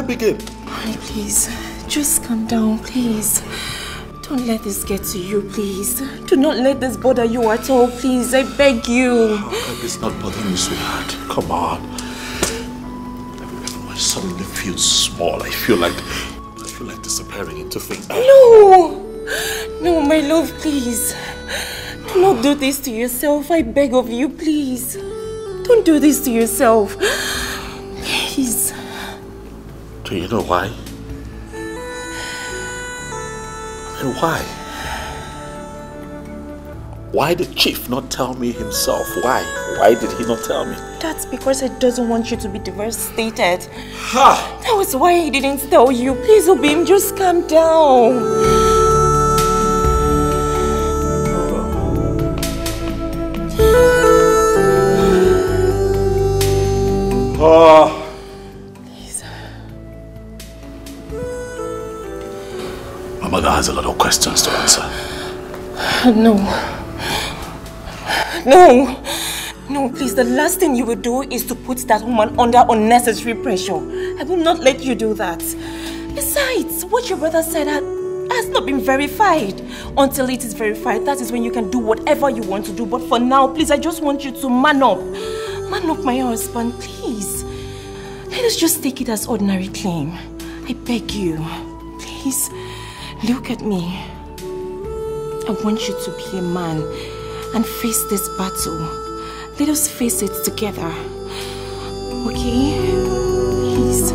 begin? Honey, please, just calm down, please. Don't let this get to you, please. Do not let this bother you at all, please. I beg you. How can this not bother me, sweetheart? Come on. I suddenly feel small. I feel like disappearing into things. No, my love, please. Do not do this to yourself. I beg of you, please. Don't do this to yourself. Please. Do you know why? And why? Why did Chief not tell me himself? Why? Why did he not tell me? That's because he doesn't want you to be devastated. Ha! That was why he didn't tell you. Please, Obim, just calm down. Please. My mother has a lot of questions to answer. No, please, the last thing you will do is to put that woman under unnecessary pressure. I will not let you do that. Besides, what your brother said has not been verified. Until it is verified, that is when you can do whatever you want to do. But for now, please, I just want you to man up. Man up, my husband, please. Let us just take it as ordinary claim. I beg you. Please, look at me. I want you to be a man and face this battle. Let us face it together. Okay? Please.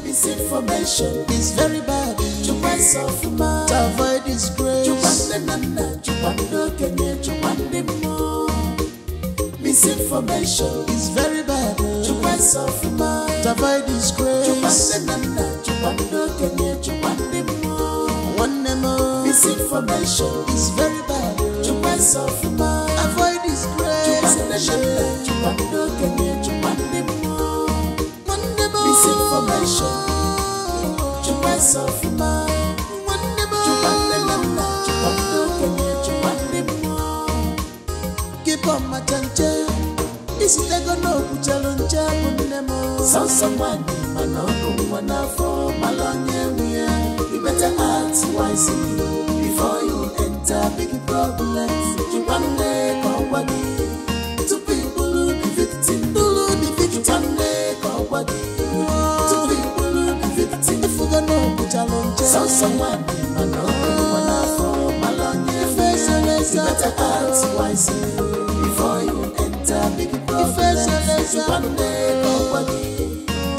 Misinformation is very bad. To myself, to avoid disgrace. Misinformation is very bad. To myself, to avoid disgrace. Misinformation is very bad. To myself, avoid disgrace. Misinformation. To myself, keep on my change. This is the no challenge. So someone, man, for Malonia. You better act wisely before you enter big problems. You want to people who be victim, to people who be victim. If you don't know challenge, so someone, man, for Malonia. You better act wisely before you enter big problems. You want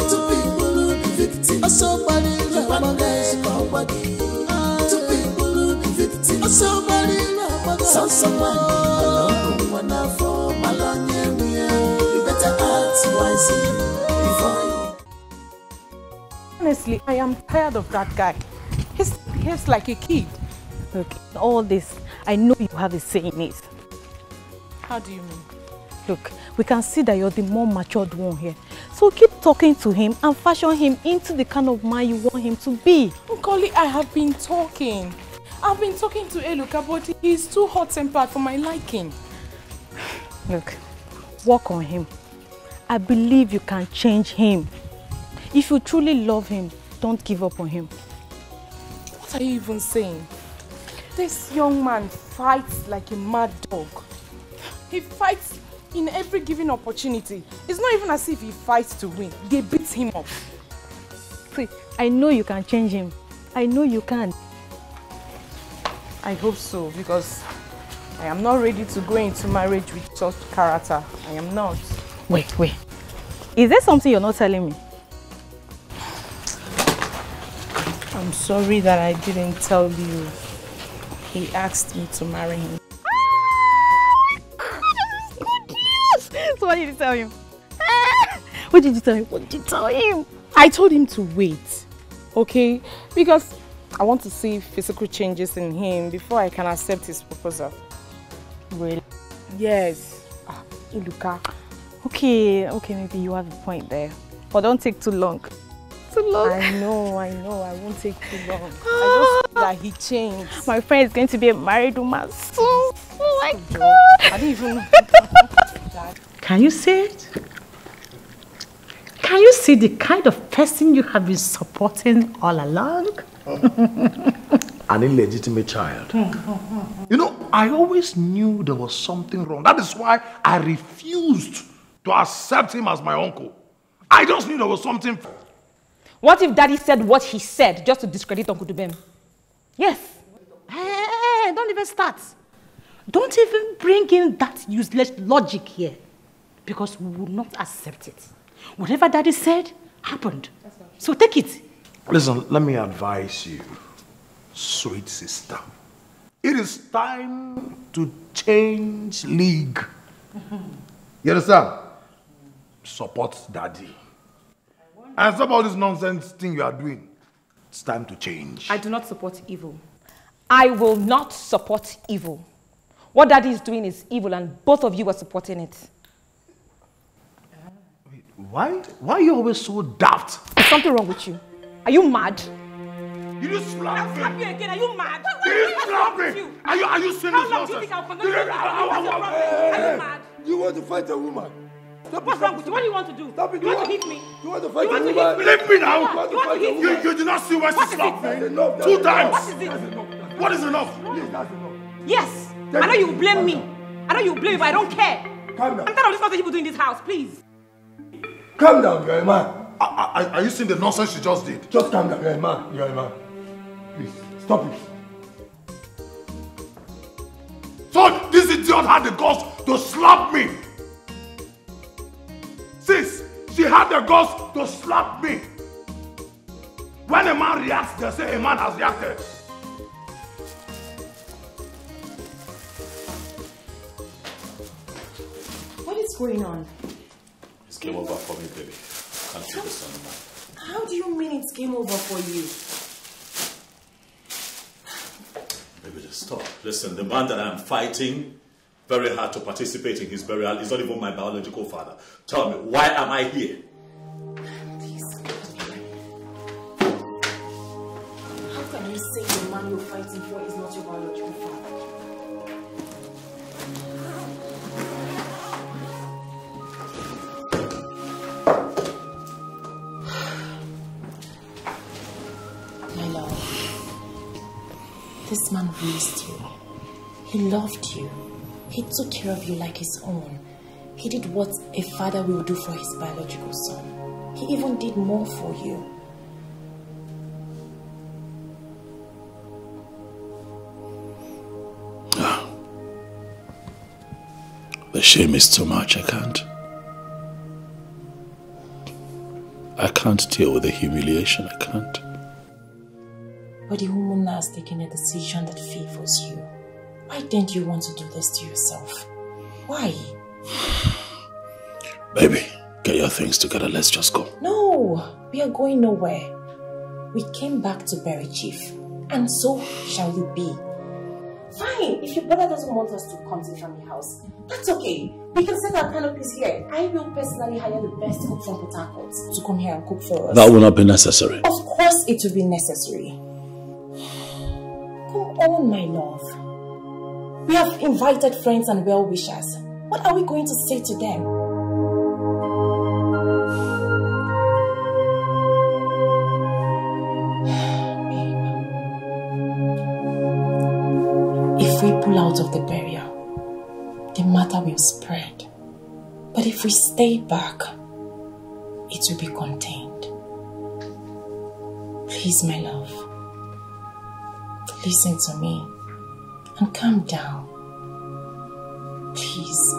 to people who be victim. Somebody to people who be victim. Somebody so someone for Malonia. You better act wisely before you. Honestly, I am tired of that guy. He behaves like a kid. Look, all this, I know you have a say in it. How do you mean? Look, we can see that you're the more matured one here. So keep talking to him and fashion him into the kind of man you want him to be. Nkoli, I have been talking. I've been talking to Eluka, but he's too hot-tempered for my liking. Look, work on him. I believe you can change him. If you truly love him, don't give up on him. What are you even saying? This young man fights like a mad dog. He fights in every given opportunity. It's not even as if he fights to win. They beat him up. See, I know you can change him. I know you can. I hope so, because I am not ready to go into marriage with such character. I am not. Wait. Is there something you're not telling me? I'm sorry that I didn't tell you. He asked me to marry him. So what did you tell him? What did you tell him? What did you tell him? I told him to wait, okay? Because I want to see physical changes in him before I can accept his proposal. Really? Yes. Iluka. Okay, maybe you have a point there. But don't take too long. Too long? I know. I won't take too long. I just feel that he changed. My friend is going to be a married woman soon. Oh my God. I didn't even know. Can you see it? Can you see the kind of person you have been supporting all along? An illegitimate child. You know, I always knew there was something wrong. That is why I refused to accept him as my uncle. I just knew there was something. What if Daddy said what he said just to discredit Uncle Dubem? Yes. Hey, don't even start. Don't even bring in that useless logic here. Because we will not accept it. Whatever Daddy said, happened. So take it. Listen, let me advise you, sweet sister. It is time to change league. You understand? Support Daddy. And stop all this nonsense thing you are doing. It's time to change. I do not support evil. I will not support evil. What Daddy is doing is evil and both of you are supporting it. Why are you always so daft? There's something wrong with you. Are you mad? You just slap me. I'll slap you again. Are you mad? You just slap me. Are you seeing this nonsense? Are you mad? You want to fight a woman? What's wrong with you? What do you want to do? Stop it. You want to hit me? You want to fight a woman? Leave me now. You want to hit me? You did not see when she slapped me. 2 times. What is it? What is enough? Please, that's enough. Yes. I know you blame me. I know you blame me, but I don't care. Calm down. I'm tired of this nonsense people do in this house. Please. Calm down, you're a man. Are you seeing the nonsense she just did? Just calm down, you're a man. You're a man. Please, stop it. So this idiot had the guts to slap me. Sis, she had the guts to slap me. When a man reacts, they say a man has reacted. What is going on? It's game over for me, baby. Can't take this anymore. How do you mean it's game over for you? Baby, just stop. Listen, the man that I'm fighting very hard to participate in his burial is not even my biological father. Tell me, why am I here? Please. How can you say the man you're fighting for is not your biological father? My love, this man raised you. He loved you. He took care of you like his own. He did what a father will do for his biological son. He even did more for you. The shame is too much. I can't deal with the humiliation. I can't. But the woman has taken a decision that favors you. Why didn't you want to do this to yourself? Why? Baby, get your things together. Let's just go. No, we are going nowhere. We came back to bury Chief, and so shall you be. Fine, if your brother doesn't want us to come to the family house, that's okay. We can set our canopies here. I will personally hire the best cook from Port Harcourt to come here and cook for us. That will not be necessary. Of course it will be necessary. Come on, my love. We have invited friends and well-wishers. What are we going to say to them? If we pull out of the burial, the matter will spread. But if we stay back, it will be contained. Please, my love, listen to me and calm down. Please.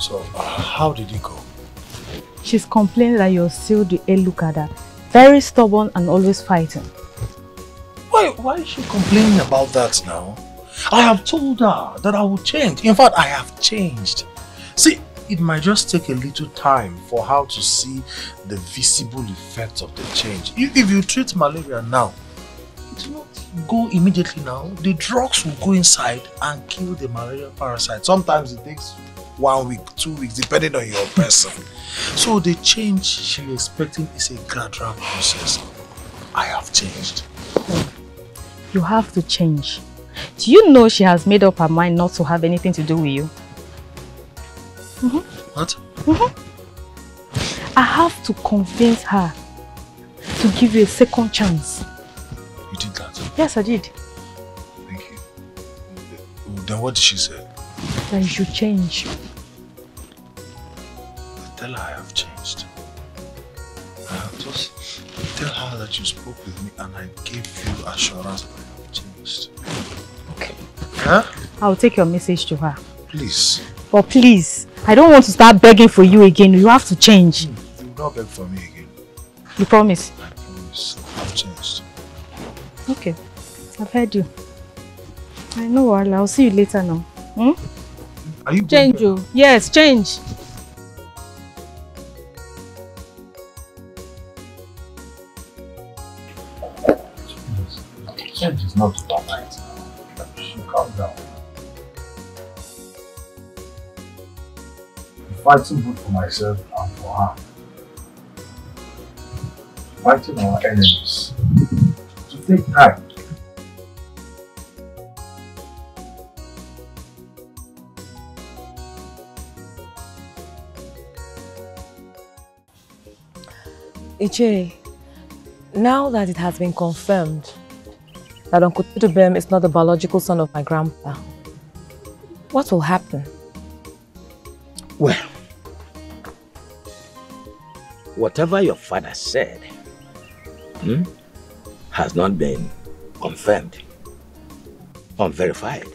So, how did it go? She's complaining that you're still the Elukada. Very stubborn and always fighting. Why is she complaining about that now? I have told her that I will change. In fact, I have changed. See, it might just take a little time for her to see the visible effects of the change. If you treat malaria now, it will not go immediately now. The drugs will go inside and kill the malaria parasite. Sometimes it takes 1 week, 2 weeks, depending on your person. So the change she's expecting is a gradual process. I have changed. You have to change. Do you know she has made up her mind not to have anything to do with you? What? I have to convince her to give you a second chance. You did that? Yes, I did. Thank you. Then what did she say? That you should change. Tell her I have changed. Just tell her that you spoke with me and I gave you assurance that I have changed. Okay. Huh? I'll take your message to her. Please. But please, I don't want to start begging for you again. You have to change. You will not beg for me again. You promise? I promise. I've changed. Okay. I've heard you. I know, I'll see you later now. Are you change you? Yes, change. Change is not overnight. You calm down. I'm fighting both for myself and for her. Fighting our enemies. To take time. Iche, now that it has been confirmed that Uncle Chidubem is not the biological son of my grandpa, what will happen? Well, whatever your father said has not been confirmed, unverified.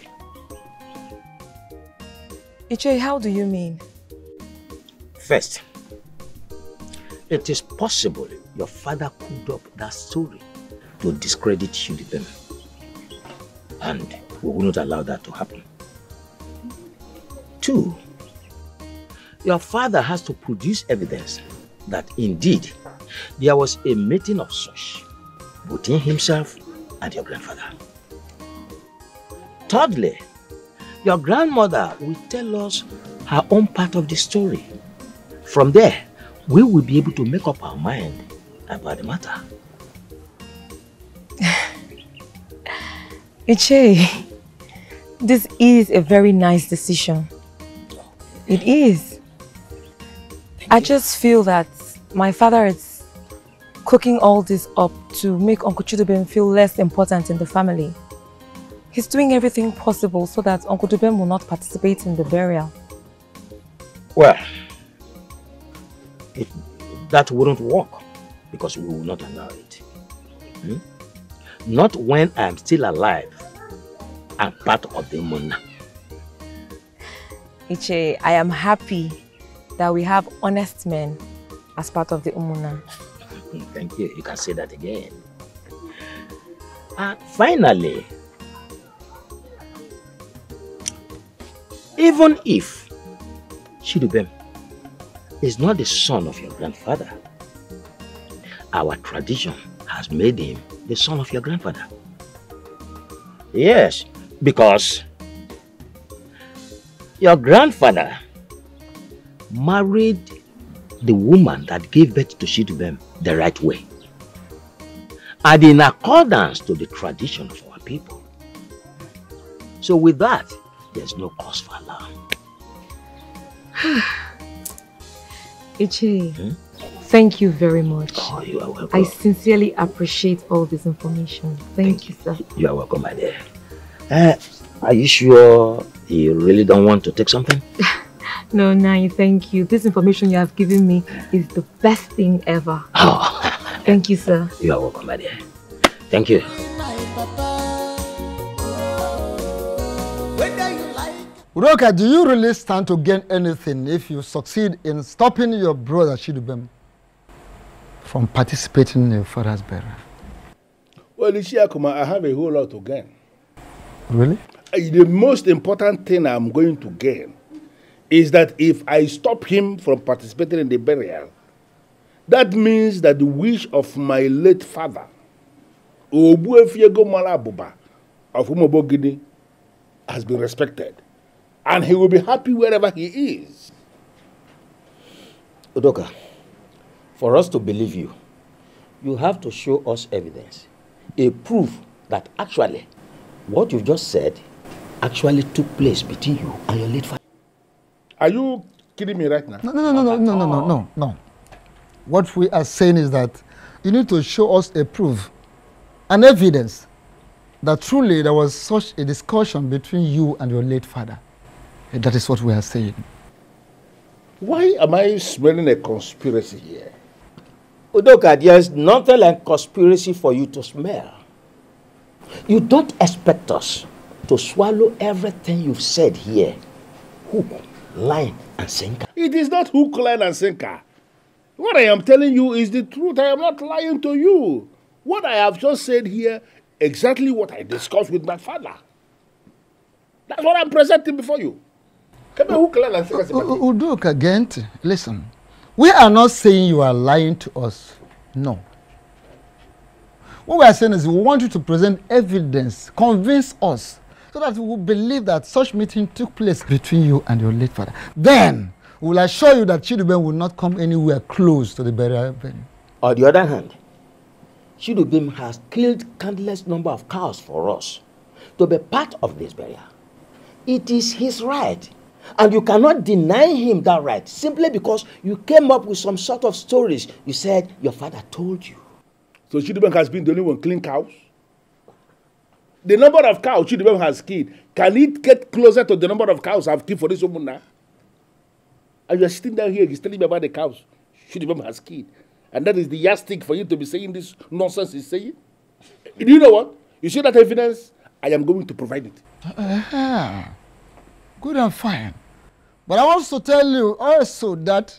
Iche, how do you mean? First, it is possible your father cooked up that story to discredit Chidubem. And we will not allow that to happen. 2, your father has to produce evidence that indeed there was a meeting of such between himself and your grandfather. Thirdly, your grandmother will tell us her own part of the story. From there, we will be able to make up our mind about the matter. Iche, this is a very nice decision. It is. I just feel that my father is cooking all this up to make Uncle Chidubem feel less important in the family. He's doing everything possible so that Uncle Chidubem will not participate in the burial. Well, that wouldn't work because we will not allow it. Not when I am still alive and part of the Umuna. Iche, I am happy that we have honest men as part of the Umuna. Thank you. You can say that again. And finally, even if Chidubem is not the son of your grandfather, our tradition has made him the son of your grandfather. Yes, because your grandfather married the woman that gave birth to Chidubem the right way and in accordance to the tradition of our people. So with that, there's no cause for alarm. Iche, thank you very much. Oh, you are welcome. I sincerely appreciate all this information. Thank you, sir. You are welcome, my dear. Are you sure you really don't want to take something? No, Nai, thank you. This information you have given me is the best thing ever. Oh. Thank you, sir. You are welcome, my dear. Thank you. Udoka, do you really stand to gain anything if you succeed in stopping your brother Chidubem from participating in your father's burial? Well, Ishiakuma, I have a whole lot to gain. Really? The most important thing I'm going to gain is that if I stop him from participating in the burial, that means that the wish of my late father, Obuefiego Malabuba of Umobogini, has been respected. And he will be happy wherever he is. Udoka, for us to believe you, you have to show us evidence, a proof that actually what you just said actually took place between you and your late father. Are you kidding me right now? No. What we are saying is that you need to show us a proof, an evidence that truly there was such a discussion between you and your late father. And that is what we are saying. Why am I smelling a conspiracy here? Udoka, there's nothing like conspiracy for you to smell. You don't expect us to swallow everything you've said here. Hook, line, and sinker. It is not hook, line, and sinker. What I am telling you is the truth. I am not lying to you. What I have just said here, exactly what I discussed with my father. That's what I'm presenting before you. Udoka, Gent, listen. We are not saying you are lying to us. No. What we are saying is we want you to present evidence, convince us, so that we will believe that such meeting took place between you and your late father. Then, we will assure you that Chidubem will not come anywhere close to the burial venue. On the other hand, Chidubem has killed countless number of cows for us to be part of this burial. It is his right. And you cannot deny him that right simply because you came up with some sort of stories you said your father told you. So Chidubem has been the only one killing cows? The number of cows Chidubem has killed, can it get closer to the number of cows I've killed for this woman now? And you are sitting down here, he's telling me about the cows Chidubem has killed. And that is the yardstick for you to be saying this nonsense he's saying? Do you know what? You see that evidence? I am going to provide it. Good and fine. But I want to tell you also that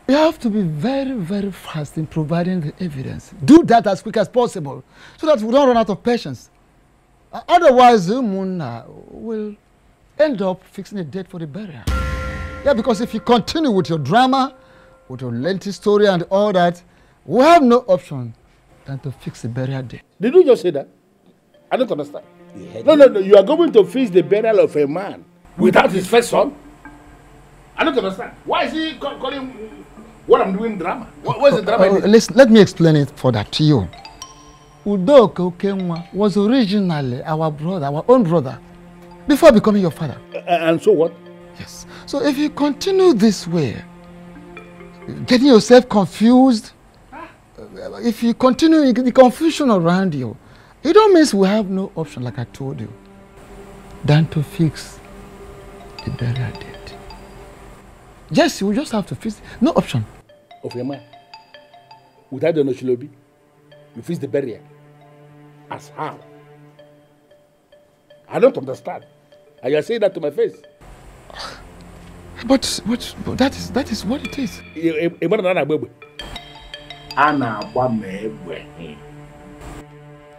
you have to be very, very fast in providing the evidence. Do that as quick as possible so that we don't run out of patience. Otherwise, Muna will end up fixing a date for the burial. Yeah, because if you continue with your drama, with your lengthy story and all that, we have no option than to fix the burial date. Did you just say that? I don't understand. No. You are going to fix the burial of a man without his first son? I don't understand. Why is he calling what I'm doing drama? Where's the drama? Listen, let me explain it for that to you. Udoka Okenwa was originally our brother, our own brother, before becoming your father. And so what? Yes. So if you continue this way, getting yourself confused, if you continue the confusion around you, it don't mean we have no option, like I told you, than to fix the burial date. Yes, we just have to fix it. No option. Of your mind. Without the Noshilobi, you fix the burial. As how? I don't understand. And you are saying that to my face. But that is what it is.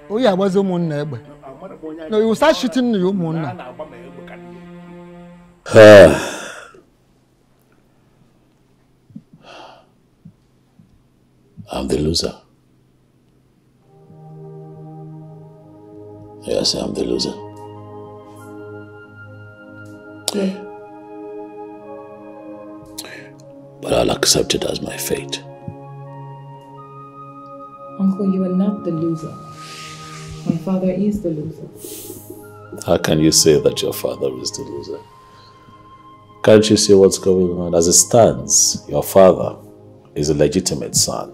Oh yeah, was no, you will start shooting your moon. I'm the loser. Yes, I'm the loser. Yeah. But I'll accept it as my fate. Uncle, you are not the loser. My father is the loser. How can you say that your father is the loser? Can't you see what's going on? As it stands, your father is a legitimate son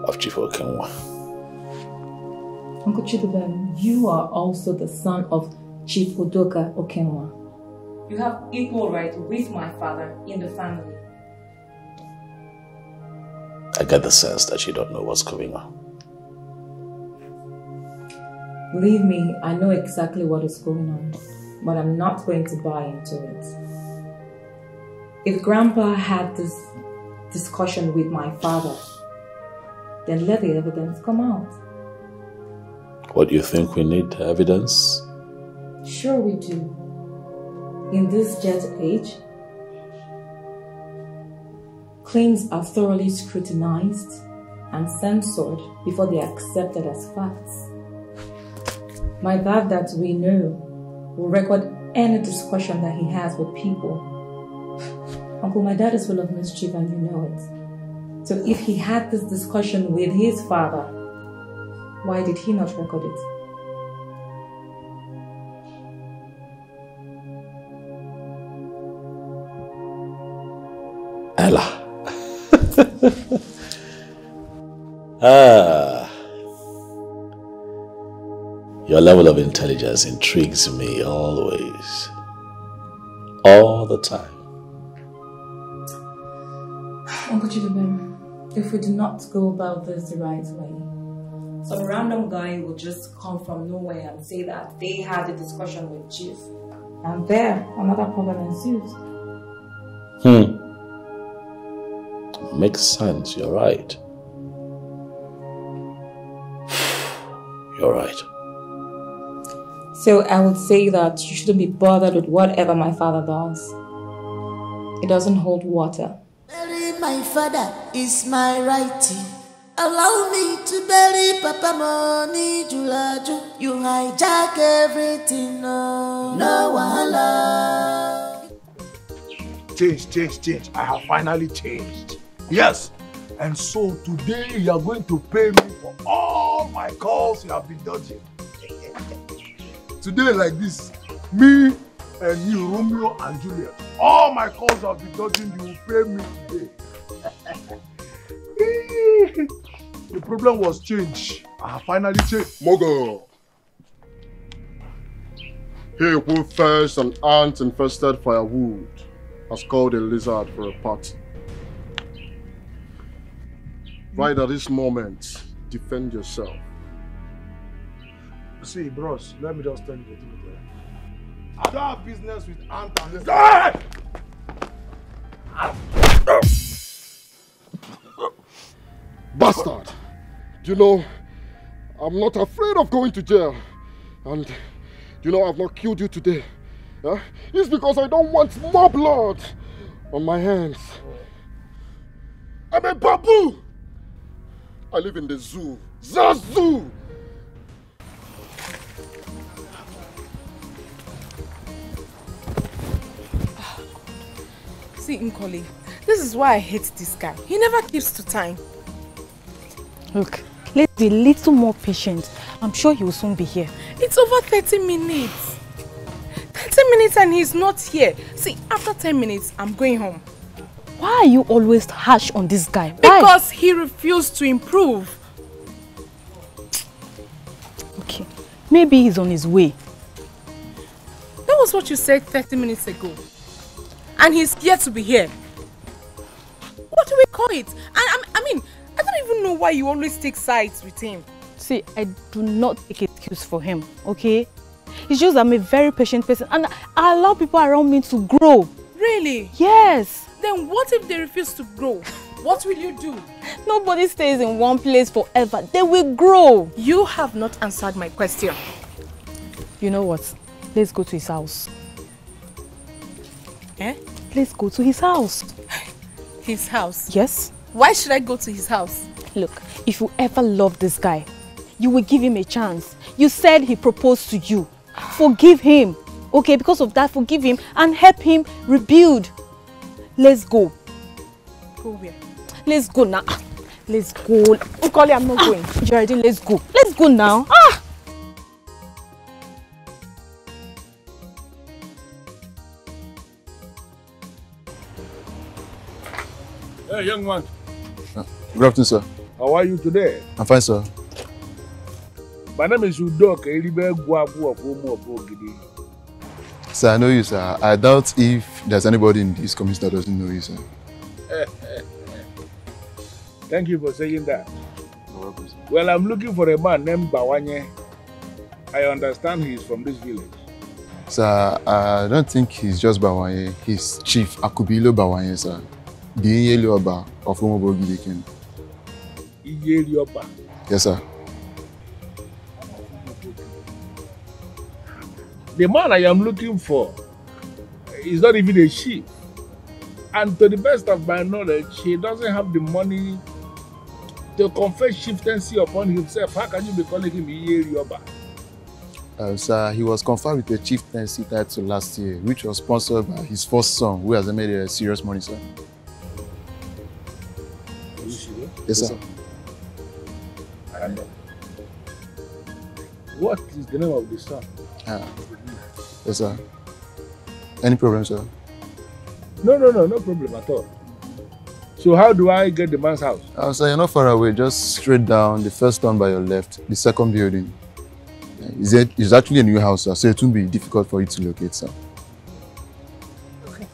of Chief Okenwa. Uncle Chidubem, you are also the son of Chief Udoka Okenwa. You have equal right with my father in the family. I get the sense that you don't know what's going on. Believe me, I know exactly what is going on, but I'm not going to buy into it. If Grandpa had this discussion with my father, then let the evidence come out. What do you think we need? Evidence? Sure we do. In this jet age, Claims are thoroughly scrutinized and censored before they are accepted as facts. My dad, that we know, will record any discussion that he has with people. Uncle, my dad is full of mischief and you know it. So if he had this discussion with his father, why did he not record it? Ella. Your level of intelligence intrigues me always. All the time. Uncle Chidubem, if we do not go about this the right way, some random guy will just come from nowhere and say that they had a discussion with Chief. And there, another problem ensues. Makes sense, you're right. You're right. So I would say that you shouldn't be bothered with whatever my father does. It doesn't hold water. Bury my father is my righty. Allow me to bury Papa Money Julaju. You hijack everything, no wahala. Change. I have finally changed. Yes. And so today you are going to pay me for all my calls you have been dodging. Today like this, me and you, Romeo and Juliet, all my calls you have been dodging, you will pay me today. The problem was change. I have finally changed. Mogo. He who first an ant-infested firewood has called a lizard for a party. Right at this moment, defend yourself. See, bros, let me just tell you the truth. I don't have business with ant and lizard. Bastard! You know, I'm not afraid of going to jail. And you know, I've not killed you today. Huh? It's because I don't want more blood on my hands. I'm a babu! I live in the zoo. The zoo! See, Nkoli, this is why I hate this guy. He never keeps to time. Look, let's be a little more patient. I'm sure he will soon be here. It's over 30 minutes. 30 minutes and he's not here. See, after 10 minutes, I'm going home. Why are you always harsh on this guy? Why? Because he refused to improve. Okay, maybe he's on his way. That was what you said 30 minutes ago. And he's yet to be here. What do we call it? I mean, I don't even know why you always take sides with him. See, I do not take excuse for him, okay? It's just I'm a very patient person and I allow people around me to grow. Really? Yes. Then what if they refuse to grow? What will you do? Nobody stays in one place forever. They will grow. You have not answered my question. You know what? Let's go to his house. Eh? Let's go to his house. His house? Yes. Why should I go to his house? Look, if you ever love this guy, you will give him a chance. You said he proposed to you. Forgive him. Okay, because of that, forgive him and help him rebuild. Let's go. Go where? Let's go now. Let's go. Nkoli, I'm not going. Geraldine, let's go. Let's go now. Ah! Hey, young man. Good afternoon, sir. How are you today? I'm fine, sir. My name is Udok. Sir, I know you, sir. I doubt if there's anybody in this community that doesn't know you, sir. Thank you for saying that. You're welcome, sir. Well, I'm looking for a man named Bawanye. I understand he's from this village. Sir, I don't think he's just Bawanye. He's Chief Akubilo Bawanye, sir. The Iyelioba of Umobogideken. Iyelioba? Yes, sir. The man I am looking for is not even a chief. And to the best of my knowledge, he doesn't have the money to confer chieftaincy upon himself. How can you be calling him Yoba? Sir, he was conferred with a chieftaincy title last year, which was sponsored by his first son, who has made a serious money, sir. Are you serious? Yes, sir. And what is the name of the son? Yes, sir. Any problem, sir? No problem at all. So how do I get the man's house? Sir, you're not far away. Just straight down, the first one by your left, the second building. It's actually a new house, sir, so it won't be difficult for you to locate, sir. Okay.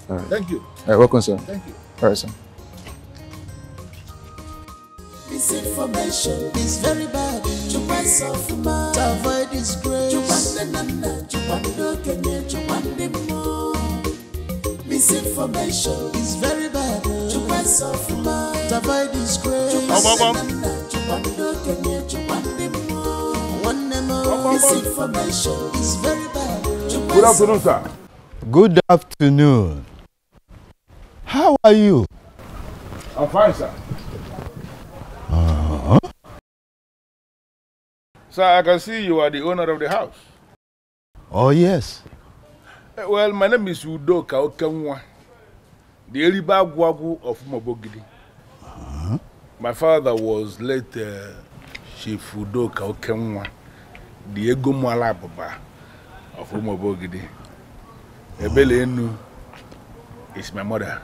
All right. Thank you. All right, welcome, sir. Thank you. All right, sir. Misinformation is very bad. To avoid disgrace. Misinformation is very bad. To avoid disgrace. Misinformation is very bad. Good afternoon, sir. Good afternoon. How are you? I'm fine, sir. Sir, I can see you are the owner of the house. Oh, yes. Well, my name is Udoka Okenwa, the Eliba Gwagu of Mobogidi. My father was late Chief Udoka Okenwa, the Ego Mwala Baba of Mobogidi. Ebele Enu is my mother.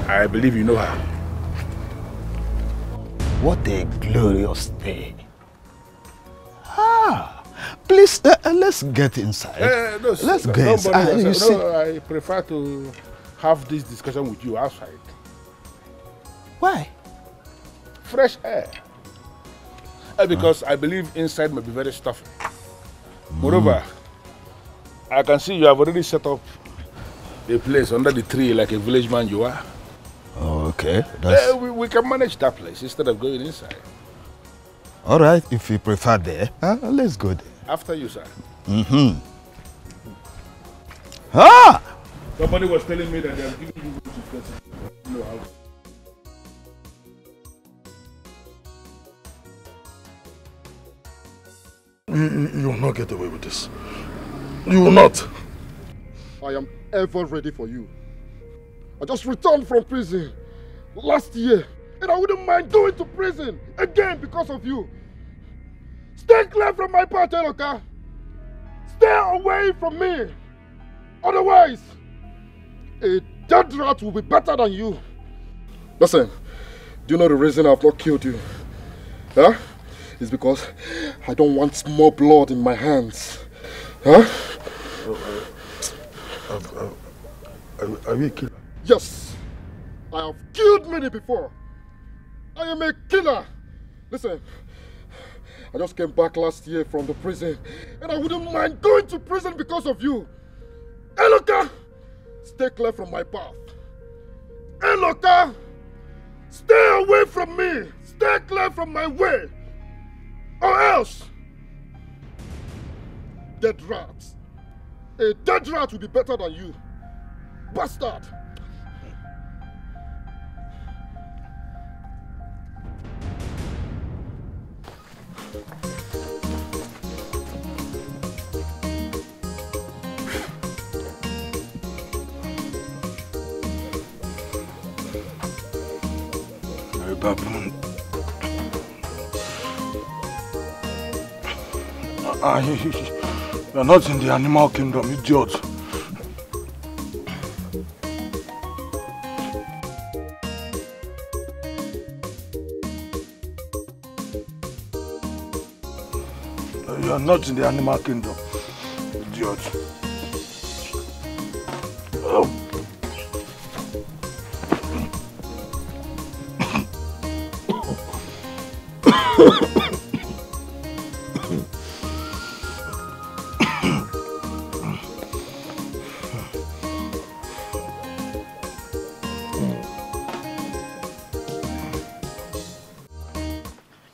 I believe you know her. What a glorious day. Please, let's get inside. No, let's get inside. I prefer to have this discussion with you outside. Why? Fresh air. Because I believe inside may be very stuffy. Moreover, I can see you have already set up a place under the tree like a village man you are. Okay. We can manage that place instead of going inside. All right, if you prefer there, let's go there. After you, sir. Somebody was telling me that they are giving you to person. No, You will not get away with this. You will not. I am ever ready for you. I just returned from prison last year, and I wouldn't mind going to prison again because of you. Stay clear from my path, Eloka. Stay away from me. Otherwise, a dead rat will be better than you. Listen, do you know the reason I've not killed you? Huh? It's because I don't want more blood in my hands. Huh? Are you a killer? Yes, I have killed many before. I am a killer. Listen, I just came back last year from the prison, and I wouldn't mind going to prison because of you. Eloka, stay clear from my path. Eloka, stay away from me. Stay clear from my way. Or else, dead rats. A dead rat will be better than you. Bastard. Baboon. You're not in the animal kingdom, idiot. You're not in the animal kingdom, idiot.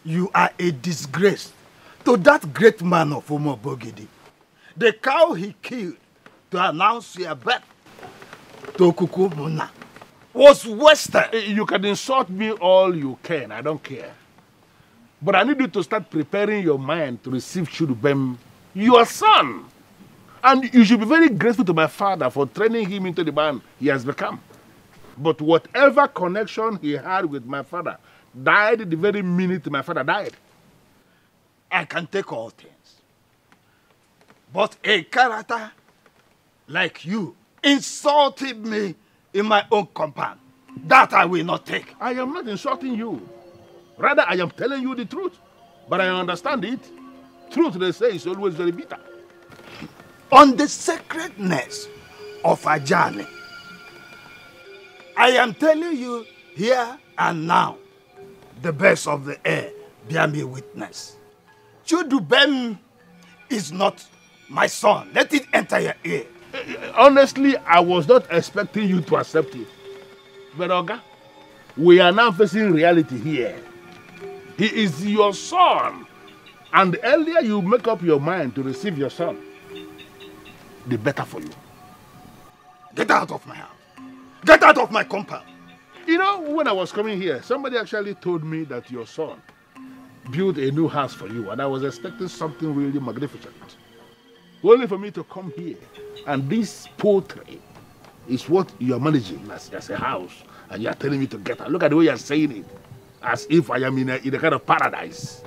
You are a disgrace to that great man of Omobogidi. The cow he killed to announce your birth to Kukumuna was wasted. You can insult me all you can, I don't care. But I need you to start preparing your mind to receive Chidubem, your son. And you should be very grateful to my father for training him into the man he has become. But whatever connection he had with my father died the very minute my father died. I can take all things. But a character like you insulted me in my own compound. That I will not take. I am not insulting you. Rather, I am telling you the truth. But I understand it. Truth, they say, is always very bitter. On the sacredness of a journey, I am telling you here and now, the best of the air, bear me witness. Chidubem is not my son. Let it enter your ear. Honestly, I was not expecting you to accept it. But Oga, we are now facing reality here. He is your son. And the earlier you make up your mind to receive your son, the better for you. Get out of my house. Get out of my compound. You know, when I was coming here, somebody actually told me that your son built a new house for you, and I was expecting something really magnificent. Only for me to come here, and this poultry is what you are managing as a house, and you are telling me to get out. Look at the way you are saying it, as if I am in a kind of paradise.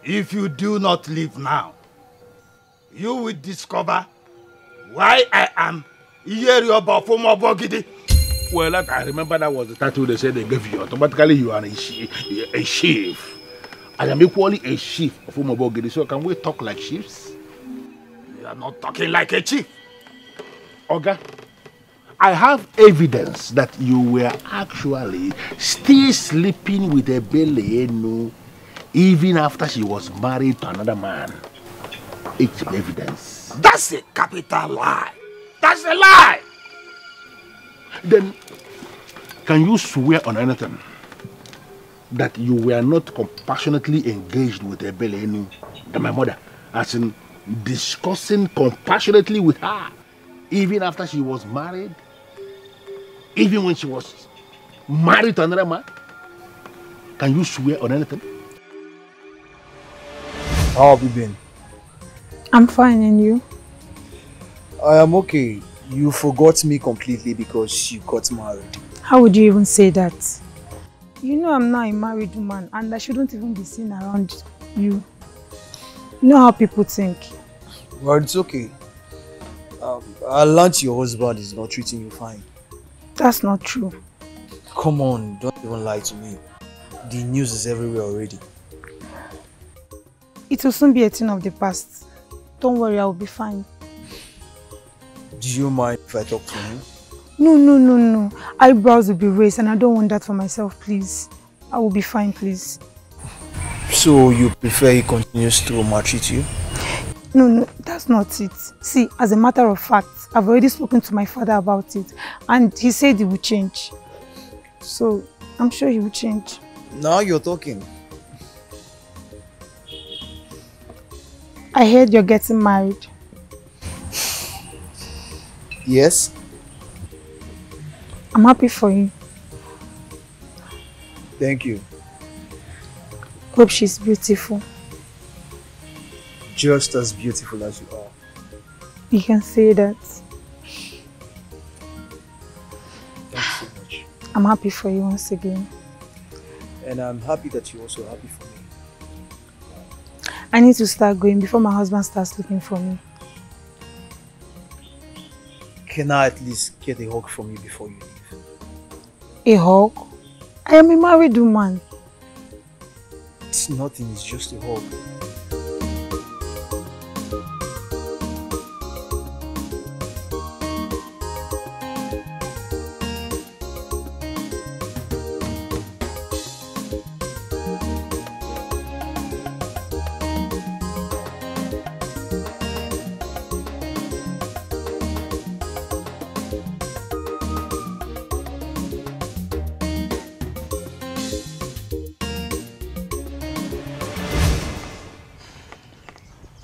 If you do not leave now, you will discover why I am Yerioba. Well, I remember that was the title they said they gave you. Automatically, you are a chief. I am equally a chief of Umobogidi, so can we talk like chiefs? You are not talking like a chief. Oga, I have evidence that you were actually still sleeping with a Belenu even after she was married to another man. It's evidence. That's a capital lie. That's a lie. Then, can you swear on anything that you were not compassionately engaged with a Belenu, my mother, as in discussing compassionately with her, even after she was married, even when she was married to another man? Can you swear on anything? How have you been? I'm fine, and you? I am okay. You forgot me completely because you got married. How would you even say that? You know I'm not a married woman and I shouldn't even be seen around you. You know how people think. Well, it's okay. I learned your husband is not treating you fine. That's not true. Come on, don't even lie to me. The news is everywhere already. It will soon be a thing of the past. Don't worry, I will be fine. Do you mind if I talk to him? No. Eyebrows will be raised and I don't want that for myself, please. I will be fine, please. So you prefer he continues to maltreat you? No, that's not it. See, as a matter of fact, I've already spoken to my father about it and he said he will change. So, I'm sure he will change. Now you're talking. I heard you're getting married. Yes? I'm happy for you. Thank you. Hope she's beautiful. Just as beautiful as you are. You can say that. Thanks so much. I'm happy for you once again. And I'm happy that you're also happy for me. I need to start going before my husband starts looking for me. Can I at least get a hug from you before you leave? A hug? I am a married woman. It's nothing, it's just a hug.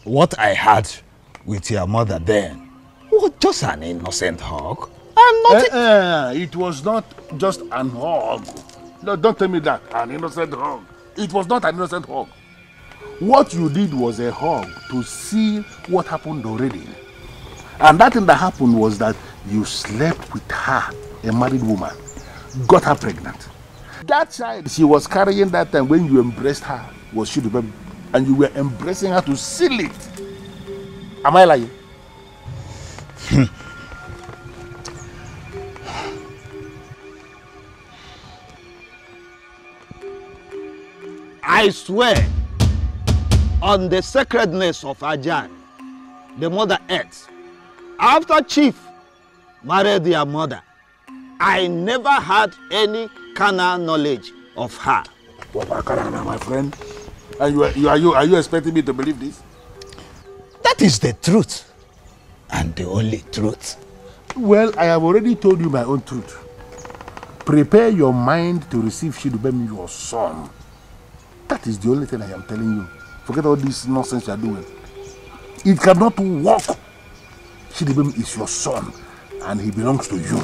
What I heard with your mother then was just an innocent hug. And nothing. It was not just an hug. No, don't tell me that. An innocent hug. It was not an innocent hug. What you did was a hug to see what happened already. And that thing that happened was that you slept with her, a married woman, got her pregnant. That child she was carrying that time when you embraced her was Chidubem, and you were embracing her to seal it. Am I lying? I swear on the sacredness of Ajan, the Mother Earth, after Chief married their mother, I never had any carnal knowledge of her. My friend, are you expecting me to believe this? That is the truth, and the only truth. Well, I have already told you my own truth. Prepare your mind to receive Chidubem, your son. That is the only thing I am telling you. Forget all this nonsense you are doing. It cannot work. Chidubem is your son, and he belongs to you.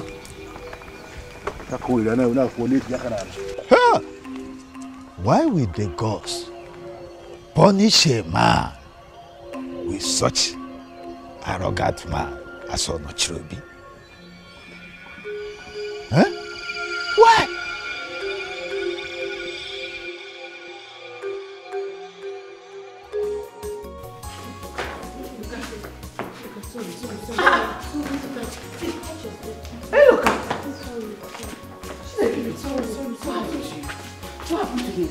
Huh. Why would the gods punish a man with such arrogant man as Onochirobi? Huh? Why? Hey, look! What happened to him?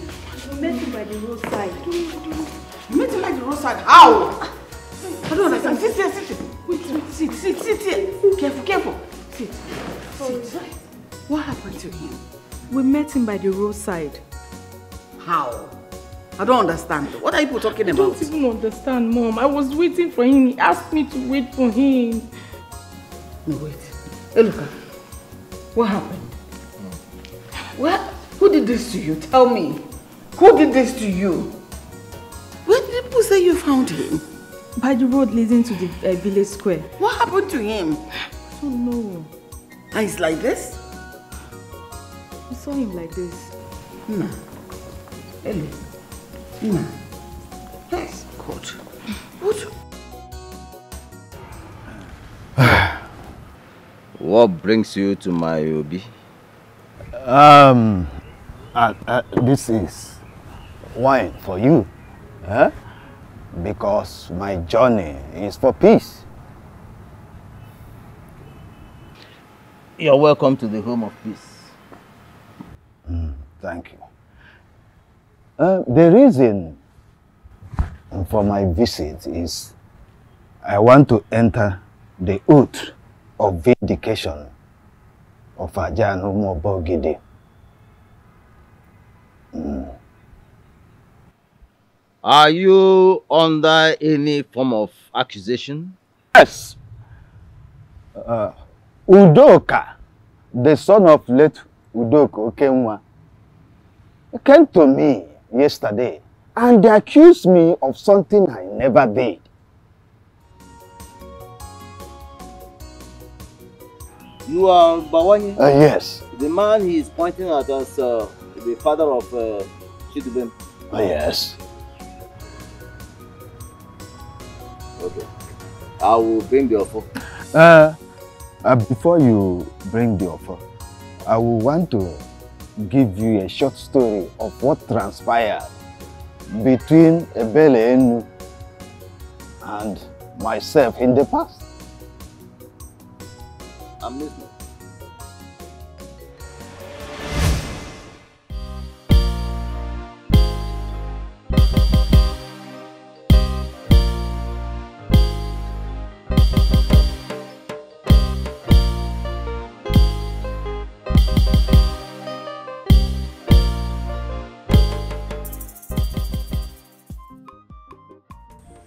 We met him by the roadside. You met him by the roadside? How? I don't understand. Sit here. Wait, sit here. Careful. Sit. What happened to him? We met him by the roadside. How? I don't understand. What are you talking about? I don't even understand, Mom. I was waiting for him. He asked me to wait for him. No, wait. Hey, look. What happened? What? Who did this to you? Tell me. Who did this to you? Where did people say you found him? By the road leading to the village square. What happened to him? I don't know. And he's like this? I saw him like this. No. Ellie. No. Yes. God. What? What brings you to my Obi? This is wine for you, because my journey is for peace. You're welcome to the home of peace. Thank you. The reason for my visit is I want to enter the oath of vindication of Ajan Umobogide. Are you under any form of accusation? Yes. Udoka, the son of late Udoka Okenwa, came to me yesterday and they accused me of something I never did. You are Bawani? Yes. The man he is pointing at as the father of Chidubem? Yes. Okay. I will bring the offer. Before you bring the offer, I will want to give you a short story of what transpired between Ebele Enu and myself in the past. I'm listening.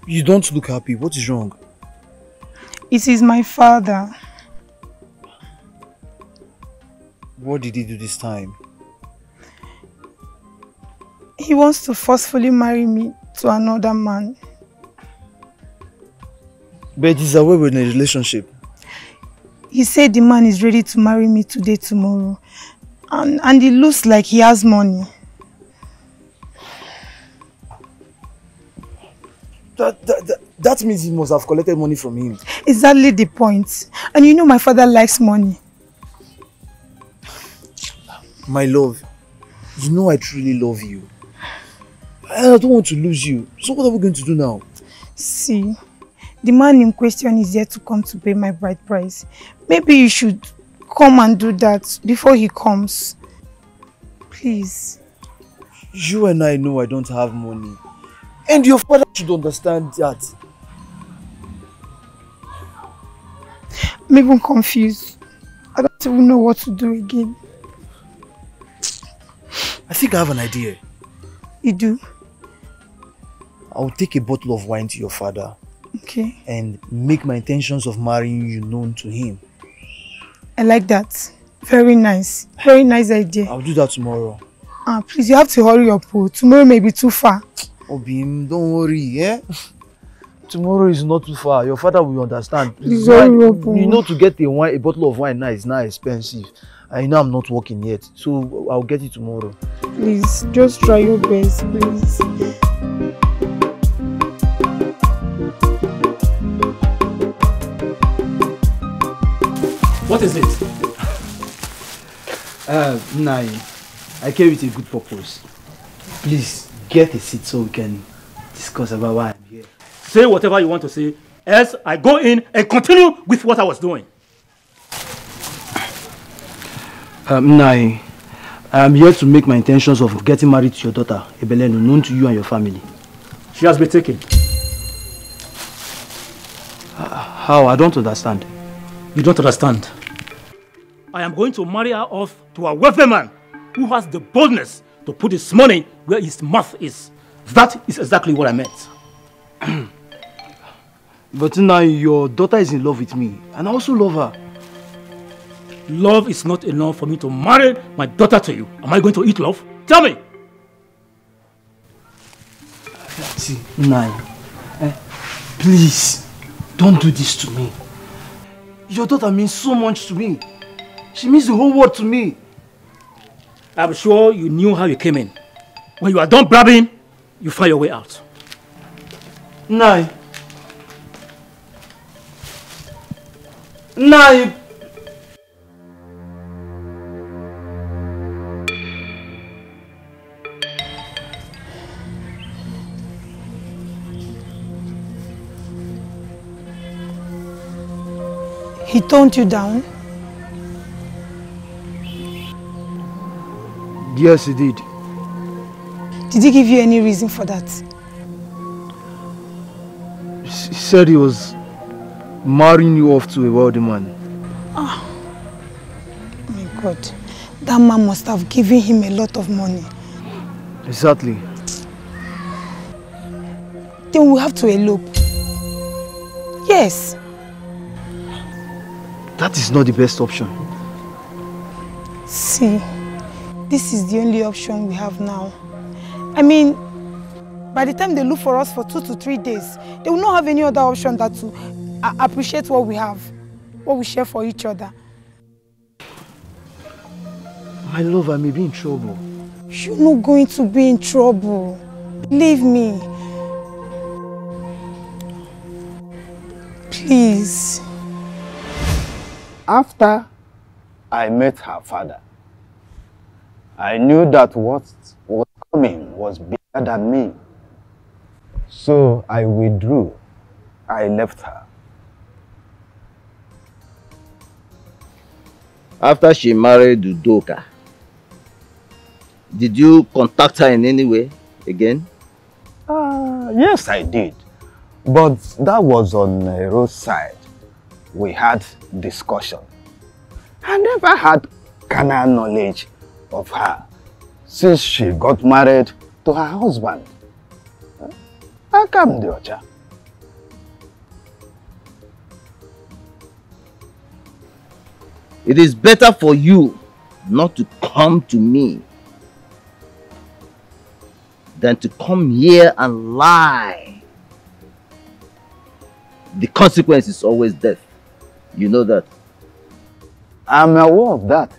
You don't look happy. What is wrong? It is my father. What did he do this time? He wants to forcefully marry me to another man. But he's away with a relationship. He said the man is ready to marry me today, tomorrow. And it looks like he has money. That means he must have collected money from him. Exactly the point. And you know my father likes money. My love, you know I truly love you. I don't want to lose you. So what are we going to do now? See, the man in question is yet to come to pay my bride price. Maybe you should come and do that before he comes. Please. You and I know I don't have money. And your father should understand that. I'm even confused. I don't even know what to do again. I think I have an idea. You do? I'll take a bottle of wine to your father. Okay. And make my intentions of marrying you known to him. I like that. Very nice. Very nice idea. I'll do that tomorrow. Please, you have to hurry up. Tomorrow may be too far. Obim, don't worry, eh? Tomorrow is not too far. Your father will understand. Please hurry up. You know, to get a bottle of wine now is not expensive. I know I'm not working yet, so I'll get it tomorrow. Please, just try your best, please. What is it? Nai, I came with a good purpose. Please, get a seat so we can discuss about why I'm here. Say whatever you want to say, else I go in and continue with what I was doing. Nai, I'm here to make my intentions of getting married to your daughter, Ebelenu, known to you and your family. She has been taken. How? I don't understand. You don't understand. I am going to marry her off to a wealthy man who has the boldness to put his money where his mouth is. That is exactly what I meant. But now your daughter is in love with me, and I also love her. Love is not enough for me to marry my daughter to you. Am I going to eat love? Tell me! See, Nai, please, don't do this to me. Your daughter means so much to me. She means the whole world to me. I'm sure you knew how you came in. When you are done blabbing, you find your way out. Nai. Nai. He toned you down? Yes, he did. Did he give you any reason for that? He said he was marrying you off to a wealthy man. Oh my God. That man must have given him a lot of money. Exactly. Then we have to elope. Yes. That is not the best option. See, this is the only option we have now. I mean, by the time they look for us for 2 to 3 days, they will not have any other option than to appreciate what we have, what we share for each other. My love, I may be in trouble. You're not going to be in trouble. Believe me. Please. After I met her father, I knew that what was coming was bigger than me. So I withdrew. I left her. After she married Udoka, did you contact her in any way again? Yes, I did. But that was on a roadside. We had discussion. I never had carnal knowledge of her since she got married to her husband. How come, Diocha? It is better for you not to come to me than to come here and lie. the consequence is always death. You know that. I'm aware of that.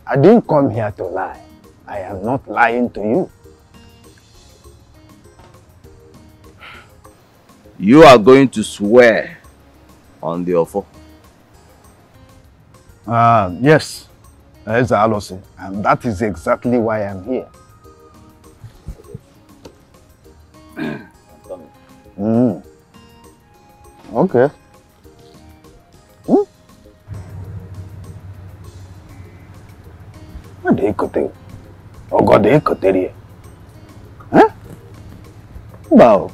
I didn't come here to lie. I am not lying to you. You are going to swear on the offer. Yes, Alosi, and that is exactly why I'm here. Okay. What do you think? Oh God, they could tell you. Huh? Wow.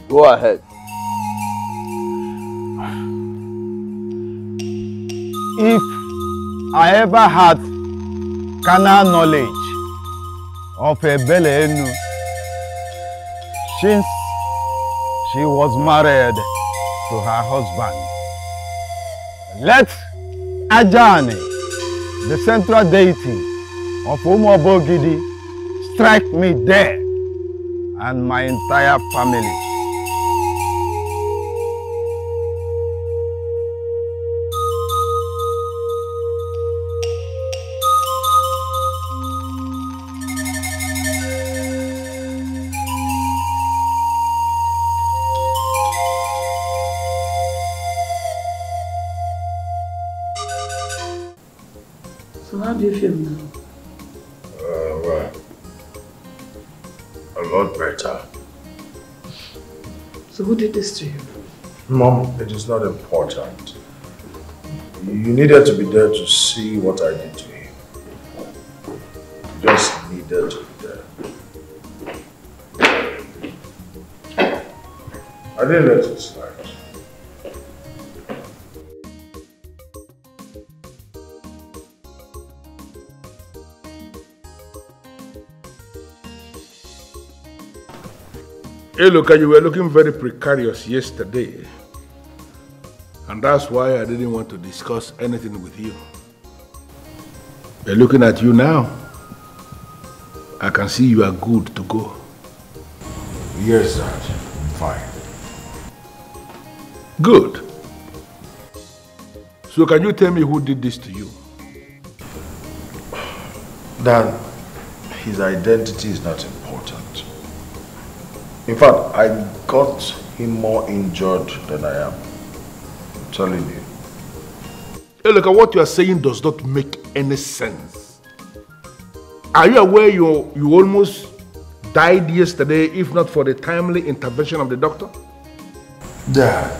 Go ahead. If I ever had carnal knowledge of a Belenu since she was married to her husband, let Ajani, the central deity of Umobogidi, strike me dead and my entire family. So how do you feel now? Well, a lot better. So who did this to you? Mom, it is not important. You needed to be there to see what I did to him. You just needed to be there. I didn't let it slide. Hey, look, you were looking very precarious yesterday. And that's why I didn't want to discuss anything with you. But looking at you now, I can see you are good to go. Yes, Dad. I'm fine. Good. So can you tell me who did this to you? Dad, his identity is not important. In fact, I got him more injured than I am. I'm telling you. Hey, look, what you are saying does not make any sense. Are you aware you almost died yesterday if not for the timely intervention of the doctor? Dad,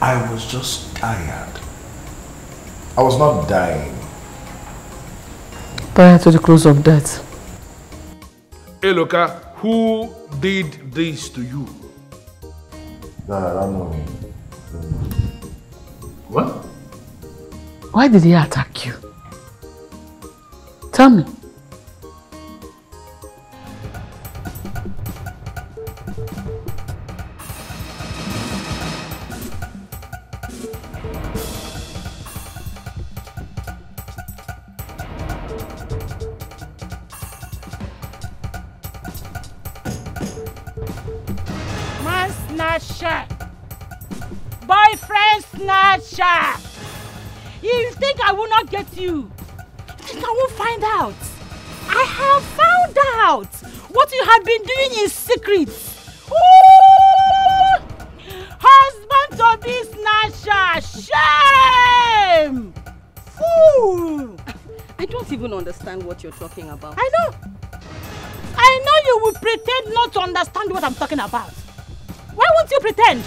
I was just tired. I was not dying. Prior to the close of death. Hey, look, who did this to you? Dad, I don't know him. What? Why did he attack you? Tell me. Man snatcher. Boyfriend snatcher. You think I will not get you? You think I won't find out? I have found out what you have been doing in secret. Ooh! Husband to be snatcher. Shame! Fool! I don't even understand what you're talking about. I know. I know you will pretend not to understand what I'm talking about. Why won't you pretend?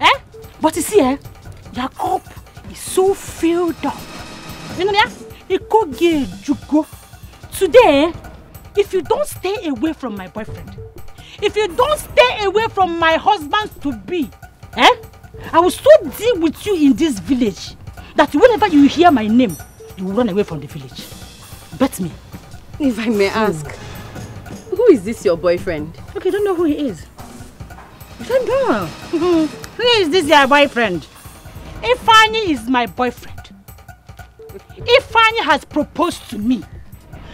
Eh? But you see, your cup is so filled up. You know, it could get you go. Today, if you don't stay away from my boyfriend, if you don't stay away from my husband to be, I will so deal with you in this village that whenever you hear my name, you will run away from the village. Bet me. If I may ask, who is this your boyfriend? Okay, you don't know who he is. You don't know. Who is this your boyfriend? Ifeanyi is my boyfriend. Ifeanyi has proposed to me.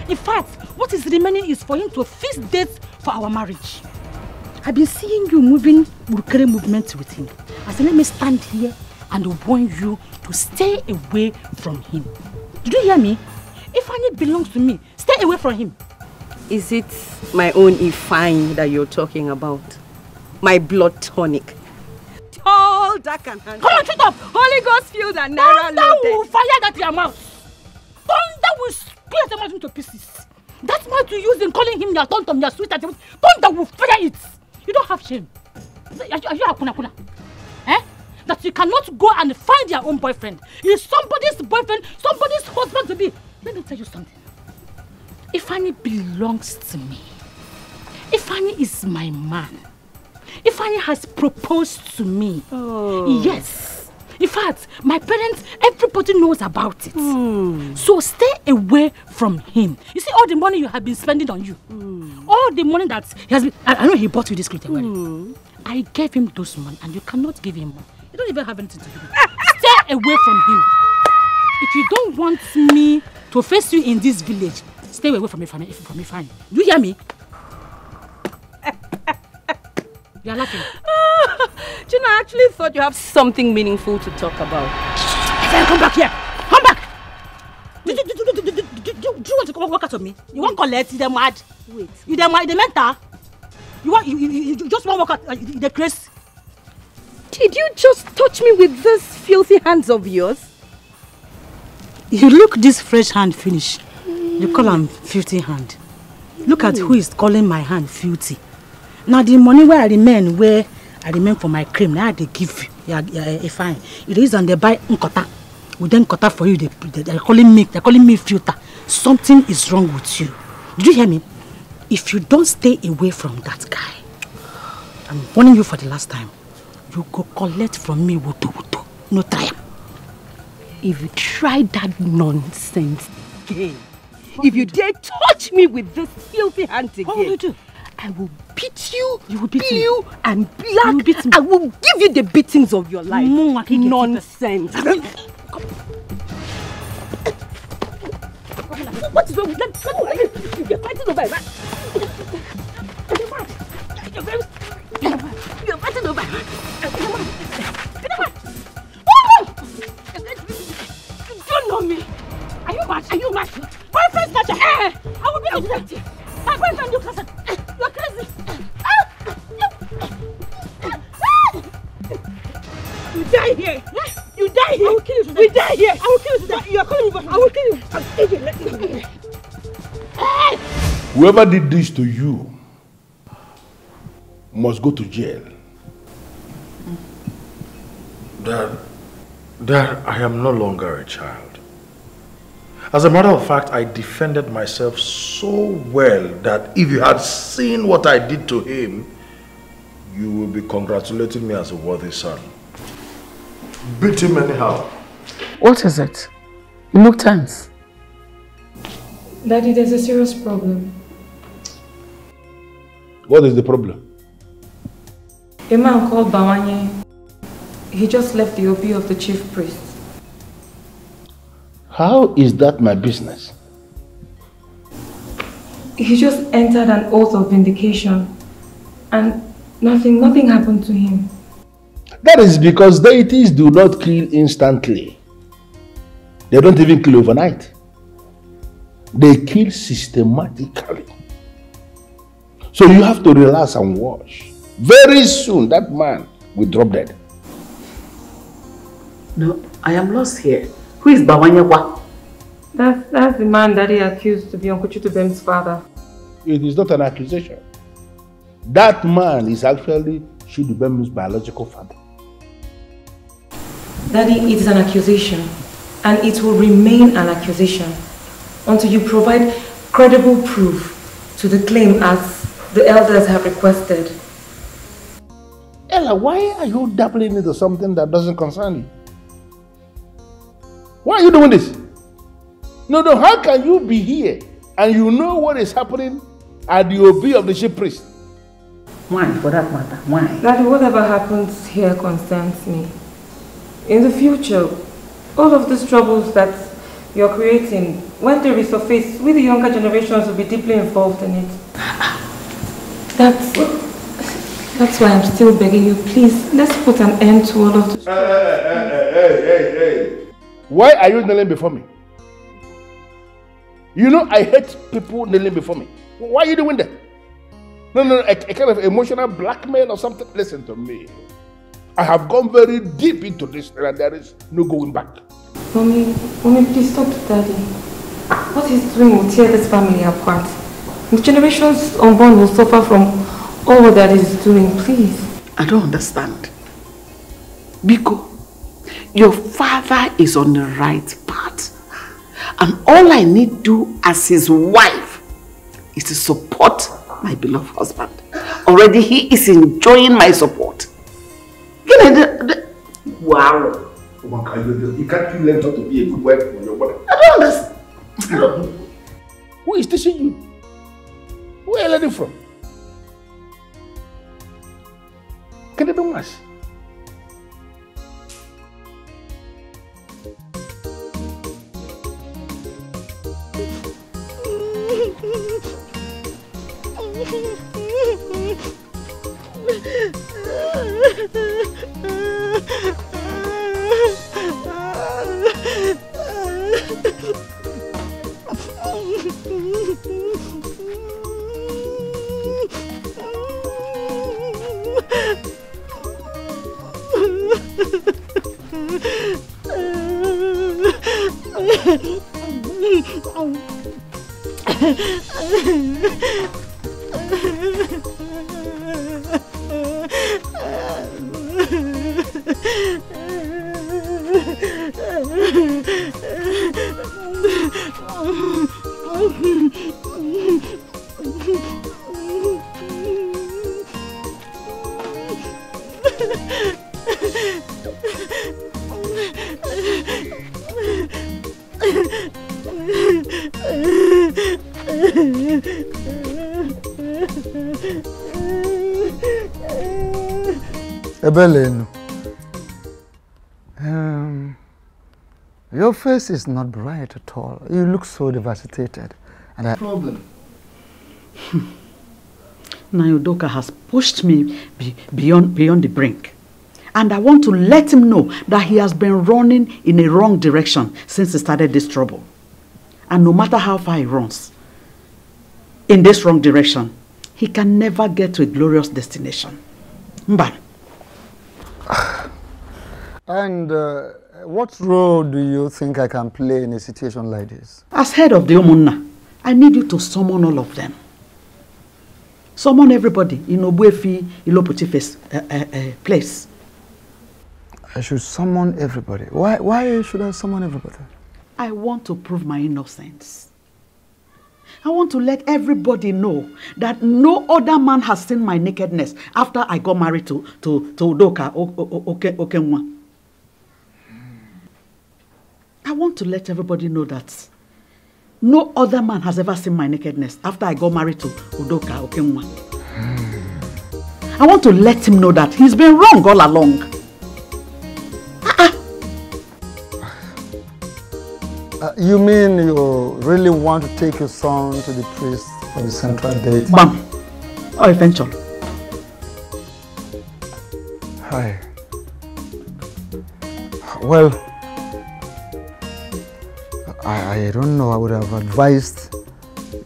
In fact, what is remaining is for him to fix dates for our marriage. I've been seeing you moving Burkere movements with him. I said, let me stand here and warn you to stay away from him. Did you hear me? Ifeanyi belongs to me. Stay away from him. Is it my own Ifeanyi that you're talking about? My blood tonic. Tall, dark and handsome. Come on, shut up! Holy Ghost filled and Naira loaded. Thunder will fire that your mouth. Thunder will split the mouth into pieces. That's what you use in calling him your tonton, your sweetheart. Thunder will fire it. You don't have shame. Are you a kuna? Eh? That you cannot go and find your own boyfriend. He's somebody's boyfriend, somebody's husband to be. Let me tell you something. Ifeanyi belongs to me. Ifeanyi is my man. Ifeanyi has proposed to me. Oh. Yes. In fact, my parents, everybody knows about it. So stay away from him. You see all the money you have been spending on you. All the money that he has been... I know he bought you this clothing wedding. I gave him those money and you cannot give him more. You don't even have anything to give him. Stay away from him. If you don't want me to face you in this village, stay away from Ifeanyi. Do you hear me? You are laughing. Gina, I actually thought you have something meaningful to talk about. Come back here. Come back. Do you want to come work out on me? You want to collect? You mad? Wait. You mad? You mental? You just want to work out the grace? Did you just touch me with these filthy hands of yours? You look this fresh hand finish. You call him filthy hand. Look at who is calling my hand filthy. Now the money where I remain for my cream, now they give you fine. It is on the buy nkota. We then nkota for you. They're calling me filter. Something is wrong with you. Did you hear me? If you don't stay away from that guy, I'm warning you for the last time. You go collect from me wuto. No try. If you try that nonsense again, if you dare touch me with this filthy hand again, what will you do? I will beat you, beat you and black. I will give you the beatings of your life. Nonsense. What is wrong with them? You're fighting over it. You're fighting over it. You don't know me. Are you mad? Boyfriend snatcher. I will beat you to death. My boyfriend, you cousin. You're crazy. You die here. You die here. I will kill you today. You die here. I will kill you today. You are calling me back. I will kill you. I'll kill you. Let me. Whoever did this to you must go to jail. Dad, I am no longer a child. As a matter of fact, I defended myself so well that if you had seen what I did to him, you will be congratulating me as a worthy son. Beat him anyhow. What is it? You look tense. Daddy, there's a serious problem. What is the problem? A man called Bawanye, he just left the OP of the chief priest. How is that my business? He just entered an oath of vindication and nothing happened to him. That is because deities do not kill instantly. They don't even kill overnight. They kill systematically. So you have to relax and watch. Very soon that man will drop dead. No, I am lost here. Who is Bawanyekwa? That's the man Daddy accused to be Uncle Chitubem's father. It is not an accusation. That man is actually Chitubem's biological father. Daddy, it is an accusation. And it will remain an accusation until you provide credible proof to the claim as the elders have requested. Ella, why are you dabbling into something that doesn't concern you? Why are you doing this? No, how can you be here and you know what is happening are the OB of the chief priest. Why, for that matter? Why? Daddy, whatever happens here concerns me. In the future, all of these troubles that you're creating, when they resurface, we the younger generations will be deeply involved in it. That's why I'm still begging you, please, let's put an end to all of this. Hey. Why are you kneeling before me? You know I hate people kneeling before me. Why are you doing that? No, a kind of emotional blackmail or something. Listen to me. I have gone very deep into this and there is no going back. Mommy, please stop, Daddy. What he's doing will tear this family apart. The generations unborn will suffer from all that he's doing, please. I don't understand. Biko, your father is on the right path. And all I need to do as his wife is to support my beloved husband. Already he is enjoying my support. Wow. You can't learn how to be a good wife for your mother. I don't understand. Who is teaching you? Where are you learning from? Can you do much? Ebelenu, your face is not bright at all. You look so devastated. And problem. Udoka has pushed me beyond the brink. And I want to let him know that he has been running in a wrong direction since he started this trouble. And no matter how far he runs in this wrong direction, he can never get to a glorious destination. Mbal. And what role do you think I can play in a situation like this? As head of the Omunna, I need you to summon all of them. Summon everybody in Obuefi Ilopotife's place. I should summon everybody. Why should I summon everybody? I want to prove my innocence. I want to let everybody know that no other man has seen my nakedness after I got married to Udoka Okenwa. I want to let everybody know that no other man has ever seen my nakedness after I got married to Udoka Okenwa. I want to let him know that he's been wrong all along. You mean you really want to take your son to the priest for the central date? Bam! Or eventually. Hi. Well, I don't know. I would have advised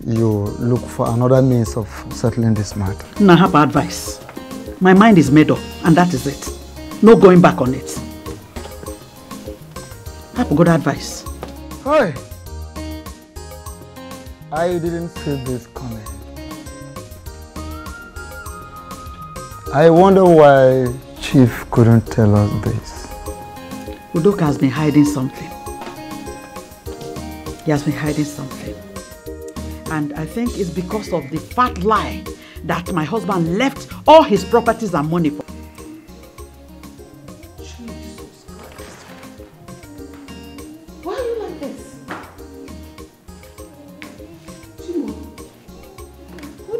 you look for another means of settling this matter. No, I have advice. My mind is made up, and that is it. No going back on it. I have good advice. Hi. I didn't see this coming. I wonder why Chief couldn't tell us this. Udoka has been hiding something. He has been hiding something. And I think it's because of the fat lie that my husband left all his properties and money for. Jesus Christ. Why are you like this? Chimo, who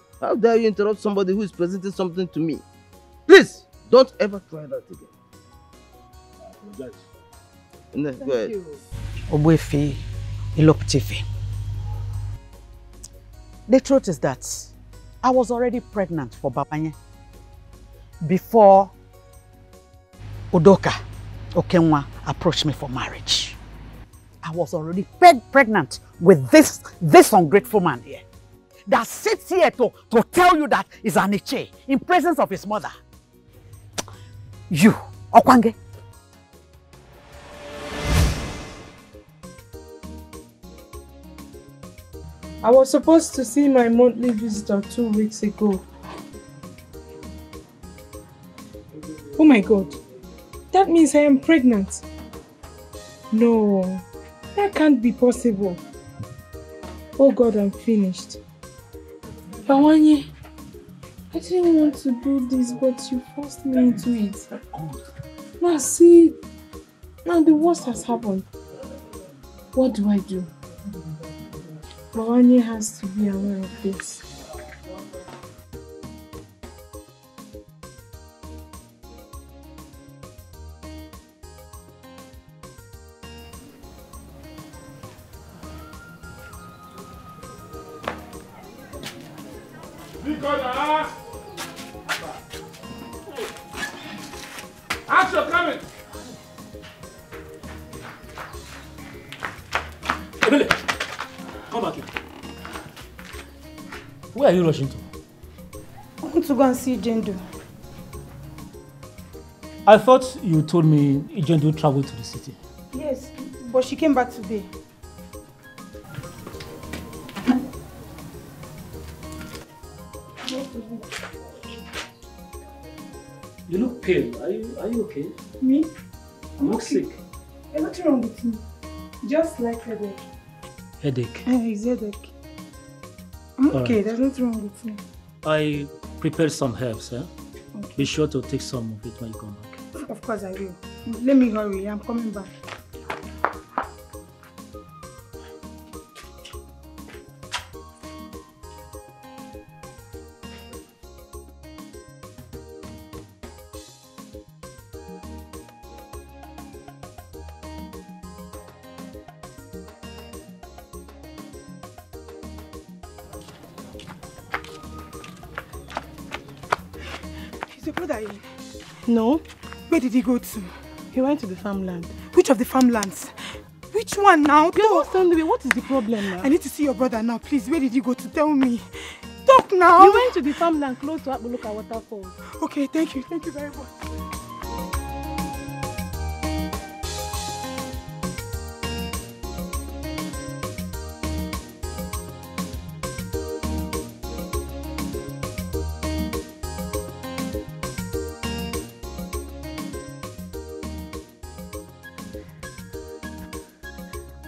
How dare you interrupt somebody who is presenting something to me? Please, don't ever try that again. I apologize. No, go ahead. Obuefi, Iloptifi. The truth is that I was already pregnant for Babanye before Udoka Okenwa approached me for marriage. I was already pregnant with this ungrateful man here that sits here to tell you that he's an Iche in presence of his mother. You, Okwange. I was supposed to see my monthly visitor 2 weeks ago. Oh my God, that means I am pregnant. No, that can't be possible. Oh God, I'm finished. Pawanye, I didn't want to do this, but you forced me into it. Now see, now the worst has happened. What do I do? Pawanye has to be aware of this. Action coming! Ebele, come back here. Where are you rushing to? I want to go and see Jendo. I thought you told me Jendo traveled to the city. Yes, but she came back today. You look pale. Are you okay? Me? You look sick. There's nothing wrong with me. Just like headache. Headache? It's headache. I'm okay, Alright. there's nothing wrong with me. I prepared some herbs. Okay. Be sure to take some of it when you come back. Of course I will. Let me hurry, I'm coming back. Is your brother in? No. Where did he go to? He went to the farmland. Which of the farmlands? Which one now? What is the problem now? I need to see your brother now, please. Where did he go to? Tell me. Talk now. He went to the farmland close to Abuluka Waterfall. Okay, thank you. Thank you very much.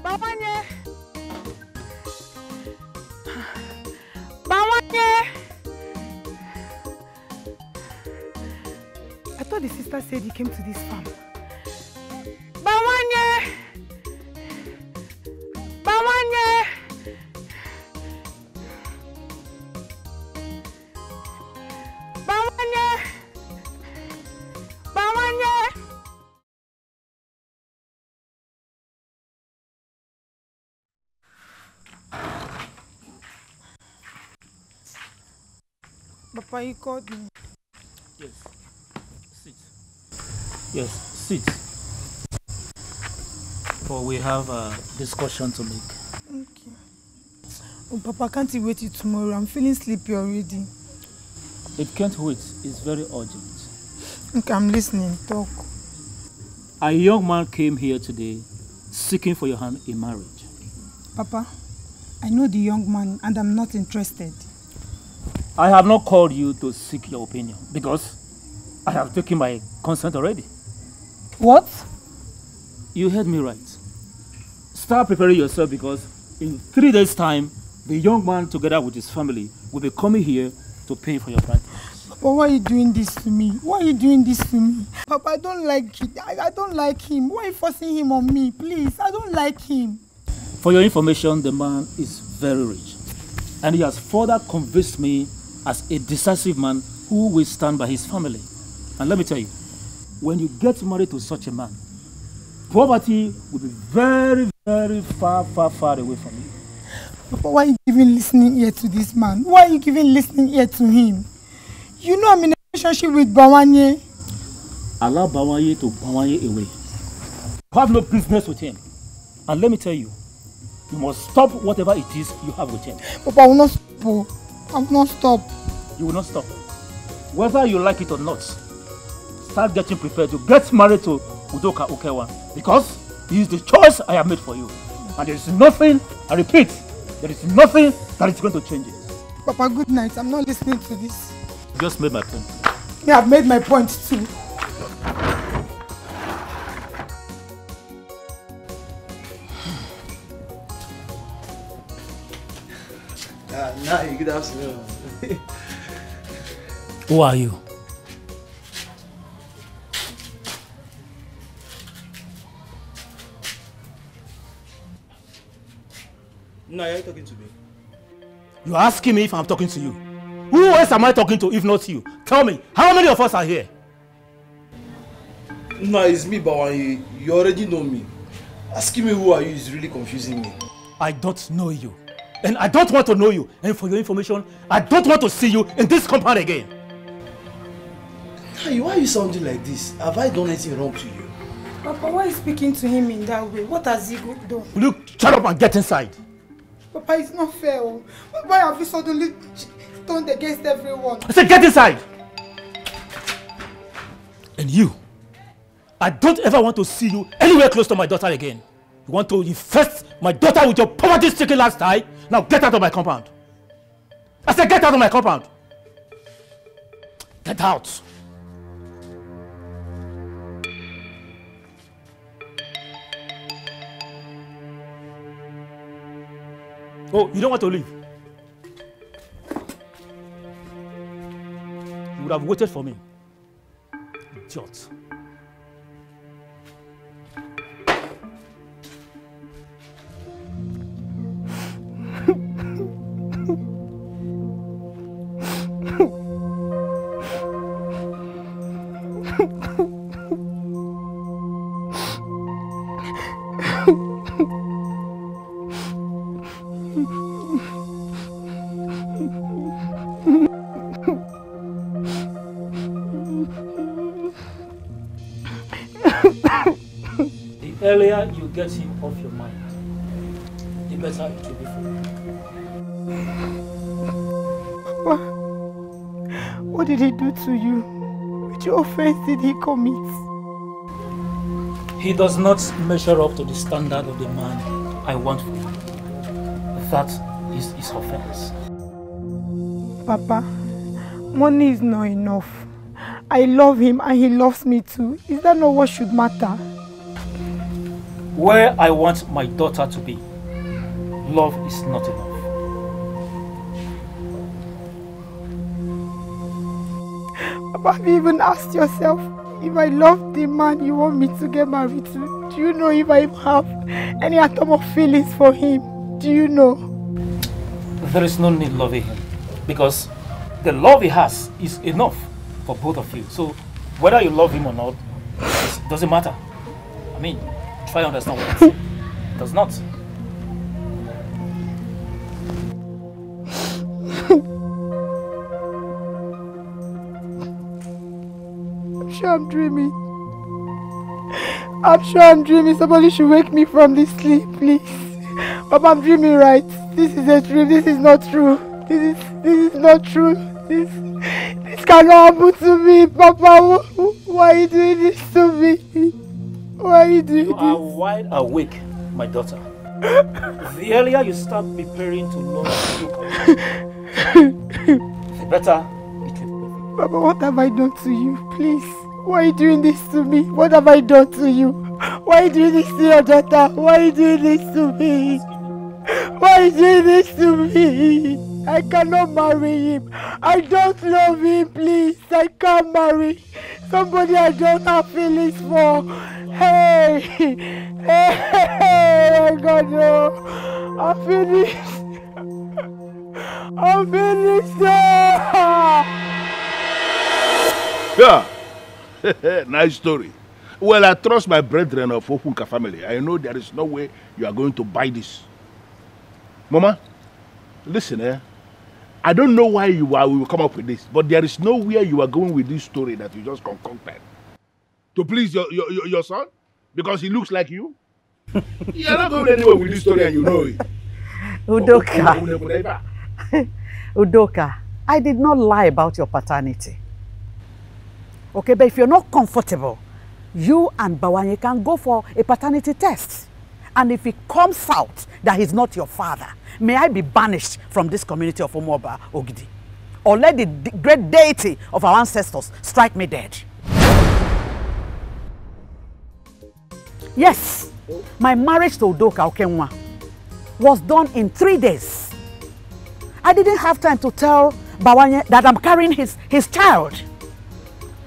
Bawanye! Bawanye! I thought the sister said he came to this farm. Bawanye! Bawanye! Bawanye! Bawanye! Papa, you called me. Yes. Sit. Yes, sit. For we have a discussion to make. Okay. Oh, Papa, can't you wait till tomorrow? I'm feeling sleepy already. It can't wait. It's very urgent. Okay, I'm listening. Talk. A young man came here today seeking for your hand in marriage. Papa, I know the young man and I'm not interested. I have not called you to seek your opinion because I have taken my consent already. What? You heard me right. Start preparing yourself because in 3 days' time, the young man together with his family will be coming here to pay for your bride price. Papa, why are you doing this to me? Why are you doing this to me? Papa, I don't like it. I don't like him. Why are you forcing him on me? Please, I don't like him. For your information, the man is very rich. And he has further convinced me as a decisive man who will stand by his family. And let me tell you, when you get married to such a man, poverty will be very, very far, far, far away from you. Papa, why are you giving listening ear to this man? Why are you giving listening ear to him? You know I'm in a relationship with Bawanye. Allow Bawanye to Bawanye away. You have no business with him. And let me tell you, you must stop whatever it is you have with him. Papa, I will not stop. I will not stop. You will not stop. Whether you like it or not, start getting prepared to get married to Udoka Okewa, because he is the choice I have made for you. And there is nothing, I repeat, there is nothing that is going to change it. Papa, good night. I'm not listening to this. You just made my point. Yeah, I've made my point too. Nah, good afternoon. Who are you? No, you're talking to me. You're asking me if I'm talking to you. Who else am I talking to if not you? Tell me, how many of us are here? No, it's me, Bawanye. You already know me. Asking me who are you is really confusing me. I don't know you. And I don't want to know you. And for your information, I don't want to see you in this compound again. Hey, why are you sounding like this? Have I done anything wrong to you? Papa, why are you speaking to him in that way? What has he done? Will you shut up and get inside? Papa, it's not fair. Why have you suddenly turned against everyone? I said get inside! And you, I don't ever want to see you anywhere close to my daughter again. You want to infest my daughter with your poverty-stricken lifestyle? Now get out of my compound. I said get out of my compound. Get out. Oh, you don't want to leave? You would have waited for me. Idiot. The earlier you get him off your mind, the better it will be for you. Papa, what did he do to you? Which offense did he commit? He does not measure up to the standard of the man I want for you. That is his offense. Papa, money is not enough. I love him and he loves me too. Is that not what should matter? Where I want my daughter to be, love is not enough. Papa, have you even asked yourself if I love the man you want me to get married to? Do you know if I have any atom of feelings for him? Do you know? There is no need loving him, because the love he has is enough for both of you. So whether you love him or not, it doesn't matter. I mean, try to understand what I'm saying. It does not. I'm sure I'm dreaming. I'm sure I'm dreaming. Somebody should wake me from this sleep, please. Papa, I'm dreaming, right? This is a dream. This is not true. This is not true. This cannot happen to me, Papa. Why are you doing this to me? Why are you doing this? You are wide awake, my daughter. The earlier you start preparing to know you, the better it will be. Papa, what have I done to you? Please. Why are you doing this to me? What have I done to you? Why are you doing this to your daughter? Why are you doing this to me? Why are you doing this to me? I cannot marry him. I don't love him, please. I can't marry somebody I don't have feelings for. Hey! Hey! God, no. I'm finished. I'm finished. Yeah. Nice story. Well, I trust my brethren of Ofunka family. I know there is no way you are going to buy this. Mama, listen, I don't know why you will come up with this, but there is nowhere you are going with this story that you just concocted. To please your son? Because he looks like you? You're not going anywhere with this story and you know it. Udoka. Udoka, I did not lie about your paternity. Okay, but if you're not comfortable, you and Bawanye can go for a paternity test. And if it comes out that he's not your father, may I be banished from this community of Omoba Ogidi. Or let the great deity of our ancestors strike me dead. Yes, my marriage to Udoka Okenwa was done in 3 days. I didn't have time to tell Bawanye that I'm carrying his child.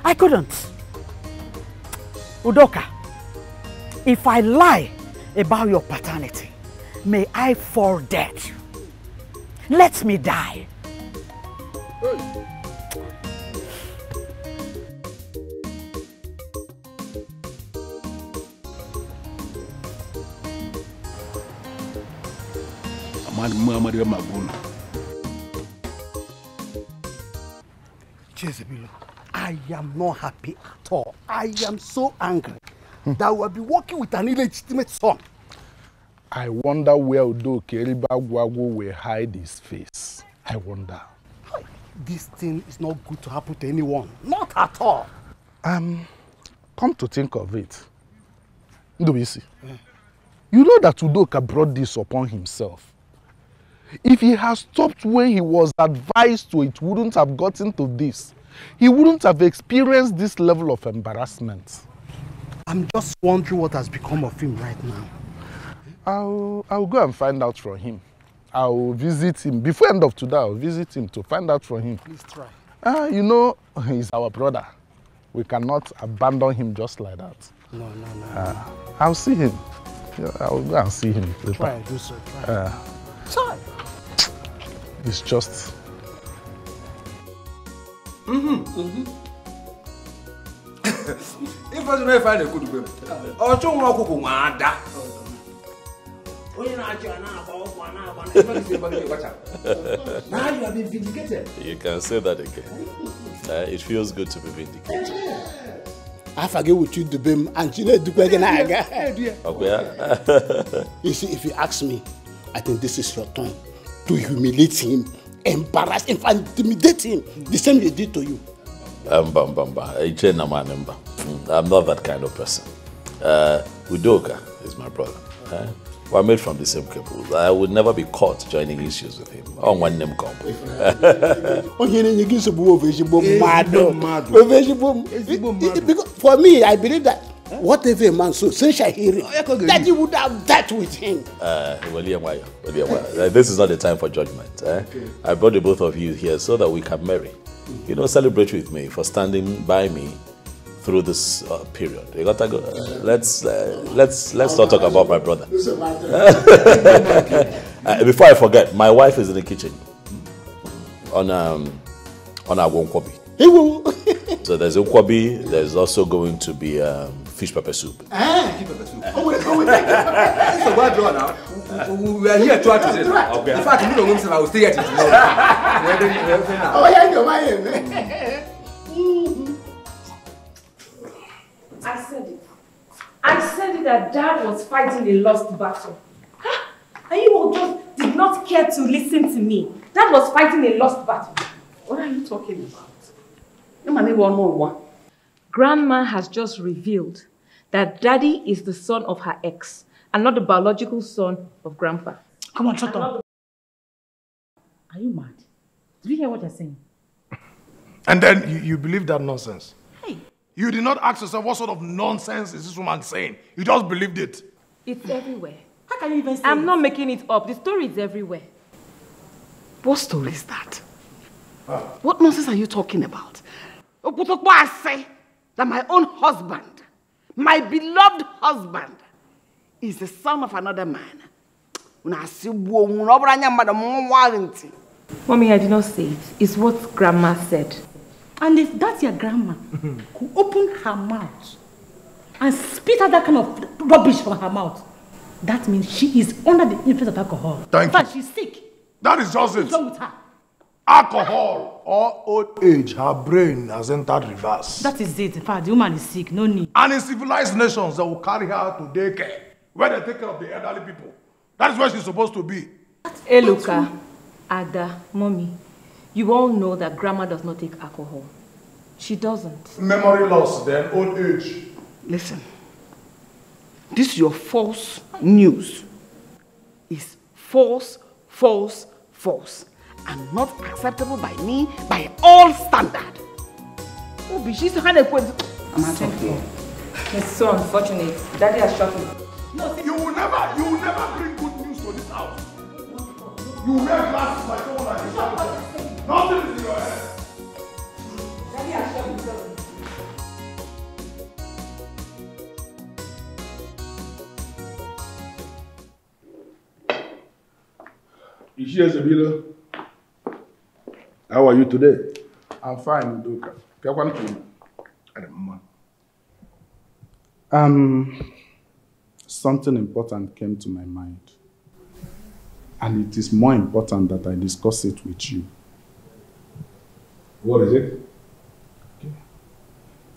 I couldn't. Udoka, if I lie about your paternity, may I fall dead. Let me die. Jezebel, I am not happy at all. I am so angry that we will be working with an illegitimate son. I wonder where Udoka Eribagwago will hide his face. I wonder. This thing is not good to happen to anyone. Not at all. Come to think of it, Ndobisi, you know that Udoka brought this upon himself. If he had stopped when he was advised to, it wouldn't have gotten to this. He wouldn't have experienced this level of embarrassment. I'm just wondering what has become of him right now. I'll go and find out from him. I'll visit him. Before end of today, I'll visit him to find out from him. Please try. You know, he's our brother. We cannot abandon him just like that. No. I'll see him. Yeah, I'll go and see him later. Try, do so. Try. Try. It's just... If I don't find a good baby, or two more cocoa, now you have been vindicated. You can say that again. It feels good to be vindicated. I forget with you the beam and you know the question I got. You see, if you ask me, I think this is your turn to humiliate him, embarrass him, intimidate him. The same he did to you. I'm not that kind of person. Udoka is my brother. We're made from the same cables. I would never be caught joining issues with him. On one name comp. For me, I believe that whatever a man so since I hear it, that you would have that with him. This is not the time for judgment. I brought the both of you here so that we can marry. You know, celebrate with me for standing by me through this period. You gotta go. Let's not talk about my brother. Before I forget, my wife is in the kitchen on our nkwobi. So there's nkwobi. There's also going to be fish pepper soup. Fish pepper soup. So what do now? We are here to act this. In fact, you don't know I will stay at it. Oh yeah, you're my I said it that Dad was fighting a lost battle. And you all just did not care to listen to me. Dad was fighting a lost battle. What are you talking about? Grandma has just revealed that Daddy is the son of her ex and not the biological son of Grandpa. Come on, shut up. Are you mad? Did you hear what you're saying? And then you believe that nonsense? Hey. You did not ask yourself what sort of nonsense is this woman saying. You just believed it. It's everywhere. How can you even say I'm not making it up. The story is everywhere. What story is that? What nonsense are you talking about? I say that my own husband, my beloved husband, is the son of another man. Mommy, I did not say it. It's what Grandma said. And if that's your grandma who opened her mouth and spit out that kind of rubbish from her mouth, that means she is under the influence of alcohol. Thank in fact, she's sick. That is just it. What's wrong with her? Alcohol or old age, her brain has entered reverse. That is it. In fact, the woman is sick. No need. And in civilized nations, they will carry her to daycare, where they take care of the elderly people. That is where she's supposed to be. Eluka, Ada, Mommy, you all know that Grandma does not take alcohol. She doesn't. Memory loss, then old age. Listen, this your false news is false, false, false, and not acceptable by me, by all standard. Oh, but she's kind of I'm sorry. It's so unfortunate. Daddy has shot me. You will never bring good news to this house. You wear glasses like someone like yourself. Nothing is in your head. Daddy has shot me. Ishiezebile, how are you today? I'm fine, Udoka. Something important came to my mind. And it is more important that I discuss it with you. What is it? Okay.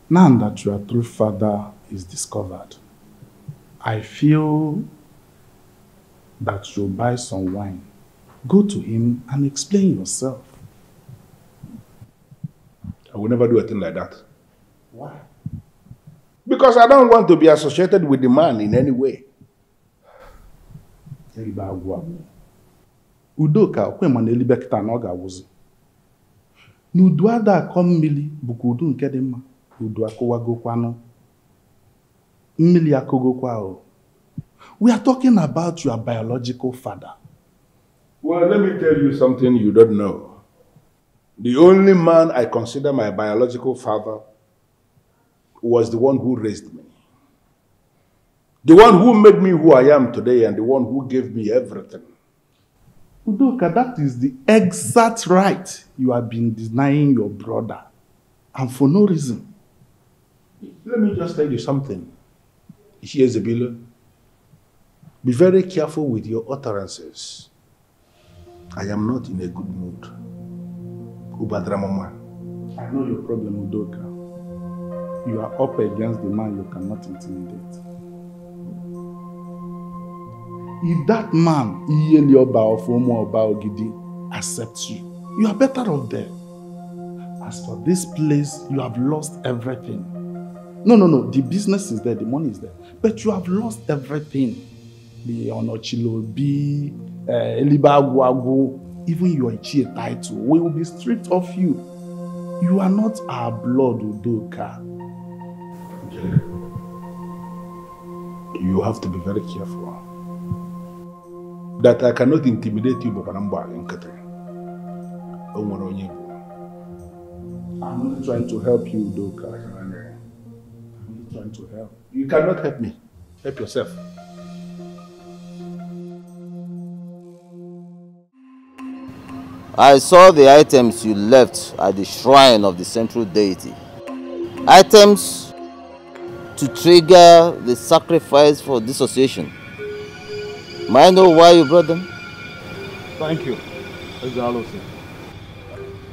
Now that your true father is discovered, I feel that you'll buy some wine. Go to him and explain yourself. I will never do a thing like that. Why? Because I don't want to be associated with the man in any way. Udoka okwe maneli bekita na oga wuzi. N'udu ada akọ mmili bụkwa udu nke dị mma. Udu akọwagokwanụ. Mmili akọgokwa o. We are talking about your biological father. Well, let me tell you something you don't know. The only man I consider my biological father was the one who raised me. The one who made me who I am today and the one who gave me everything. Udoka, that is the exact right you have been denying your brother. And for no reason. Let me just tell you something. Ishiezebile, be very careful with your utterances. I am not in a good mood. Ubadramama. I know your problem, Udoka. You are up against the man you cannot intimidate. If that man, accepts you, you are better off there. As for this place, you have lost everything. No, the business is there, the money is there. But you have lost everything. The Onochilobi, Elibagwago, even your Ichie title, we will be stripped of you. You are not our blood, Udoka. You have to be very careful. That I cannot intimidate you, but I'm only trying to help you, Udoka. I'm only trying to help. You cannot help me. Help yourself. I saw the items you left at the shrine of the central deity. Items to trigger the sacrifice for dissociation. May I know why you brought them? Thank you.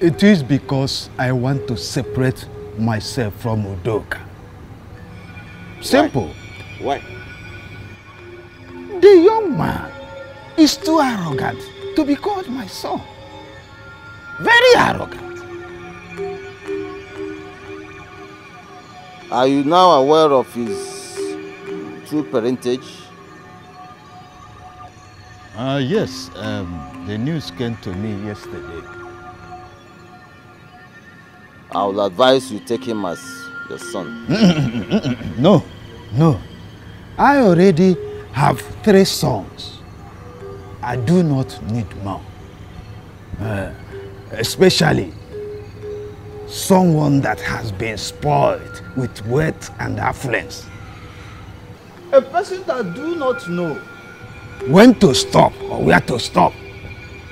It is because I want to separate myself from Udoka. Simple. Why? The young man is too arrogant to be called my son. Very arrogant. Are you now aware of his true parentage? Yes, the news came to me yesterday. I will advise you take him as your son. No. I already have 3 sons. I do not need more. Especially someone that has been spoiled with wealth and affluence. A person that do not know when to stop or where to stop.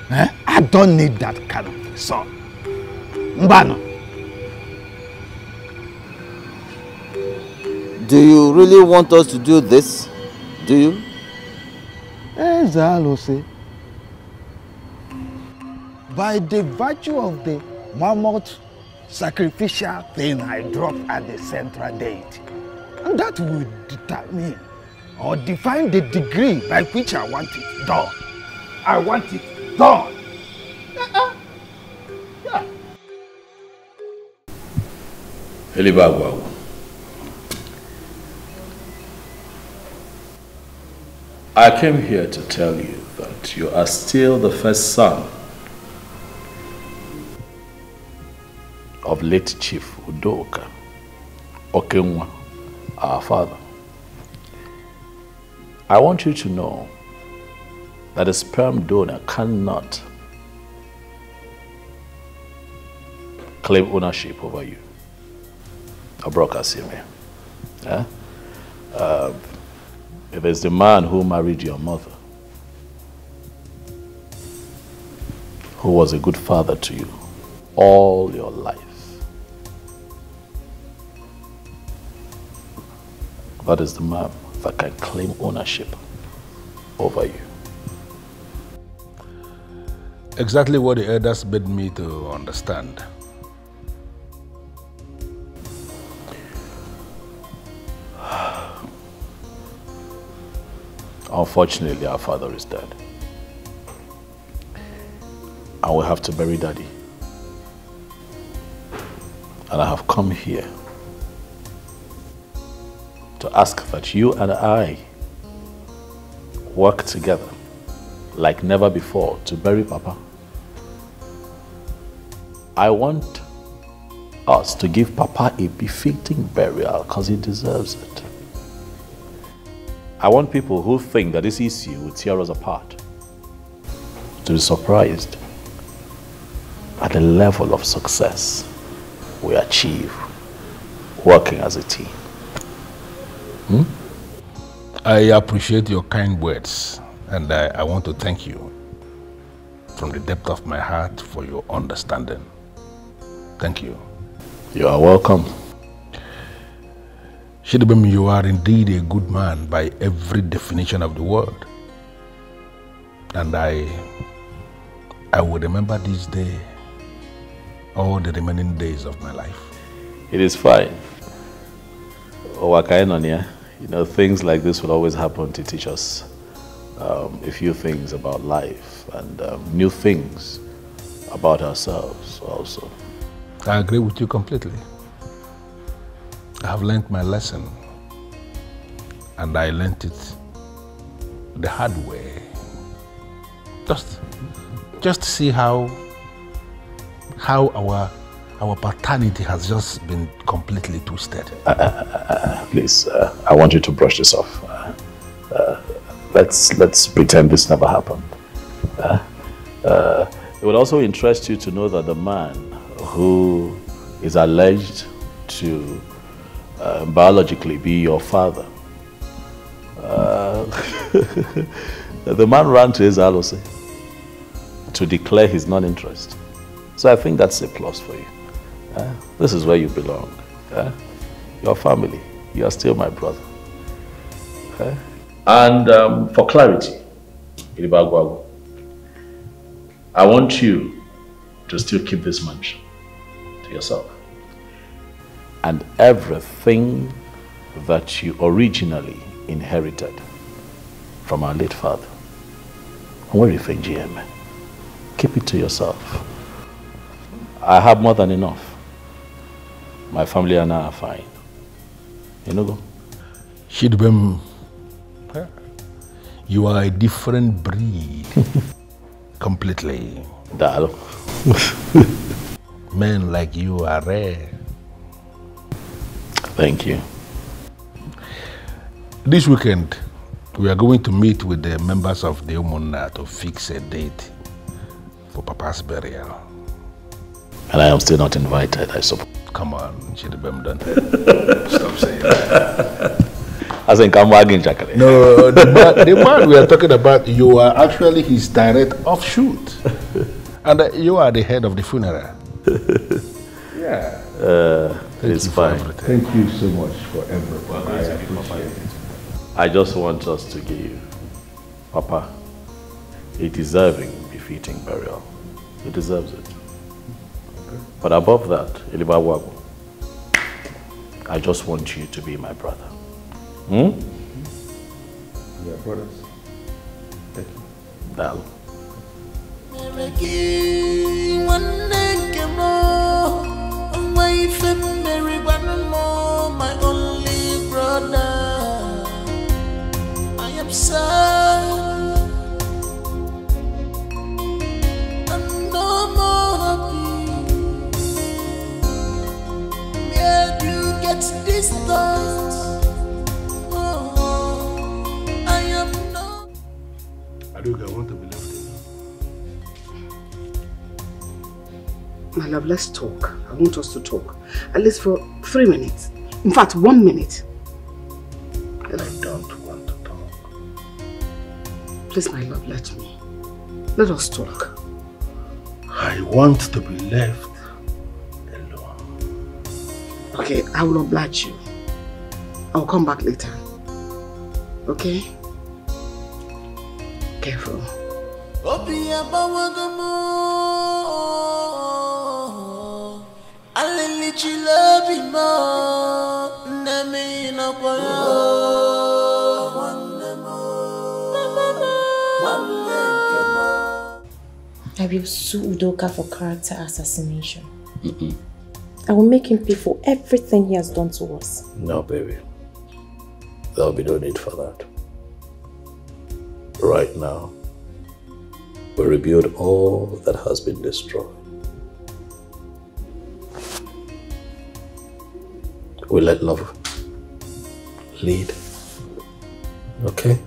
I don't need that kind of son. Mbano. Do you really want us to do this? Do you? Ezalose. By the virtue of the mammoth sacrificial thing I dropped at the central deity, and that will determine or define the degree by which I want it done. I want it done. Yeah. Elibagwa, I came here to tell you that you are still the first son of late Chief Udoka Okenwa, our father. I want you to know that a sperm donor cannot claim ownership over you. Abrokasime. It is the man who married your mother, who was a good father to you all your life. That is the man that can claim ownership over you. Exactly what the elders made me to understand. Unfortunately, our father is dead. And we have to bury Daddy. And I have come here to ask that you and I work together like never before to bury Papa. I want us to give Papa a befitting burial because he deserves it. I want people who think that this issue will tear us apart to be surprised at the level of success we achieve working as a team. I appreciate your kind words, and I want to thank you from the depth of my heart for your understanding. Thank you. You are welcome. Shidibem, you are indeed a good man by every definition of the word. And I will remember this day all the remaining days of my life. It is fine. You know, things like this will always happen to teach us a few things about life and new things about ourselves also. I agree with you completely. I have learned my lesson, and I learned it the hard way. Just see how our paternity has just been completely twisted. Please, I want you to brush this off. Let's pretend this never happened. It would also interest you to know that the man who is alleged to biologically be your father, the man ran to his Alose to declare his non-interest. So I think that's a plus for you. This is where you belong. Your family. You are still my brother. And for clarity, I want you to still keep this mansion to yourself. And everything that you originally inherited from our late father. Where you think, GM? Keep it to yourself. I have more than enough. My family and I are fine. You know, go. Shidbem, you are a different breed. Completely. Dalo. Men like you are rare. Thank you. This weekend, we are going to meet with the members of the Umuna to fix a date for Papa's burial. And I am still not invited, I suppose. Come on, Chidibem, don't stop saying that. As in Kamwagin Chakale. No, the man we are talking about, you are actually his direct offshoot. And you are the head of the funeral. Yeah. It's fine. Thank you so much for everything. I appreciate it. I just want us to give Papa a deserving, befitting burial. He deserves it. Okay. But above that, Elibawago, I just want you to be my brother. Hmm? Yeah, brothers. Thank you. Dal. My only brother, I am sad and no more happy. Where do you get these thoughts? Oh, I am not. Aduga, I want to be left alone. My love, let's talk. I want us to talk. At least for 3 minutes. In fact, 1 minute. I don't want to talk. Please, my love, let me. Let us talk. I want to be left alone. Okay, I will oblige you. I'll come back later. Okay? Careful. I will sue Udoka for character assassination. I will make him pay for everything he has done to us. No, baby. There'll be no need for that. Right now, we rebuild all that has been destroyed. We let love lead. Okay?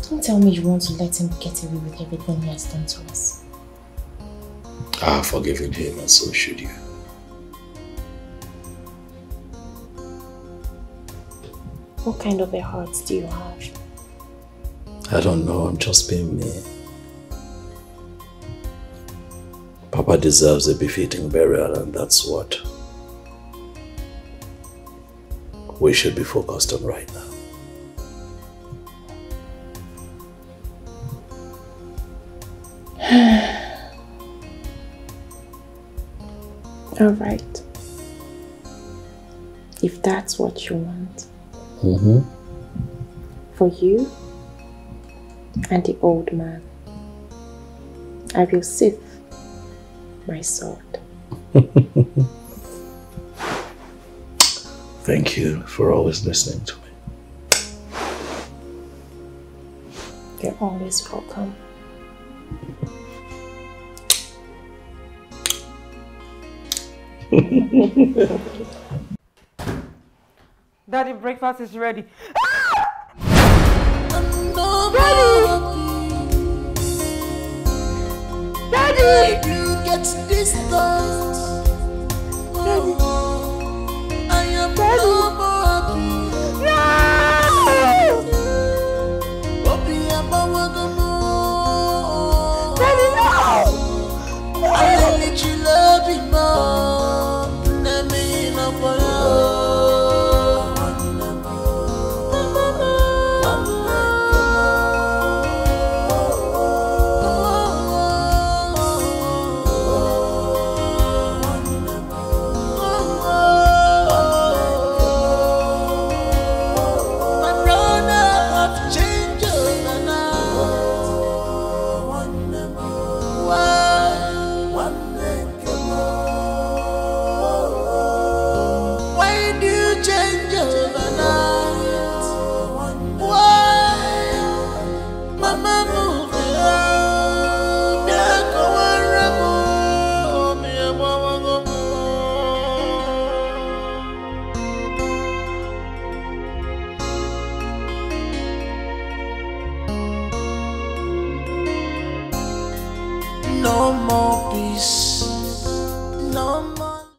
Don't tell me you want to let him get away with everything he has done to us. I have forgiven him, and so should you. What kind of a heart do you have? I don't know, I'm just being me. Papa deserves a befitting burial, and that's what we should be focused on right now. All right. If that's what you want. For you and the old man, I will save my sword. Thank you for always listening to me. You're always welcome. Daddy, breakfast is ready. Daddy! You get this thought. Daddy. I am no more happy. Daddy, no! I let you love me more. Let me know for you. No more peace.